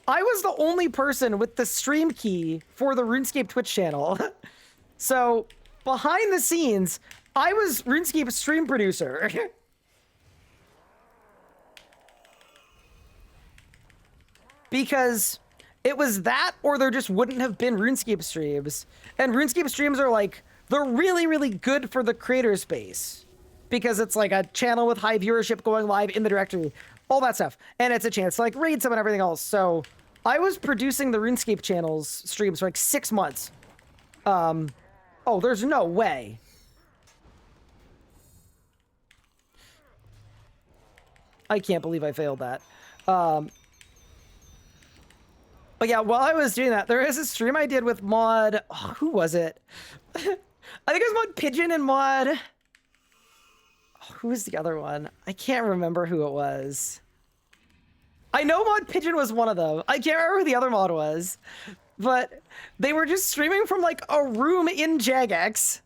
I was the only person with the stream key for the RuneScape Twitch channel. So, behind the scenes, I was RuneScape's stream producer. Because it was that, or there just wouldn't have been RuneScape streams. And RuneScape streams are like, they're really, really good for the creator space. Because it's like a channel with high viewership going live in the directory. All that stuff. And it's a chance to like raid some and everything else. So I was producing the RuneScape channel's streams for like 6 months. Oh, there's no way. I can't believe I failed that. But yeah, while I was doing that, there is a stream I did with mod... Oh, who was it? I think it was mod Pigeon and mod... who was the other one? I can't remember who it was. I know Mod Pigeon was one of them. I can't remember who the other mod was. But they were just streaming from like a room in Jagex.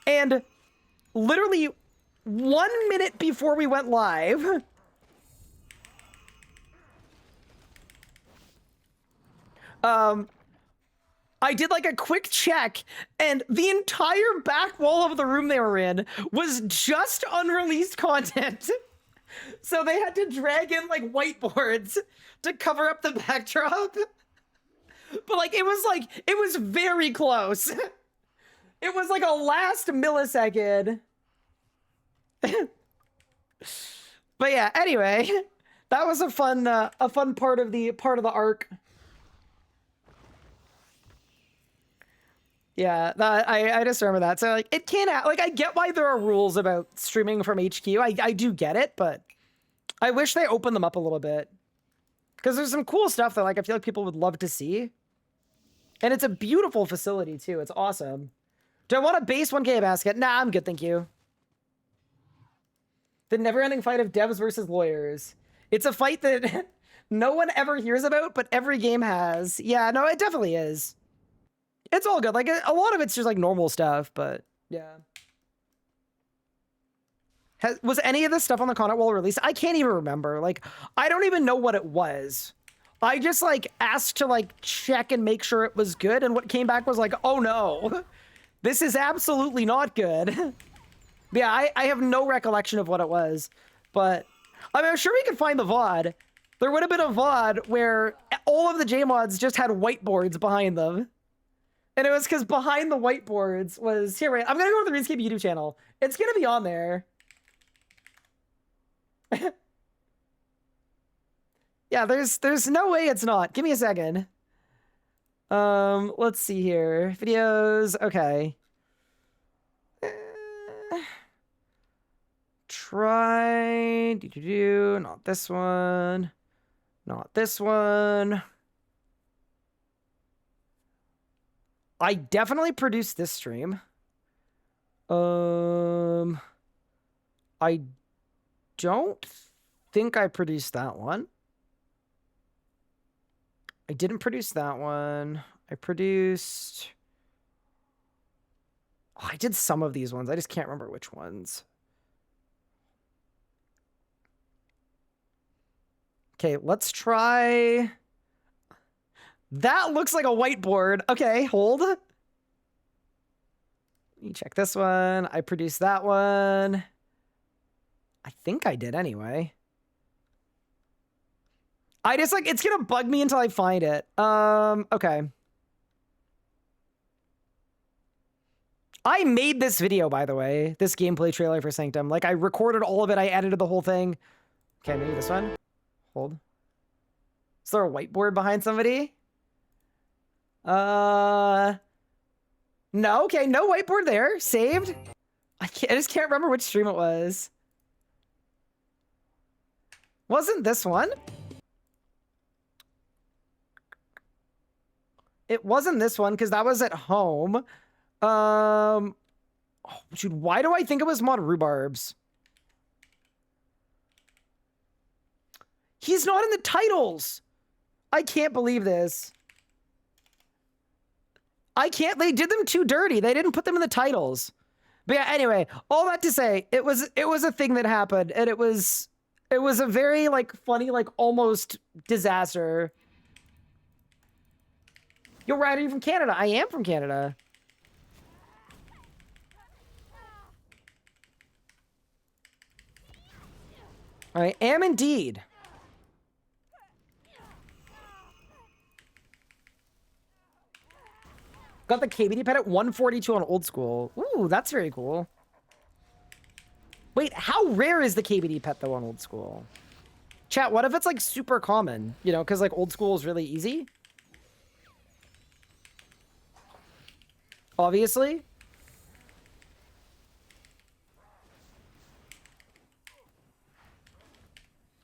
And literally 1 minute before we went live, I did like a quick check, and the entire back wall of the room they were in was just unreleased content. So they had to drag in like whiteboards to cover up the backdrop. But like it was very close. It was like a last millisecond. But yeah, anyway, that was a fun part of the arc. Yeah, I just remember that. So like it can't like I get why there are rules about streaming from HQ. I do get it, but I wish they opened them up a little bit. Because there's some cool stuff that like I feel like people would love to see. And it's a beautiful facility too. It's awesome. Do I want a base 1K basket? Nah, I'm good, thank you. The never-ending fight of devs versus lawyers. It's a fight that no one ever hears about, but every game has. Yeah, no, it definitely is. It's all good. Like, a lot of it's just, like, normal stuff, but, yeah. Was any of this stuff on the content wall released? I can't even remember. Like, I don't even know what it was. I just, like, asked to, like, check and make sure it was good, and what came back was like, oh, no. This is absolutely not good. Yeah, I have no recollection of what it was, but I mean, I'm sure we could find the VOD. There would have been a VOD where all of the JMods just had whiteboards behind them. And it was because behind the whiteboards was, here, wait, I'm going to go to the RuneScape YouTube channel. It's going to be on there. Yeah, there's no way it's not. Give me a second. Let's see here. Videos, okay. Try, not this one. Not this one. I definitely produced this stream. I don't think I produced that one. I didn't produce that one. I produced... Oh, I did some of these ones. I just can't remember which ones. Okay, let's try... That looks like a whiteboard. Okay, hold. Let me check this one. I produced that one. I think I did anyway. I just like, it's gonna bug me until I find it. Okay. I made this video, by the way, this gameplay trailer for Sanctum. Like, I recorded all of it. I edited the whole thing. Okay, maybe this one. Hold. Is there a whiteboard behind somebody? No, okay, no whiteboard there. Saved. I just can't remember which stream it was. Wasn't this one? It wasn't this one, because that was at home. Oh, dude, why do I think it was Mod Rhubarbs? He's not in the titles. I can't believe this. I can't, they did them too dirty. They didn't put them in the titles. But yeah, anyway, all that to say, it was a thing that happened, and it was a very, like, funny, like, almost disaster. Yo, Ryan, are you from Canada? I am from Canada. I am indeed. Got the KBD pet at 142 on old school. Ooh, that's very cool. Wait, how rare is the KBD pet though on old school? Chat, what if it's like super common? You know, because like old school is really easy. Obviously.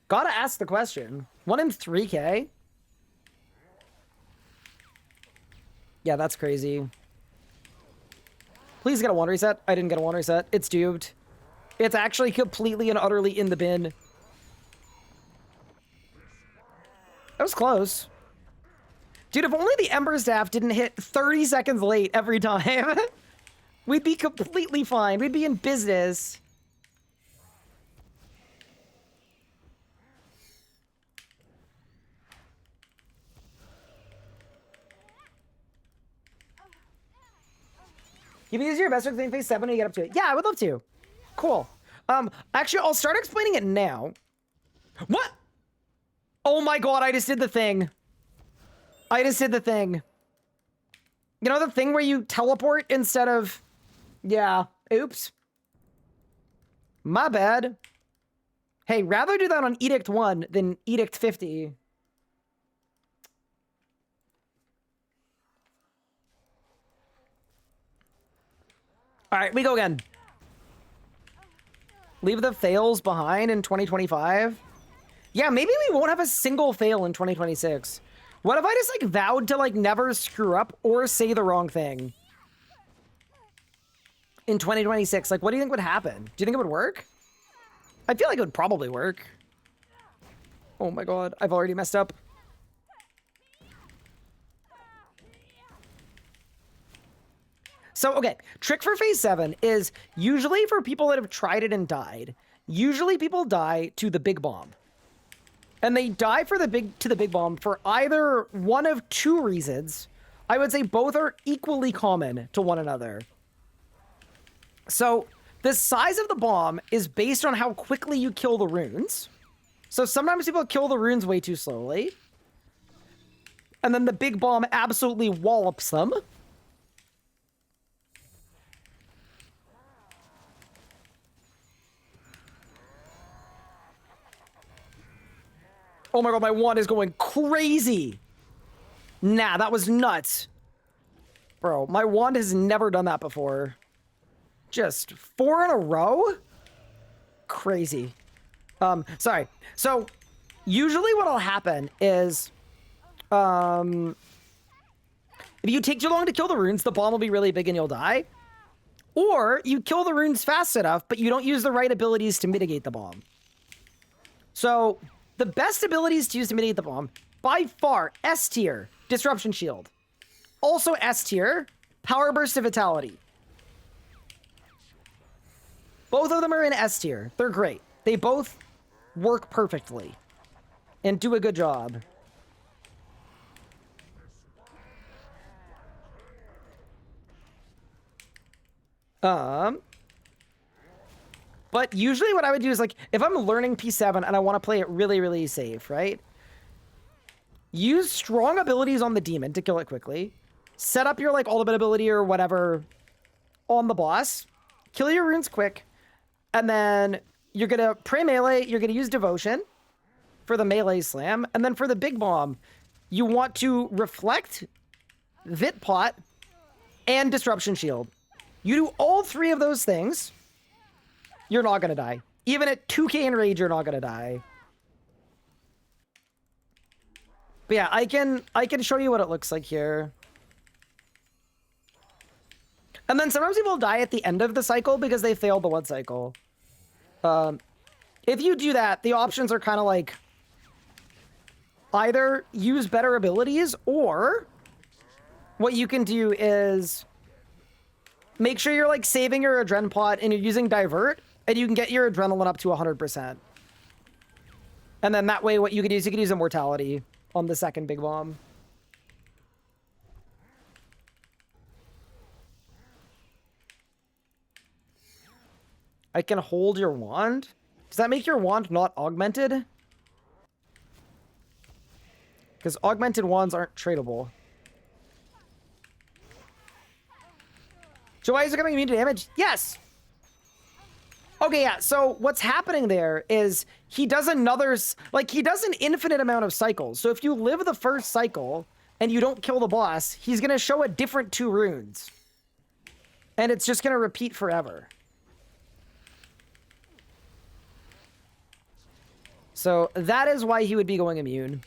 Gotta ask the question. 1 in 3K? Yeah, that's crazy. Please get a 1 reset. I didn't get a 1 reset. It's duped. It's actually completely and utterly in the bin. That was close. Dude, if only the Ember Staff didn't hit 30 seconds late every time, we'd be completely fine. We'd be in business. You can use your best work in phase 7 when you get up to it. Yeah, I would love to. Cool. Actually, I'll start explaining it now. What? Oh my god, I just did the thing. I just did the thing. You know the thing where you teleport instead of... Yeah. Oops. My bad. Hey, rather do that on Edict 1 than Edict 50. Alright, we go again. Leave the fails behind in 2025. Yeah, maybe we won't have a single fail in 2026. What if I just, like, vowed to, like, never screw up or say the wrong thing in 2026? Like, what do you think would happen? Do you think it would work? I feel like it would probably work. Oh my god, I've already messed up. So, okay, trick for phase 7 is usually for people that have tried it and died. Usually people die to the big bomb. And they die for the big bomb for either one of two reasons. I would say both are equally common to one another. So, the size of the bomb is based on how quickly you kill the runes. So sometimes people kill the runes way too slowly. And then the big bomb absolutely wallops them. Oh my god, my wand is going crazy. Nah, that was nuts. Bro, my wand has never done that before. Just 4 in a row? Crazy. Sorry. So, usually what'll happen is, if you take too long to kill the runes, the bomb will be really big and you'll die. Or, you kill the runes fast enough, but you don't use the right abilities to mitigate the bomb. So, the best abilities to use to mitigate the bomb, by far, S tier, Disruption Shield. Also S tier, Power Burst of Vitality. Both of them are in S tier. They're great. They both work perfectly and do a good job. But usually what I would do is, like, if I'm learning P7 and I want to play it really, really safe, right? Use strong abilities on the demon to kill it quickly. Set up your, like, ultimate ability or whatever on the boss. Kill your runes quick. And then you're going to pray melee. You're going to use devotion for the melee slam. And then for the big bomb, you want to reflect, Vit Pot, and Disruption Shield. You do all 3 of those things, you're not going to die. Even at 2k in rage, you're not going to die. But yeah, I can show you what it looks like here. And then sometimes people die at the end of the cycle because they failed the one cycle. If you do that, the options are kind of like either use better abilities, or what you can do is make sure you're, like, saving your adrenaline pot and you're using divert, and you can get your adrenaline up to 100%. And then that way what you could use immortality on the second big bomb. I can hold your wand? Does that make your wand not augmented? Because augmented wands aren't tradable. So why is it becoming immune to damage? Yes! Okay, yeah, so what's happening there is he does he does an infinite amount of cycles. So if you live the first cycle and you don't kill the boss, he's going to show a different 2 runes. And it's just going to repeat forever. So that is why he would be going immune.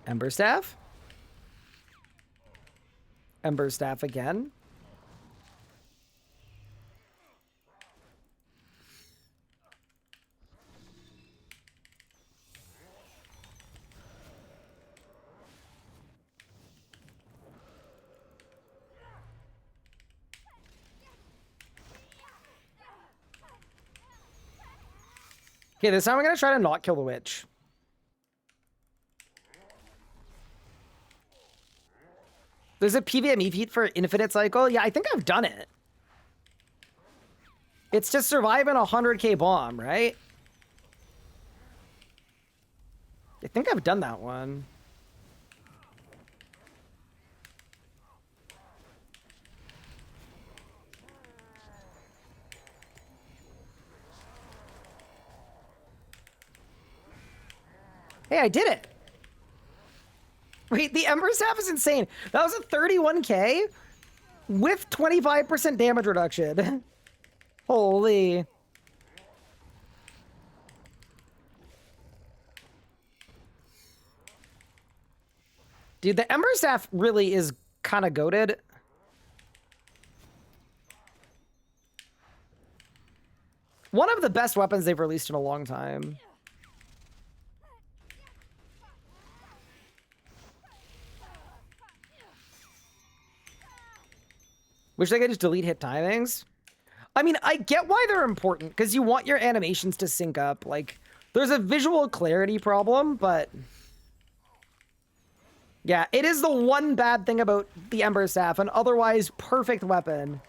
Ember Staff? Ember Staff again. Okay, this time I'm gonna try to not kill the witch. There's a PVME feat for Infinite Cycle. Yeah, I think I've done it. It's to survive in a 100k bomb, right? I think I've done that one. Hey, I did it. Wait, the Ember Staff is insane. That was a 31k with 25% damage reduction. Holy. Dude, the Ember Staff really is kind of goated. One of the best weapons they've released in a long time. Wish they could just delete hit timings. I mean, I get why they're important, because you want your animations to sync up. Like, there's a visual clarity problem, but... yeah, it is the one bad thing about the Ember Staff, an otherwise perfect weapon.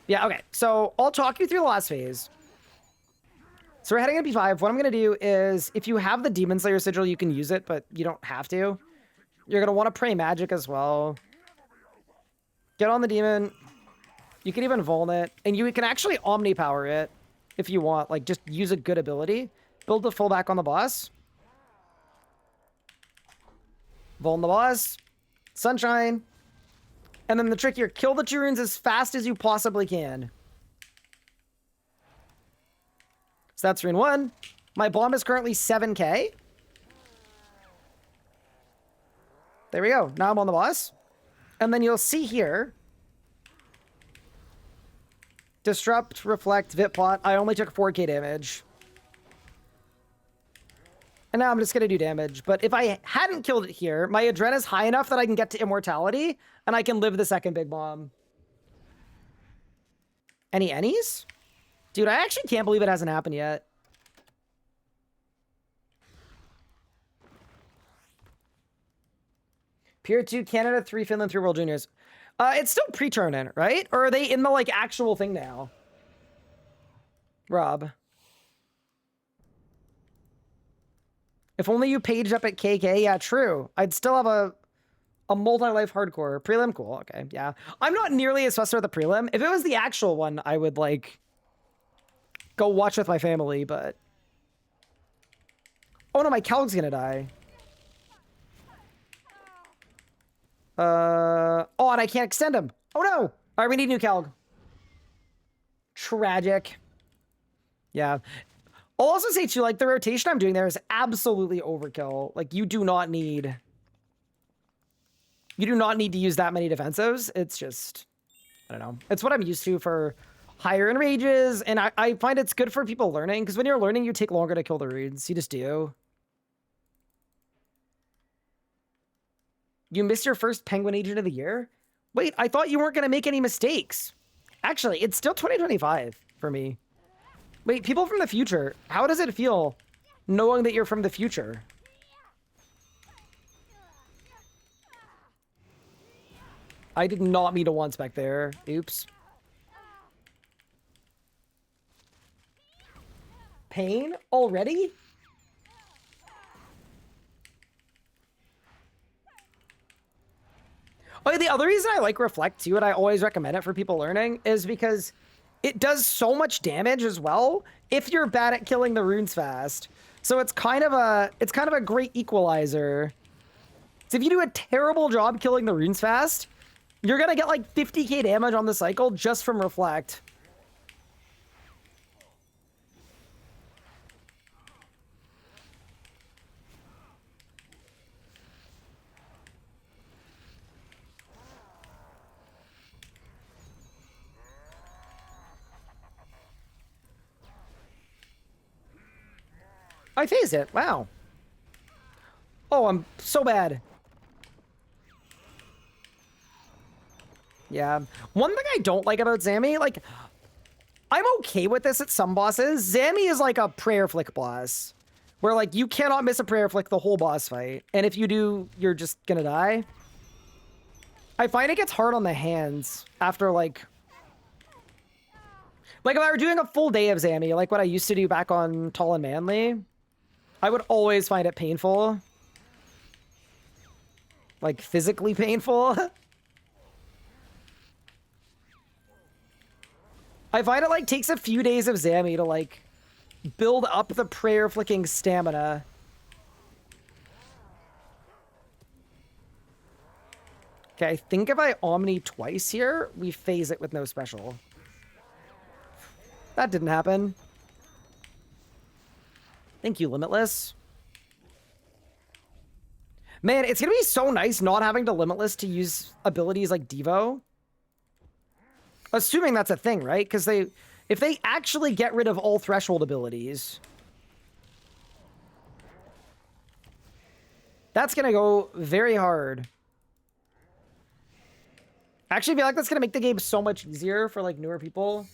Yeah, okay, so I'll talk you through the last phase. So we're heading into P5. What I'm going to do is, if you have the Demon Slayer Sigil, you can use it, but you don't have to. You're going to want to pray magic as well. Get on the demon. You can even vuln it. And you can actually omni-power it if you want. Like, just use a good ability. Build the fullback on the boss. Vuln the boss. Sunshine. And then the trick here, kill the 2 runes as fast as you possibly can. So that's rune 1. My bomb is currently 7k. There we go. Now I'm on the boss. And then you'll see here. Disrupt, Reflect, Vitpot. I only took 4k damage. And now I'm just going to do damage. But if I hadn't killed it here, my adrenaline is high enough that I can get to immortality. And I can live the second big bomb. Any any's? Dude, I actually can't believe it hasn't happened yet. Pier 2, Canada, 3, Finland, 3 World Juniors. It's still pre-tournament, right? Or are they in the, like, actual thing now? Rob. If only you paged up at KK. Yeah, true. I'd still have a multi-life hardcore. Prelim, cool. Okay, yeah. I'm not nearly as fussed with the prelim. If it was the actual one, I would, like, go watch with my family, but... oh, no, my Calg's gonna die. Oh, and I can't extend him. Oh, no. All right, we need new Calg. Tragic. Yeah. I'll also say, too, like, the rotation I'm doing there is absolutely overkill. Like, you do not need to use that many defensives. It's just, I don't know. It's what I'm used to for higher enrages, and I find it's good for people learning, because when you're learning, you take longer to kill the runes. You just do. You missed your first Penguin Agent of the Year? Wait, I thought you weren't going to make any mistakes. Actually, it's still 2025 for me. Wait, people from the future, how does it feel knowing that you're from the future? I did not mean to one spec there. Oops. Pain already? Oh, the other reason I like Reflect too, and I always recommend it for people learning, is because it does so much damage as well if you're bad at killing the runes fast. So it's kind of a great equalizer. So if you do a terrible job killing the runes fast, you're gonna get like 50k damage on the cycle just from Reflect. I phased it. Wow. Oh, I'm so bad. Yeah. One thing I don't like about Zammy, like, I'm okay with this at some bosses. Zammy is like a prayer flick boss, where, like, you cannot miss a prayer flick the whole boss fight. And if you do, you're just gonna die. I find it gets hard on the hands after, like if I were doing a full day of Zammy, like what I used to do back on Tall and Manly, I would always find it painful. Like, physically painful. I find it, like, takes a few days of Zammy to, like, build up the prayer flicking stamina. Okay, I think if I Omni twice here, we phase it with no special. That didn't happen. Thank you, Limitless. Man, it's gonna be so nice not having to Limitless to use abilities like Devo. Assuming that's a thing, right? Because if they actually get rid of all threshold abilities, that's gonna go very hard. Actually, I feel like that's gonna make the game so much easier for, like, newer people.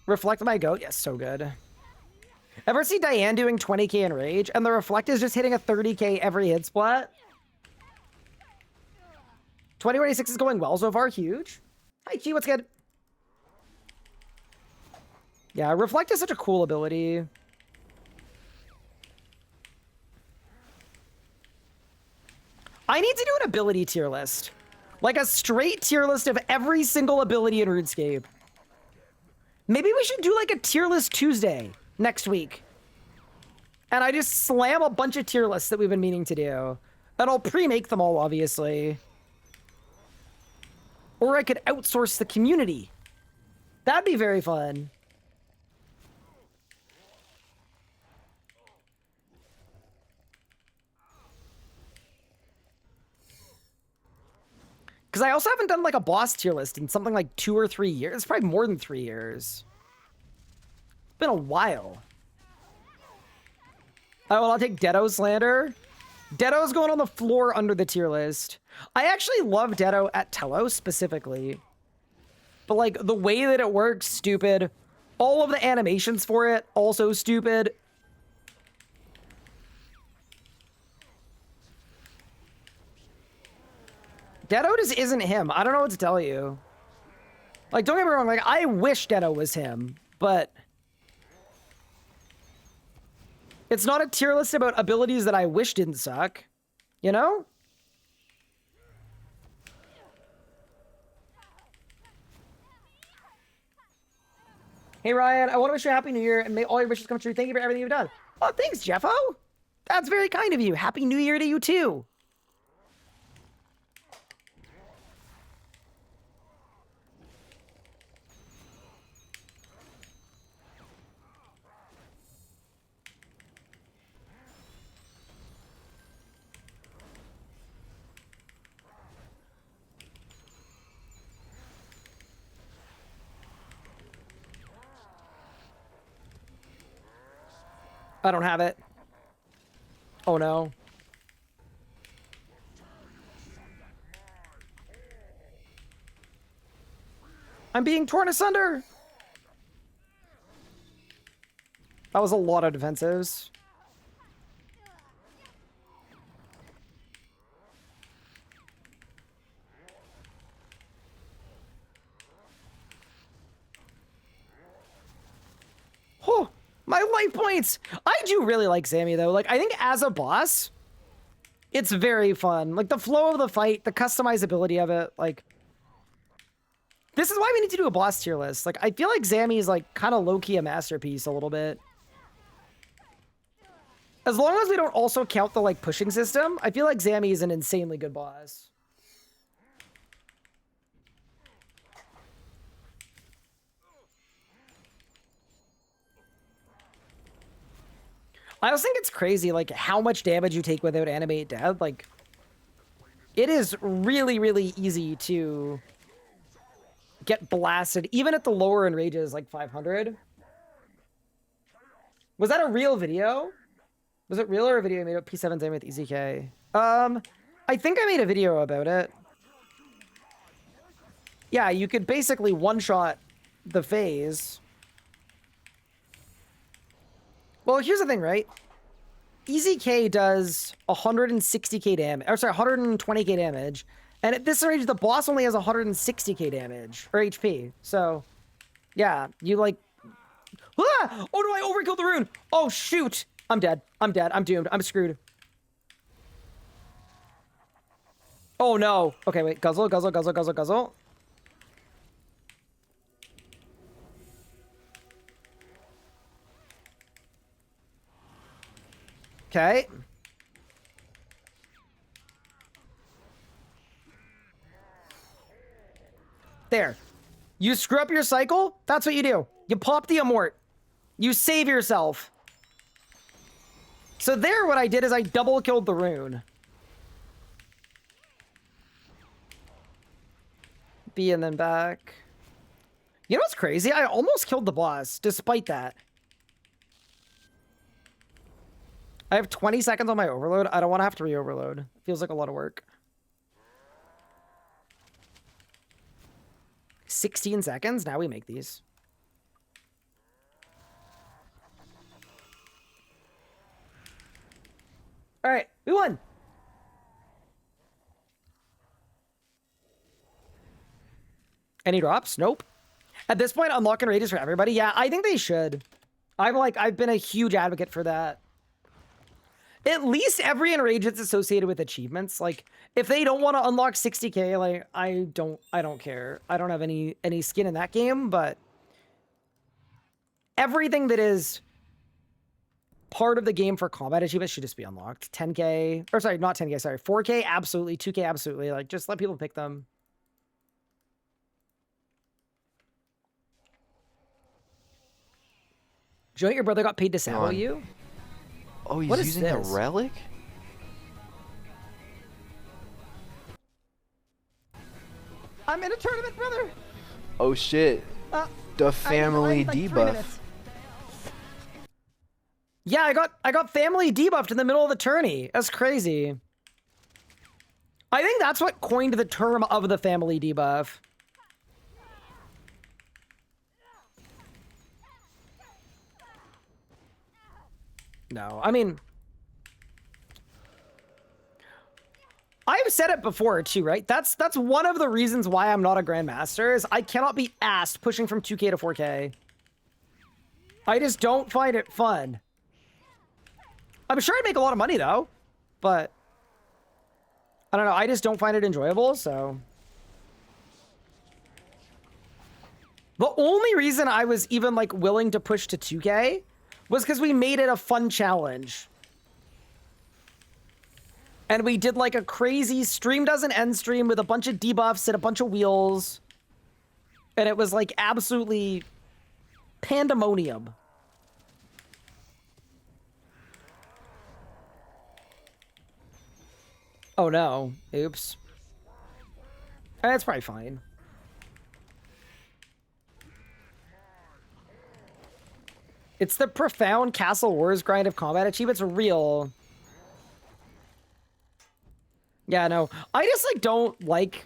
Reflect my goat? Yes, so good. Ever see Diane doing 20k in Rage, and the Reflect is just hitting a 30k every hit splat? 2026 is going well so far. Huge. Hi, Chi, what's good? Yeah, Reflect is such a cool ability. I need to do an ability tier list. Like a straight tier list of every single ability in RuneScape. Maybe we should do like a tier list Tuesday next week. And I just slam a bunch of tier lists that we've been meaning to do. And I'll pre-make them all, obviously. Or I could outsource the community. That'd be very fun. Because I also haven't done like a boss tier list in something like 2 or 3 years. It's probably more than 3 years. It's been a while. Oh, well, I'll take Detto Slander. Detto's going on the floor under the tier list. I actually love Detto at Telos specifically. But, like, the way that it works, stupid. All of the animations for it, also stupid. Detto just isn't him. I don't know what to tell you. Like, don't get me wrong, like, I wish Detto was him, but it's not a tier list about abilities that I wish didn't suck, you know? Hey, Ryan, I want to wish you a Happy New Year and may all your wishes come true. Thank you for everything you've done. Oh, thanks, Jeffo. That's very kind of you. Happy New Year to you, too. I don't have it. Oh no. I'm being torn asunder. That was a lot of defensives. Oh, my life points! I do really like Sammy, though. Like, I think as a boss, it's very fun. Like, the flow of the fight, the customizability of it, like... This is why we need to do a boss tier list. Like, I feel like Zammy is, like, kind of low-key a masterpiece a little bit. As long as we don't also count the, like, pushing system, I feel like Zammy is an insanely good boss. I also think it's crazy, like, how much damage you take without animate death. Like, it is really, really easy to get blasted, even at the lower enrages, like 500. Was that a real video? Was it real or a video I made of P7 Zame with EZK? I think I made a video about it. Yeah, you could basically one-shot the phase. Well, here's the thing, right? EZK does 160k damage, or sorry, 120k damage. And at this range, the boss only has 160k damage, or HP. So, yeah, you like... Ah! Oh no, I overkilled the rune! Oh shoot! I'm dead. I'm dead. I'm doomed. I'm screwed. Oh no. Okay, wait. Guzzle, guzzle, guzzle, guzzle, guzzle. Okay. There. You screw up your cycle, that's what you do. You pop the Amort. You save yourself. So there, what I did is I double killed the rune. B and then back. You know what's crazy? I almost killed the boss, despite that. I have 20 seconds on my overload. I don't want to have to re-overload. Feels like a lot of work. 16 seconds? Now we make these. All right, we won. Any drops? Nope. At this point, unlocking rages for everybody. Yeah, I think they should. I've been a huge advocate for that. At least every enrage that's associated with achievements. Like, if they don't want to unlock 60k, like, I don't care. I don't have any skin in that game, but everything that is part of the game for combat achievements should just be unlocked. 10k, or sorry, not 10k, sorry, 4k, absolutely, 2k, absolutely. Like, just let people pick them. Joey, your brother got paid to sell you? Oh, he's What is using this? a relic? I'm in a tournament, brother. Oh shit. The family like 3 debuff. minutes. Yeah, I got family debuffed in the middle of the tourney. That's crazy. I think that's what coined the term of the family debuff. No, I mean, I've said it before too, right? That's one of the reasons why I'm not a grandmaster is I cannot be asked pushing from 2k to 4k. I just don't find it fun. I'm sure I'd make a lot of money though, but I don't know. I just don't find it enjoyable, so. The only reason I was even like willing to push to 2k was because we made it a fun challenge. And we did like a crazy stream doesn't end stream with a bunch of debuffs and a bunch of wheels. And it was like absolutely pandemonium. Oh no. Oops. That's probably fine. It's the profound Castle Wars grind of combat achievements. Real. Yeah, no. I just, like, don't like...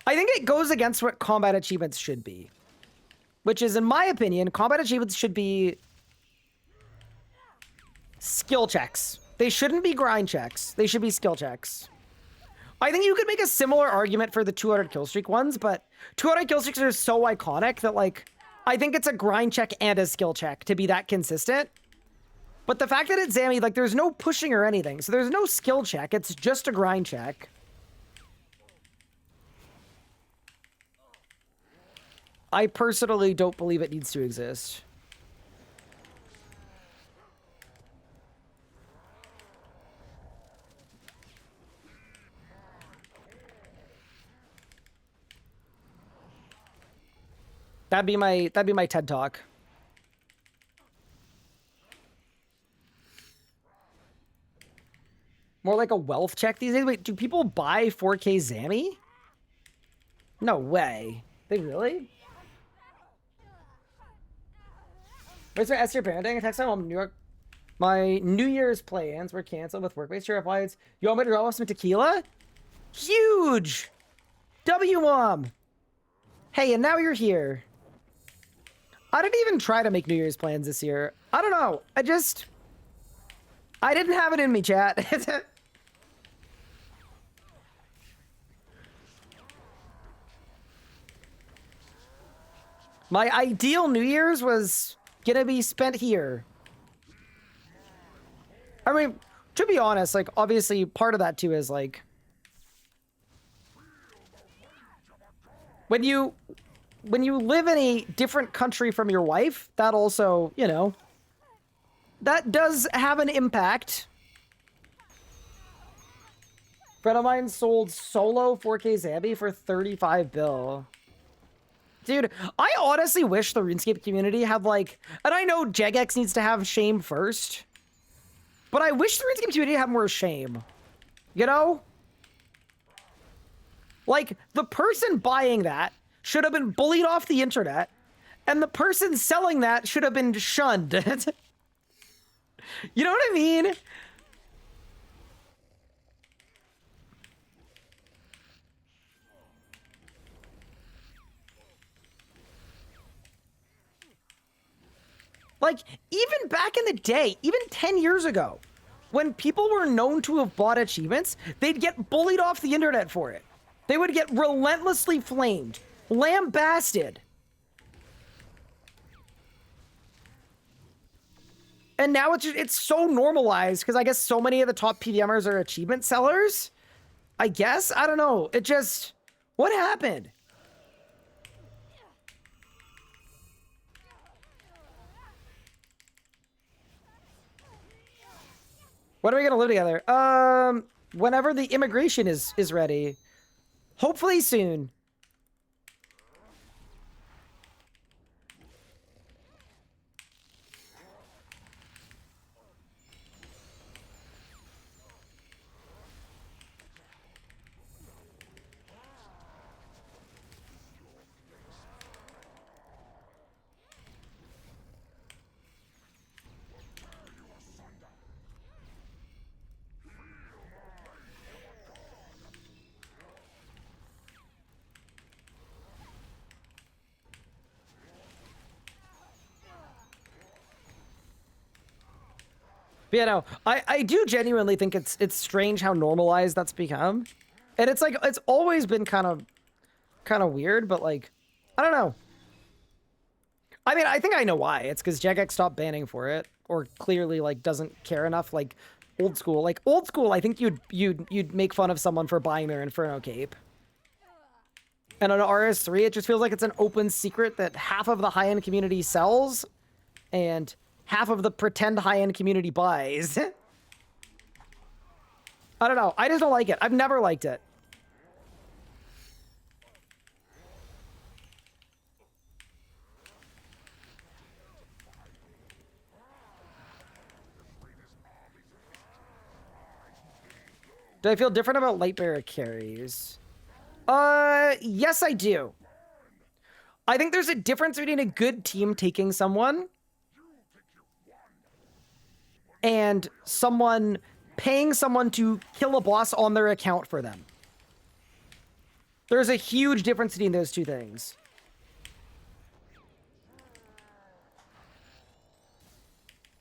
I think it goes against what combat achievements should be. Which is, in my opinion, combat achievements should be... skill checks. They shouldn't be grind checks. They should be skill checks. I think you could make a similar argument for the 200 kill streak ones, but 200 kill streaks are so iconic that, like... I think it's a grind check and a skill check to be that consistent. But the fact that it's Zammy, like, there's no pushing or anything. So there's no skill check. It's just a grind check. I personally don't believe it needs to exist. That'd be my TED Talk. More like a wealth check these days. Wait, do people buy 4K Zammy? No way. They really? Where's my S-tier parenting? Text my mom, New York. My New Year's plans were canceled with work-based share flights. You want me to draw some tequila? Huge! W, Mom! Hey, and now you're here. I didn't even try to make New Year's plans this year. I don't know. I didn't have it in me, chat. My ideal New Year's was gonna be spent here. I mean, to be honest, like, obviously part of that too is like, when you live in a different country from your wife, that also, you know, that does have an impact. Friend of mine sold solo 4K Zambi for 35 bill. Dude, I honestly wish the RuneScape community had like, and I know Jagex needs to have shame first, but I wish the RuneScape community had more shame. You know? Like, the person buying that should have been bullied off the internet, and the person selling that should have been shunned. You know what I mean? Like, even back in the day, even 10 years ago, when people were known to have bought achievements, they'd get bullied off the internet for it. They would get relentlessly flamed, lambasted. And now it's so normalized because I guess so many of the top PDMers are achievement sellers. I guess? I don't know. It just... What happened? When are we gonna live together? Whenever the immigration is ready. Hopefully soon. But, you know, I do genuinely think it's strange how normalized that's become. And it's like, it's always been kind of weird, but like, I don't know. I mean, I think I know why. It's because Jagex stopped banning for it, or clearly like doesn't care enough. Like old school, I think you'd make fun of someone for buying their Inferno cape. And on RS3, it just feels like it's an open secret that half of the high-end community sells, and half of the pretend high-end community buys. I don't know. I just don't like it. I've never liked it. Do I feel different about Lightbearer carries? Yes, I do. I think there's a difference between a good team taking someone and someone paying someone to kill a boss on their account for them. There's a huge difference between those two things.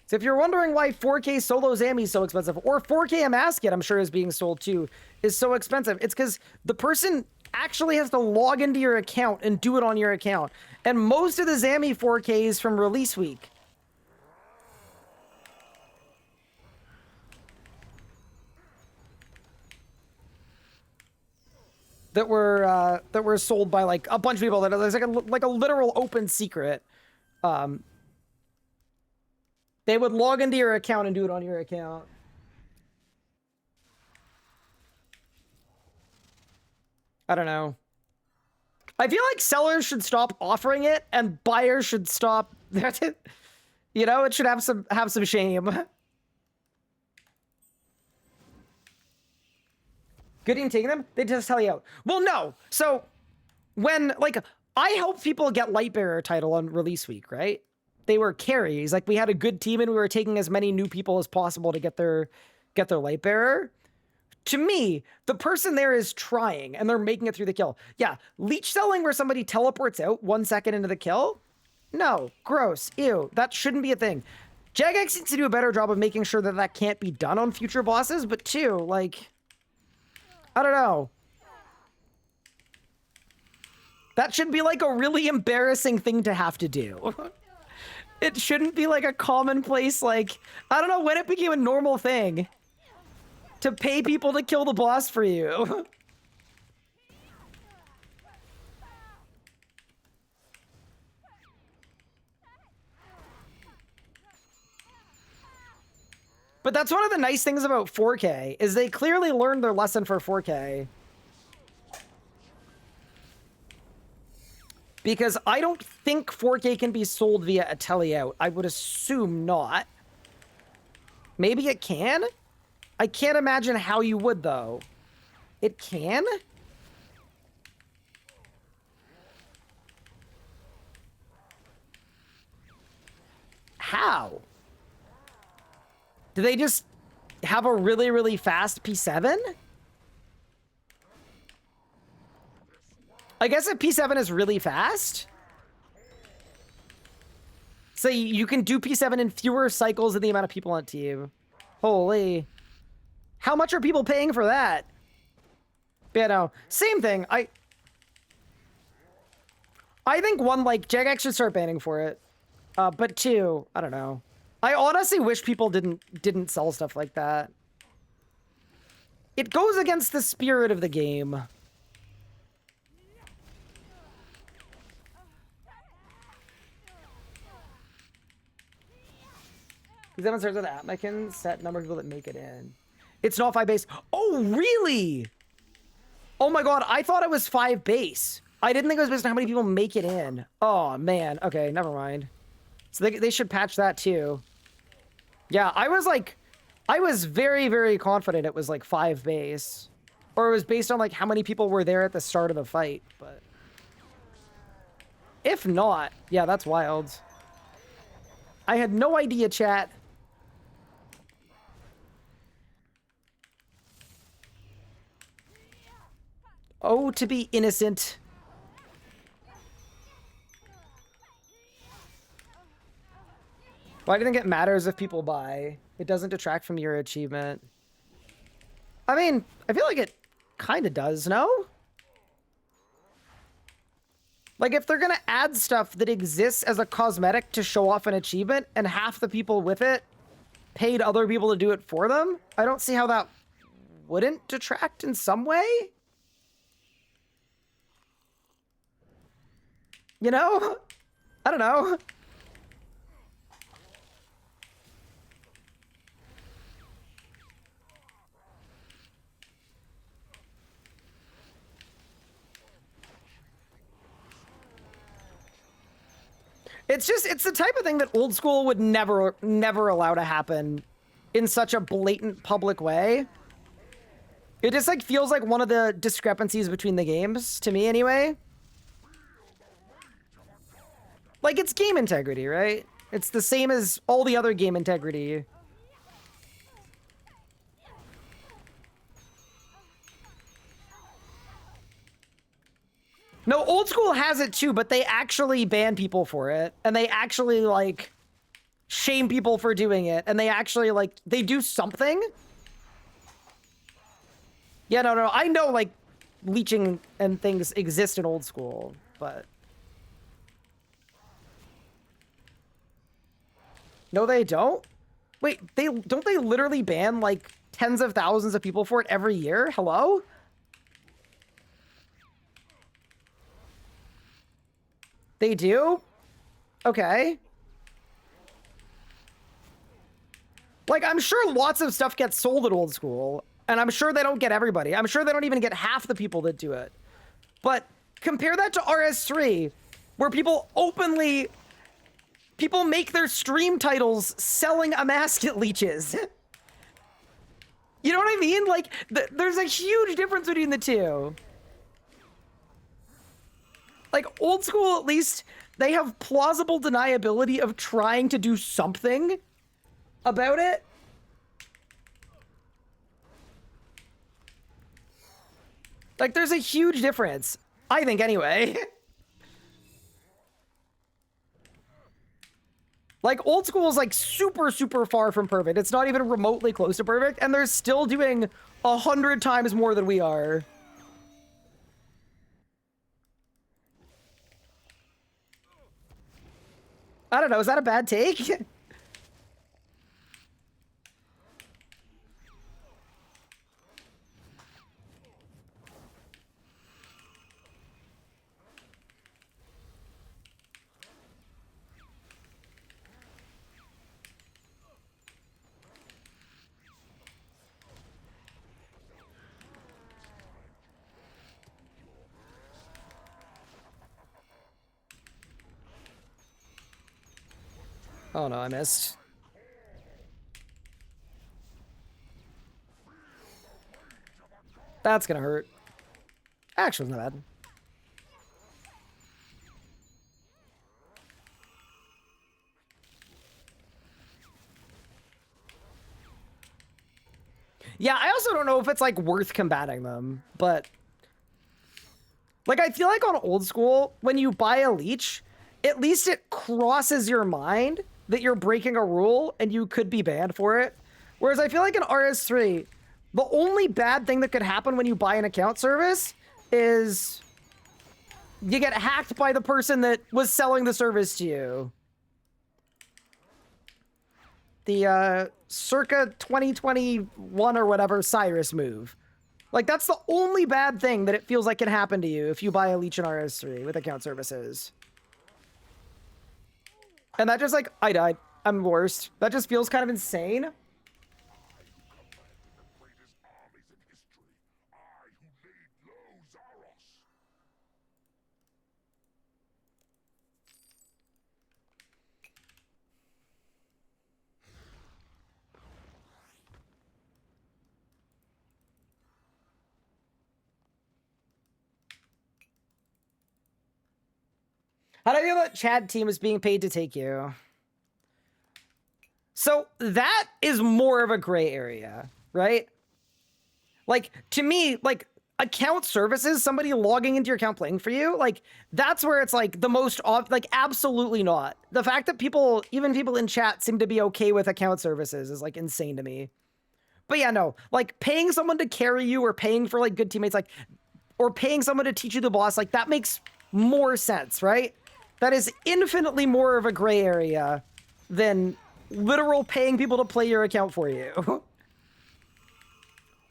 So if you're wondering why 4K solo Zammy is so expensive, or 4K Amasket, I'm sure is being sold too, is so expensive, it's because the person actually has to log into your account and do it on your account. And most of the Zammy 4Ks from release week that were sold by like a bunch of people, that there's like a literal open secret. They would log into your account and do it on your account. I don't know. I feel like sellers should stop offering it and buyers should stop. You know, it should have some shame. Good team taking them? They just tell you out. Well, no. So when, like, I help people get Lightbearer title on release week, right? they were carries. Like we had a good team and we were taking as many new people as possible to get their light bearer. To me, the person there is trying and they're making it through the kill. Yeah, leech selling where somebody teleports out 1 second into the kill? No, gross, ew, that shouldn't be a thing. Jagex needs to do a better job of making sure that that can't be done on future bosses, but two, like, I don't know. That should be like a really embarrassing thing to have to do. It shouldn't be like a commonplace, like, I don't know when it became a normal thing to pay people to kill the boss for you. But that's one of the nice things about 4K, is they clearly learned their lesson for 4K. Because I don't think 4K can be sold via a teleout. I would assume not. Maybe it can? I can't imagine how you would, though. It can? How? Do they just have a really, really fast P7? I guess if P7 is really fast. So you can do P7 in fewer cycles than the amount of people on team. Holy. How much are people paying for that? Yeah, no. Same thing. I think one, like, Jagex should start banning for it. But two, I don't know. I honestly wish people didn't sell stuff like that. It goes against the spirit of the game. Because that one starts with that. I can set number of people that make it in. It's not 5 base. Oh, really? Oh my god, I thought it was 5 base. I didn't think it was based on how many people make it in. Oh, man. Okay, never mind. So they should patch that too. Yeah, I was very, very confident it was like 5 base. Or it was based on like how many people were there at the start of the fight, but... If not, yeah, that's wild. I had no idea, chat. Oh, to be innocent. Why do you think it matters if people buy? It doesn't detract from your achievement. I mean, I feel like it kind of does, no? Like, if they're gonna add stuff that exists as a cosmetic to show off an achievement, and half the people with it paid other people to do it for them, I don't see how that wouldn't detract in some way. You know? I don't know. It's the type of thing that old school would never allow to happen in such a blatant public way. It just like feels like one of the discrepancies between the games, to me anyway. Like, it's game integrity, right? It's the same as all the other game integrity. No, old school has it too, but they actually ban people for it. And they actually, like, shame people for doing it. And they actually, like, they do something. Yeah, no, I know, like, leeching and things exist in old school, but... No, they don't? Wait, don't they literally ban, like, tens of thousands of people for it every year? Hello? They do? Okay. Like, I'm sure lots of stuff gets sold at old school, and I'm sure they don't get everybody. I'm sure they don't even get half the people that do it. But compare that to RS3, where people make their stream titles selling emasculate leeches. You know what I mean? Like, there's a huge difference between the two. Like, old school, at least, they have plausible deniability of trying to do something about it. Like, there's a huge difference, I think, anyway. Like, old school is, like, super, super far from perfect. It's not even remotely close to perfect, and they're still doing 100 times more than we are. I don't know, is that a bad take? Oh no, I missed. That's gonna hurt. Actually, it's not bad. Yeah, I also don't know if it's, like, worth combating them, but... Like, I feel like on old school, when you buy a leech, at least it crosses your mind that you're breaking a rule and you could be banned for it. Whereas I feel like in RS3, the only bad thing that could happen when you buy an account service is you get hacked by the person that was selling the service to you. The circa 2021 or whatever Cyrus move. Like, that's the only bad thing that it feels like can happen to you if you buy a leech in RS3 with account services. And that just, like, I died. I'm the worst. That just feels kind of insane. How do you feel about Chad team is being paid to take you? So that is more of a gray area, right? Like, to me, like, account services, somebody logging into your account playing for you, like, that's where it's, like, the most off, like, absolutely not. The fact that people, even people in chat, seem to be okay with account services is, like, insane to me. But yeah, no, like, paying someone to carry you or paying for, like, good teammates, like, or paying someone to teach you the boss, like, that makes more sense, right? That is infinitely more of a gray area than literal paying people to play your account for you.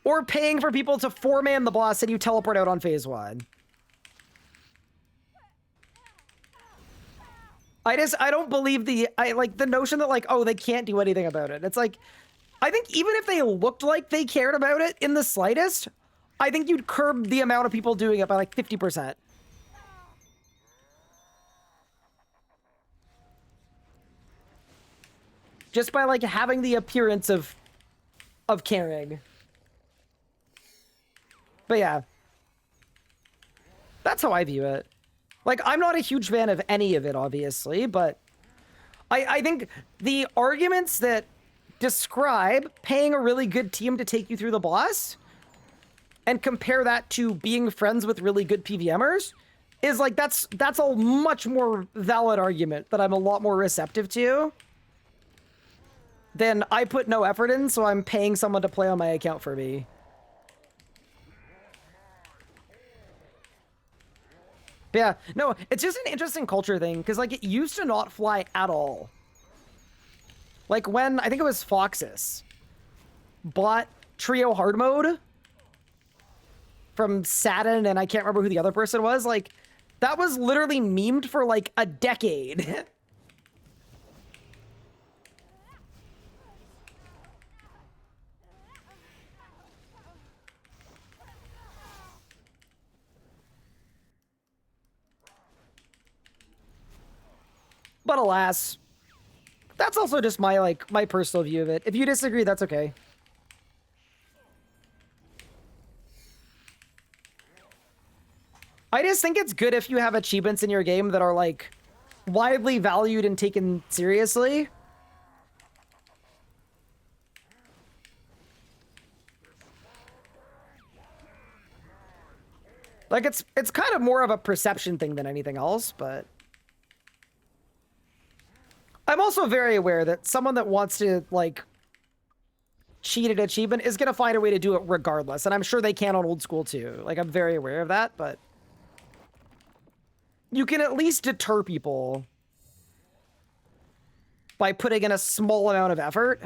Or paying for people to 4-man the boss and you teleport out on phase 1. I don't believe the notion that, like, oh, they can't do anything about it. It's like, I think even if they looked like they cared about it in the slightest, I think you'd curb the amount of people doing it by, like, 50%. Just by, like, having the appearance of caring. But yeah. That's how I view it. Like, I'm not a huge fan of any of it, obviously, but I think the arguments that describe paying a really good team to take you through the boss and compare that to being friends with really good PVMers is, like, that's a much more valid argument that I'm a lot more receptive to than I put no effort in, so I'm paying someone to play on my account for me. But yeah, no, it's just an interesting culture thing, because, like, it used to not fly at all. Like, when, I think it was Foxus bought Trio Hard Mode from Satin, and I can't remember who the other person was, like, that was literally memed for, like, a decade. But alas, that's also just my, like, my personal view of it. If you disagree, that's okay. I just think it's good if you have achievements in your game that are, like, widely valued and taken seriously. Like, it's kind of more of a perception thing than anything else, but I'm also very aware that someone that wants to, like, cheat at achievement is going to find a way to do it regardless, and I'm sure they can on old school too. Like, I'm very aware of that, but you can at least deter people by putting in a small amount of effort.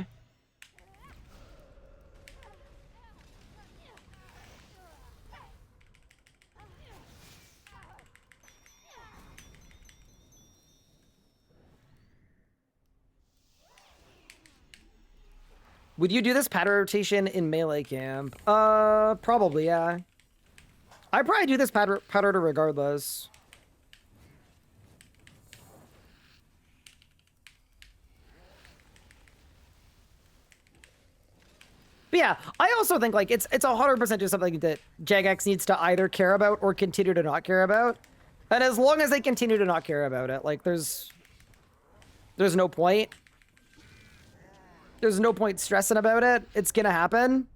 Would you do this pattern rotation in melee camp? Probably, yeah. I'd probably do this pattern regardless. But yeah, I also think, like, it's 100% just something that Jagex needs to either care about or continue to not care about. And as long as they continue to not care about it, like, there's no point. There's no point stressing about it. It's gonna happen.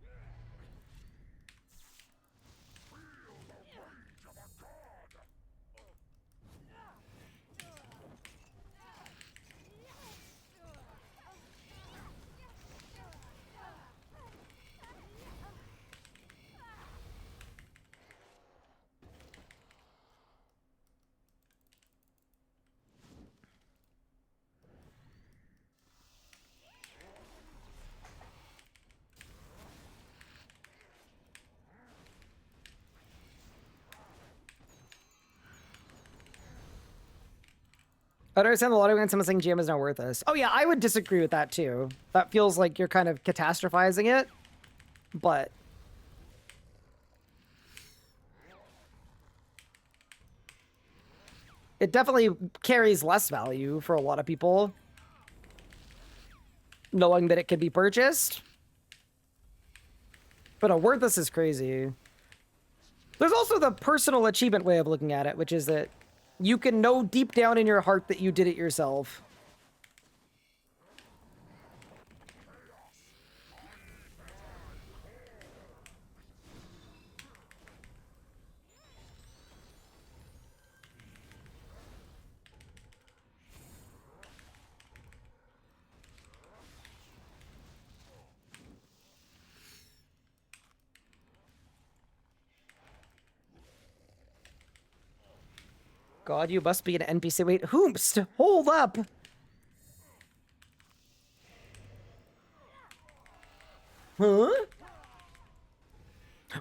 I don't understand the logic when someone saying GM is not worth this. Oh yeah, I would disagree with that too. That feels like you're kind of catastrophizing it, but it definitely carries less value for a lot of people, knowing that it can be purchased. But a worthless is crazy. There's also the personal achievement way of looking at it, which is that you can know deep down in your heart that you did it yourself. God, you must be an NPC. Wait, whomst? Hold up. Huh?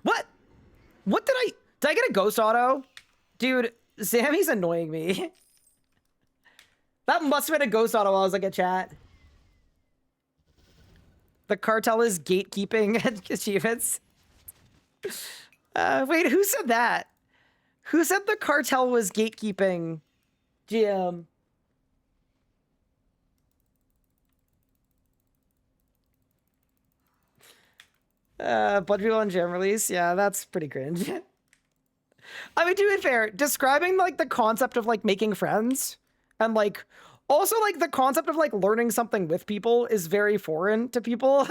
What? What did I get a ghost auto? Dude, Sammy's annoying me. That must have been a ghost auto while I was like a chat. The cartel is gatekeeping achievements. Wait, who said that? Who said the cartel was gatekeeping? GM. Bunch of people on gem release. Yeah, that's pretty cringe. I mean, to be fair, describing like the concept of like making friends and like also like the concept of like learning something with people is very foreign to people.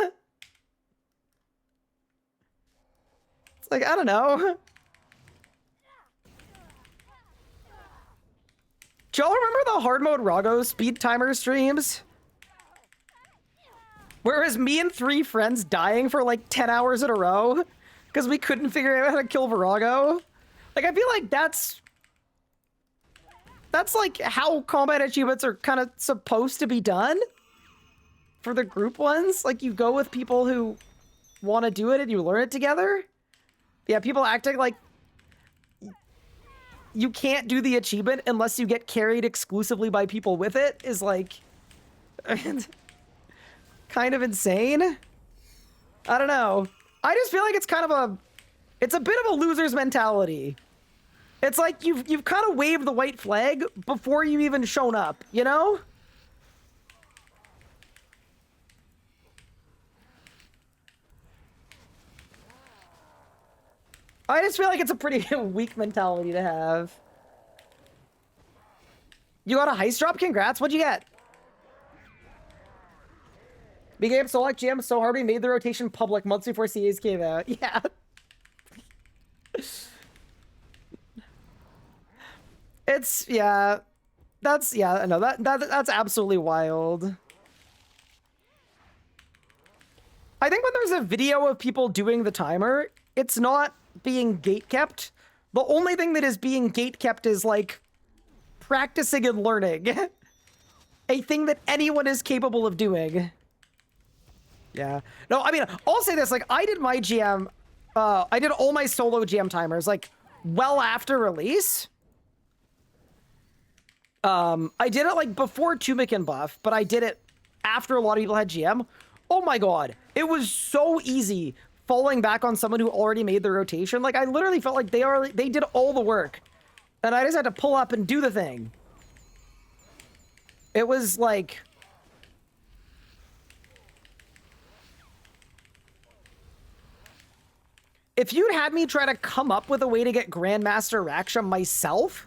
It's like, I don't know. Do y'all remember the hard mode Rago speed timer streams? Where it was me and 3 friends dying for like 10 hours in a row because we couldn't figure out how to kill Virago? Like, I feel like that's like how combat achievements are kind of supposed to be done for the group ones. Like, you go with people who want to do it and you learn it together. Yeah, people acting like you can't do the achievement unless you get carried exclusively by people with it is like kind of insane. I don't know. I just feel like it's kind of it's a bit of a loser's mentality. It's like you've kind of waved the white flag before you've even shown up, you know? I just feel like it's a pretty weak mentality to have. You got a heist drop? Congrats. What'd you get? Became select GM so hard we made the rotation public months before CAs came out. Yeah. It's, yeah. That's, yeah, no, that's absolutely wild. I think when there's a video of people doing the timer, it's not being gatekept. The only thing that is being gatekept is, like, practicing and learning. A thing that anyone is capable of doing. Yeah. No, I mean, I'll say this, like, I did my GM, I did all my solo GM timers, like, well after release. I did it, like, before Tumik and Buff, but I did it after a lot of people had GM. Oh my god. It was so easy falling back on someone who already made the rotation. Like, I literally felt like they did all the work. And I just had to pull up and do the thing. It was like... If you'd had me try to come up with a way to get Grandmaster Raksha myself,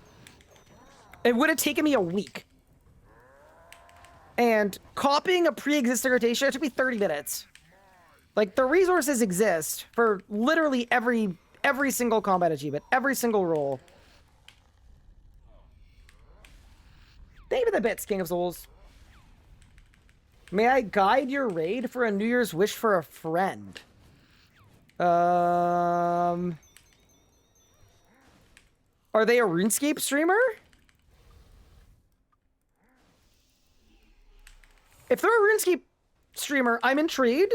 it would have taken me a week. And copying a pre-existing rotation, it took me 30 minutes. Like, the resources exist for literally every single combat achievement, every single role. Thank you for the bits, King of Souls. May I guide your raid for a New Year's wish for a friend? Are they a RuneScape streamer? If they're a RuneScape streamer, I'm intrigued.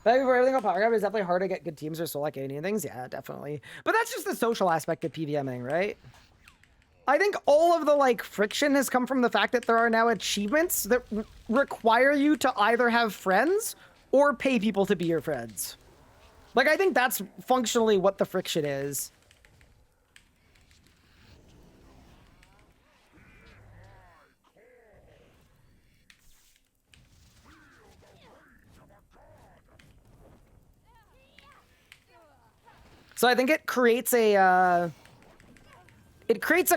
But for everything on Power Grab, it's definitely hard to get good teams or select any things. Yeah, definitely. But that's just the social aspect of PVMing, right? I think all of the, like, friction has come from the fact that there are now achievements that require you to either have friends or pay people to be your friends. Like, I think that's functionally what the friction is. So I think it creates a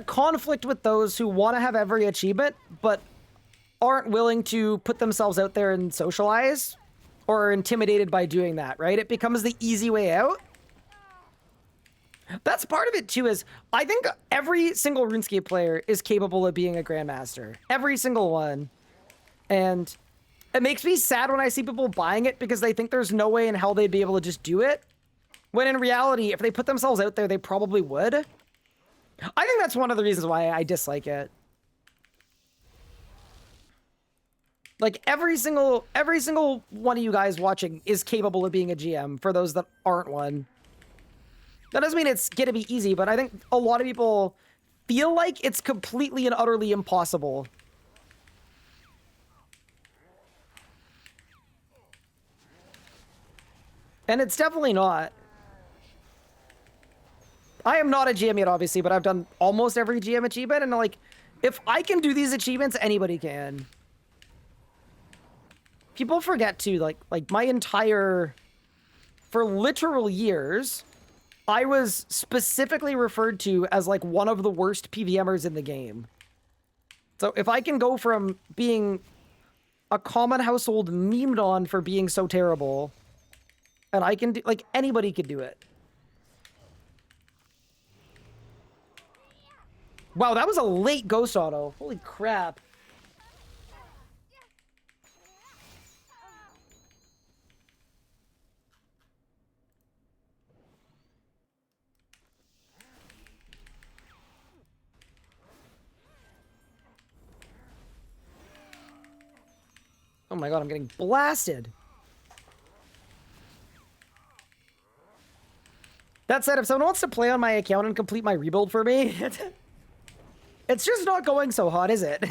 conflict with those who want to have every achievement, but aren't willing to put themselves out there and socialize, or are intimidated by doing that, right? It becomes the easy way out. That's part of it too, is I think every single RuneScape player is capable of being a Grandmaster. Every single one. And it makes me sad when I see people buying it because they think there's no way in hell they'd be able to just do it. When in reality, if they put themselves out there, they probably would. I think that's one of the reasons why I dislike it. Like, every single one of you guys watching is capable of being a GM, for those that aren't one. That doesn't mean it's gonna be easy, but I think a lot of people feel like it's completely and utterly impossible. And it's definitely not. I am not a GM yet, obviously, but I've done almost every GM achievement, and, like, if I can do these achievements, anybody can. People forget, too, like my entire... For literal years, I was specifically referred to as, like, one of the worst PVMers in the game. So if I can go from being a common household memed on for being so terrible, and I can do... Like, anybody could do it. Wow, that was a late ghost auto. Holy crap. Oh my god, I'm getting blasted. That said, if someone wants to play on my account and complete my rebuild for me... It's just not going so hot, is it?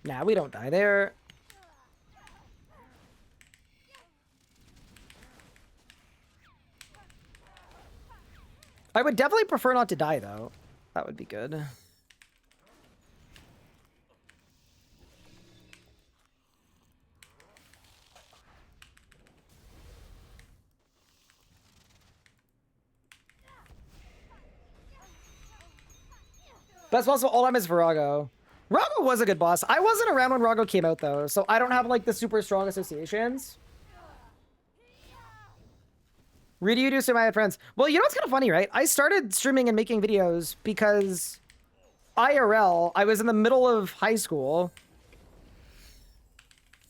Nah, we don't die there. I would definitely prefer not to die, though. That would be good. Best boss of all time is Virago. Rago was a good boss. I wasn't around when Rago came out, though, so I don't have, like, the super strong associations. Redo you do so I had friends. Well, you know what's kind of funny, right? I started streaming and making videos because IRL, I was in the middle of high school,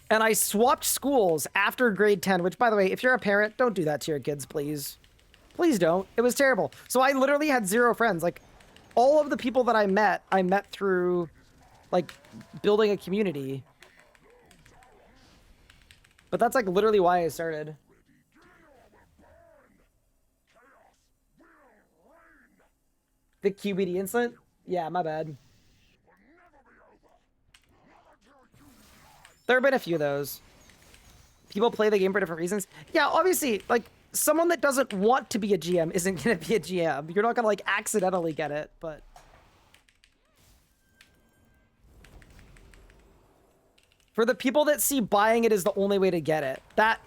and I swapped schools after grade 10, which, by the way, if you're a parent, don't do that to your kids, please. Please don't. It was terrible. So I literally had 0 friends. Like, all of the people that I met through, like, building a community. But that's, like, literally why I started. The QBD incident? Yeah, my bad. There have been a few of those. People play the game for different reasons. Yeah, obviously, like, someone that doesn't want to be a GM isn't going to be a GM. You're not going to, like, accidentally get it, but... For the people that see buying it as the only way to get it,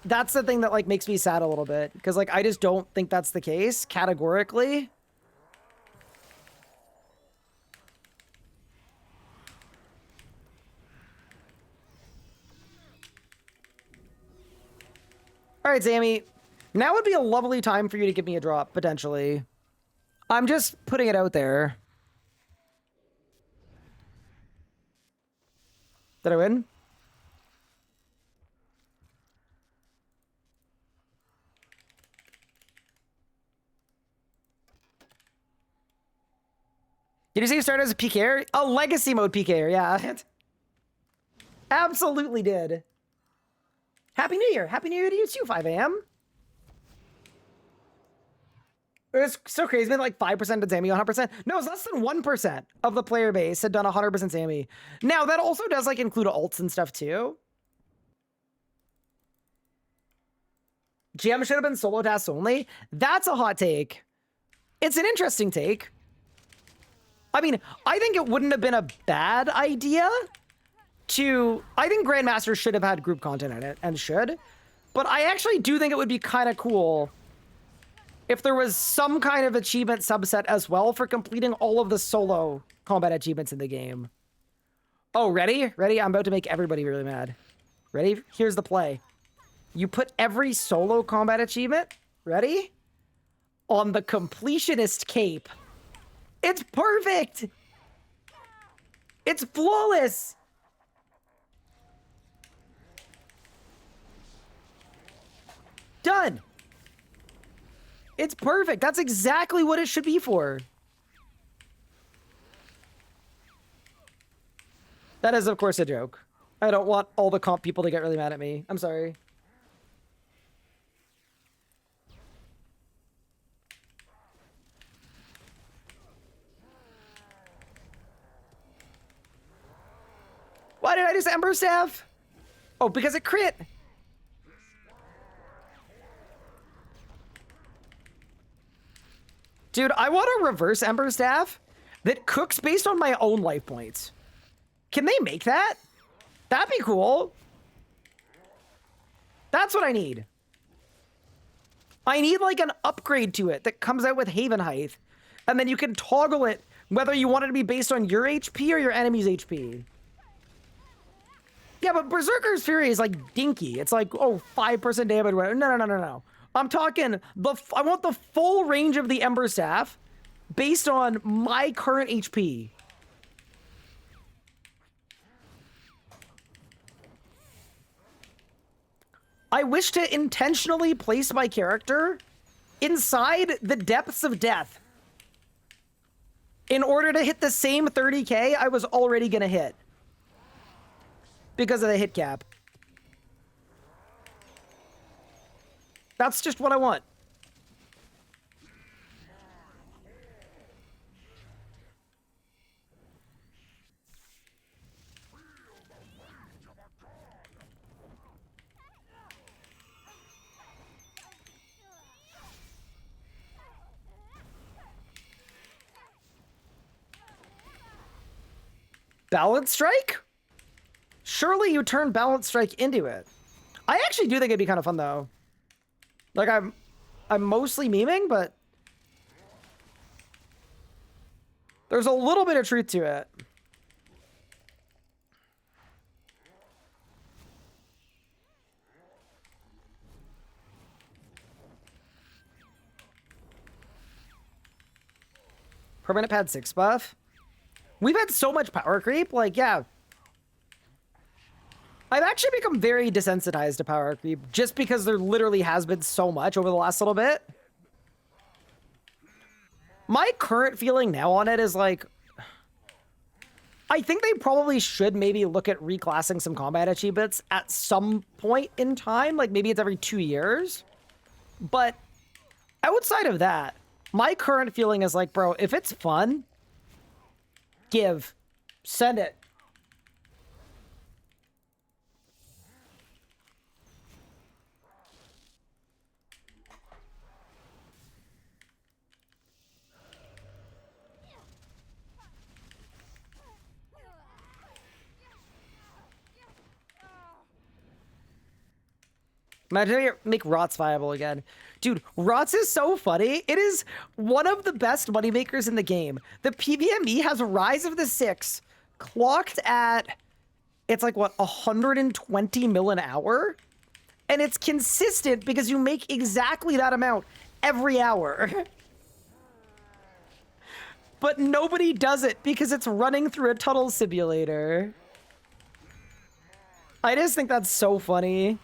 that's the thing that, like, makes me sad a little bit. Because, like, I just don't think that's the case, categorically. All right, Sammy. Now would be a lovely time for you to give me a drop, potentially. I'm just putting it out there. Did I win? Did you say you started as a PKer? A legacy mode PKer, yeah. Absolutely did. Happy New Year. Happy New Year to you too, 5 a.m. It's so crazy. It's been like 5% did Sammy, 100%. No, it's less than 1% of the player base had done 100% Sammy. Now, that also does like include alts and stuff too. GM should have been solo tasks only. That's a hot take. It's an interesting take. I mean, I think it wouldn't have been a bad idea I think Grandmaster should have had group content in it, and should. But I actually do think it would be kind of cool if there was some kind of achievement subset as well for completing all of the solo combat achievements in the game. Oh, ready? Ready? I'm about to make everybody really mad. Ready? Here's the play. You put every solo combat achievement, ready? On the completionist cape. It's perfect! It's flawless! Done! It's perfect. That's exactly what it should be for. That is, of course, a joke. I don't want all the comp people to get really mad at me. I'm sorry. Why did I just Ember Staff? Oh, because it crit. Dude, I want a reverse Ember Staff that cooks based on my own life points. Can they make that? That'd be cool. That's what I need. I need like an upgrade to it that comes out with Haven Height. And then you can toggle it whether you want it to be based on your HP or your enemy's HP. Yeah, but Berserker's Fury is like dinky. It's like, oh, 5% damage. No. I'm talking, I want the full range of the Ember Staff based on my current HP. I wish to intentionally place my character inside the depths of death in order to hit the same 30k I was already gonna hit because of the hit cap. That's just what I want. Balance strike? Surely you turn balance strike into it. I actually do think it'd be kind of fun though. Like I'm mostly memeing, but there's a little bit of truth to it. Permanent pad 6 buff. We've had so much power creep. Like, yeah. I've actually become very desensitized to power creep just because there literally has been so much over the last little bit. My current feeling now on it is like, I think they probably should maybe look at reclassing some combat achievements at some point in time. Like maybe it's every 2 years. But outside of that, my current feeling is like, bro, if it's fun, send it. Imagine you make ROTS viable again. Dude, ROTS is so funny. It is one of the best moneymakers in the game. The PVME has Rise of the Six clocked at, it's like, what, 120 mil an hour? And it's consistent because you make exactly that amount every hour. But nobody does it because it's running through a tunnel simulator. I just think that's so funny.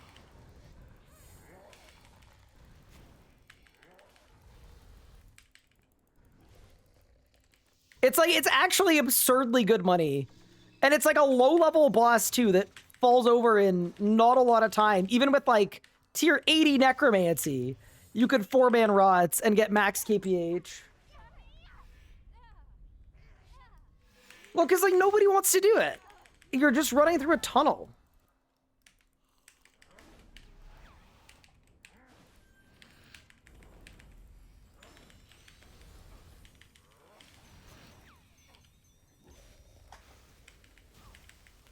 It's like, it's actually absurdly good money. And it's like a low-level boss, too, that falls over in not a lot of time. Even with, like, tier 80 necromancy, you could 4-man rots and get max KPH. Well, because, like, nobody wants to do it. You're just running through a tunnel.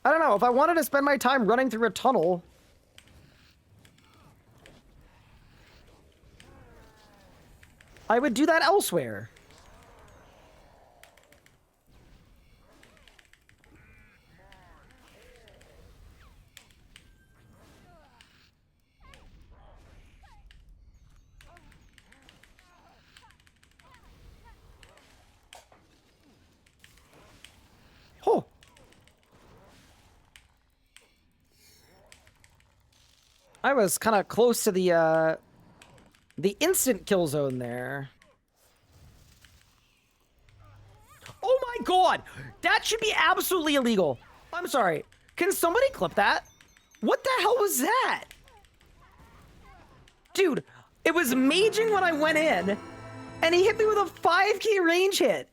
I don't know, if I wanted to spend my time running through a tunnel, I would do that elsewhere. Oh. I was kind of close to the instant kill zone there. Oh my god! That should be absolutely illegal. I'm sorry. Can somebody clip that? What the hell was that? Dude, it was maging when I went in, and he hit me with a 5k range hit.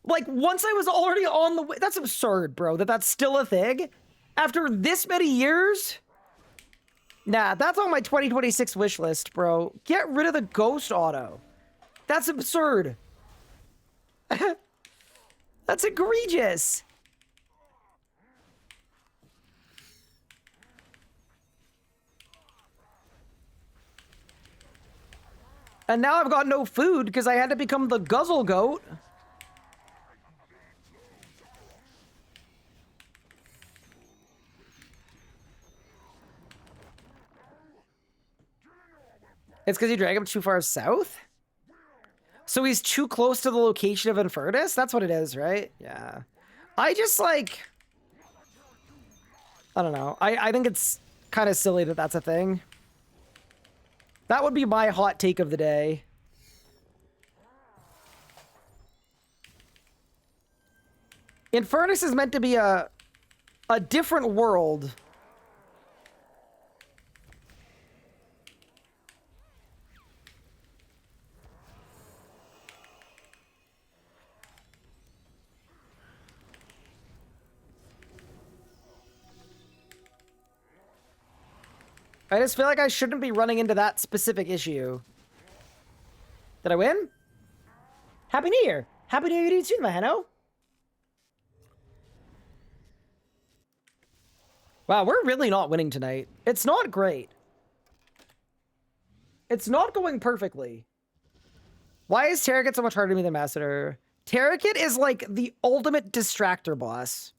Like, once I was already on the way. That's absurd, bro, that's still a thing. After this many years? Nah, that's on my 2026 wish list, bro. Get rid of the ghost auto. That's absurd. That's egregious. And now I've got no food because I had to become the guzzle goat. It's because you drag him too far south? So he's too close to the location of Infernus? That's what it is, right? Yeah. I just, like... I don't know. I think it's kind of silly that that's a thing. That would be my hot take of the day. Infernus is meant to be a different world. I just feel like I shouldn't be running into that specific issue. Did I win? Happy New Year! Happy New Year to you too, my Heno! Wow, we're really not winning tonight. It's not great. It's not going perfectly. Why is Terragit so much harder to me than Masseter? Terragit is like the ultimate distractor boss.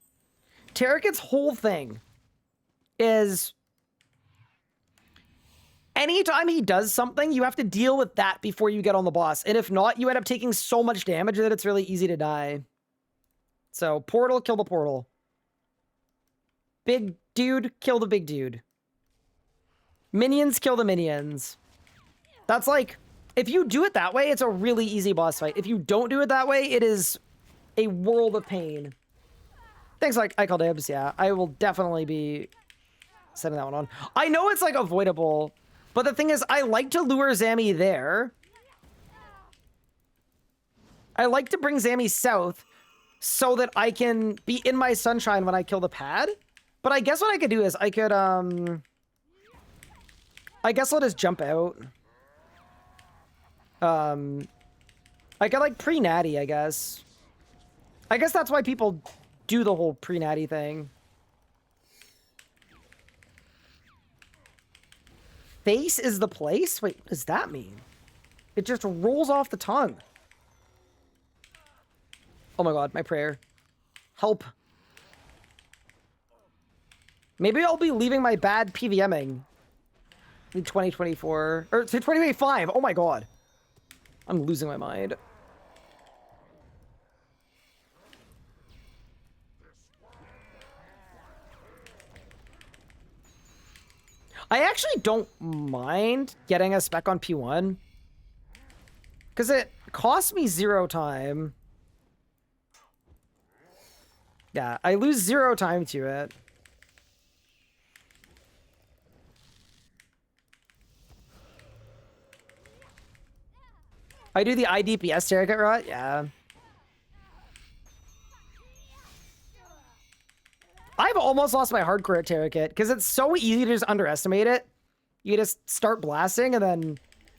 Terragit's whole thing is anytime he does something, you have to deal with that before you get on the boss. And if not, you end up taking so much damage that it's really easy to die. So, portal, kill the portal. Big dude, kill the big dude. Minions, kill the minions. That's like, if you do it that way, it's a really easy boss fight. If you don't do it that way, it is a world of pain. Thanks, like, I called Ibs, yeah. I will definitely be setting that one on. I know it's, like, avoidable, but the thing is, I like to lure Zammy there. I like to bring Zammy south so that I can be in my sunshine when I kill the pad. But I guess what I could do is I could, I guess I'll just jump out. I could, like, pre-natty, I guess. I guess that's why people do the whole pre-natty thing. Face is the place? Wait, what does that mean? It just rolls off the tongue. Oh my god, my prayer. Help. Maybe I'll be leaving my bad PVMing in 2024. Or 2025. Oh my god. I'm losing my mind. I actually don't mind getting a spec on P1. Because it costs me 0 time. Yeah, I lose 0 time to it. I do the IDPS Terragit rot? Yeah. I've almost lost my hardcore at Terragit because it's so easy to just underestimate it. You just start blasting and then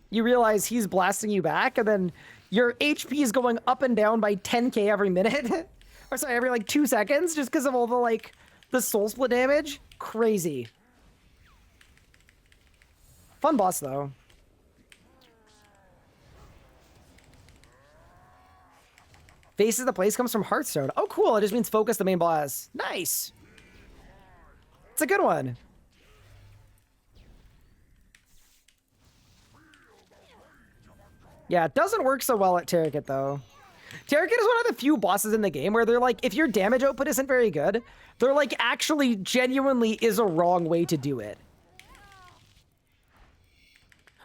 you realize he's blasting you back and then your HP is going up and down by 10k every minute. Or sorry, every like 2 seconds just because of all the like the soul split damage. Crazy. Fun boss though. Faces the place comes from Hearthstone. Oh, cool. It just means focus the main boss. Nice. It's a good one. Yeah, it doesn't work so well at Terragit, though. Terragit is one of the few bosses in the game where they're like, if your damage output isn't very good, they're like, actually, genuinely is a wrong way to do it.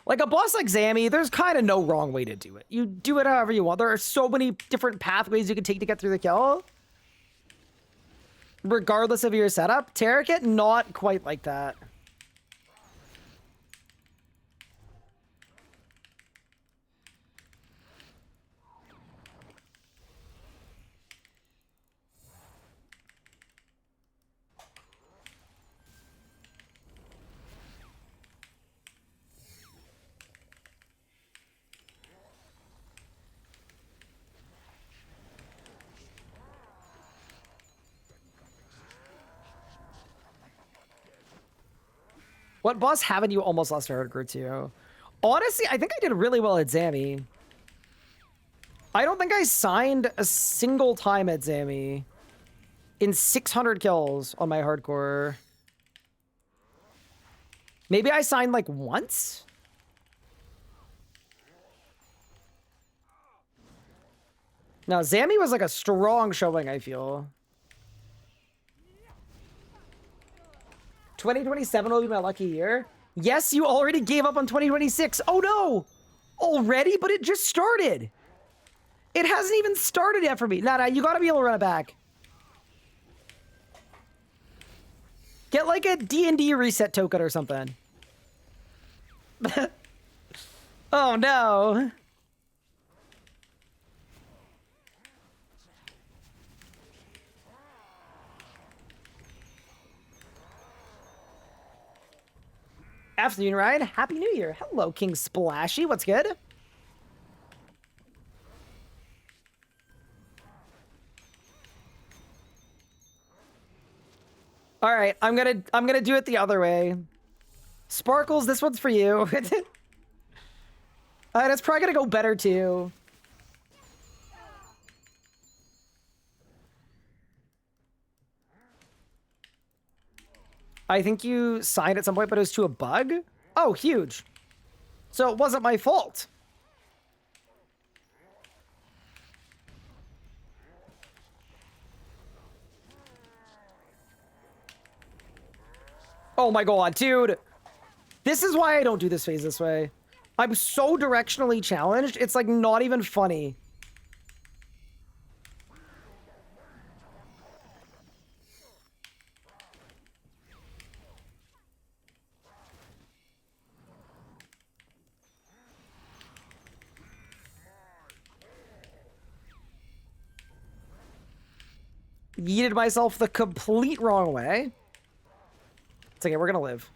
Like a boss like Zammy, there's kind of no wrong way to do it. You do it however you want. There are so many different pathways you can take to get through the kill. Regardless of your setup. Terragit, not quite like that. What boss haven't you almost lost to hardcore to? Honestly, I think I did really well at Zammy. I don't think I signed a single time at Zammy in 600 kills on my hardcore. Maybe I signed like once? Now, Zammy was like a strong showing, I feel. 2027 will be my lucky year. Yes, you already gave up on 2026. Oh no! Already? But it just started. It hasn't even started yet for me. Nah, you gotta be able to run it back. Get like a D&D reset token or something. Oh no. Afternoon, Ryan. Happy New Year. Hello, King Splashy. What's good? All right, I'm gonna do it the other way. Sparkles, this one's for you. And it's probably gonna go better too. I think you signed at some point, but it was to a bug? Oh, huge. So it wasn't my fault. Oh my god, dude. This is why I don't do this phase this way. I'm so directionally challenged, it's like not even funny. Yeeted myself the complete wrong way. It's okay, we're gonna live.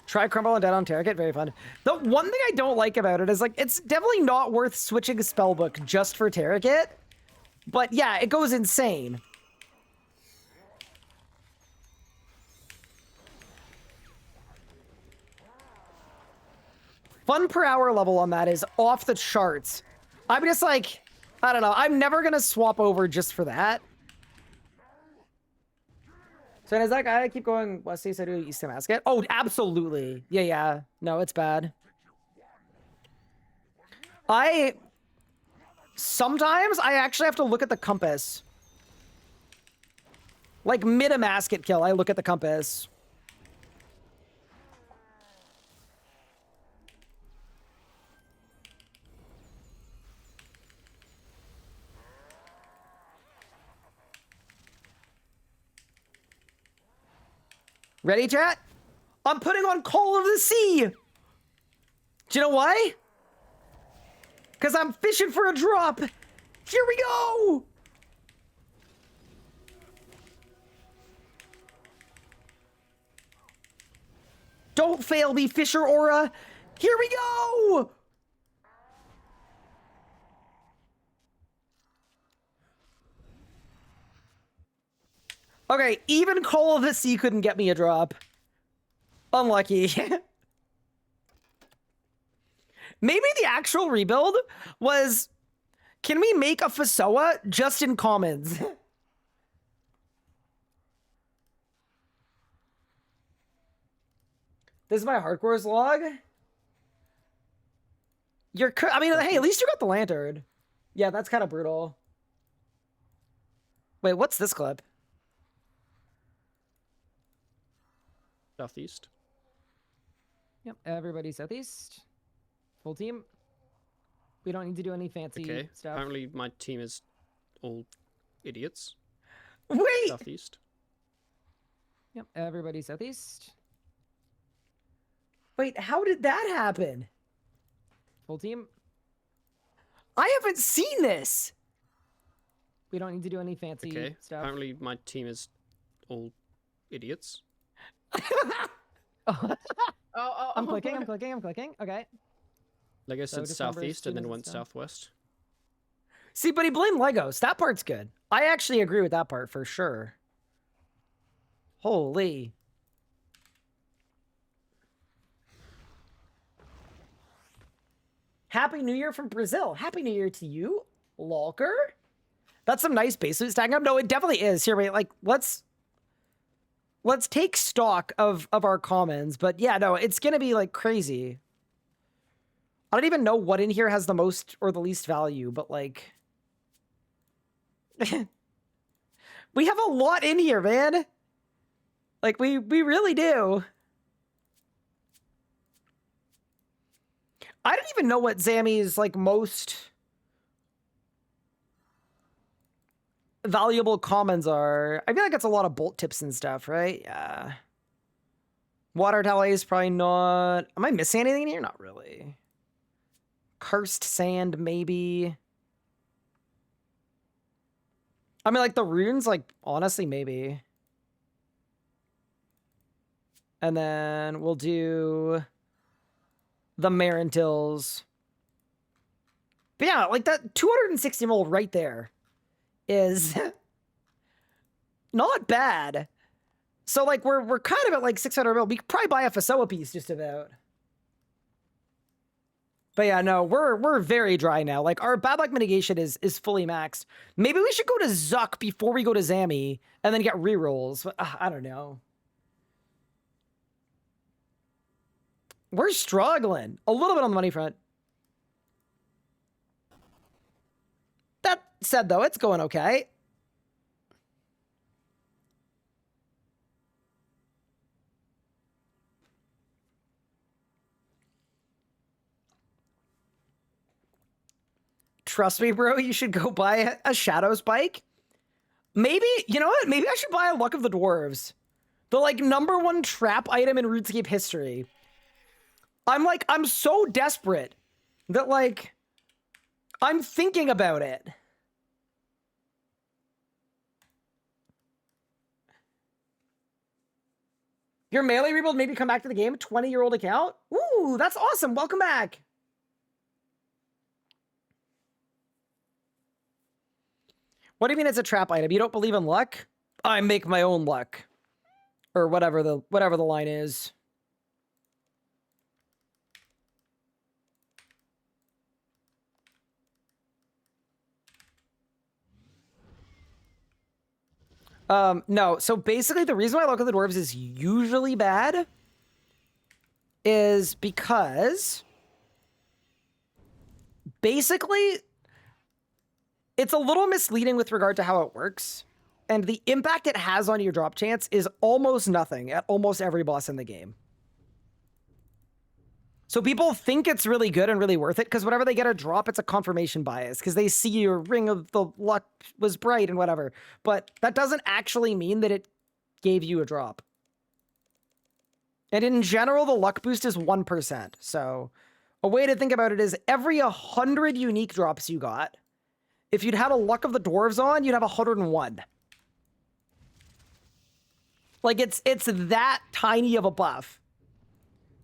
Try Crumble and Dead on Terracit, very fun. The one thing I don't like about it is, like, it's definitely not worth switching a spellbook just for Terracit. But yeah, it goes insane. Fun per hour level on that is off the charts. I'm just like, I don't know. I'm never gonna swap over just for that. So does that guy keep going west east side to east Damascus? Oh, absolutely. Yeah. No, it's bad. Sometimes I actually have to look at the compass. Like mid-Damascus kill, I look at the compass. Ready, chat? I'm putting on Call of the Sea. Do you know why? Because I'm fishing for a drop. Here we go. Don't fail me, Fisher Aura. Here we go. Okay, even Call of the Sea couldn't get me a drop. Unlucky. Maybe the actual rebuild was, can we make a Fasoa just in commons? This is my hardcore's log. I mean, hey, at least you got the lantern. Yeah, that's kind of brutal. Wait, what's this clip? Southeast. Yep, everybody southeast. Full team. We don't need to do any fancy stuff. Apparently my team is all idiots. Wait! Southeast. Yep, everybody southeast. Wait, how did that happen? Full team. I haven't seen this! We don't need to do any fancy stuff. Apparently my team is all idiots. I'm clicking. Okay. Lego said just southeast and then numbers, went students and southwest. See, but he blamed Legos. That part's good. I actually agree with that part for sure. Holy. Happy New Year from Brazil. Happy New Year to you, Lolker. That's some nice base loot stacking up. No, it definitely is. Here, wait, like, let's take stock of our commons. But yeah, no, it's gonna be like crazy. I don't even know what in here has the most or the least value, but like we have a lot in here, man. Like we really do. I don't even know what Zammy's like most valuable commons are. I feel like it's a lot of bolt tips and stuff, right? Yeah. Water tally is probably not. Am I missing anything in here? Not really. Cursed sand, maybe. I mean, like the runes, like honestly, maybe. And then we'll do the Marintils. But yeah, like that 260 mil right there is not bad. So like we're kind of at like 600 mil. We could probably buy a Fasoa piece just about. But yeah, no, we're very dry now. Like our bad luck mitigation is fully maxed. Maybe we should go to Zuck before we go to Zammy and then get rerolls. I don't know. We're struggling a little bit on the money front. That said, though, it's going okay. Trust me, bro, you should go buy a Shadows bike. Maybe, you know what? Maybe I should buy a Luck of the Dwarves. The, like, #1 trap item in RuneScape history. I'm so desperate that, like, I'm thinking about it. Your melee rebuild maybe come back to the game. 20-year-old account. Ooh, that's awesome. Welcome back. What do you mean it's a trap item? You don't believe in luck? I make my own luck. Or whatever the line is. No, so basically the reason why Luck of the Dwarves is usually bad is because basically it's a little misleading with regard to how it works, and the impact it has on your drop chance is almost nothing at almost every boss in the game. So people think it's really good and really worth it because whenever they get a drop, it's a confirmation bias because they see your ring of the luck was bright and whatever. But that doesn't actually mean that it gave you a drop. And in general, the luck boost is 1%. So a way to think about it is every 100 unique drops you got, if you'd had a Luck of the Dwarves on, you'd have 101. Like it's that tiny of a buff.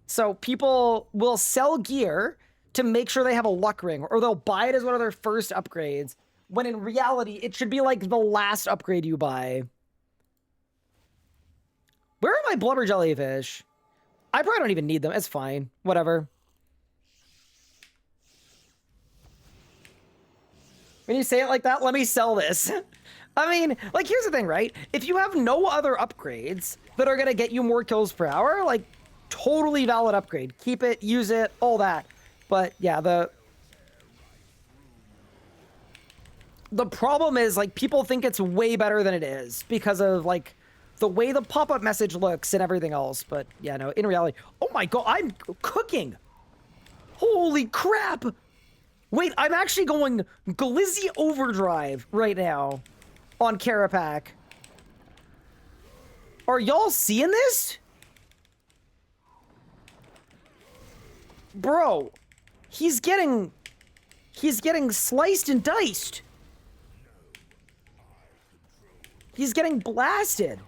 So people will sell gear to make sure they have a luck ring, or they'll buy it as one of their first upgrades, when in reality, it should be like the last upgrade you buy. Where are my blubber jellyfish? I probably don't even need them. It's fine. Whatever. When you say it like that, let me sell this. I mean, like, here's the thing, right? If you have no other upgrades that are going to get you more kills per hour, like, totally valid upgrade. Keep it, use it, all that. But yeah, the problem is, like, people think it's way better than it is because of, like, the way the pop-up message looks and everything else. But yeah, no, in reality, oh my god, I'm cooking. Holy crap. Wait, I'm actually going Glizzy Overdrive right now on Carapac. Are y'all seeing this? Bro, he's getting sliced and diced. He's getting blasted.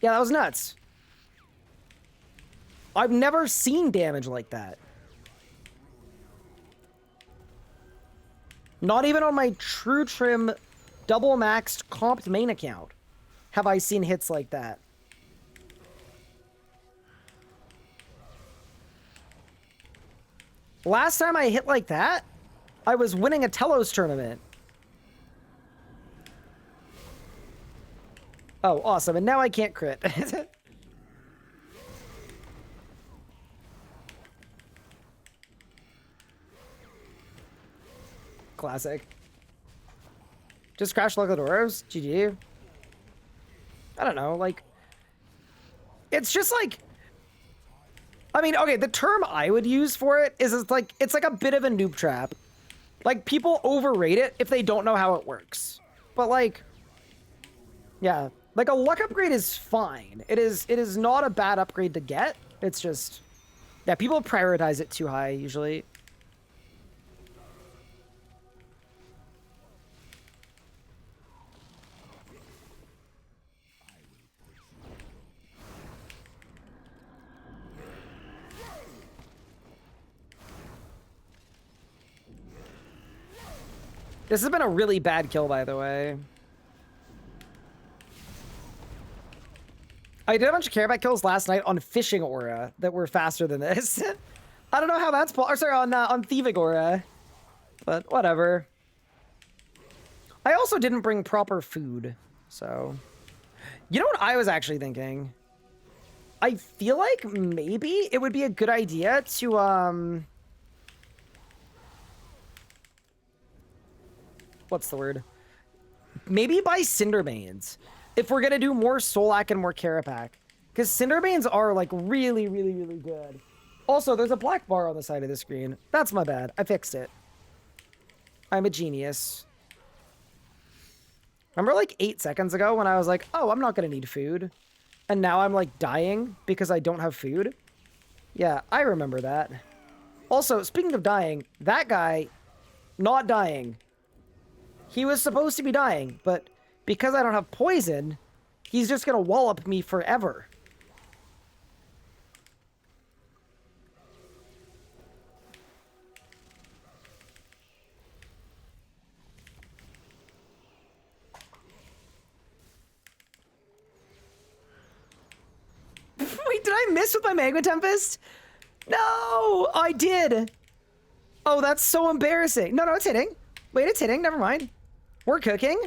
Yeah, that was nuts. I've never seen damage like that. Not even on my True Trim double maxed comped main account have I seen hits like that. Last time I hit like that, I was winning a Telos tournament. Oh, awesome. And now I can't crit. Classic. Just crash Luck of the Dwarves? GG. I don't know, like... It's just like... I mean, okay, the term I would use for it is it's like a bit of a noob trap. Like, people overrate it if they don't know how it works. But, like... Yeah. Like, a luck upgrade is fine. It is not a bad upgrade to get. It's just... Yeah, people prioritize it too high, usually. This has been a really bad kill, by the way. I did a bunch of careback kills last night on fishing aura that were faster than this. I don't know how that's on thieving aura, but whatever. I also didn't bring proper food, so you know what I was actually thinking? I feel like maybe it would be a good idea to what's the word? Maybe buy Cinderbanes. If we're gonna do more Solak and more Carapac. Because Cinderbanes are like really, really, really good. Also, there's a black bar on the side of the screen. That's my bad. I fixed it. I'm a genius. Remember like 8 seconds ago when I was like, oh, I'm not gonna need food. And now I'm like dying because I don't have food? Yeah, I remember that. Also, speaking of dying, that guy, not dying. He was supposed to be dying, but because I don't have poison, he's just gonna wallop me forever. Wait, did I miss with my Magma Tempest? No, I did. Oh, that's so embarrassing. No, it's hitting. Wait, it's hitting. Never mind. We're cooking.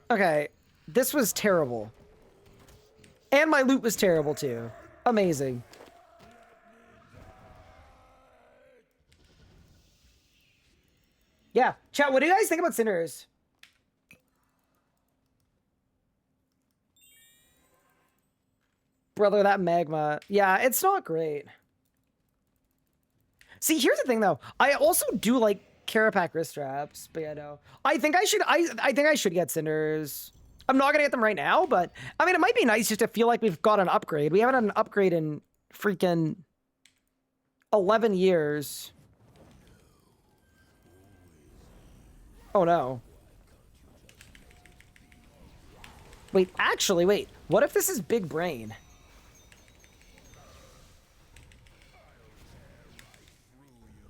Okay, this was terrible. And my loot was terrible too. Amazing. Yeah, chat, what do you guys think about Cinders? Brother, that magma. Yeah, it's not great. See, here's the thing though. I also do like Carapac wrist straps, but yeah, no. I think I should get Cinders. I'm not gonna get them right now, but I mean, it might be nice just to feel like we've got an upgrade. We haven't had an upgrade in freaking 11 years. Oh no. Wait, actually, wait. What if this is big brain?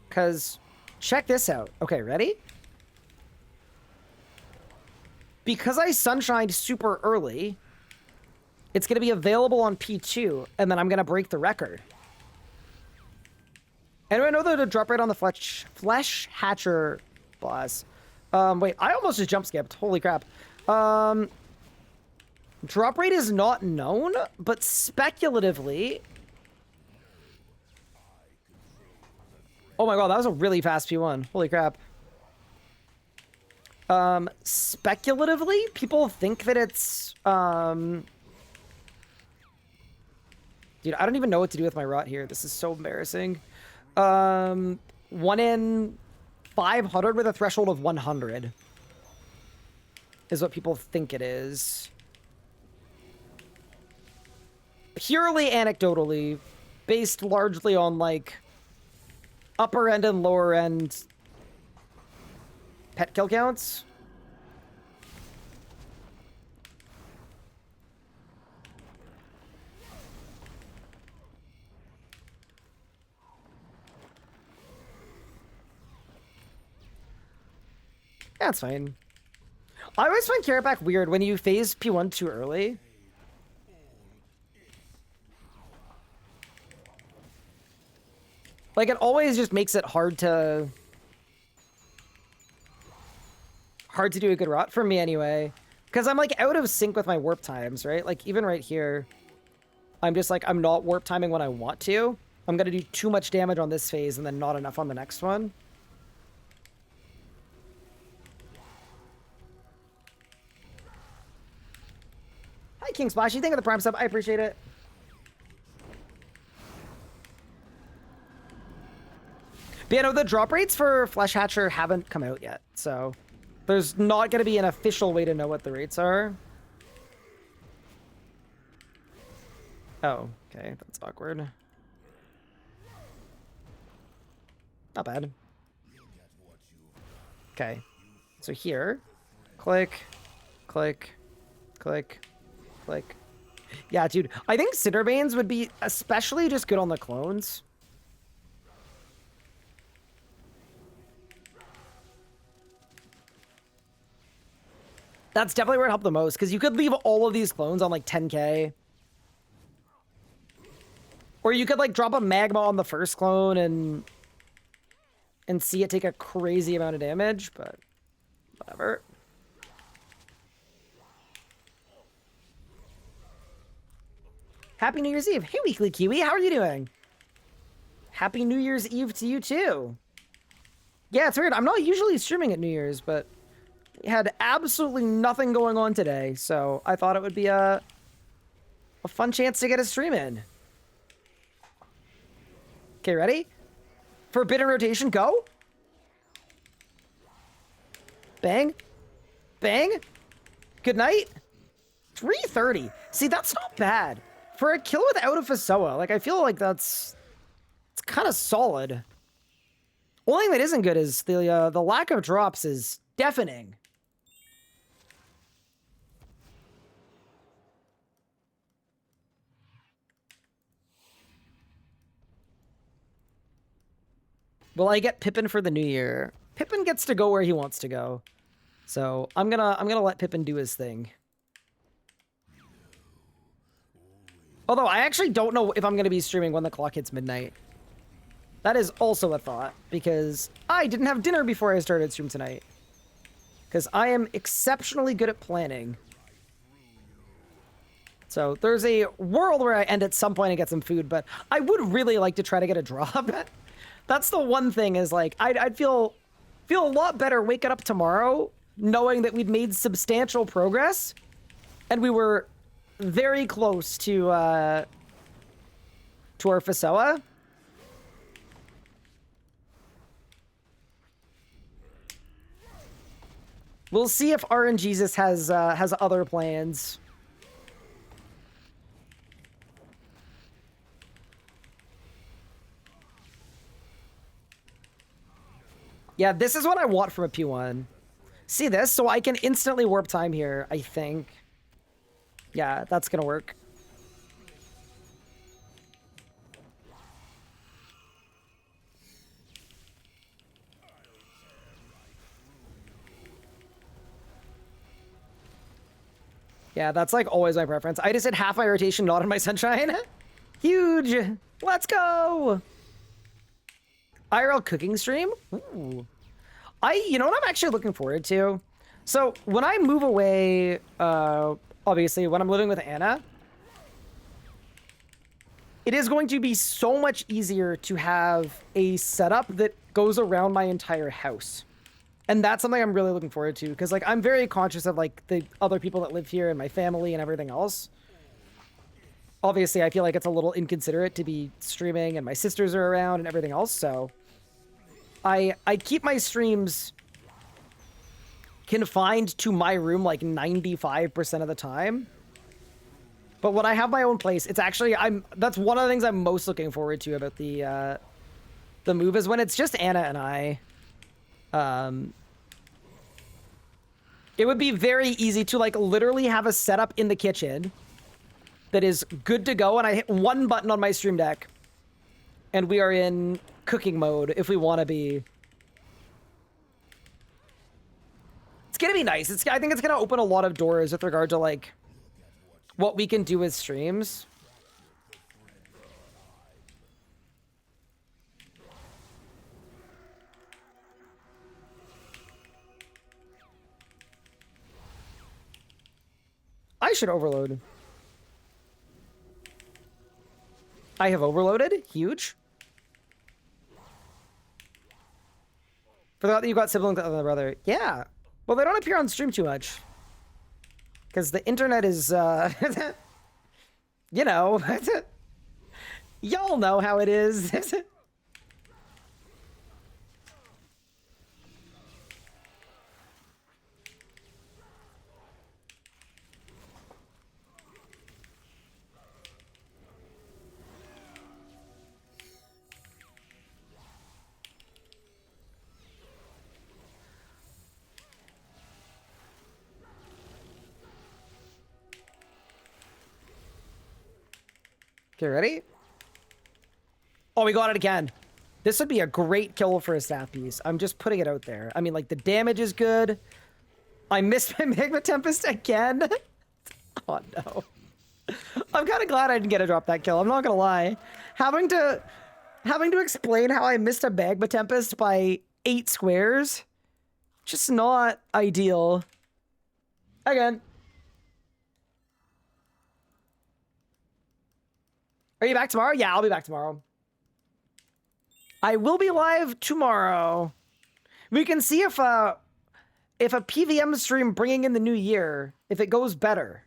Because check this out. Okay, ready? Because I sunshined super early, it's going to be available on P2, and then I'm going to break the record. And I know that the drop rate on the Flesh Hatcher boss. Wait, I almost just jump skipped. Holy crap. Drop rate is not known, but speculatively... Oh my god, that was a really fast P1. Holy crap. Speculatively, people think that it's, dude, I don't even know what to do with my rot here. This is so embarrassing. 1 in 500 with a threshold of 100 is what people think it is. Purely anecdotally, based largely on, like, upper end and lower end pet kill counts. That's fine. I always find Carapac weird when you phase P1 too early. Like, it always just makes it hard to do a good rot, for me anyway. Because I'm, like, out of sync with my warp times, right? Like, even right here, I'm just, like, I'm not warp timing when I want to. I'm going to do too much damage on this phase and then not enough on the next one. Hi, King Splashy. Thank you for the Prime sub. I appreciate it. But yeah, no, the drop rates for Flesh Hatcher haven't come out yet, so there's not going to be an official way to know what the rates are. Oh, okay, that's awkward. Not bad. Okay, so here, click, click, click, click. Yeah, dude, I think Cinderbanes would be especially just good on the clones. That's definitely where it helped the most, because you could leave all of these clones on like 10k. Or you could like drop a magma on the first clone and see it take a crazy amount of damage, but whatever. Happy New Year's Eve. Hey, Weekly Kiwi, how are you doing? Happy New Year's Eve to you too. Yeah, it's weird. I'm not usually streaming at New Year's, but we had absolutely nothing going on today, so I thought it would be a fun chance to get a stream in. Okay, ready? Forbidden rotation, go. Bang. Bang. Good night. 330. See, that's not bad. For a kill without a Fasoa, like, I feel like it's kind of solid. Only thing that isn't good is the lack of drops is deafening. Will I get Pippin for the new year? Pippin gets to go where he wants to go. So I'm gonna let Pippin do his thing. Although I actually don't know if I'm gonna be streaming when the clock hits midnight. That is also a thought, because I didn't have dinner before I started stream tonight. Because I am exceptionally good at planning. So there's a world where I end at some point and get some food, but I would really like to try to get a drop. That's the one thing, is like, I'd feel a lot better waking up tomorrow knowing that we'd made substantial progress and we were very close to our Fasoa. We'll see if RNGesus has other plans. Yeah, this is what I want from a P1. See this? So I can instantly warp time here, I think. Yeah, that's gonna work. Yeah, that's like always my preference. I just did half my rotation, not in my sunshine. Huge! Let's go! IRL cooking stream? Ooh. You know what I'm actually looking forward to? So when I move away, obviously when I'm living with Anna, it is going to be so much easier to have a setup that goes around my entire house. And that's something I'm really looking forward to, because like I'm very conscious of like the other people that live here and my family and everything else. Obviously, I feel like it's a little inconsiderate to be streaming and my sisters are around and everything else, so I keep my streams confined to my room like 95% of the time. But when I have my own place, it's actually that's one of the things I'm most looking forward to about the move, is when it's just Anna and I. It would be very easy to like literally have a setup in the kitchen that is good to go, and I hit one button on my stream deck and we are in cooking mode if we want to be. It's gonna be nice. I think it's gonna open a lot of doors with regard to like what we can do with streams. I should overload. I have overloaded. Huge. Forgot that you got siblings other than brother. Yeah. Well, they don't appear on stream too much. Because the internet is, you know, y'all know how it is. Okay, ready? Oh, we got it again. This would be a great kill for a staff piece. I'm just putting it out there. I mean, like, the damage is good. I missed my Magma Tempest again. Oh no. I'm kind of glad I didn't get to drop that kill. I'm not gonna lie. Having to explain how I missed a Magma Tempest by 8 squares, just not ideal. Again. Are you back tomorrow? Yeah, I'll be back tomorrow. I will be live tomorrow. We can see if a PVM stream bringing in the new year, if it goes better.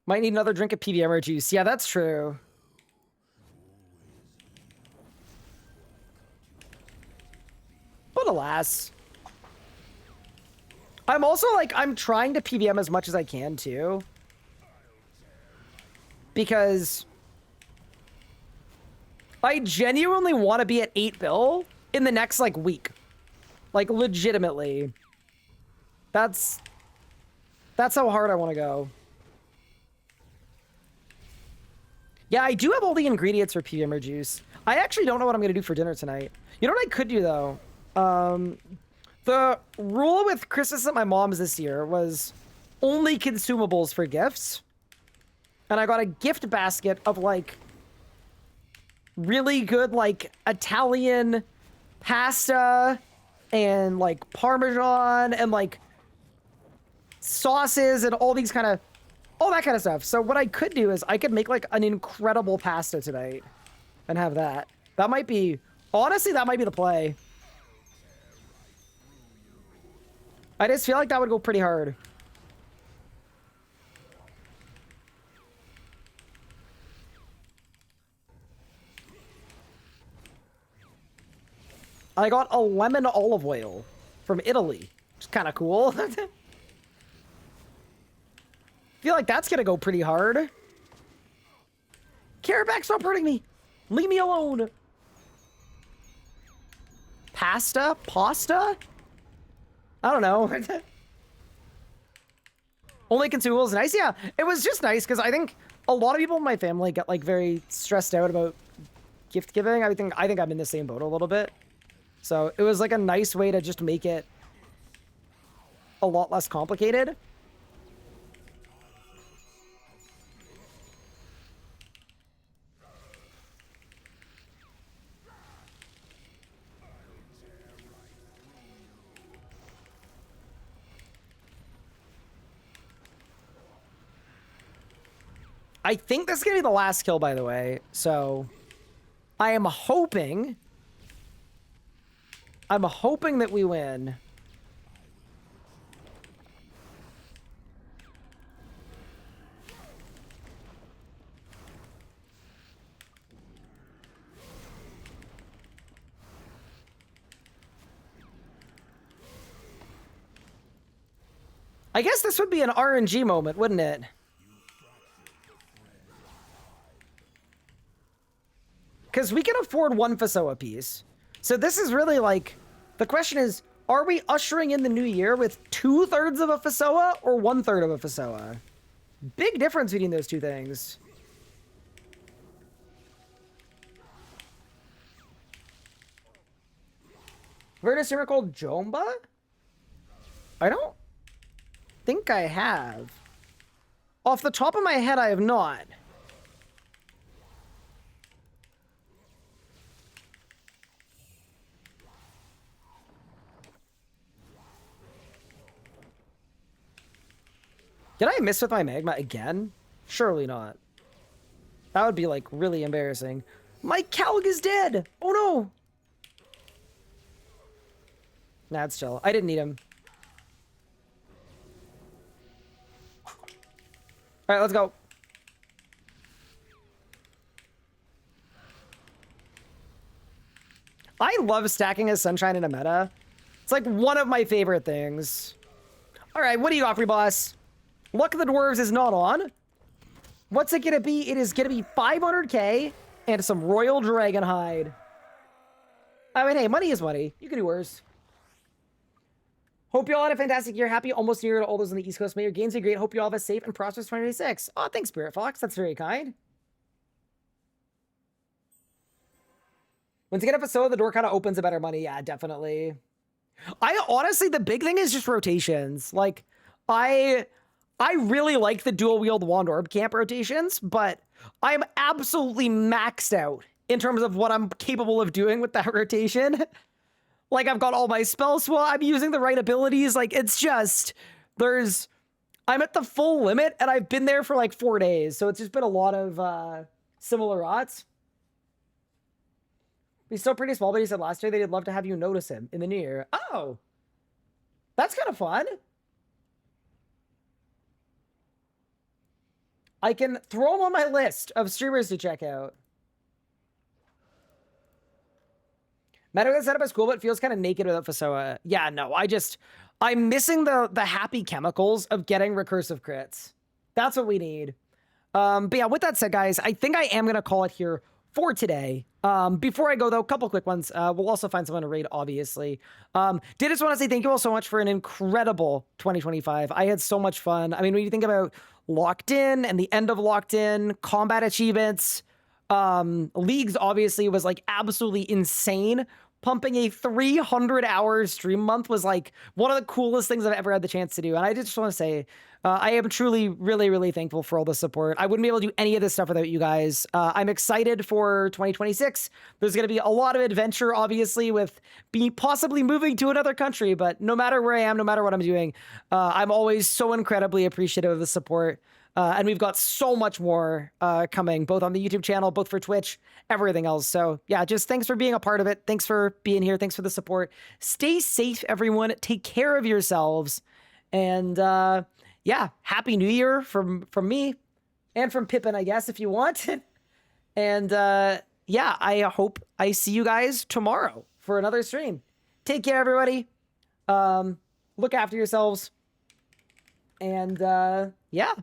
Might need another drink of PVMer juice. Yeah, that's true. But alas. I'm also like, I'm trying to PVM as much as I can too. Because I genuinely want to be at 8 bill in the next like week. Like legitimately. That's how hard I want to go. Yeah, I do have all the ingredients for PVMer juice. I actually don't know what I'm going to do for dinner tonight. You know what I could do, though? The rule with Christmas at my mom's this year was only consumables for gifts. And I got a gift basket of, like, really good, like, Italian pasta and, like, Parmesan and, like, sauces and all these kind of... all that kind of stuff. So what I could do is I could make like an incredible pasta tonight and have that. That might be, honestly, that might be the play. I just feel like that would go pretty hard. I got a lemon olive oil from Italy, which is kind of cool. Feel like that's gonna go pretty hard. Carabac, stop hurting me. Leave me alone. Pasta? Pasta? I don't know. Only consumables. Nice. Yeah, it was just nice because I think a lot of people in my family get like very stressed out about gift giving. I think I'm in the same boat a little bit. So it was like a nice way to just make it a lot less complicated. I think this is going to be the last kill, by the way. So I am hoping that we win. I guess this would be an RNG moment, wouldn't it? Because we can afford 1 Fasoa piece. So this is really like, the question is, are we ushering in the new year with 2/3 of a Fasoa or 1/3 of a Fasoa? Big difference between those two things. Heard a streamer called Jomba? I don't think I have. Off the top of my head, I have not. Did I miss with my magma again? Surely not. That would be, like, really embarrassing. My Calg is dead! Oh, no! Nah, it's chill. I didn't need him. Alright, let's go. I love stacking a Sunshine in a meta. It's, like, one of my favorite things. Alright, what do you got, free boss? Luck of the Dwarves is not on. What's it gonna be? It is gonna be 500k and some Royal Dragon Hide. I mean, hey, money is money. You can do worse. Hope you all had a fantastic year. Happy almost New Year to all those on the East Coast. May your games be great. Hope you all have a safe and prosperous 2026. Oh, thanks, Spirit Fox. That's very kind. Once you get a facade, the door kind of opens a better money. Yeah, definitely. I honestly, the big thing is just rotations. Like, I really like the dual wield wand orb camp rotations, but I'm absolutely maxed out in terms of what I'm capable of doing with that rotation. Like, I've got all my spell swap, I'm using the right abilities. Like, it's just, I'm at the full limit, and I've been there for like 4 days. So it's just been a lot of similar rots. He's still pretty small, but he said last year they'd love to have you notice him in the new year. Oh, that's kind of fun. I can throw him on my list of streamers to check out. Meta setup is cool, but feels kind of naked without Fasoa. Yeah, no, I'm missing the happy chemicals of getting recursive crits. That's what we need. But yeah, with that said, guys, I think I am going to call it here for today. Before I go, though, a couple quick ones. We'll also find someone to raid, obviously. Did just want to say thank you all so much for an incredible 2025. I had so much fun. I mean, when you think about Locked In and the end of Locked In, combat achievements, Leagues obviously was like absolutely insane. Pumping a 300-hour stream month was like one of the coolest things I've ever had the chance to do. And I just want to say, I am truly, really, really thankful for all the support. I wouldn't be able to do any of this stuff without you guys. I'm excited for 2026. There's going to be a lot of adventure, obviously, with possibly moving to another country. But no matter where I am, no matter what I'm doing, I'm always so incredibly appreciative of the support. And we've got so much more coming, both on the YouTube channel, both for Twitch, everything else. So yeah, just thanks for being a part of it. Thanks for being here. Thanks for the support. Stay safe, everyone. Take care of yourselves. And yeah, Happy New Year from me and from Pippin, I guess, if you want. And yeah, I hope I see you guys tomorrow for another stream. Take care, everybody. Look after yourselves. And yeah.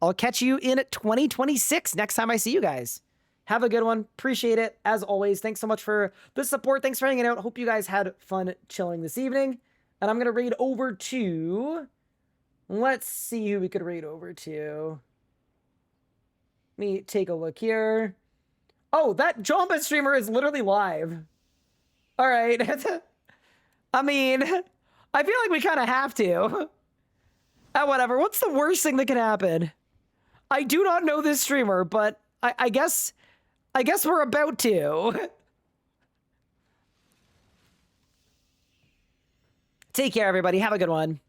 I'll catch you in 2026 next time I see you guys. Have a good one. Appreciate it. As always, thanks so much for the support. Thanks for hanging out. Hope you guys had fun chilling this evening. And I'm going to raid over to... Let's see who we could raid over to. Let me take a look here. Oh, that Jamba streamer is literally live. All right. I mean, I feel like we kind of have to. Whatever. What's the worst thing that could happen? I do not know this streamer, but I guess we're about to. Take care, everybody. Have a good one.